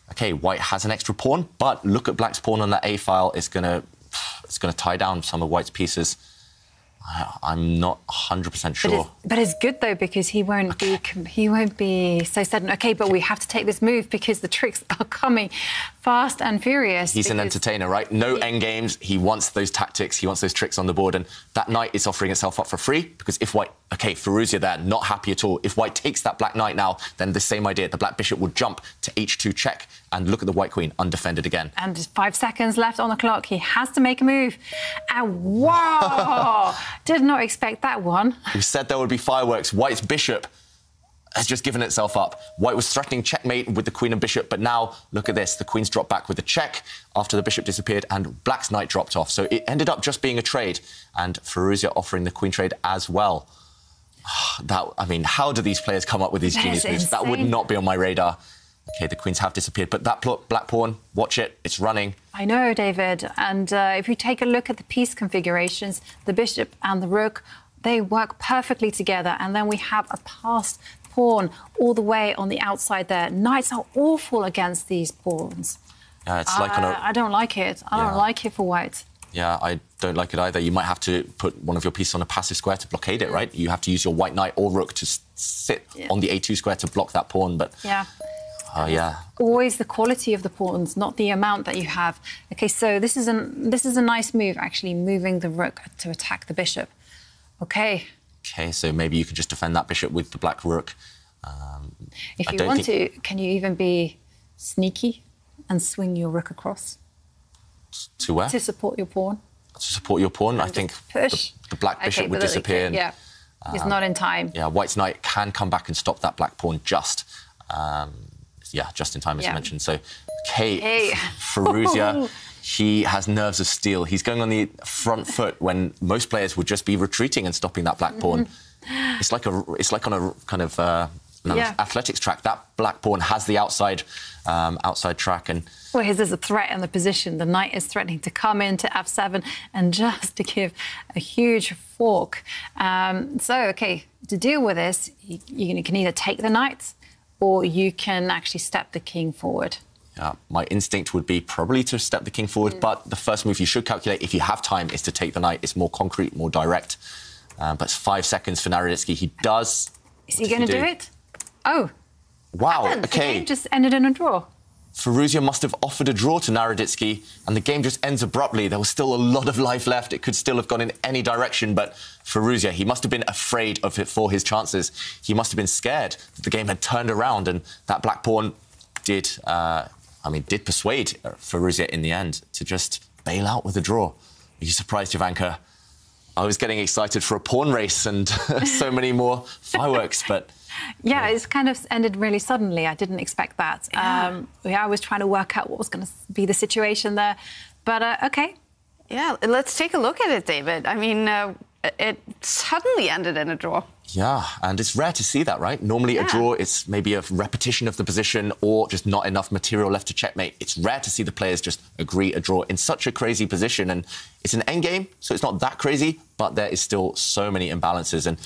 OK, white has an extra pawn, but look at black's pawn on that A file. It's going to tie down some of white's pieces. I'm not 100% sure. But it's good, though, because he won't be so sudden. OK, but we have to take this move because the tricks are coming fast and furious. He's an entertainer, right? No endgames. He wants those tactics. He wants those tricks on the board. And that knight is offering itself up for free because if white... OK, Firouzja there, not happy at all. If white takes that black knight now, then the same idea. The black bishop would jump to h2 check and look at the white queen, undefended again. And just 5 seconds left on the clock. He has to make a move. And wow! Did not expect that one. We said there would be fireworks. White's bishop has just given itself up. White was threatening checkmate with the queen and bishop, but now, look at this. The queen's dropped back with the check after the bishop disappeared, and black's knight dropped off. So it ended up just being a trade, and Firouzja offering the queen trade as well. I mean, how do these players come up with these genius moves? That would not be on my radar. OK, the queens have disappeared, but that black pawn, watch it, it's running. I know, David, and if you take a look at the piece configurations, the bishop and the rook, they work perfectly together, and then we have a passed pawn all the way on the outside there. Knights are awful against these pawns. Yeah, it's like on a... I don't like it. I don't like it for white. Yeah, I don't like it either. You might have to put one of your pieces on a passive square to blockade it, right? You have to use your white knight or rook to sit on the a2 square to block that pawn, but... Yeah. Always the quality of the pawns, not the amount that you have. OK, so this is a nice move, actually, moving the rook to attack the bishop. OK. OK, so maybe you could just defend that bishop with the black rook. If you want to, can you even be sneaky and swing your rook across? To where? To support your pawn. To support your pawn? I think the black bishop would disappear. Yeah, it's not in time. Yeah, white's knight can come back and stop that black pawn just in time, as you mentioned. So, OK, Firouzja, he has nerves of steel. He's going on the front foot when most players would just be retreating and stopping that black pawn. It's like on a kind of athletics track. That black pawn has the outside track, and well, there's a threat in the position. The knight is threatening to come into f7 and just to give a huge fork. So, OK, to deal with this, you can either take the knight or you can actually step the king forward. Yeah, my instinct would be probably to step the king forward, but the first move you should calculate, if you have time, is to take the knight. It's more concrete, more direct. But it's 5 seconds for Naroditsky. He does... Is he going to do it? Oh. Wow, OK. The game just ended in a draw. Firouzja must have offered a draw to Naroditsky, and the game just ends abruptly. There was still a lot of life left. It could still have gone in any direction, but Firouzja, he must have been afraid of it for his chances. He must have been scared that the game had turned around, and that black pawn did persuade Firouzja in the end to just bail out with a draw. Are you surprised, Jovanka? I was getting excited for a pawn race and so many more fireworks, but... Yeah, it's kind of ended really suddenly. I didn't expect that. I was trying to work out what was going to be the situation there. But, OK. Yeah, let's take a look at it, David. I mean, it suddenly ended in a draw. Yeah, and it's rare to see that, right? Normally a draw, it's maybe a repetition of the position or just not enough material left to checkmate. It's rare to see the players just agree a draw in such a crazy position. And it's an endgame, so it's not that crazy, but there is still so many imbalances. And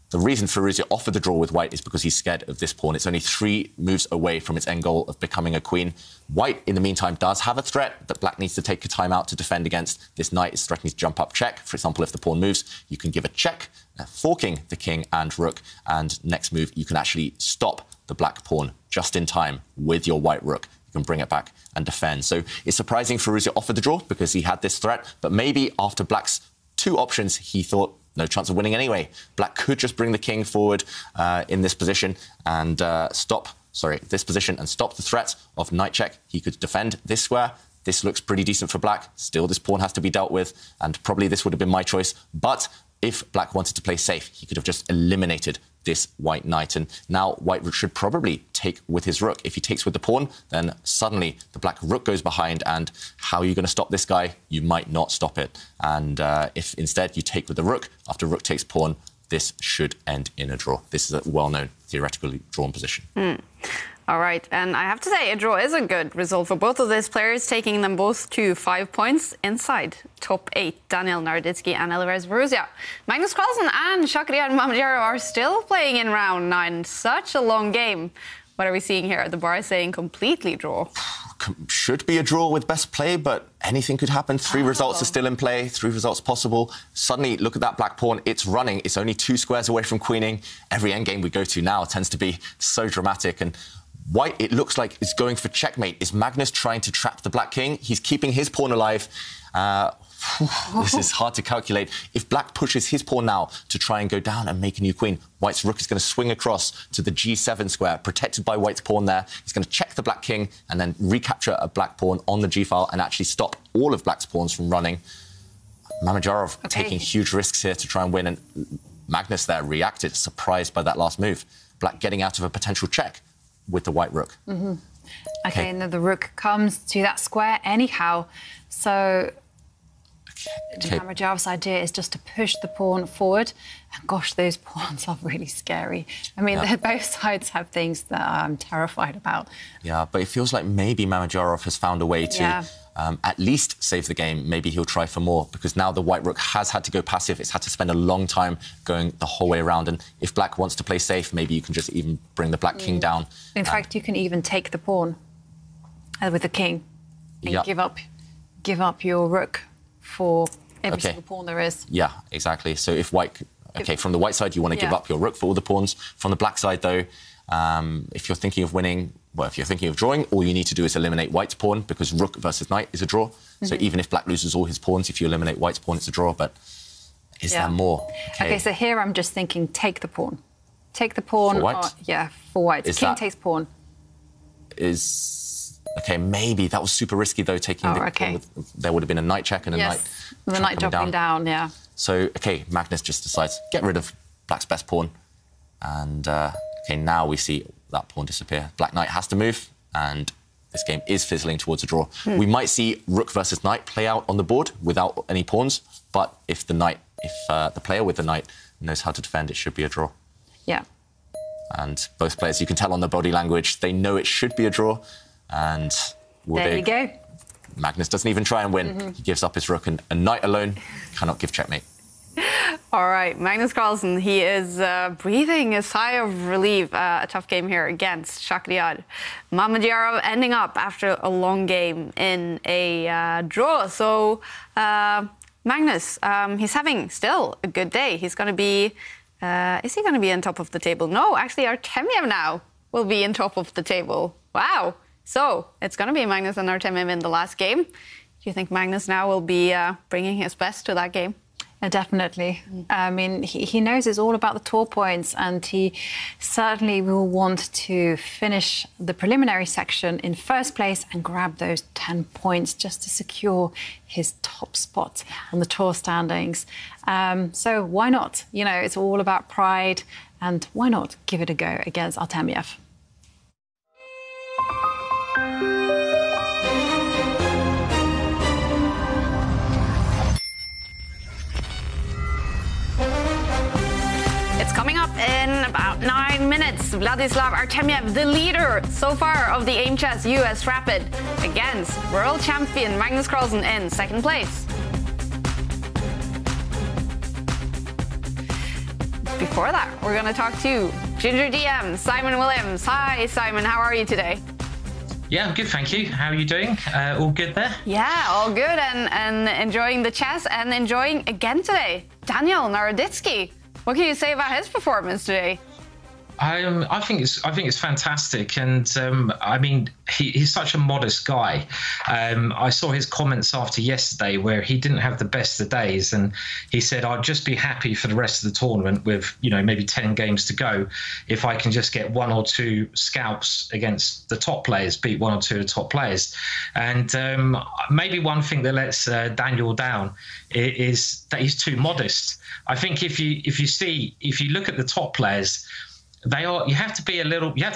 The reason Firouzja offered the draw with white is because he's scared of this pawn. It's only 3 moves away from its end goal of becoming a queen. White, in the meantime, does have a threat that black needs to take a time out to defend against. This knight is threatening to jump up check. For example, if the pawn moves, you can give a check, forking the king and rook. And next move, you can actually stop the black pawn just in time with your white rook. You can bring it back and defend. So it's surprising Firouzja offered the draw because he had this threat. But maybe after black's 2 options, he thought, no chance of winning anyway. Black could just bring the king forward in this position and stop the threat of knight check. He could defend this square. This looks pretty decent for black. Still, this pawn has to be dealt with, and probably this would have been my choice. But if black wanted to play safe, he could have just eliminated this white knight. And now white should probably take with his rook. If he takes with the pawn, then suddenly the black rook goes behind. And how are you going to stop this guy? You might not stop it. And if instead you take with the rook, after rook takes pawn, this should end in a draw. This is a well-known, theoretically drawn position. All right, and I have to say, a draw is a good result for both of these players, taking them both to 5 points inside top 8. Daniel Naroditsky and Elivers Firouzja. Magnus Carlsen and Vachier-Lagrave Mamadjarov are still playing in round 9. Such a long game. What are we seeing here? The bar is saying completely draw. Should be a draw with best play, but anything could happen. 3 results are still in play, 3 results possible. Suddenly, look at that black pawn. It's running. It's only 2 squares away from queening. Every endgame we go to now tends to be so dramatic. And white, it looks like, is going for checkmate. Is Magnus trying to trap the black king? He's keeping his pawn alive. This is hard to calculate. If black pushes his pawn now to try and go down and make a new queen, white's rook is going to swing across to the g7 square, protected by white's pawn there. He's going to check the black king and then recapture a black pawn on the g-file and actually stop all of black's pawns from running. Mamadjarov taking huge risks here to try and win, and Magnus there reacted, surprised by that last move. Black getting out of a potential check with the white rook. Okay, and then the rook comes to that square anyhow. So Mamadjarov's idea is just to push the pawn forward. And gosh, those pawns are really scary. I mean, both sides have things that I'm terrified about. Yeah, but it feels like maybe Mamadjarov has found a way to at least save the game. Maybe he'll try for more, because now the white rook has had to go passive. It's had to spend a long time going the whole way around. And if black wants to play safe, maybe you can just even bring the black king down. In fact, you can even take the pawn with the king and give up your rook for every single pawn there is. Yeah, exactly. So if white... OK, from the white side, you want to give up your rook for all the pawns. From the black side, though, if you're thinking of winning... Well, if you're thinking of drawing, all you need to do is eliminate white's pawn, because rook versus knight is a draw. So even if black loses all his pawns, if you eliminate white's pawn, it's a draw. But is there more? OK, so here I'm just thinking, take the pawn. Take the pawn. For white? For white. King takes pawn. OK, maybe. That was super risky, though, taking the pawn. There would have been a knight check and a knight... The knight dropping down, So, OK, Magnus just decides, get rid of black's best pawn. And, OK, now we see that pawn disappear. Black knight has to move, and this game is fizzling towards a draw. We might see rook versus knight play out on the board without any pawns, but if the player with the knight knows how to defend, it should be a draw. Yeah. And both players, you can tell on their body language, they know it should be a draw. And there you go. Magnus doesn't even try and win. He gives up his rook, and a knight alone cannot give checkmate. All right, Magnus Carlsen, he is breathing a sigh of relief. A tough game here against Vachier-Lagrave. Mamadjarov ending up, after a long game, in a draw. So, Magnus, he's having still a good day. He's going to be... is he going to be on top of the table? No, actually, Artemiev now will be on top of the table. Wow. So, it's going to be Magnus and Artemiev in the last game. Do you think Magnus now will be bringing his best to that game? Definitely. I mean, he knows it's all about the tour points, and he certainly will want to finish the preliminary section in first place and grab those 10 points just to secure his top spot on the tour standings. So why not? You know, it's all about pride, and why not give it a go against Artemiev? Coming up in about 9 minutes, Vladislav Artemiev, the leader so far of the Aimchess US Rapid, against world champion Magnus Carlsen in second place. before that, we're going to talk to Ginger DM, Simon Williams. Hi, Simon. How are you today? Yeah, I'm good, thank you. How are you doing? All good there? Yeah, all good, and enjoying the chess and enjoying again today Daniel Naroditsky. What can you say about his performance today? I think it's fantastic, and I mean he's such a modest guy. I saw his comments after yesterday where he didn't have the best of days, and he said, "I'd just be happy for the rest of the tournament with maybe 10 games to go if I can just get 1 or 2 scalps against the top players, beat 1 or 2 of the top players." And maybe one thing that lets Daniel down is that he's too modest. I think if you look at the top players, you have to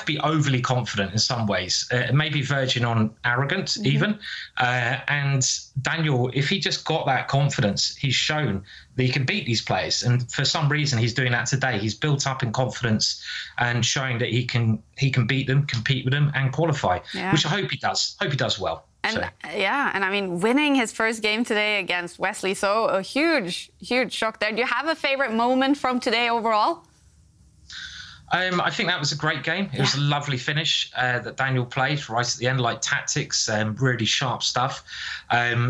be overly confident in some ways, maybe verging on arrogant even. And Daniel, if he just got that confidence, he's shown that he can beat these players. And for some reason, he's doing that today. He's built up in confidence and showing that he can beat them, compete with them, and qualify, which I hope he does. Hope he does well. And and I mean, winning his first game today against Wesley So, a huge shock there. Do you have a favorite moment from today overall? I think that was a great game. It was a lovely finish that Daniel played right at the end, like tactics, really sharp stuff.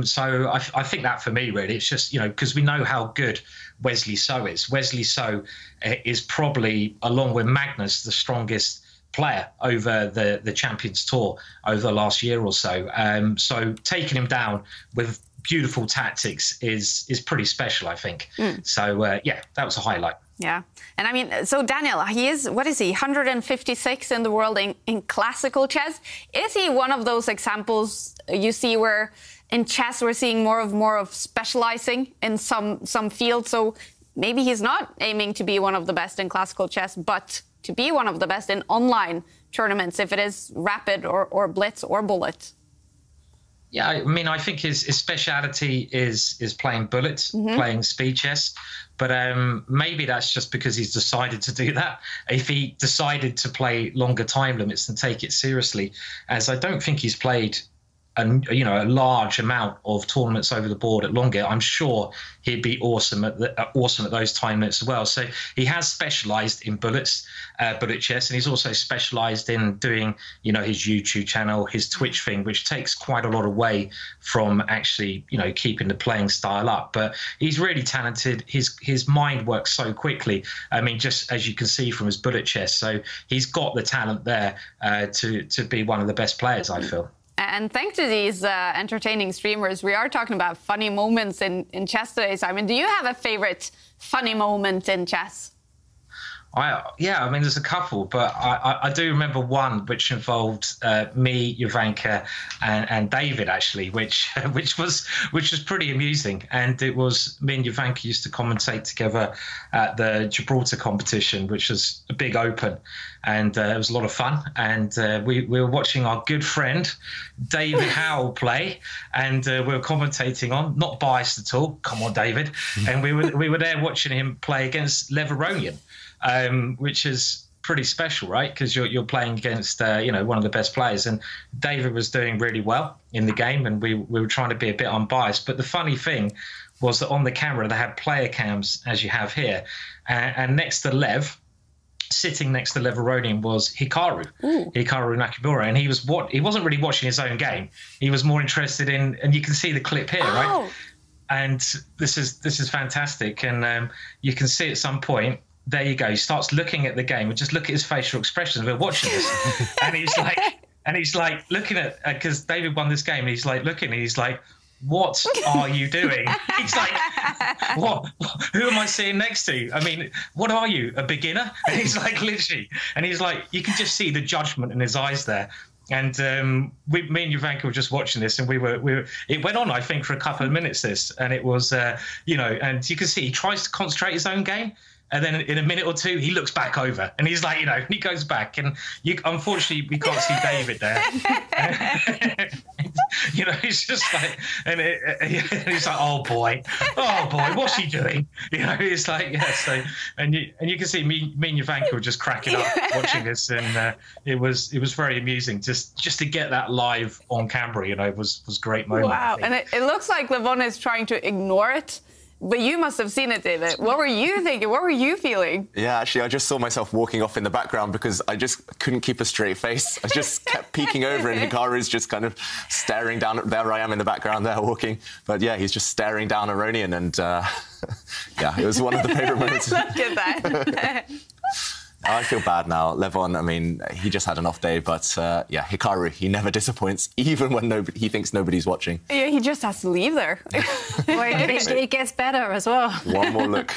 So I think that for me, really, it's just, because we know how good Wesley So is. Wesley So is probably, along with Magnus, the strongest player over the Champions Tour over the last year or so. So taking him down with beautiful tactics is pretty special, I think. So, that was a highlight. Yeah. And I mean, so Daniel, he is, 156 in the world in classical chess. Is he one of those examples you see where in chess we're seeing more of specializing in some fields? So maybe he's not aiming to be one of the best in classical chess, but to be one of the best in online tournaments, if it is rapid or blitz or bullet. Yeah, I mean, I think his speciality is playing bullets, playing speed chess. But maybe that's just because he's decided to do that. If he decided to play longer time limits and take it seriously, as I don't think he's played a large amount of tournaments over the board at longer, I'm sure he'd be awesome at those time limits as well. So he has specialized in bullet chess, and he's also specialized in doing his YouTube channel, his Twitch thing, which takes quite a lot away from actually keeping the playing style up. But he's really talented. His mind works so quickly. I mean, just as you can see from his bullet chess, so he's got the talent there to be one of the best players, I feel. And thanks to these entertaining streamers, we are talking about funny moments in chess today, Simon. Do you have a favorite funny moment in chess? I mean, there's a couple, but I do remember one which involved me, Jovanka, and David actually, which was pretty amusing. And it was me and Jovanka used to commentate together at the Gibraltar competition, which was a big open, and it was a lot of fun. And we were watching our good friend David Howell play, and we were commentating on, not biased at all. Come on, David, and we were there watching him play against Leveronian. Which is pretty special, right? Because you're playing against one of the best players, and David was doing really well in the game, and we were trying to be a bit unbiased. But the funny thing was that on the camera they had player cams, as you have here, and next to Lev, sitting next to Leveronian, was Hikaru Nakamura, and he wasn't really watching his own game. He was more interested in, and you can see the clip here, right? And this is fantastic, and you can see at some point. There you go. He starts looking at the game, and just look at his facial expressions. We're watching this, and he's like looking at, because David won this game, and he's like looking, and he's like, "What are you doing?" He's like, "What? Who am I sitting next to? I mean, what are you, a beginner?" And he's like, literally, and he's like, you can just see the judgment in his eyes there. And me and Jovanka were just watching this, and we were. It went on, I think, for a couple of minutes. This, and it was, and you can see he tries to concentrate his own game. And then in a minute or two, he looks back over, and he's like, he goes back, and unfortunately we can't see David there. He's just like, and he's like, oh boy, what's he doing? He's like, yeah. So, and you can see me and Jovanka were just cracking up watching this, and it was very amusing just to get that live on camera. Was a great moment. Wow, and it looks like Levon is trying to ignore it. But you must have seen it, David. What were you thinking? What were you feeling? Yeah, actually, I just saw myself walking off in the background because I just couldn't keep a straight face. I just kept peeking over, and Hikaru's just kind of staring down. There I am in the background there walking. But yeah, he's just staring down Aronian, and yeah, it was one of the favourite moments. Look at that. I feel bad now. Levon, I mean, he just had an off day, but yeah, Hikaru, he never disappoints, even when he thinks nobody's watching. Yeah, he just has to leave there. Well, it gets better as well. One more look.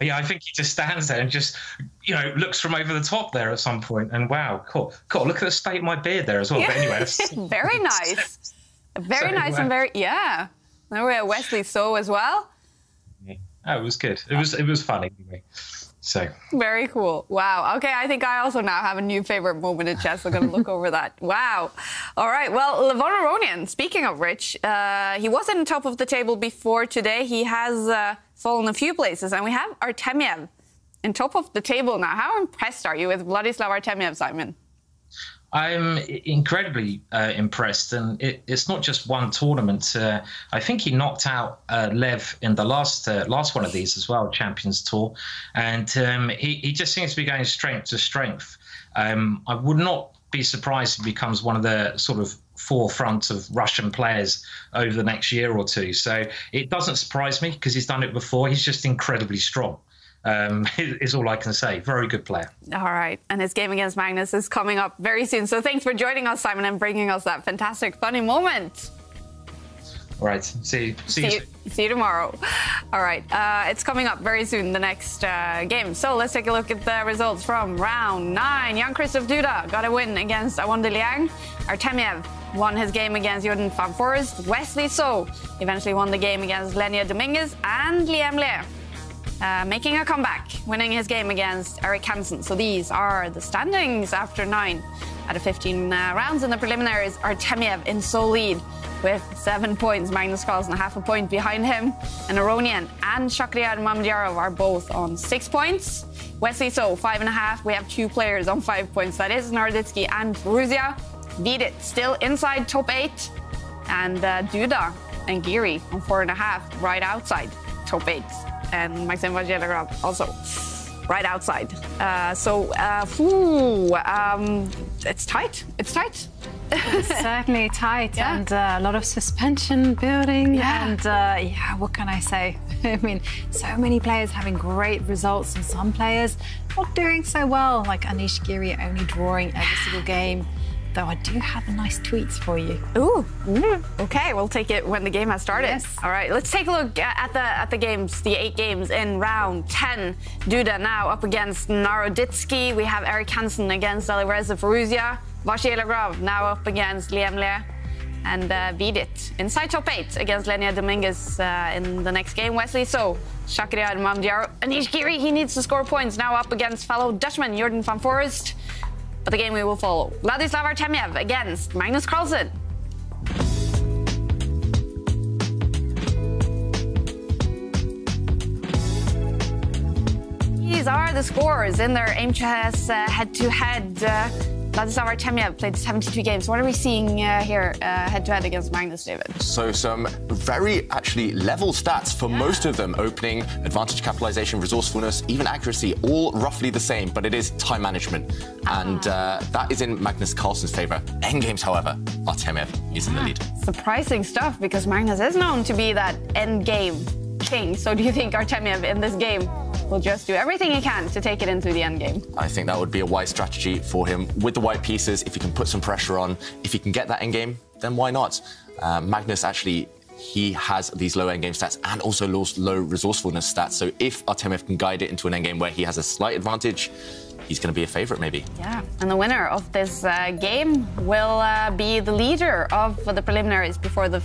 Yeah, I think he just stands there and just, you know, looks from over the top there at some point, and wow, cool. Look at the state of my beard there as well. Yeah. But anyway, that's... Very nice. Very nice and very, yeah. There we have Wesley So as well. Yeah. Oh, it was good. It was fun anyway. So very cool. Wow. Okay, I think I also now have a new favorite moment in chess. I'm going to look over that. Wow. All right. Well, Levon Aronian, speaking of Rich, he was in the top of the table before today. He has fallen a few places, and we have Artemiev in top of the table now. How impressed are you with Vladislav Artemiev, Simon? I'm incredibly impressed, and it's not just one tournament. I think he knocked out Lev in the last one of these as well, Champions Tour, and he just seems to be going strength to strength. I would not be surprised if he becomes one of the sort of forefront of Russian players over the next year or two. So it doesn't surprise me because he's done it before. He's just incredibly strong. Is all I can say. Very good player. All right. And his game against Magnus is coming up very soon. So thanks for joining us, Simon, and bringing us that fantastic, funny moment. All right. See you tomorrow. All right. It's coming up very soon, the next game. So let's take a look at the results from round 9. Jan-Krzysztof Duda got a win against Awande Liang. Artemiev won his game against Jordan van Forest. Wesley So eventually won the game against Lenia Dominguez. And Liam Le making a comeback, winning his game against Erik Hansen. So these are the standings after 9 out of 15 rounds in the preliminaries. Artemiev in sole lead with 7 points. Magnus Carlsen half a point behind him. And Aronian and Shakhriyar Mamdyarov are both on 6 points. Wesley So 5.5. We have 2 players on 5 points. That is Naroditsky and Borussia. Vidit still inside top 8. And Duda and Giri on 4.5, right outside top 8. And Maxim Vachier-Lagrave also right outside. It's tight. It's tight. It's certainly tight, yeah. And a lot of suspension building. Yeah. And yeah, what can I say? I mean, so many players having great results, and some players not doing so well, like Anish Giri only drawing every single game. Though I do have a nice tweets for you. Ooh, okay, we'll take it when the game has started. Yes. All right, let's take a look at the games, the 8 games in round 10. Duda now up against Naroditsky. We have Erik Hansen against Alireza Borussia. Vachier-Lagrave now up against Liam Le. And Vidit inside top 8 against Lenia Dominguez in the next game. Wesley So, Shakhriyar Mamdyarov. Anish Giri, he needs to score points, now up against fellow Dutchman Jordan van Forest. But the game we will follow. Vladislav Artemiev against Magnus Carlsen. These are the scores in their Aimchess head-to-head. Vladislav Artemiev played 72 games. What are we seeing here head-to-head against Magnus, David? So some very, actually, level stats for most of them. Opening, advantage capitalization, resourcefulness, even accuracy, all roughly the same, but it is time management. And that is in Magnus Carlsen's favour. Endgames, however, Artemiev is in the lead. Surprising stuff, because Magnus is known to be that endgame king. So do you think Artemiev in this game will just do everything he can to take it into the end game? I think that would be a wise strategy for him. With the white pieces, if he can put some pressure on, if he can get that end game, then why not? Magnus, actually, he has these low endgame stats and also low resourcefulness stats. So if Artemiev can guide it into an endgame where he has a slight advantage, he's going to be a favourite, maybe. Yeah, and the winner of this game will be the leader of the preliminaries before the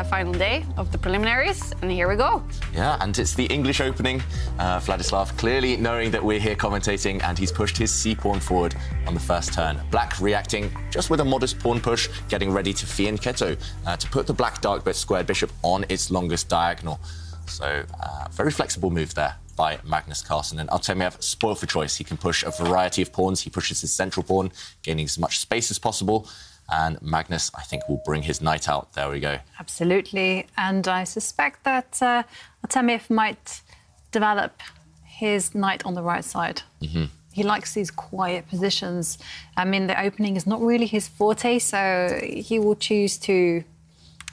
final day of the preliminaries. And here we go. Yeah, and it's the English opening. Vladislav clearly knowing that we're here commentating, and he's pushed his c-pawn forward on the first turn. Black reacting just with a modest pawn push, getting ready to Fien Keto to put the black dark bet squared bishop on its longest diagonal. So, very flexible move there by Magnus Carlsen. And Artemiev, spoiled for choice. He can push a variety of pawns. He pushes his central pawn, gaining as much space as possible. And Magnus, I think, will bring his knight out. There we go. Absolutely. And I suspect that Artemiev might develop his knight on the right side. He likes these quiet positions. I mean, the opening is not really his forte, so he will choose to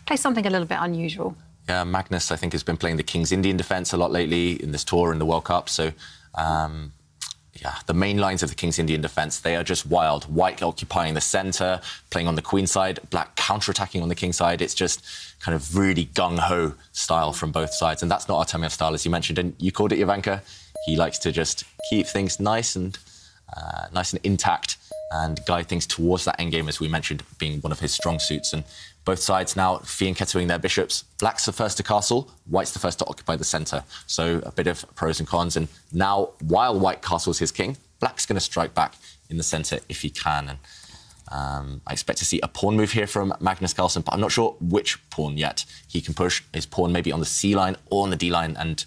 play something a little bit unusual. Yeah, Magnus, I think, has been playing the King's Indian defence a lot lately in this tour and the World Cup. So, yeah, the main lines of the King's Indian defence, they are just wild. White occupying the centre, playing on the queen side, black counter-attacking on the king side. It's just kind of really gung-ho style from both sides. And that's not Artemiev's style, as you mentioned. And you called it, Jovanka. He likes to just keep things nice and intact and guide things towards that endgame, as we mentioned, being one of his strong suits. And both sides now fianchettoing their bishops. Black's the first to castle, White's the first to occupy the centre. So a bit of pros and cons. And now, while White castles his king, Black's going to strike back in the centre if he can. And I expect to see a pawn move here from Magnus Carlsen, but I'm not sure which pawn yet. He can push his pawn maybe on the C line or on the D line, and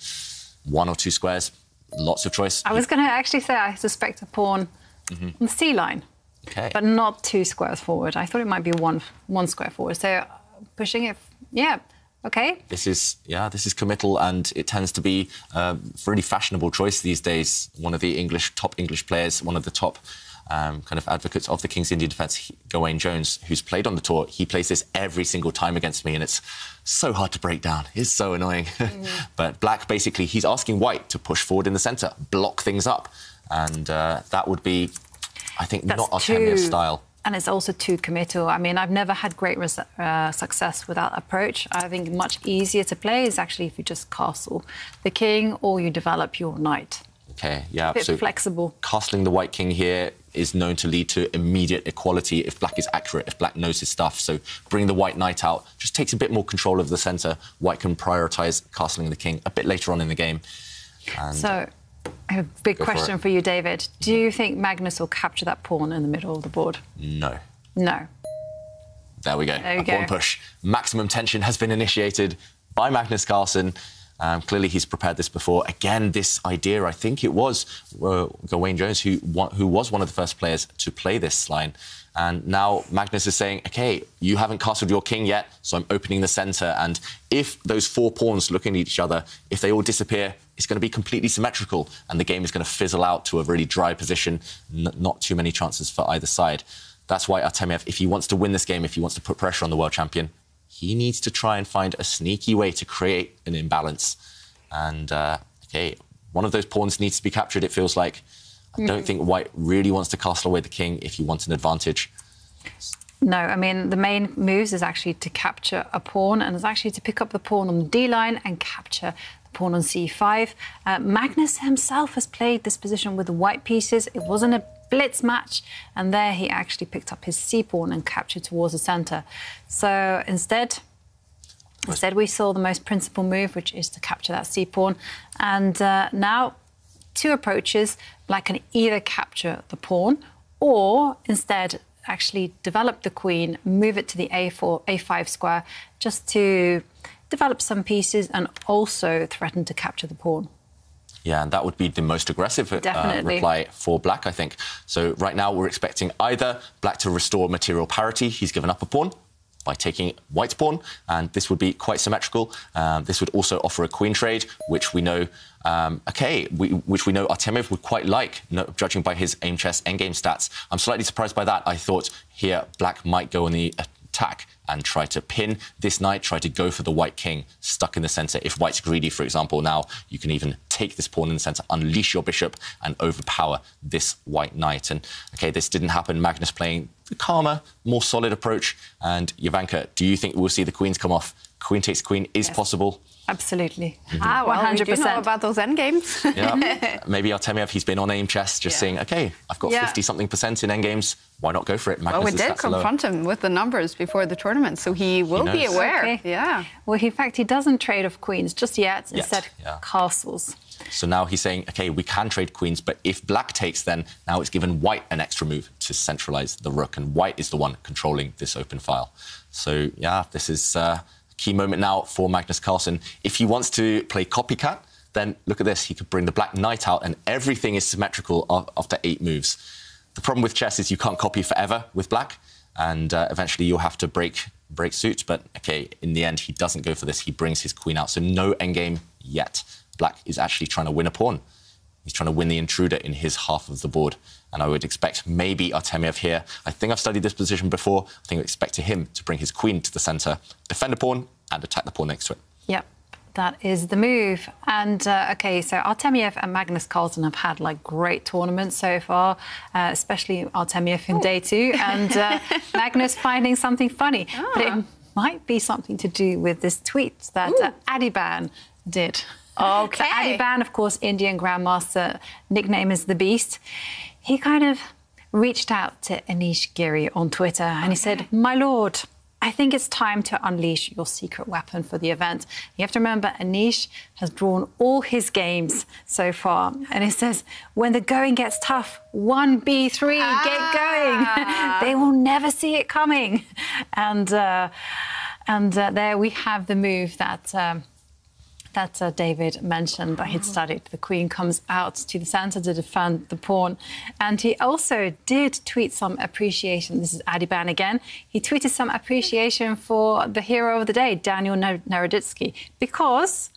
1 or 2 squares. Lots of choice. I was going to actually say I suspect a pawn on the C line, but not 2 squares forward. I thought it might be one square forward. So pushing it, yeah, okay. This is committal, and it tends to be a really fashionable choice these days. One of the top English players, one of the top kind of advocates of the King's Indian defence, Gawain Jones, who's played on the tour, he plays this every single time against me, and it's so hard to break down. It's so annoying. But Black, basically, he's asking White to push forward in the centre, block things up, and that would be, I think, not Artemiev's style. And it's also too committal. I mean, I've never had great success with that approach. I think much easier to play is actually if you just castle the king or you develop your knight. Okay, yeah. A bit flexible. Castling the White king here is known to lead to immediate equality if Black is accurate, if Black knows his stuff. So bring the White knight out, just takes a bit more control of the centre. White can prioritise castling the king a bit later on in the game. And so I have a big question for you, David. Do you think Magnus will capture that pawn in the middle of the board? No. No. There we go. A pawn push. Maximum tension has been initiated by Magnus Carlsen. Clearly, he's prepared this before. Again, this idea, I think it was Gawain Jones who was one of the first players to play this line. And now Magnus is saying, OK, you haven't castled your king yet, so I'm opening the centre. And if those 4 pawns looking at each other, if they all disappear, it's going to be completely symmetrical. And the game is going to fizzle out to a really dry position. Not too many chances for either side. That's why Artemiev, if he wants to win this game, if he wants to put pressure on the world champion, he needs to try and find a sneaky way to create an imbalance. And, OK, one of those pawns needs to be captured, it feels like. I don't think White really wants to castle away the king if he wants an advantage. No, I mean, the main moves is actually to capture a pawn, and it's actually to pick up the pawn on the D line and capture the pawn on C5. Magnus himself has played this position with the white pieces. It wasn't a blitz match, and there he actually picked up his C-pawn and captured towards the centre. So instead we saw the most principal move, which is to capture that C-pawn. And now, 2 approaches. Black can either capture the pawn or instead actually develop the queen, move it to the A5 square, just to develop some pieces and also threaten to capture the pawn. Yeah, and that would be the most aggressive reply for Black, I think. So right now we're expecting either Black to restore material parity, he's given up a pawn, by taking White's pawn, and this would be quite symmetrical. This would also offer a queen trade, which we know, which we know Artemiev would quite like, judging by his Aimchess endgame stats. I'm slightly surprised by that. I thought here Black might go on the attack and try to pin this knight, try to go for the White king stuck in the centre. If White's greedy, for example, now you can even take this pawn in the centre, unleash your bishop and overpower this White knight. And, OK, this didn't happen. Magnus playing the calmer, more solid approach. And Jovanka, do you think we'll see the queens come off? Queen takes queen is possible? Absolutely. 100%. We do know about those endgames. Yeah. Maybe Artemiev, he's been on Aimchess, just saying, OK, I've got 50-something% in endgames. Why not go for it? Magnus we did confront him with the numbers before the tournament, so he will be aware. Okay. Yeah. Well, in fact, he doesn't trade off queens just yet. Instead, castles. So now he's saying, OK, we can trade queens, but if Black takes, then now it's given White an extra move to centralise the rook, and White is the one controlling this open file. So, yeah, this is a key moment now for Magnus Carlsen. If he wants to play copycat, then look at this. He could bring the Black knight out, and everything is symmetrical after 8 moves. The problem with chess is you can't copy forever with Black. and eventually you'll have to break suit. But okay, in the end, he doesn't go for this. He brings his queen out, so no endgame yet. Black is actually trying to win a pawn. He's trying to win the intruder in his half of the board. And I would expect maybe Artemiev here. I think I've studied this position before. I think I expect him to bring his queen to the centre, defend a pawn, and attack the pawn next to it. Yep, that is the move. And OK, so Artemiev and Magnus Carlsen have had like great tournaments so far, especially Artemiev in day 2, and Magnus finding something funny. But it might be something to do with this tweet that Adiban did. Okay. So Adiban, of course, Indian Grandmaster, nickname is the Beast. He kind of reached out to Anish Giri on Twitter and he said, "My lord, I think it's time to unleash your secret weapon for the event." You have to remember, Anish has drawn all his games so far. And he says, when the going gets tough, 1b3, get going. They will never see it coming. And there we have the move that David mentioned that he'd studied. The queen comes out to the centre to defend the pawn. And he also did tweet some appreciation. This is Adiban again. He tweeted some appreciation for the hero of the day, Daniel Naroditsky, because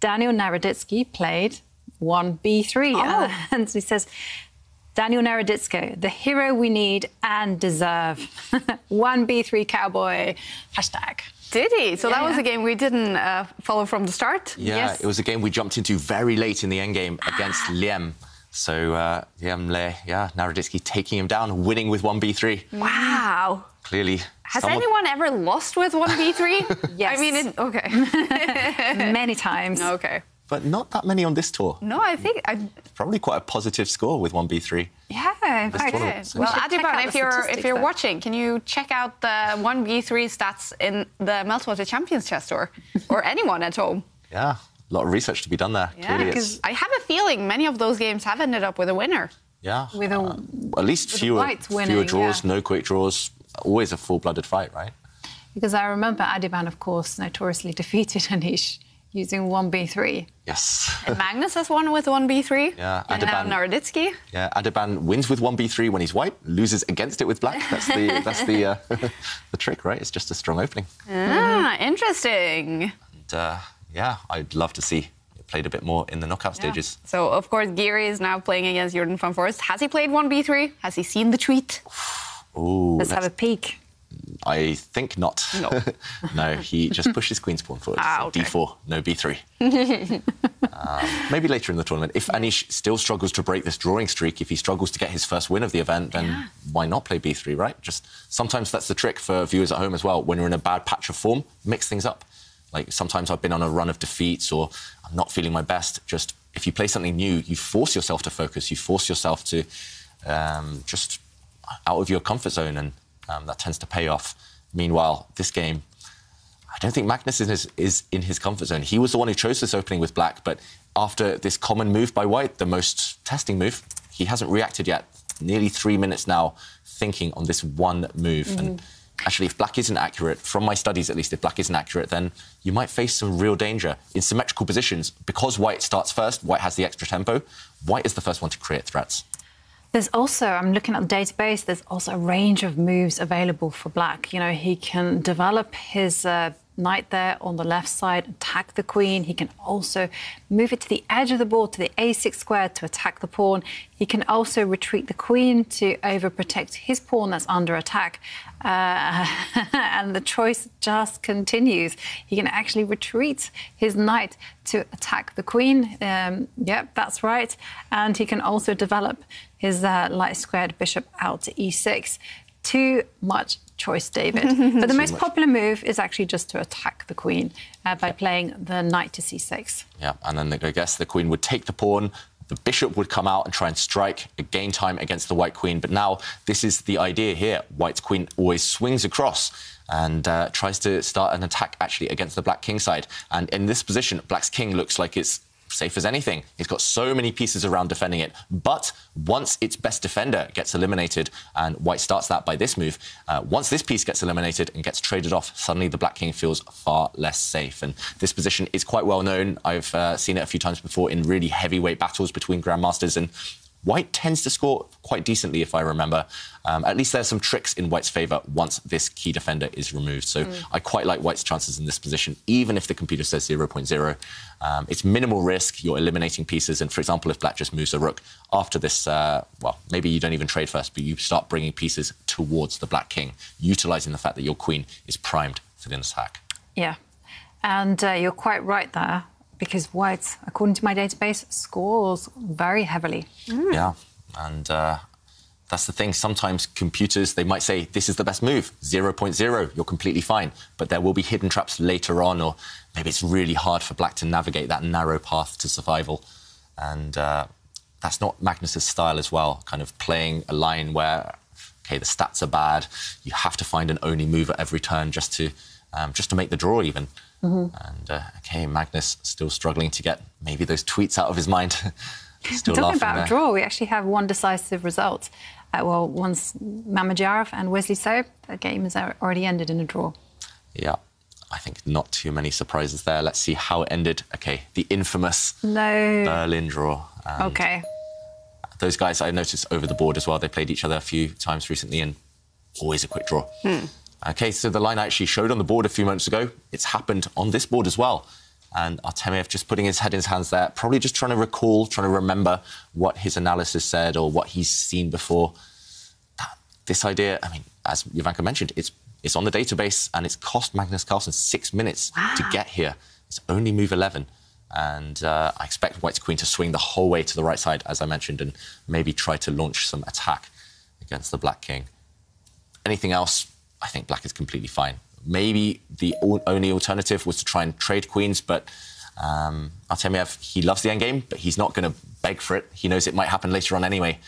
Daniel Naroditsky played 1b3. And he says, Daniel Naroditsky, the hero we need and deserve. 1b3 cowboy, hashtag. Did he? So that was a game we didn't follow from the start? Yeah, it was a game we jumped into very late in the endgame against Liem. So, Naroditsky taking him down, winning with 1b3. Wow. Clearly. Has anyone ever lost with 1b3? Yes. I mean, okay. Many times. Okay. But not that many on this tour. No, I think... Probably quite a positive score with 1b3. Yeah, okay. Well, Adiban, if you're watching, can you check out the 1b3 stats in the Meltwater Champions Chess Tour? Or anyone at home? Yeah, a lot of research to be done there. Yeah, because I have a feeling many of those games have ended up with a winner. Yeah. With at least fewer draws, no quick draws. Always a full-blooded fight, right? Because I remember Adiban, of course, notoriously defeated Anish using 1b3. Yes. And Magnus has won with 1b3. Yeah, and now Naroditsky. Yeah, Adiban wins with 1b3 when he's white, loses against it with black. That's the the trick, right? It's just a strong opening. Interesting. And, I'd love to see it played a bit more in the knockout stages. So, of course, Giri is now playing against Jordan van Voorst. Has he played 1b3? Has he seen the tweet? Ooh, let's have a peek. I think not. No, no, he just pushed his queen's pawn forward. Okay. D4, no B3. Maybe later in the tournament. If Anish still struggles to break this drawing streak, if he struggles to get his first win of the event, then why not play B3, right? Just sometimes that's the trick for viewers at home as well. When you're in a bad patch of form, mix things up. Like sometimes I've been on a run of defeats or I'm not feeling my best. Just if you play something new, you force yourself to focus. You force yourself to just out of your comfort zone, and that tends to pay off. Meanwhile, this game, I don't think Magnus is in his comfort zone. He was the one who chose this opening with black, but after this common move by white, the most testing move, he hasn't reacted yet. Nearly 3 minutes now thinking on this one move. And actually, if black isn't accurate, from my studies at least, if black isn't accurate, then you might face some real danger. In symmetrical positions, because white starts first, white has the extra tempo, white is the first one to create threats. There's also, I'm looking at the database, there's also a range of moves available for black. You know, he can develop his knight there on the left side, attack the queen. He can also move it to the edge of the board, to the a6 square to attack the pawn. He can also retreat the queen to overprotect his pawn that's under attack. And the choice just continues. He can actually retreat his knight to attack the queen. Yep, that's right. And he can also develop his light squared bishop out to e6. Too much choice, David. But the most popular move is actually just to attack the queen by playing the knight to c6. Yeah, and then I guess the queen would take the pawn, the bishop would come out and try and strike, gain time against the white queen. But now this is the idea here. White's queen always swings across and tries to start an attack actually against the black king side. And in this position, black's king looks like it's safe as anything. He's got so many pieces around defending it. But once its best defender gets eliminated, and white starts that by this move, once this piece gets eliminated and gets traded off, suddenly the black king feels far less safe. And this position is quite well known. I've seen it a few times before in really heavyweight battles between grandmasters. And White tends to score quite decently, if I remember. At least there's some tricks in White's favour once this key defender is removed. So I quite like White's chances in this position, even if the computer says 0.0. It's minimal risk. You're eliminating pieces. And, for example, if Black just moves a rook after this, well, maybe you don't even trade first, but you start bringing pieces towards the Black king, utilising the fact that your queen is primed for the attack. Yeah, and you're quite right there, because White, according to my database, scores very heavily. Yeah, and that's the thing. Sometimes computers, they might say, this is the best move, 0.0, you're completely fine. But there will be hidden traps later on, or maybe it's really hard for Black to navigate that narrow path to survival. And that's not Magnus's style as well, kind of playing a line where, OK, the stats are bad, you have to find an only move at every turn just to make the draw even. And, OK, Magnus still struggling to get maybe those tweets out of his mind. Still Talking about there. a draw, we actually have one decisive result. Well, one's Mamadjarov and Wesley So. The game has already ended in a draw. Yeah, I think not too many surprises there. Let's see how it ended. OK, the infamous Berlin draw. OK. Those guys, I noticed over the board as well, they played each other a few times recently, and always a quick draw. OK, so the line I actually showed on the board a few moments ago, it's happened on this board as well. And Artemiev just putting his head in his hands there, probably just trying to recall, trying to remember what his analysis said or what he's seen before. This idea, I mean, as Jovanka mentioned, it's on the database, and it's cost Magnus Carlsen 6 minutes to get here. It's only move 11. And I expect White's queen to swing the whole way to the right side, as I mentioned, and maybe try to launch some attack against the Black king. Anything else, I think Black is completely fine. Maybe the only alternative was to try and trade queens, but Artemiev, he loves the endgame, but he's not going to beg for it. He knows it might happen later on anyway.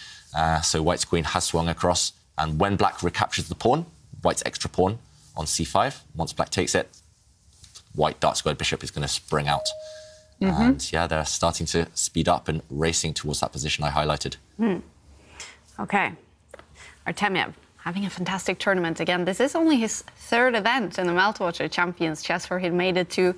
So White's queen has swung across, and when Black recaptures the pawn, White's extra pawn on c5, once Black takes it, White dark-squared bishop is going to spring out. And, yeah, they're starting to speed up and racing towards that position I highlighted. OK. Artemiev having a fantastic tournament again. This is only his third event in the Meltwater Champions Chess, where he made it to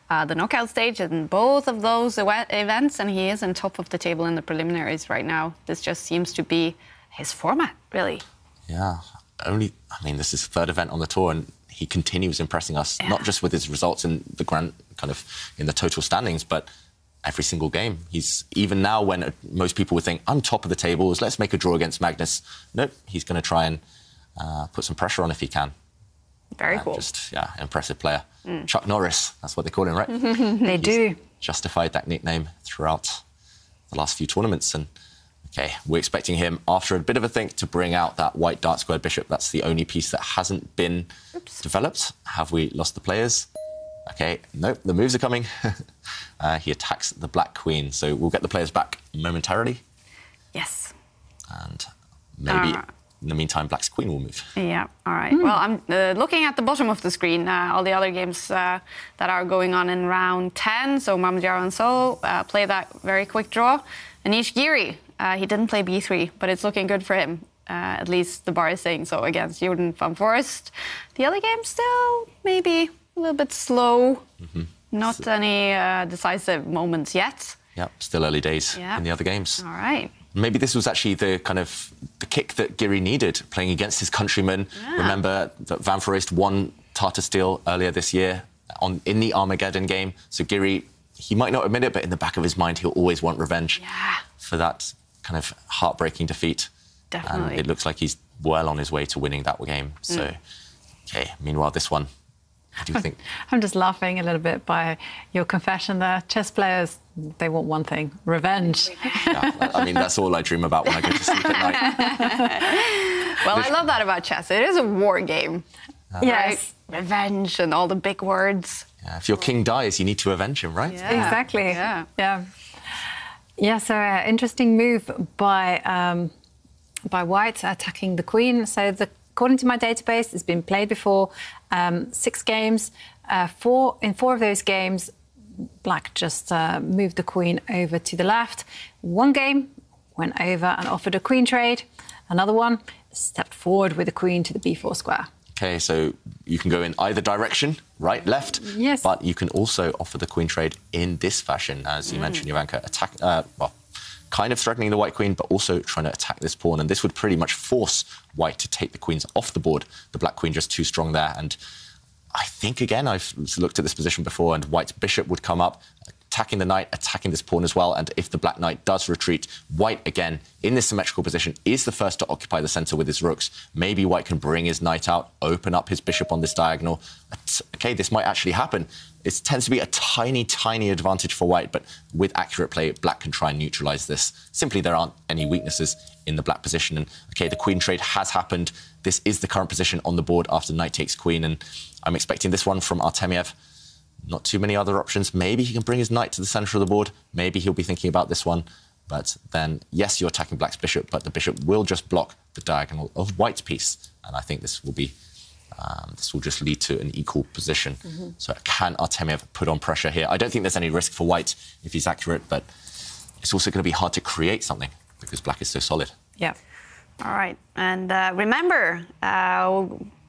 the knockout stage in both of those events, and he is on top of the table in the preliminaries right now. This just seems to be his format, really. Yeah, I mean, this is his third event on the tour, and he continues impressing us, not just with his results in the grand, kind of in the total standings, but every single game. He's, even now when most people would think, I'm top of the tables, let's make a draw against Magnus. Nope, he's going to try and put some pressure on if he can. Very cool. Just, yeah, impressive player. Chuck Norris, that's what they call him, right? They do. Justified that nickname throughout the last few tournaments. And, OK, we're expecting him, after a bit of a think, to bring out that white dark-squared bishop. That's the only piece that hasn't been developed. Have we lost the players? OK, nope, the moves are coming. He attacks the Black queen. So we'll get the players back momentarily. Yes. And maybe, in the meantime, Black's queen will move. Yeah, all right. Well, I'm looking at the bottom of the screen, all the other games that are going on in round 10. So Mamadjarov and So play that very quick draw. Anish Giri, he didn't play b3, but it's looking good for him. At least the bar is saying so against Jordan van Forest. The other games still maybe a little bit slow. Not any decisive moments yet. Yep, still early days in the other games. All right. Maybe this was actually the kind of the kick that Giri needed, playing against his countrymen. Remember that Van Forest won Tata Steel earlier this year in the Armageddon game. So Giri, he might not admit it, but in the back of his mind, he'll always want revenge for that kind of heartbreaking defeat. Definitely. And it looks like he's well on his way to winning that game. So, OK, meanwhile, this one, what do you think? I'm just laughing a little bit by your confession there. Chess players, they want one thing, revenge. Yeah, I mean, that's all I dream about when I go to sleep at night. Well, I love that about chess. It is a war game. Yes. Right? Revenge and all the big words. Yeah, if your king dies, you need to avenge him, right? Yeah. Exactly. Yeah, so interesting move by White attacking the queen. So according to my database, it's been played before, 6 games. In 4 of those games, Black just moved the queen over to the left. 1 game, went over and offered a queen trade. Another one, stepped forward with the queen to the b4 square. OK, so you can go in either direction, right, left. Yes. But you can also offer the queen trade in this fashion, as you mentioned, Jovanka. kind of threatening the white queen, but also trying to attack this pawn. And this would pretty much force white to take the queens off the board. The black queen just too strong there. And I think, again, I've looked at this position before, and white's bishop would come up, attacking the knight, attacking this pawn as well. And if the black knight does retreat, white, again, in this symmetrical position, is the first to occupy the center with his rooks. Maybe white can bring his knight out, open up his bishop on this diagonal. OK, this might actually happen. It tends to be a tiny, tiny advantage for white, but with accurate play, black can try and neutralize this. Simply, there aren't any weaknesses in the black position. And OK, the queen trade has happened. This is the current position on the board after knight takes queen. And I'm expecting this one from Artemiev. Not too many other options. Maybe he can bring his knight to the center of the board. Maybe he'll be thinking about this one. But then, yes, you're attacking black's bishop, but the bishop will just block the diagonal of white's piece. And I think this will be, this will just lead to an equal position. So can Artemiev put on pressure here? I don't think there's any risk for white if he's accurate, but it's also going to be hard to create something because black is so solid. Yeah. All right. And remember,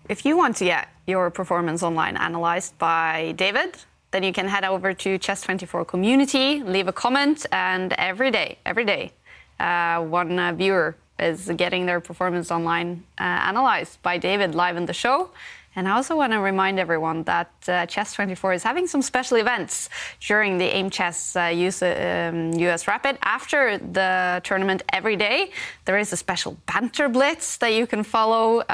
if you want to get your performance online analyzed by David, then you can head over to Chess24 community, leave a comment, and every day, one viewer is getting their performance online analyzed by David live in the show. And I also want to remind everyone that Chess24 is having some special events during the Aimchess US Rapid. After the tournament every day, there is a special banter blitz that you can follow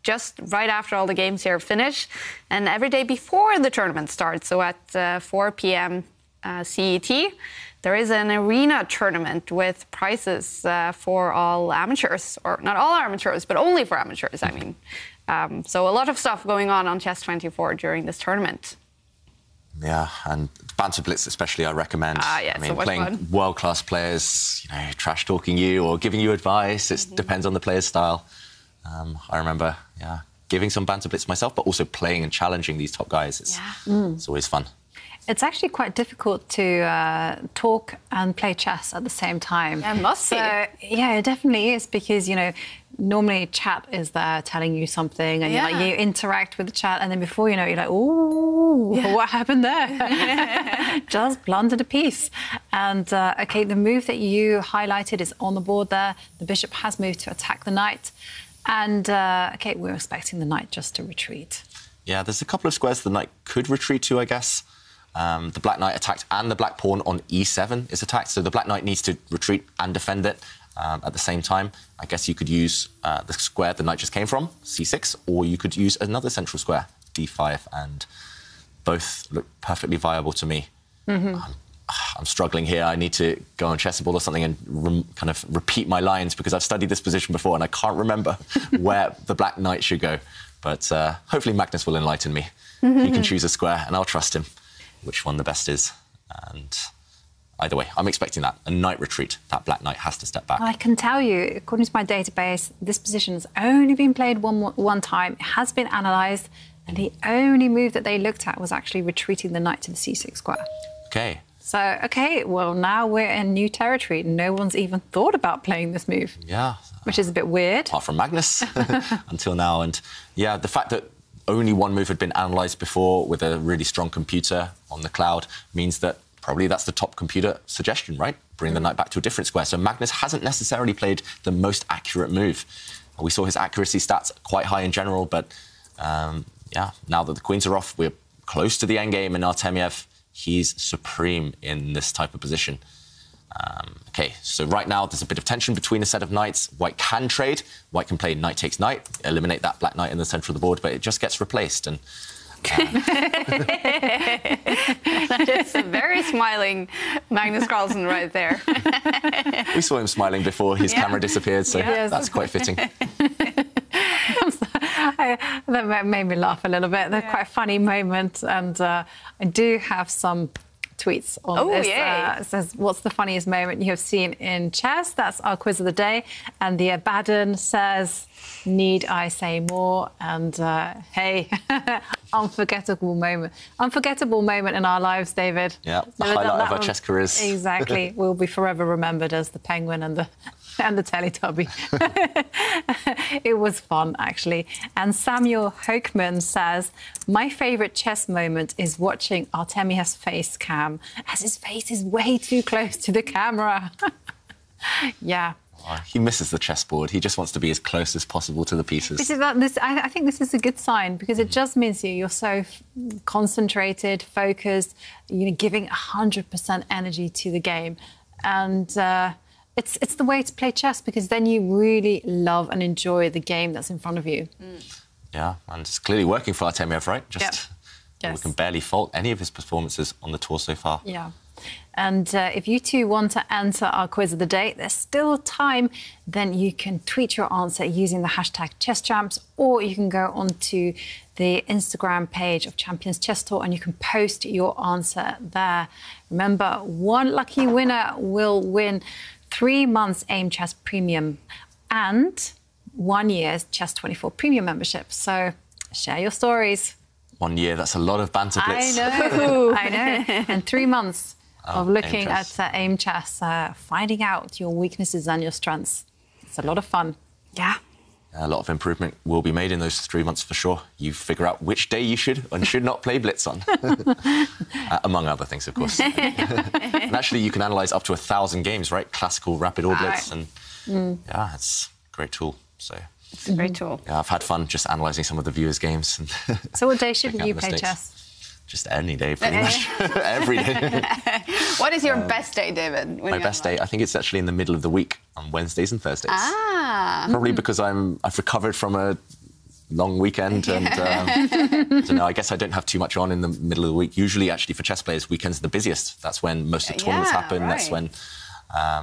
just right after all the games here finish. And every day before the tournament starts, so at 4 p.m. CET, there is an arena tournament with prizes for all amateurs, or not all amateurs, but only for amateurs, I mean. So a lot of stuff going on Chess24 during this tournament. Yeah, and Banter Blitz especially I recommend. Yeah, I mean, so playing world-class players, you know, trash-talking you or giving you advice, it depends on the player's style. I remember, giving some Banter Blitz myself, but also playing and challenging these top guys. It's always fun. It's actually quite difficult to talk and play chess at the same time. Yeah, it must be. Yeah, it definitely is, because, you know, normally chat is there telling you something, and you interact with the chat, and then before you know it, you're like, ooh, what happened there? Just blundered a piece. And, OK, the move that you highlighted is on the board there. The bishop has moved to attack the knight. And, OK, we're expecting the knight just to retreat. Yeah, there's a couple of squares the knight could retreat to, I guess. The black knight attacked and the black pawn on e7 is attacked, so the black knight needs to retreat and defend it at the same time. I guess you could use the square the knight just came from, c6, or you could use another central square, d5, and both look perfectly viable to me. I'm struggling here. I need to go on Chessable or something and kind of repeat my lines, because I've studied this position before and I can't remember where the black knight should go. But hopefully Magnus will enlighten me. He can choose a square and I'll trust him which one the best is. And either way, I'm expecting that. A knight retreat. That black knight has to step back. I can tell you, according to my database, this position has only been played one time. It has been analysed, and the only move that they looked at was actually retreating the knight to the c6 square. OK. So, OK, well, now we're in new territory. No one's even thought about playing this move. Yeah. Which is a bit weird. Apart from Magnus until now. And, yeah, the fact that only one move had been analysed before with a really strong computer on the cloud means that probably that's the top computer suggestion, right? Bring the knight back to a different square. So Magnus hasn't necessarily played the most accurate move. We saw his accuracy stats quite high in general, but, yeah, now that the queens are off, we're close to the endgame, and Artemiev, he's supreme in this type of position. OK, so right now there's a bit of tension between a set of knights. White can trade. White can play knight takes knight, eliminate that black knight in the centre of the board, but it just gets replaced. And that is a very smiling Magnus Carlsen right there. We saw him smiling before his camera disappeared, so that's quite fitting. That made me laugh a little bit. They're quite a funny moment, and I do have some tweets on this. It says, what's the funniest moment you have seen in chess? That's our quiz of the day. And the Abaddon says, need I say more? And hey, unforgettable moment. Unforgettable moment in our lives, David. Yeah, the highlight of our chess careers. Exactly. We'll be forever remembered as the penguin and the Teletubby. It was fun, actually. And Samuel Hoekman says, my favourite chess moment is watching Artemiev's face cam, as his face is way too close to the camera. Yeah. He misses the chessboard. He just wants to be as close as possible to the pieces. I think this is a good sign because it just means you're so concentrated, focused, giving 100% energy to the game. And it's the way to play chess because then you really love and enjoy the game that's in front of you. Yeah, and it's clearly working for Artemiev, right? Yes. We can barely fault any of his performances on the tour so far. Yeah. And if you two want to enter our quiz of the day, there's still time. Then you can tweet your answer using the hashtag ChessChamps, or you can go onto the Instagram page of Champions Chess Tour and you can post your answer there. Remember, one lucky winner will win 3 months Aimchess Premium and 1 year's Chess24 Premium membership. So share your stories. 1 year, that's a lot of banter blitz. I know, I know. And 3 months of looking Aimchess. at Aimchess, finding out your weaknesses and your strengths. It's a lot of fun. Yeah. A lot of improvement will be made in those 3 months for sure. You figure out which day you should and should not play blitz on. Among other things, of course. And actually, you can analyse up to 1,000 games, right? Classical, rapid, or blitz. And yeah, it's a great tool. So it's a great tool. Yeah, I've had fun just analysing some of the viewers' games. And so what day should you play chess? Just any day, pretty much. Every day. What is your best day, David? My best day, I think it's actually in the middle of the week, on Wednesdays and Thursdays. Ah. Probably because I've recovered from a long weekend and so no, I guess I don't have too much on in the middle of the week. Usually, actually, for chess players, weekends are the busiest. That's when most of the tournaments happen. Right.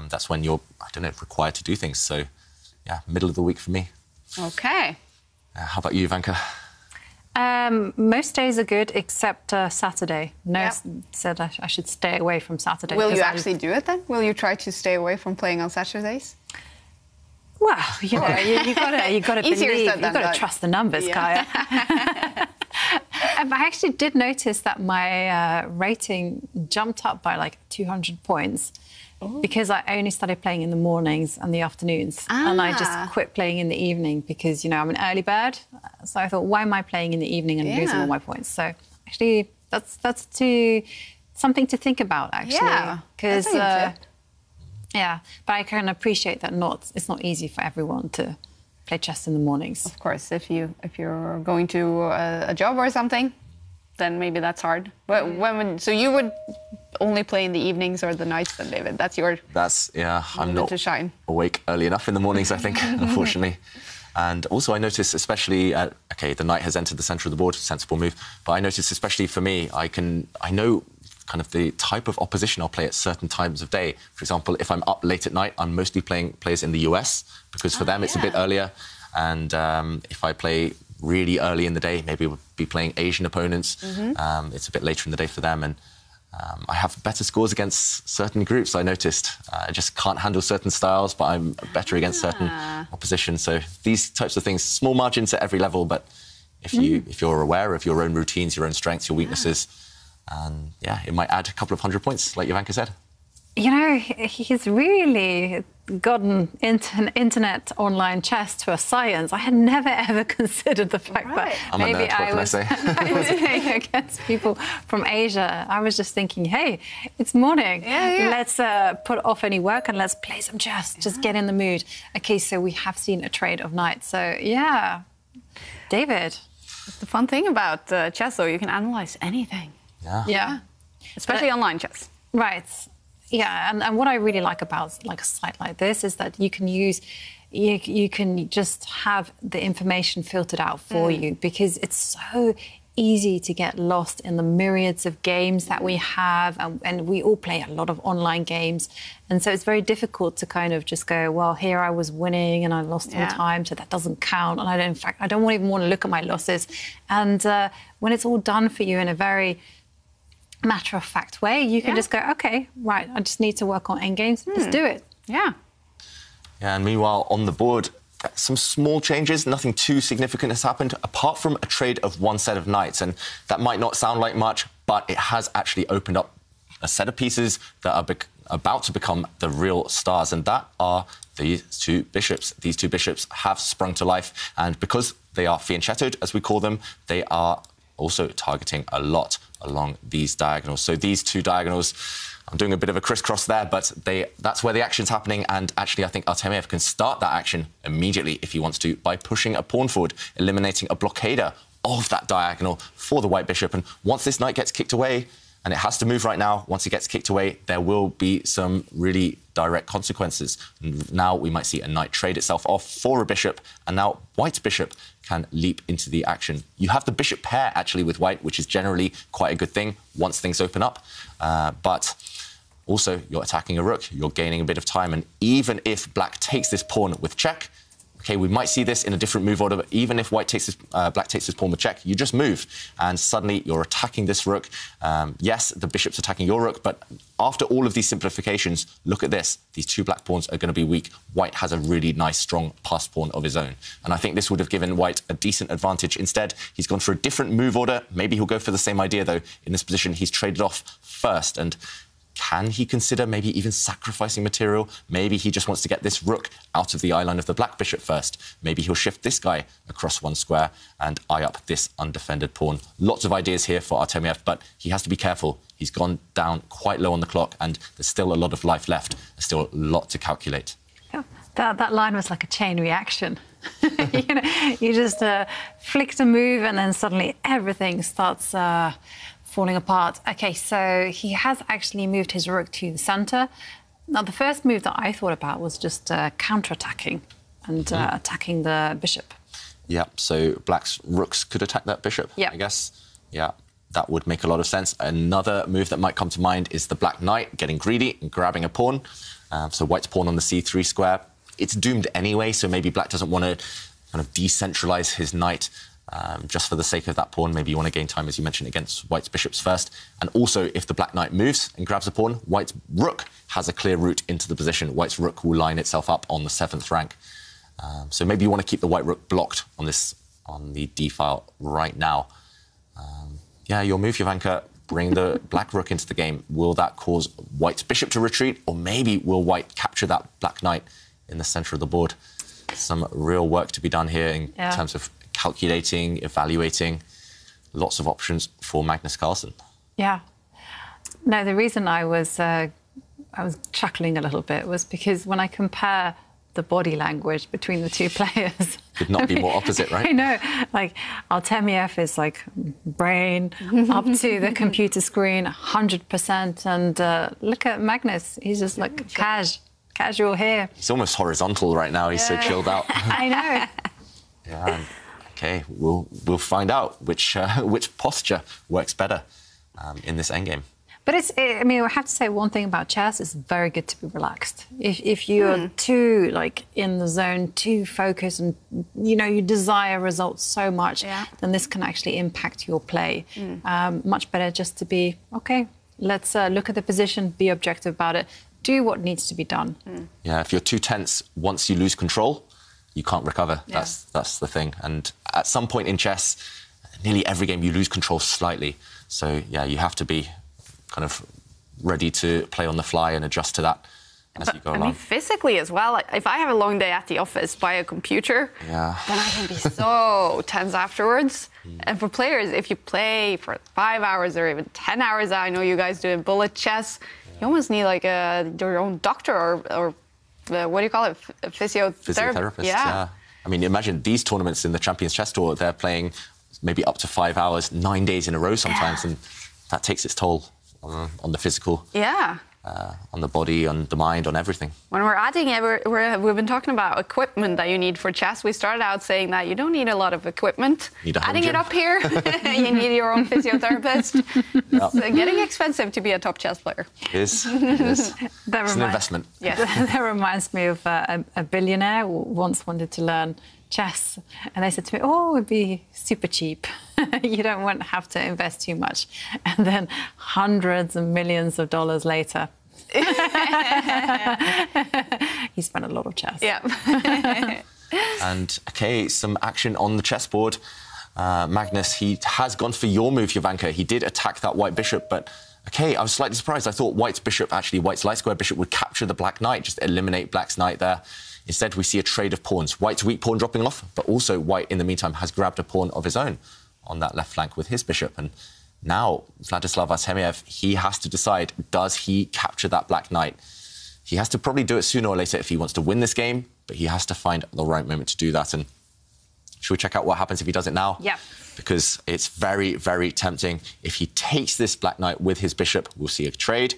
That's when you're, I don't know, required to do things. So, yeah, middle of the week for me. Okay. How about you, Ivanka? Most days are good except Saturday. Said I should stay away from Saturday. Will you actually do it then? Will you try to stay away from playing on Saturdays? Well, you got to believe, you got to trust the numbers, Kaya. I actually did notice that my rating jumped up by like 200 points. Because I only started playing in the mornings and the afternoons. And I just quit playing in the evening because, I'm an early bird. So I thought, why am I playing in the evening and losing all my points? So actually, that's something to think about, actually. Yeah, because, yeah, but I can appreciate that it's not easy for everyone to play chess in the mornings. Of course, if you're going to a job or something, then maybe that's hard. But so you would only play in the evenings or the nights then, David? I'm not awake early enough in the mornings, I think, unfortunately. And also I notice, especially, the knight has entered the centre of the board, sensible move, but I notice, especially for me, I know kind of the type of opposition I'll play at certain times of day. For example, if I'm up late at night, I'm mostly playing players in the US, because for them it's a bit earlier. And if I play really early in the day, maybe we'll be playing Asian opponents. It's a bit later in the day for them. And I have better scores against certain groups, I noticed. I just can't handle certain styles, but I'm better against certain opposition. So these types of things, small margins at every level, but if you're aware of your own routines, your own strengths, your weaknesses, it might add a couple of 100 points, like Ivanka said. He's really gotten internet online chess to a science. I had never ever considered the fact that maybe I was playing against people from Asia. I was just thinking, hey, it's morning. Let's put off any work and let's play some chess. Just get in the mood. Okay, so we have seen a trade of knights. So, yeah. David. It's the fun thing about chess, though. You can analyse anything. Yeah. Especially online chess. Right. Yeah, and what I really like about a site like this is that you can just have the information filtered out for you, because it's so easy to get lost in the myriads of games that we have, and we all play a lot of online games, and so it's very difficult to kind of just go, well, here I was winning and I lost all time, so that doesn't count, and I don't even want to look at my losses. And when it's all done for you in a very matter-of-fact way, you can just go, OK, right, I just need to work on endgames. Let's do it. Yeah, and meanwhile, on the board, some small changes, nothing too significant has happened, apart from a trade of one set of knights. And that might not sound like much, but it has actually opened up a set of pieces that are about to become the real stars, and that are these two bishops. These two bishops have sprung to life, and because they are fianchettoed, as we call them, they are also targeting a lot along these diagonals. So these two diagonals, I'm doing a bit of a crisscross there, but that's where the action's happening. And actually, I think Artemiev can start that action immediately if he wants to by pushing a pawn forward, eliminating a blockader of that diagonal for the white bishop. And once this knight gets kicked away, and it has to move right now, once it gets kicked away, there will be some really direct consequences. Now we might see a knight trade itself off for a bishop, and now white's bishop can leap into the action. You have the bishop pair, actually, with white, which is generally quite a good thing once things open up. But also, you're attacking a rook, you're gaining a bit of time, and even if black takes this pawn with check, okay, we might see this in a different move order, but even if white takes this, black takes this pawn with check, you just move, and suddenly you're attacking this rook. Yes, the bishop's attacking your rook, but after all of these simplifications, look at this. These two black pawns are going to be weak. White has a really nice, strong passed pawn of his own. And I think this would have given white a decent advantage. Instead, he's gone for a different move order. Maybe he'll go for the same idea, though. In this position, he's traded off first, and can he consider maybe even sacrificing material? Maybe he just wants to get this rook out of the eye line of the black bishop first. Maybe he'll shift this guy across one square and eye up this undefended pawn. Lots of ideas here for Artemiev, but he has to be careful. He's gone down quite low on the clock, and there's still a lot of life left. There's still a lot to calculate. Yeah, that line was like a chain reaction. You just flicked a move, and then suddenly everything starts falling apart. OK, so he has actually moved his rook to the centre. Now, the first move that I thought about was just counter-attacking and attacking the bishop. Yeah, so black's rooks could attack that bishop, I guess. Yeah, that would make a lot of sense. Another move that might come to mind is the black knight getting greedy and grabbing a pawn. So white's pawn on the c3 square. It's doomed anyway, so maybe black doesn't want to kind of decentralise his knight just for the sake of that pawn. Maybe you want to gain time, as you mentioned, against white's bishops first. And also, if the black knight moves and grabs a pawn, white's rook has a clear route into the position. White's rook will line itself up on the 7th rank. So maybe you want to keep the white rook blocked on the d-file right now. Yeah, your move, Jovanka, bring the black rook into the game. Will that cause white's bishop to retreat? Or maybe will white capture that black knight in the centre of the board? Some real work to be done here in terms of calculating, evaluating. Lots of options for Magnus Carlsen. Yeah. No, the reason I was chuckling a little bit was because when I compare the body language between the two players... Could not be more opposite, right? I know. Like, Artemiev is like brain up to the computer screen, 100%. And look at Magnus. He's just like casual here. He's almost horizontal right now. He's so chilled out. I know. Yeah. OK, we'll find out which posture works better in this endgame. But I mean, I have to say one thing about chess: it's very good to be relaxed. If you're too in the zone, too focused, and you desire results so much, then this can actually impact your play. Much better just to be okay. Let's look at the position, be objective about it, do what needs to be done. Yeah, if you're too tense, once you lose control, you can't recover. That's the thing. And at some point in chess, nearly every game you lose control slightly. So yeah, you have to be kind of ready to play on the fly and adjust to that as you go along. I mean, physically as well. Like, if I have a long day at the office by a computer, then I can be so tense afterwards. And for players, if you play for 5 hours or even 10 hours, I know you guys do in bullet chess, you almost need your own doctor or what do you call it? Physiotherapist. Yeah. I mean, imagine these tournaments in the Champions Chess Tour, they're playing maybe up to 5 hours, 9 days in a row sometimes, and that takes its toll on the physical, on the body, on the mind, on everything. When we're adding it, we've been talking about equipment that you need for chess. We started out saying that you don't need a lot of equipment. Adding it up here, you need your own physiotherapist. It's getting expensive to be a top chess player. It is. It's an investment. Yeah. That reminds me of a billionaire who once wanted to learn chess, and they said to me, "Oh, it would be super cheap. You don't have to invest too much." And then hundreds of millions of dollars later, he spent a lot of chess. Yeah. And OK, some action on the chessboard. Magnus, he has gone for your move, Jovanka. He did attack that white bishop, but OK, I was slightly surprised. I thought white's light square bishop would capture the black knight, just eliminate black's knight there. Instead, we see a trade of pawns. White's weak pawn dropping off, but also white, in the meantime, has grabbed a pawn of his own. on that left flank with his bishop. And now Vladislav Artemiev, he has to decide, does he capture that black knight? He has to probably do it sooner or later if he wants to win this game, but he has to find the right moment to do that. And should we check out what happens if he does it now? Yeah. Because it's very, very tempting. If he takes this black knight with his bishop, we'll see a trade.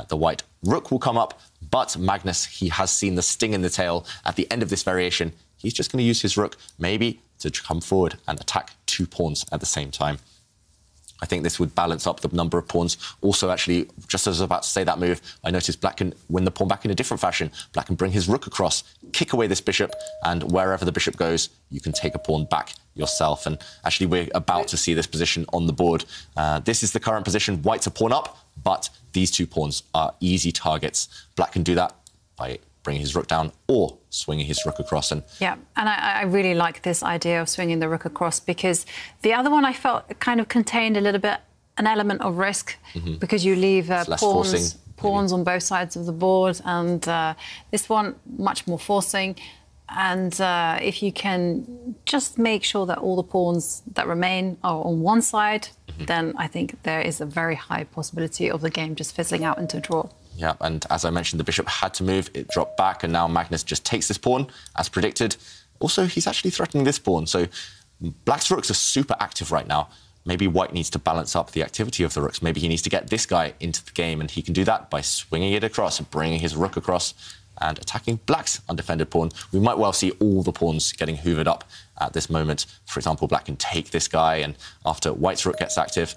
The white rook will come up, but Magnus, he has seen the sting in the tail at the end of this variation. He's just going to use his rook, maybe, to come forward and attack 2 pawns at the same time. I think this would balance up the number of pawns. Also, actually, just as I was about to say that move, I noticed black can win the pawn back in a different fashion. Black can bring his rook across, kick away this bishop, and wherever the bishop goes, you can take a pawn back yourself. And actually, we're about to see this position on the board. This is the current position. White's a pawn up, but these 2 pawns are easy targets. Black can do that by bringing his rook down or swinging his rook across. And yeah, and I really like this idea of swinging the rook across, because the other one I felt kind of contained a little bit an element of risk, because you leave pawns on both sides of the board, and this one much more forcing. And if you can just make sure that all the pawns that remain are on one side, then I think there is a very high possibility of the game just fizzling out into a draw. Yeah, and as I mentioned, the bishop had to move. It dropped back, and now Magnus just takes this pawn, as predicted. Also, he's actually threatening this pawn, so black's rooks are super active right now. Maybe white needs to balance up the activity of the rooks. Maybe he needs to get this guy into the game, and he can do that by swinging it across and bringing his rook across and attacking black's undefended pawn. We might well see all the pawns getting hoovered up at this moment. For example, black can take this guy, and after white's rook gets active...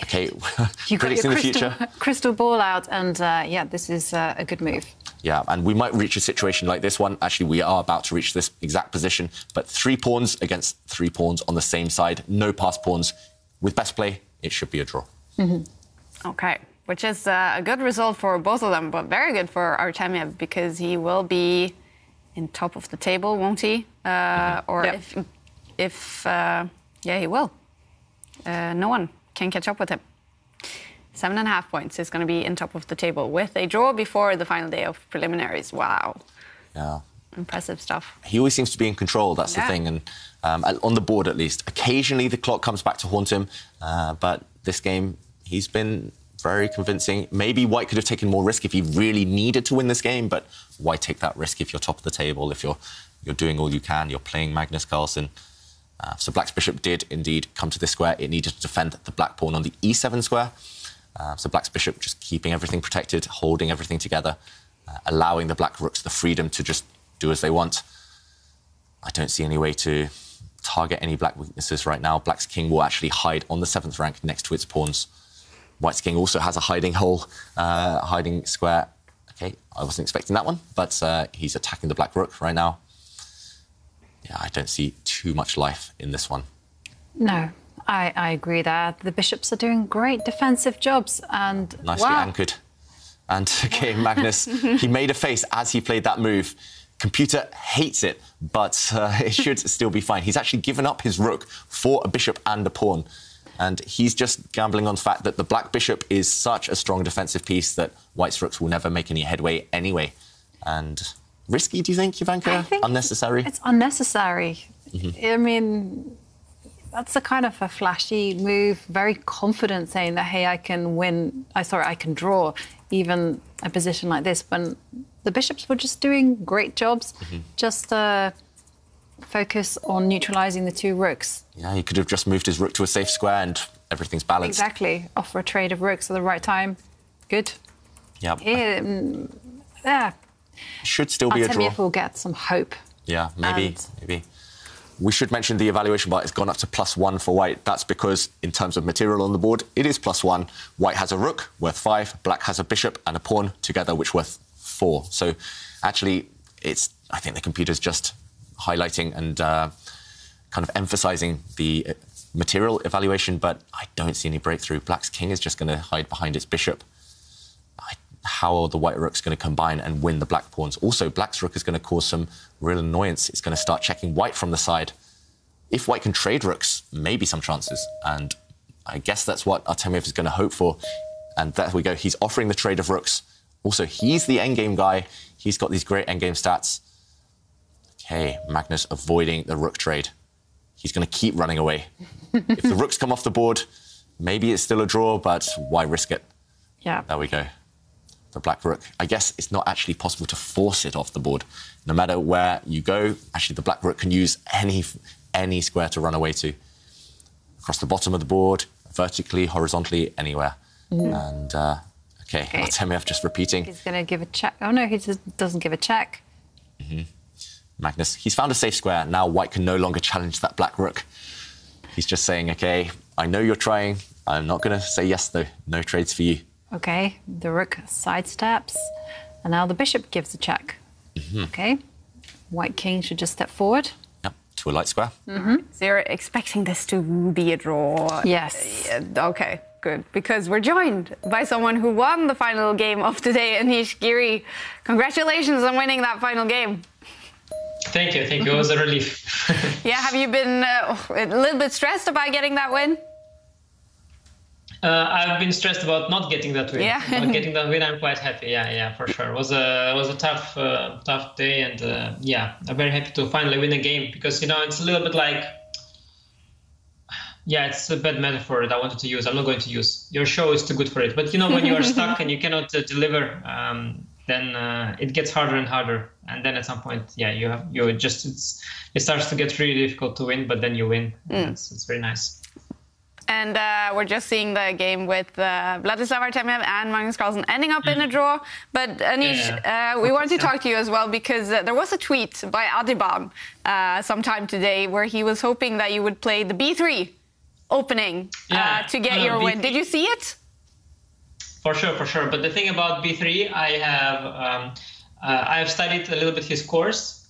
okay, you got predicting your the future. Crystal ball out, and yeah, this is a good move. Yeah, and we might reach a situation like this one. Actually, we are about to reach this exact position, but 3 pawns against 3 pawns on the same side, no passed pawns. With best play, it should be a draw. Okay, which is a good result for both of them, but very good for Artemiev, because he will be in top of the table, won't he? Or if yeah, he will. No one can catch up with him. 7.5 points is going to be in top of the table with a draw before the final day of preliminaries. Wow. Yeah. Impressive stuff. He always seems to be in control, that's the thing, and on the board at least. Occasionally the clock comes back to haunt him, but this game he's been very convincing. Maybe white could have taken more risk if he really needed to win this game, but why take that risk if you're top of the table, if you're doing all you can, you're playing Magnus Carlsen. So black's bishop did indeed come to this square. It needed to defend the black pawn on the e7 square. So black's bishop just keeping everything protected, holding everything together, allowing the black rooks the freedom to just do as they want. I don't see any way to target any black weaknesses right now. Black's king will actually hide on the 7th rank next to its pawns. White's king also has a hiding hole, hiding square. Okay, I wasn't expecting that one, but he's attacking the black rook right now. Yeah, I don't see too much life in this one. No, I agree there. The bishops are doing great defensive jobs, and nicely anchored. And okay, Magnus, he made a face as he played that move. Computer hates it, but it should still be fine. He's actually given up his rook for a bishop and a pawn. And he's just gambling on the fact that the black bishop is such a strong defensive piece that white's rooks will never make any headway anyway. And risky, do you think, Ivanka? I think unnecessary? It's unnecessary. I mean, that's a kind of a flashy move, very confident, saying that, hey, I can win, I can draw even a position like this, when the bishops were just doing great jobs, just focus on neutralising the 2 rooks. Yeah, he could have just moved his rook to a safe square and everything's balanced. Exactly. Offer a trade of rooks at the right time. Good. Yeah. Yeah. Should still be a draw. Artemiev will get some hope. Yeah, maybe. We should mention the evaluation bar has gone up to +1 for white. That's because, in terms of material on the board, it is +1. White has a rook worth 5, black has a bishop and a pawn together, which worth 4. So, actually, I think the computer's just highlighting and kind of emphasising the material evaluation, but I don't see any breakthrough. Black's king is just going to hide behind its bishop. How are the white rooks going to combine and win the black pawns? Also, black's rook is going to cause some real annoyance. It's going to start checking white from the side. If white can trade rooks, maybe some chances. And I guess that's what Artemiev is going to hope for. And there we go. He's offering the trade of rooks. Also, he's the endgame guy. He's got these great endgame stats. Okay, Magnus avoiding the rook trade. he's going to keep running away. If the rooks come off the board, maybe it's still a draw, but why risk it? Yeah. There we go. The black rook. I guess it's not actually possible to force it off the board. No matter where you go, actually the black rook can use any square to run away to. Across the bottom of the board, vertically, horizontally, anywhere. And, okay, Artemiev just repeating. He's going to give a check. Oh, no, he doesn't give a check. Magnus, he's found a safe square. Now white can no longer challenge that black rook. He's just saying, OK, I know you're trying. I'm not going to say yes, though. No trades for you. OK, the rook sidesteps. And now the bishop gives a check. OK, white king should just step forward. Yep, to a light square. So you're expecting this to be a draw? Yes. OK, good. Because we're joined by someone who won the final game of today, Anish Giri. Congratulations on winning that final game. Thank you. It was a relief. Yeah, have you been a little bit stressed about getting that win? I've been stressed about not getting that win. Yeah. Not getting that win, I'm quite happy. Yeah, for sure. It was a tough day, and yeah, I'm very happy to finally win a game because it's a little bit like, yeah, it's a bad metaphor that I wanted to use. I'm not going to use. Your show is too good for it. But when you are stuck and you cannot deliver, then it gets harder and harder. And then at some point, yeah, it starts to get really difficult to win, but then you win. It's very nice. And we're just seeing the game with Vladislav Artemiev and Magnus Carlsen ending up in a draw. But Anish, we want to talk to you as well because there was a tweet by Adiban sometime today where he was hoping that you would play the B3 opening to get your win. Did you see it? For sure. But the thing about B3, I have studied a little bit his course.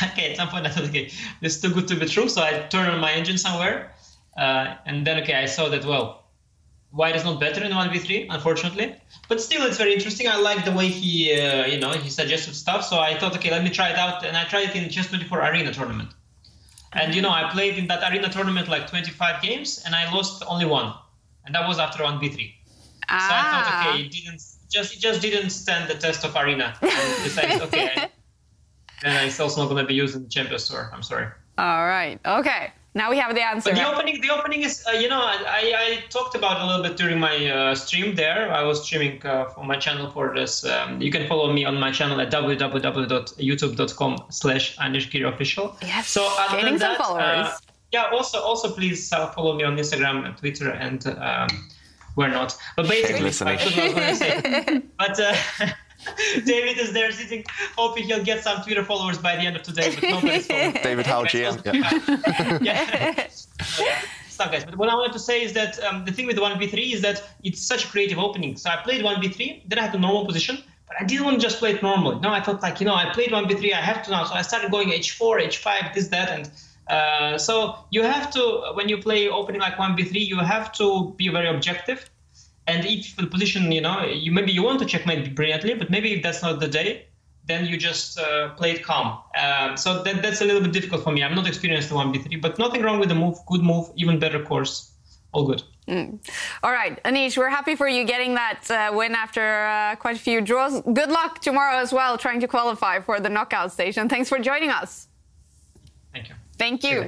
Okay, at some point I thought, okay, this is too good to be true, so I turned on my engine somewhere, and then I saw that white is not better in 1v3, unfortunately, but still it's very interesting. I like the way he he suggested stuff, so I thought, okay, let me try it out, and I tried it in Chess24 Arena tournament, and I played in that Arena tournament like 25 games, and I lost only one, and that was after 1v3. So I thought, okay, it just didn't stand the test of Arena. And decided, okay, then it's also not going to be used in the Champions Tour. I'm sorry. All right. Okay. Now we have the answer. But the opening is, I talked about it a little bit during my stream there. I was streaming on my channel for this. You can follow me on my channel at www.youtube.com/AnishGiriOfficial. Yes. So gaining some followers. Yeah. Also, please follow me on Instagram and Twitter and. We're not. But basically, that's what I was going to say. But David is there sitting, hoping he'll get some Twitter followers by the end of today, but nobody's following. David Howell, GM. Yeah. Stuff, guys. But what I wanted to say is that the thing with 1v3 is that it's such a creative opening. So I played 1v3, then I had the normal position, but I didn't want to just play it normally. No, I thought I played 1v3, I have to now. So I started going h4, h5, this, that, and so you have to, when you play opening like 1v3, you have to be very objective. And if the position, maybe you want to checkmate brilliantly, but maybe if that's not the day, then you just play it calm. So that's a little bit difficult for me. I'm not experienced in 1v3, but nothing wrong with the move. Good move, even better course. All good. All right, Anish, we're happy for you getting that win after quite a few draws. Good luck tomorrow as well, trying to qualify for the knockout stage. And thanks for joining us. Thank you. Thank you.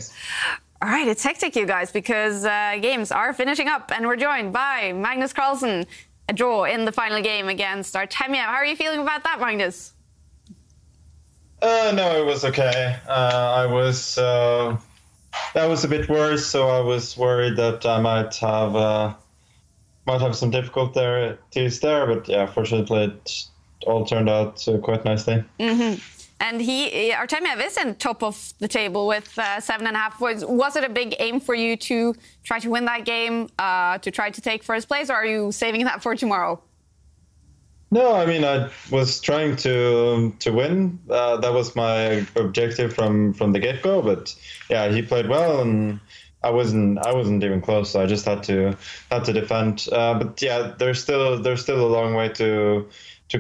All right, it's hectic, you guys, because games are finishing up, and we're joined by Magnus Carlsen, a draw in the final game against Artemiev. How are you feeling about that, Magnus? No, it was okay. That was a bit worse, so I was worried that I might have some difficulties there, but yeah, fortunately it all turned out quite nicely. And Artemiev is in top of the table with 7.5 points. Was it a big aim for you to try to win that game, to try to take first place, or are you saving that for tomorrow? No, I mean, I was trying to win. That was my objective from the get-go. But yeah, he played well, and I wasn't even close. So I just had to defend. But yeah, there's still a long way to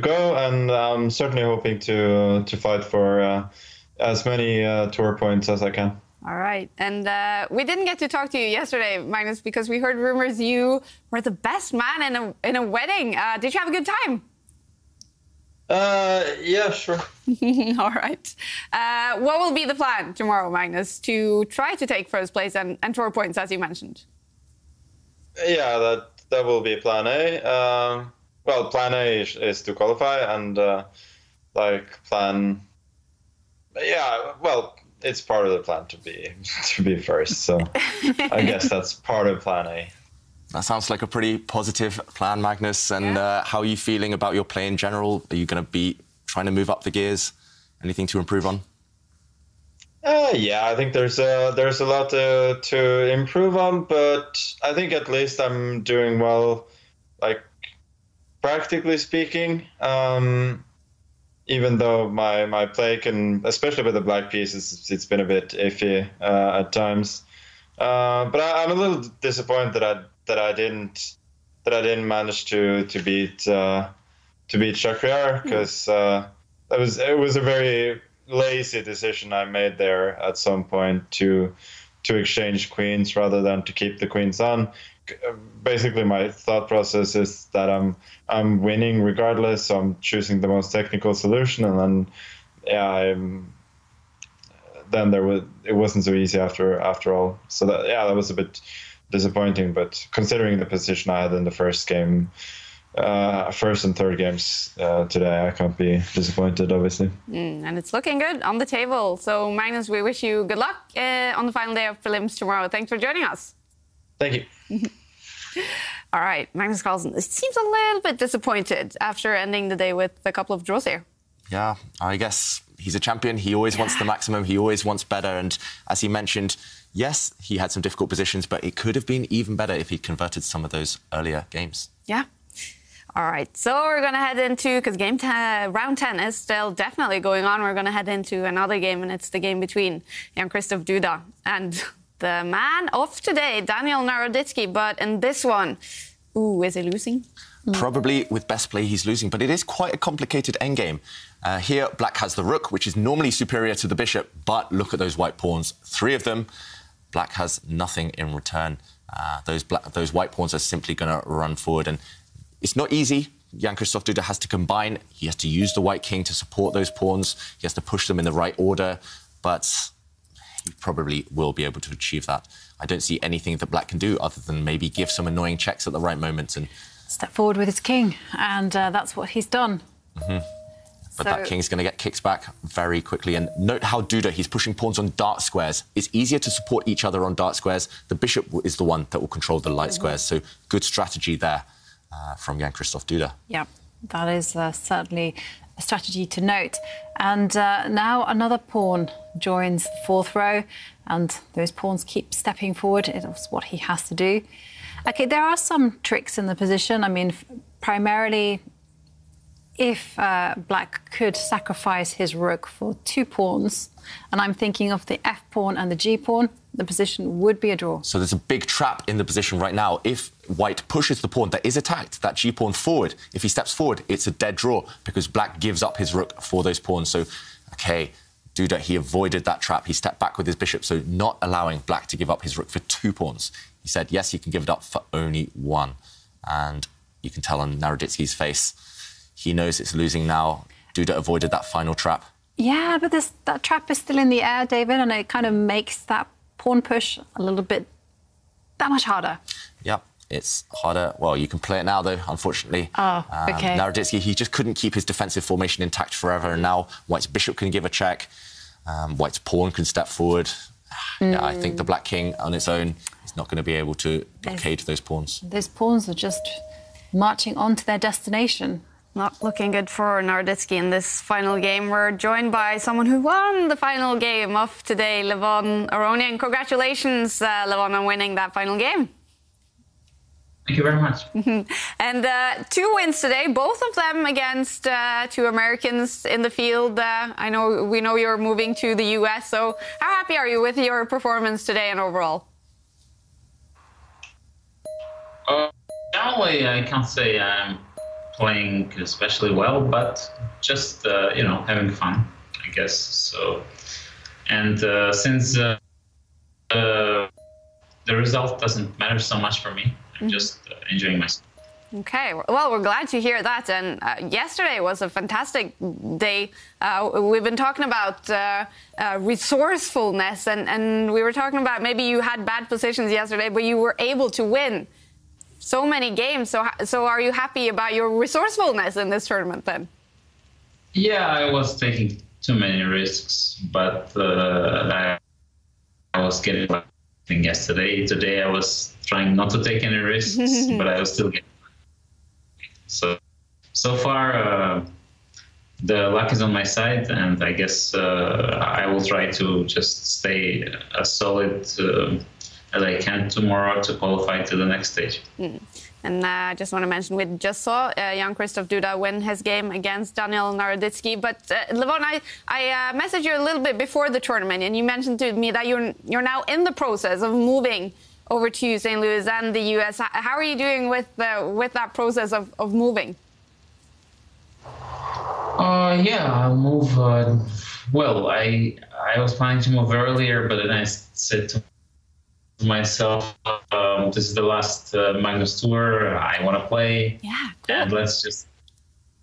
go, and I'm certainly hoping to fight for as many tour points as I can. All right. And we didn't get to talk to you yesterday, Magnus, because we heard rumors you were the best man in a wedding. Did you have a good time? Yeah, sure. All right. What will be the plan tomorrow, Magnus, to try to take first place and tour points, as you mentioned? Yeah, that will be plan A. Well, plan A is to qualify, and it's part of the plan to be first. So I guess that's part of plan A. That sounds like a pretty positive plan, Magnus. And how are you feeling about your play in general? Are you going to be trying to move up the gears? Anything to improve on? Yeah, I think there's a lot to improve on, but I think at least I'm doing well, like practically speaking. Even though my play can, especially with the black pieces, it's been a bit iffy at times. But I'm a little disappointed that I didn't manage to beat Vachier, because it was a very lazy decision I made there at some point to exchange queens rather than to keep the queens on. Basically, my thought process is that I'm winning regardless, so I'm choosing the most technical solution, and then it wasn't so easy after all. So that was a bit disappointing, but considering the position I had in the first game, first and third games today, I can't be disappointed, obviously. And it's looking good on the table. So, Magnus, we wish you good luck on the final day of prelims tomorrow. Thanks for joining us. Thank you. All right, Magnus Carlsen seems a little bit disappointed after ending the day with a couple of draws here. Yeah, I guess he's a champion. He always wants the maximum. He always wants better. And as he mentioned, yes, he had some difficult positions, but it could have been even better if he'd converted some of those earlier games. Yeah. All right, so we're going to head into, because round 10 is still definitely going on, we're going to head into another game, and it's the game between Jan-Krzysztof Duda and the man of today, Daniel Naroditsky. But in this one, is he losing? Probably with best play, he's losing, but it is quite a complicated endgame. Here, black has the rook, which is normally superior to the bishop, but look at those white pawns. 3 of them. Black has nothing in return. Those white pawns are simply going to run forward, and it's not easy. Jan-Krzysztof Duda has to combine. He has to use the white king to support those pawns. He has to push them in the right order, but he probably will be able to achieve that. I don't see anything that black can do other than maybe give some annoying checks at the right moment and step forward with his king, and that's what he's done. But that king's going to get kicked back very quickly. And note how Duda, he's pushing pawns on dark squares. It's easier to support each other on dark squares. The bishop is the one that will control the light squares. So good strategy there from Jan-Krzysztof Duda. Yeah, that is certainly a strategy to note. And now another pawn joins the 4th row, and those pawns keep stepping forward. It's what he has to do. OK, there are some tricks in the position. I mean, primarily, if black could sacrifice his rook for 2 pawns, and I'm thinking of the f pawn and the g pawn, the position would be a draw. So there's a big trap in the position right now. If white pushes the pawn that is attacked, that g pawn forward, if he steps forward, it's a dead draw because black gives up his rook for those pawns. So, OK, Duda, he avoided that trap. He stepped back with his bishop, so not allowing black to give up his rook for 2 pawns. He said, yes, he can give it up for only 1. And you can tell on Naroditsky's face, he knows it's losing now. Duda avoided that final trap. Yeah, but that trap is still in the air, David, and it kind of makes that pawn push a little bit that much harder. Yeah, it's harder. Well, you can play it now, though, unfortunately. Oh, OK. Naroditsky, he just couldn't keep his defensive formation intact forever, and now white's bishop can give a check. White's pawn can step forward. Yeah, I think the black king on its own is not going to be able to blockade those pawns. Those pawns are just marching on to their destination. Not looking good for Naroditsky in this final game. We're joined by someone who won the final game of today, Levon Aronian. Congratulations, Levon, on winning that final game. Thank you very much. And 2 wins today, both of them against 2 Americans in the field. We know you're moving to the US, so how happy are you with your performance today and overall? Generally, I can't say I'm playing especially well, but just having fun, I guess. So, and since the result doesn't matter so much for me, I'm just enjoying myself. Okay, well, we're glad to hear that. And yesterday was a fantastic day. We've been talking about resourcefulness, and we were talking about maybe you had bad positions yesterday, but you were able to win so many games. So are you happy about your resourcefulness in this tournament then? Yeah, I was taking too many risks, but I was getting something yesterday. Today I was trying not to take any risks, but I was still getting. So far, the luck is on my side, and I guess I will try to just stay as solid as I can tomorrow to qualify to the next stage. And I just want to mention, we just saw Jan-Krzysztof Duda win his game against Daniel Naroditsky. But Levon, I messaged you a little bit before the tournament, and you mentioned to me that you're now in the process of moving over to St. Louis and the US. How are you doing with that process of moving? Yeah, I'll move. Well, I was planning to move earlier, but then I said to myself, this is the last Magnus tour I want to play. Yeah, cool. And let's just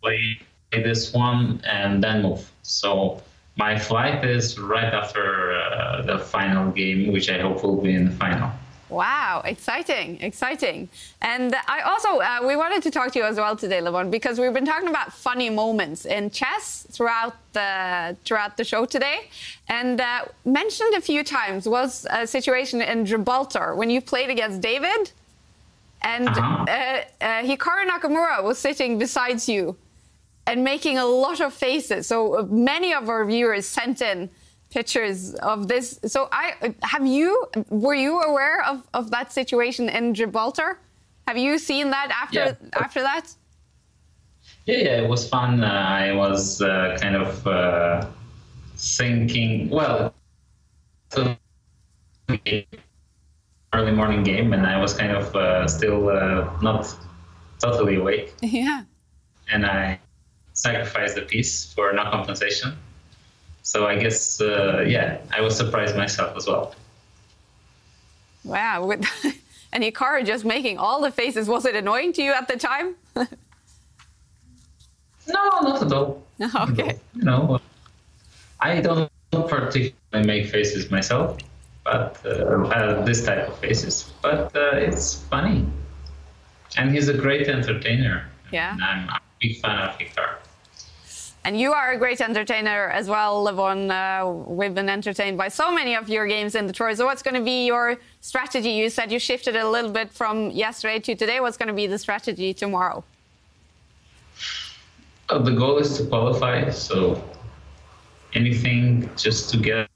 play this one and then move. So my flight is right after the final game, which I hope will be in the final. Wow, exciting, exciting. And I also, we wanted to talk to you as well today, Levon, because we've been talking about funny moments in chess throughout the show today. And mentioned a few times was a situation in Gibraltar when you played against David. And Hikaru Nakamura was sitting beside you and making a lot of faces. So many of our viewers sent in pictures of this. So were you aware of that situation in Gibraltar? Have you seen that after that? Yeah, it was fun. I was kind of thinking, well, early morning game, and I was kind of still not totally awake. Yeah. And I sacrificed the piece for no compensation. So I guess, yeah, I was surprised myself as well. Wow. And Hikaru just making all the faces. Was it annoying to you at the time? No, not at all. Okay. You know, I don't particularly make faces myself, but this type of faces. But it's funny. And he's a great entertainer. Yeah. And I'm a big fan of Hikaru. And you are a great entertainer as well, Levon. We've been entertained by so many of your games in the tour. So what's going to be your strategy? You said you shifted a little bit from yesterday to today. What's going to be the strategy tomorrow? The goal is to qualify. So anything just to get,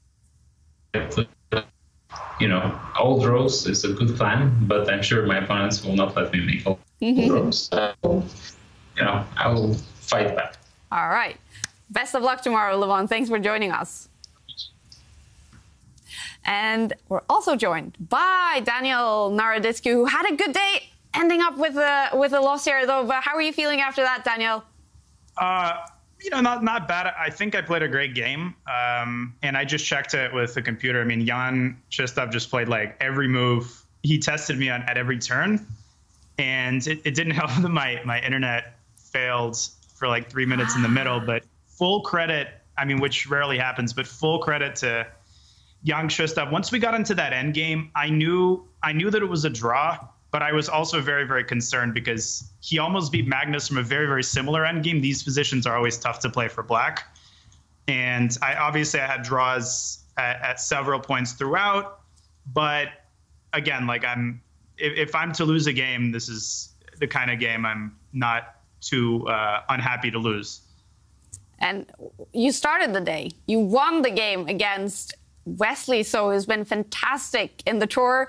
all draws is a good plan. But I'm sure my opponents will not let me make all draws. So, I will fight back. All right. Best of luck tomorrow, Levon. Thanks for joining us. And we're also joined by Daniel Naroditsky, who had a good day, ending up with a loss here, though. But how are you feeling after that, Daniel? Not bad. I think I played a great game. And I just checked it with the computer. I mean, Jan-Krzysztof just played like every move. He tested me at every turn. And it didn't help that my internet failed for like 3 minutes in the middle, but full credit, which rarely happens, but full credit to Jan-Krzysztof. Once we got into that end game, I knew that it was a draw, but I was also very, very concerned because he almost beat Magnus from a very, very similar end game. These positions are always tough to play for black. And I had draws at several points throughout, but again, if I'm to lose a game, this is the kind of game I'm not too unhappy to lose. And you started the day. You won the game against Wesley, so who's been fantastic in the tour.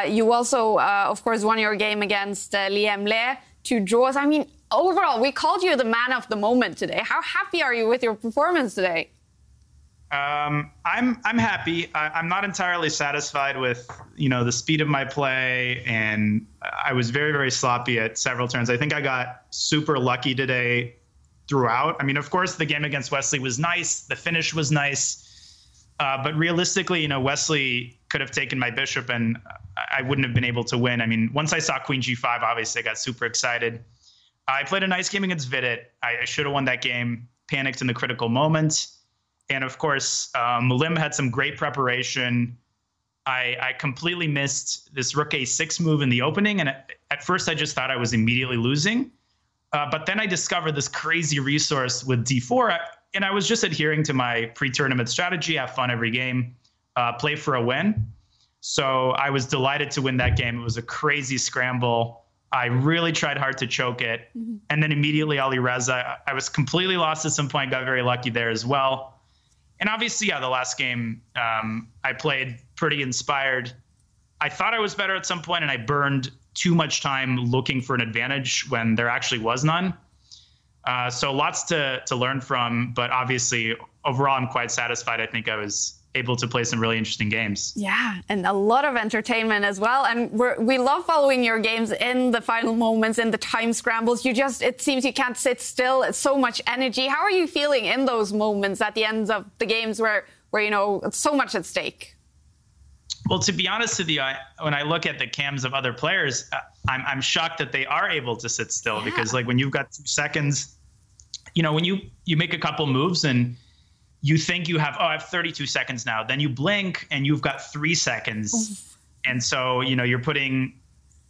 You also, of course, won your game against Liam Le, 2 draws. Overall, we called you the man of the moment today. How happy are you with your performance today? I'm happy. I'm not entirely satisfied with the speed of my play, and I was very, very sloppy at several turns. I think I got super lucky today throughout. Of course, the game against Wesley was nice. The finish was nice, but realistically, Wesley could have taken my bishop and I wouldn't have been able to win. I mean, once I saw queen g5, obviously I got super excited. I played a nice game against Vidit. I should have won that game, panicked in the critical moment. And of course, Lim had some great preparation. I completely missed this rook a6 move in the opening. And at first I just thought I was immediately losing. But then I discovered this crazy resource with d4. And I was just adhering to my pre-tournament strategy, have fun every game, play for a win. So I was delighted to win that game. It was a crazy scramble. I really tried hard to choke it. And then immediately Ali Reza, I was completely lost at some point, got very lucky there as well. And obviously, yeah, the last game, I played pretty inspired. I thought I was better at some point, and I burned too much time looking for an advantage when there actually was none. So lots to learn from, but obviously, overall, I'm quite satisfied. I think I was able to play some really interesting games. Yeah, and a lot of entertainment as well. And we love following your games in the final moments, in the time scrambles. It seems you can't sit still. It's so much energy. How are you feeling in those moments at the ends of the games where you know, it's so much at stake? Well, to be honest with you, when I look at the cams of other players, I'm shocked that they are able to sit still, because like when you've got 2 seconds, you know, when you make a couple moves and you think you have, I have 32 seconds now. Then you blink and you've got 3 seconds. And so, you know, you're putting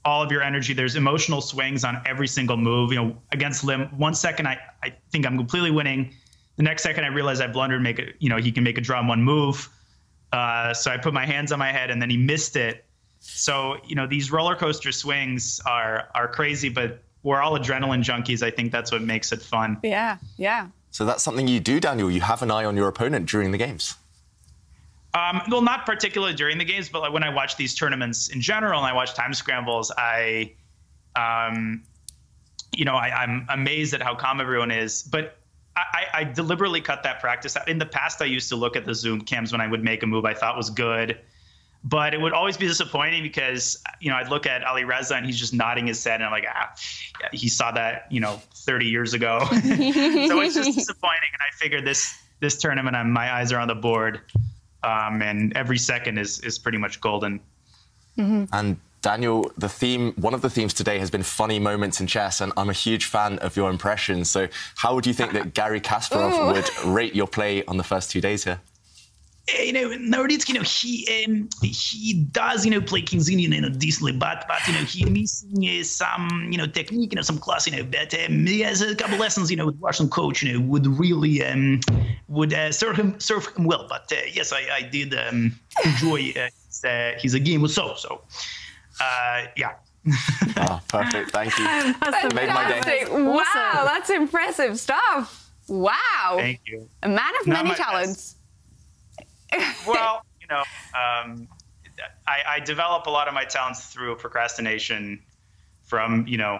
all of your energy. There's emotional swings on every single move. You know, against Lim, 1 second, I think I'm completely winning. The next second, I realize I blundered, he can make a draw in 1 move. So I put my hands on my head and then he missed it. So, you know, these roller coaster swings are crazy, but we're all adrenaline junkies. I think that's what makes it fun. Yeah, yeah. So that's something you do, Daniel. You have an eye on your opponent during the games. Well, not particularly during the games, but like when I watch these tournaments in general and I watch time scrambles, I'm amazed at how calm everyone is. But I deliberately cut that practice out. In the past, I used to look at the Zoom cams when I would make a move I thought was good. But it would always be disappointing because, you know, I'd look at Ali Reza and he's just nodding his head and I'm like, yeah, he saw that, you know, 30 years ago. So it's just disappointing. And I figured this tournament, my eyes are on the board, and every second is pretty much golden. And Daniel, one of the themes today has been funny moments in chess, and I'm a huge fan of your impressions. So how would you think that Garry Kasparov would rate your play on the first 2 days here? You know, Naroditsky, you know, he does, you know, play King's Indian, you know, decently, but you know, he missing some, you know, technique, you know, some class, you know, but he has a couple lessons, you know, with Russian coach, you know, would really serve him well. But yes, I did enjoy his game. So yeah. Oh, perfect. Thank you. That's made my day. Wow, that's impressive stuff. Wow. Thank you. A man of many talents. Well, you know, I develop a lot of my talents through procrastination from, you know,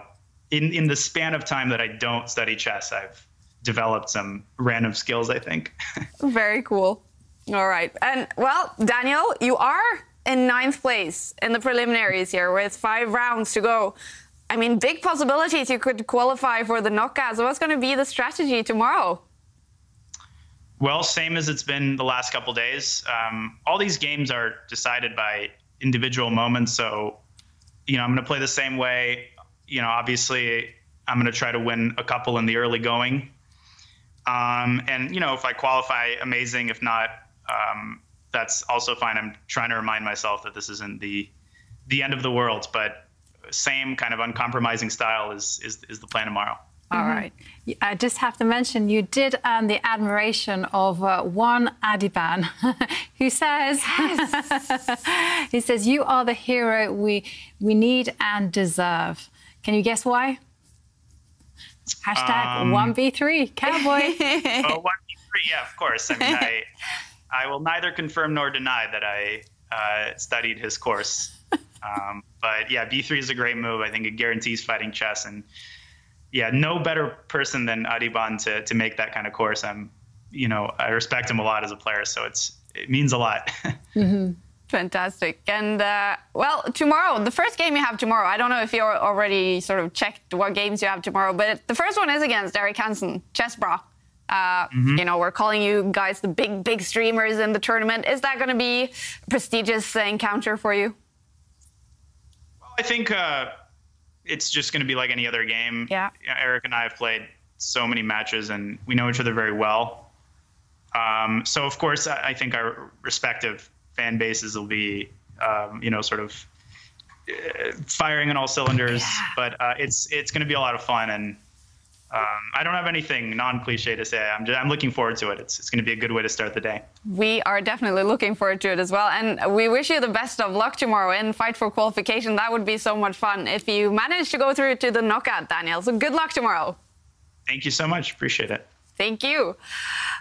in the span of time that I don't study chess, I've developed some random skills, I think. Very cool. All right. And, well, Daniel, you are in 9th place in the preliminaries here with 5 rounds to go. I mean, big possibilities you could qualify for the knockout. So what's going to be the strategy tomorrow? Well, same as it's been the last couple days. All these games are decided by individual moments. So, you know, I'm going to play the same way. You know, obviously, I'm going to try to win a couple in the early going. And, you know, if I qualify, amazing. If not, that's also fine. I'm trying to remind myself that this isn't the end of the world. But same kind of uncompromising style is the plan tomorrow. All right. I just have to mention, you did earn the admiration of one Adiban, who says, he says, you are the hero we need and deserve. Can you guess why? Hashtag 1v3, cowboy. Oh, 1v3, yeah, of course. I mean, I will neither confirm nor deny that I studied his course. But yeah, b3 is a great move. I think it guarantees fighting chess, and yeah, no better person than Adiban to make that kind of course. I respect him a lot as a player, so it means a lot. Fantastic. And, well, tomorrow, the first game you have tomorrow, I don't know if you already sort of checked what games you have tomorrow, but the first one is against Garry Kasparov, Chess Bra. You know, we're calling you guys the big streamers in the tournament. Is that going to be a prestigious encounter for you? Well, I think it's just going to be like any other game. Yeah. Eric and I have played so many matches, and we know each other very well. So, of course, I think our respective fan bases will be, you know, sort of firing on all cylinders. Yeah. But it's going to be a lot of fun, and I don't have anything non-cliche to say. I'm looking forward to it. It's going to be a good way to start the day. We are definitely looking forward to it as well. And we wish you the best of luck tomorrow in Fight for Qualification. That would be so much fun if you manage to go through to the knockout, Daniel. So good luck tomorrow. Thank you so much. Appreciate it. Thank you.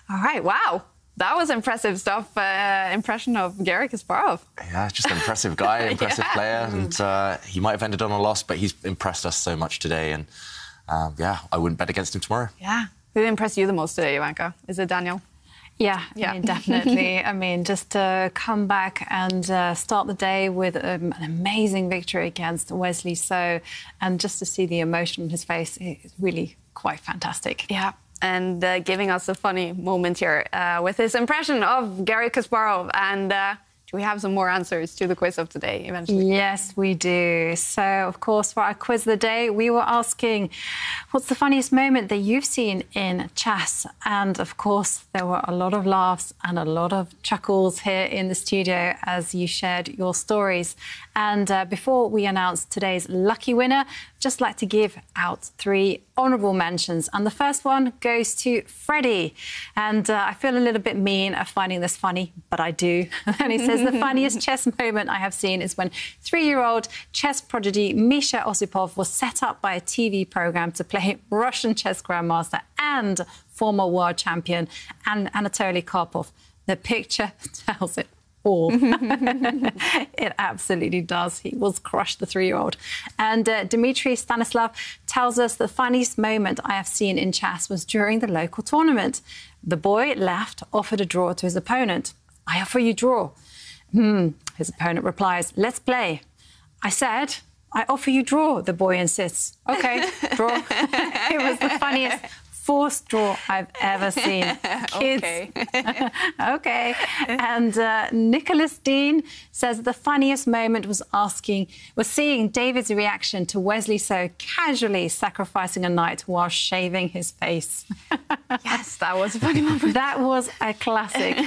All right. Wow. That was impressive stuff. Impression of Garry Kasparov. Yeah, just an impressive guy, impressive player. And he might have ended on a loss, but he's impressed us so much today. And yeah, I wouldn't bet against him tomorrow. Yeah. Who impressed you the most today, Ivanka? Is it Daniel? Yeah, I mean, definitely. I mean, just to come back and start the day with an amazing victory against Wesley So, and just to see the emotion on his face is really quite fantastic. Yeah. And giving us a funny moment here with his impression of Garry Kasparov. And do we have some more answers to the quiz of today eventually? Yes, we do. So, of course, for our quiz of the day, we were asking, what's the funniest moment that you've seen in chess? And, of course, there were a lot of laughs and a lot of chuckles here in the studio as you shared your stories. And before we announce today's lucky winner, just like to give out 3 honourable mentions. And the first one goes to Freddie. And I feel a little bit mean of finding this funny, but I do. And he says, the funniest chess moment I have seen is when 3-year-old chess prodigy Misha Osipov was set up by a TV programme to play Russian chess grandmaster and former world champion Anatoly Karpov. The picture tells it all. It absolutely does. He was crushed, the 3-year-old. And Dmitry Stanislav tells us the funniest moment I have seen in chess was during the local tournament. The boy left, offered a draw to his opponent. I offer you draw. His opponent replies, let's play. I said, I offer you draw, the boy insists. OK, draw. It was the funniest forced draw I've ever seen. Kids. Okay. OK. And Nicholas Dean says the funniest moment was seeing David's reaction to Wesley So casually sacrificing a knight while shaving his face. Yes, that was a funny moment. That was a classic.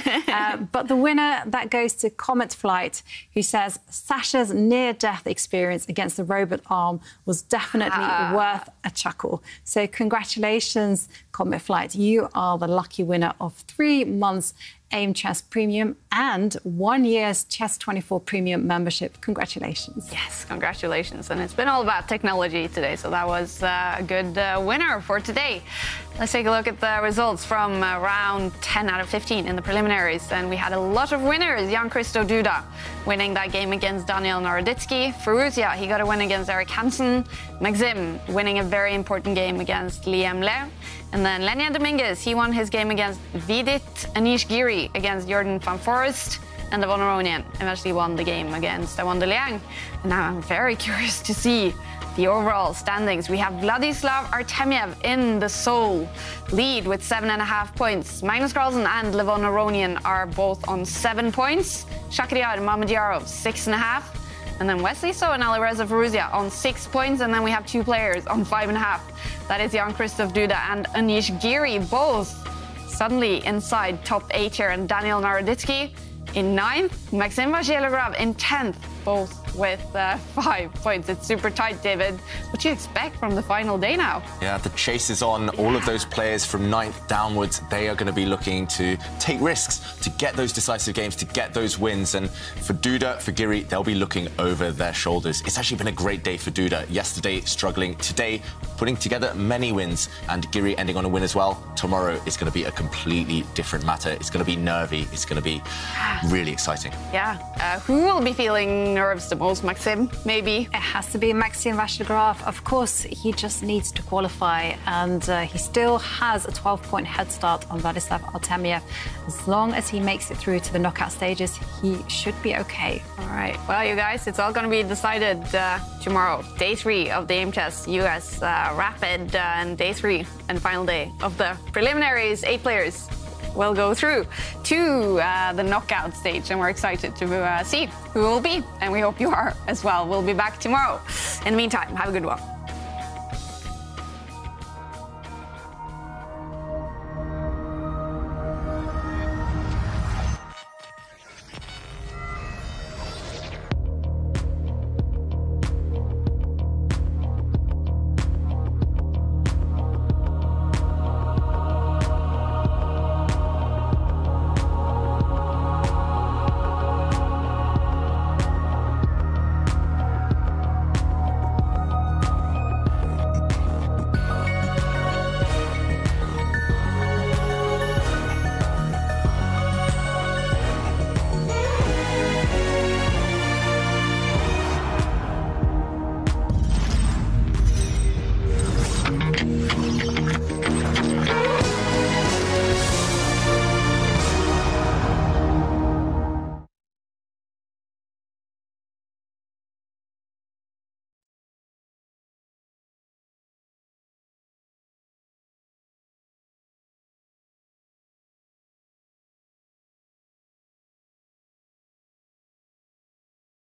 But the winner, that goes to Comet Flight, who says Sasha's near-death experience against the robot arm was definitely worth a chuckle. So congratulations, Comet Flight. You are the lucky winner of 3 months Aimchess Premium and 1 year's Chess24 Premium membership. Congratulations. Yes, congratulations. And it's been all about technology today, so that was a good winner for today. Let's take a look at the results from round 10 out of 15 in the preliminaries. And we had a lot of winners. Jan-Krzysztof Duda winning that game against Daniel Naroditsky. Furuzia, he got a win against Eric Hansen. Maxim winning a very important game against Liam Le. And then Lenya Dominguez, he won his game against Vidit Anish Giri against Jordan van Forest. And Levon Aronian eventually won the game against Awanda Liang. And now I'm very curious to see the overall standings. We have Vladislav Artemiev in the sole lead with 7.5 points. Magnus Carlsen and Levon Aronian are both on 7 points. Shakhriyar Mamedyarov 6.5. And then Wesley So and Alireza Furuzia on 6 points. And then we have 2 players on 5.5. That is Jan-Krzysztof Duda and Anish Giri, both suddenly inside top 8 here. And Daniel Naroditsky in 9th. Maxim Vachier-Lagrave in 10th, both with 5 points. It's super tight, David. What do you expect from the final day now? Yeah, the chase is on. All of those players from 9th downwards, they are going to be looking to take risks, to get those decisive games, to get those wins. And for Duda, for Giri, they'll be looking over their shoulders. It's actually been a great day for Duda. Yesterday, struggling. Today, putting together many wins. And Giri ending on a win as well. Tomorrow is going to be a completely different matter. It's going to be nervy. It's going to be really exciting. Yeah. Who will be feeling nerves the most. Maxim, maybe? It has to be Maxim Vachier-Lagrave. Of course, he just needs to qualify, and he still has a 12-point head start on Vladislav Artemiev. As long as he makes it through to the knockout stages, he should be okay. All right. Well, you guys, it's all going to be decided tomorrow. Day 3 of the Aimchess US Rapid, and day 3 and final day of the preliminaries. 8 players will go through to the knockout stage, and we're excited to see who will be, and we hope you are as well. We'll be back tomorrow. In the meantime, have a good one.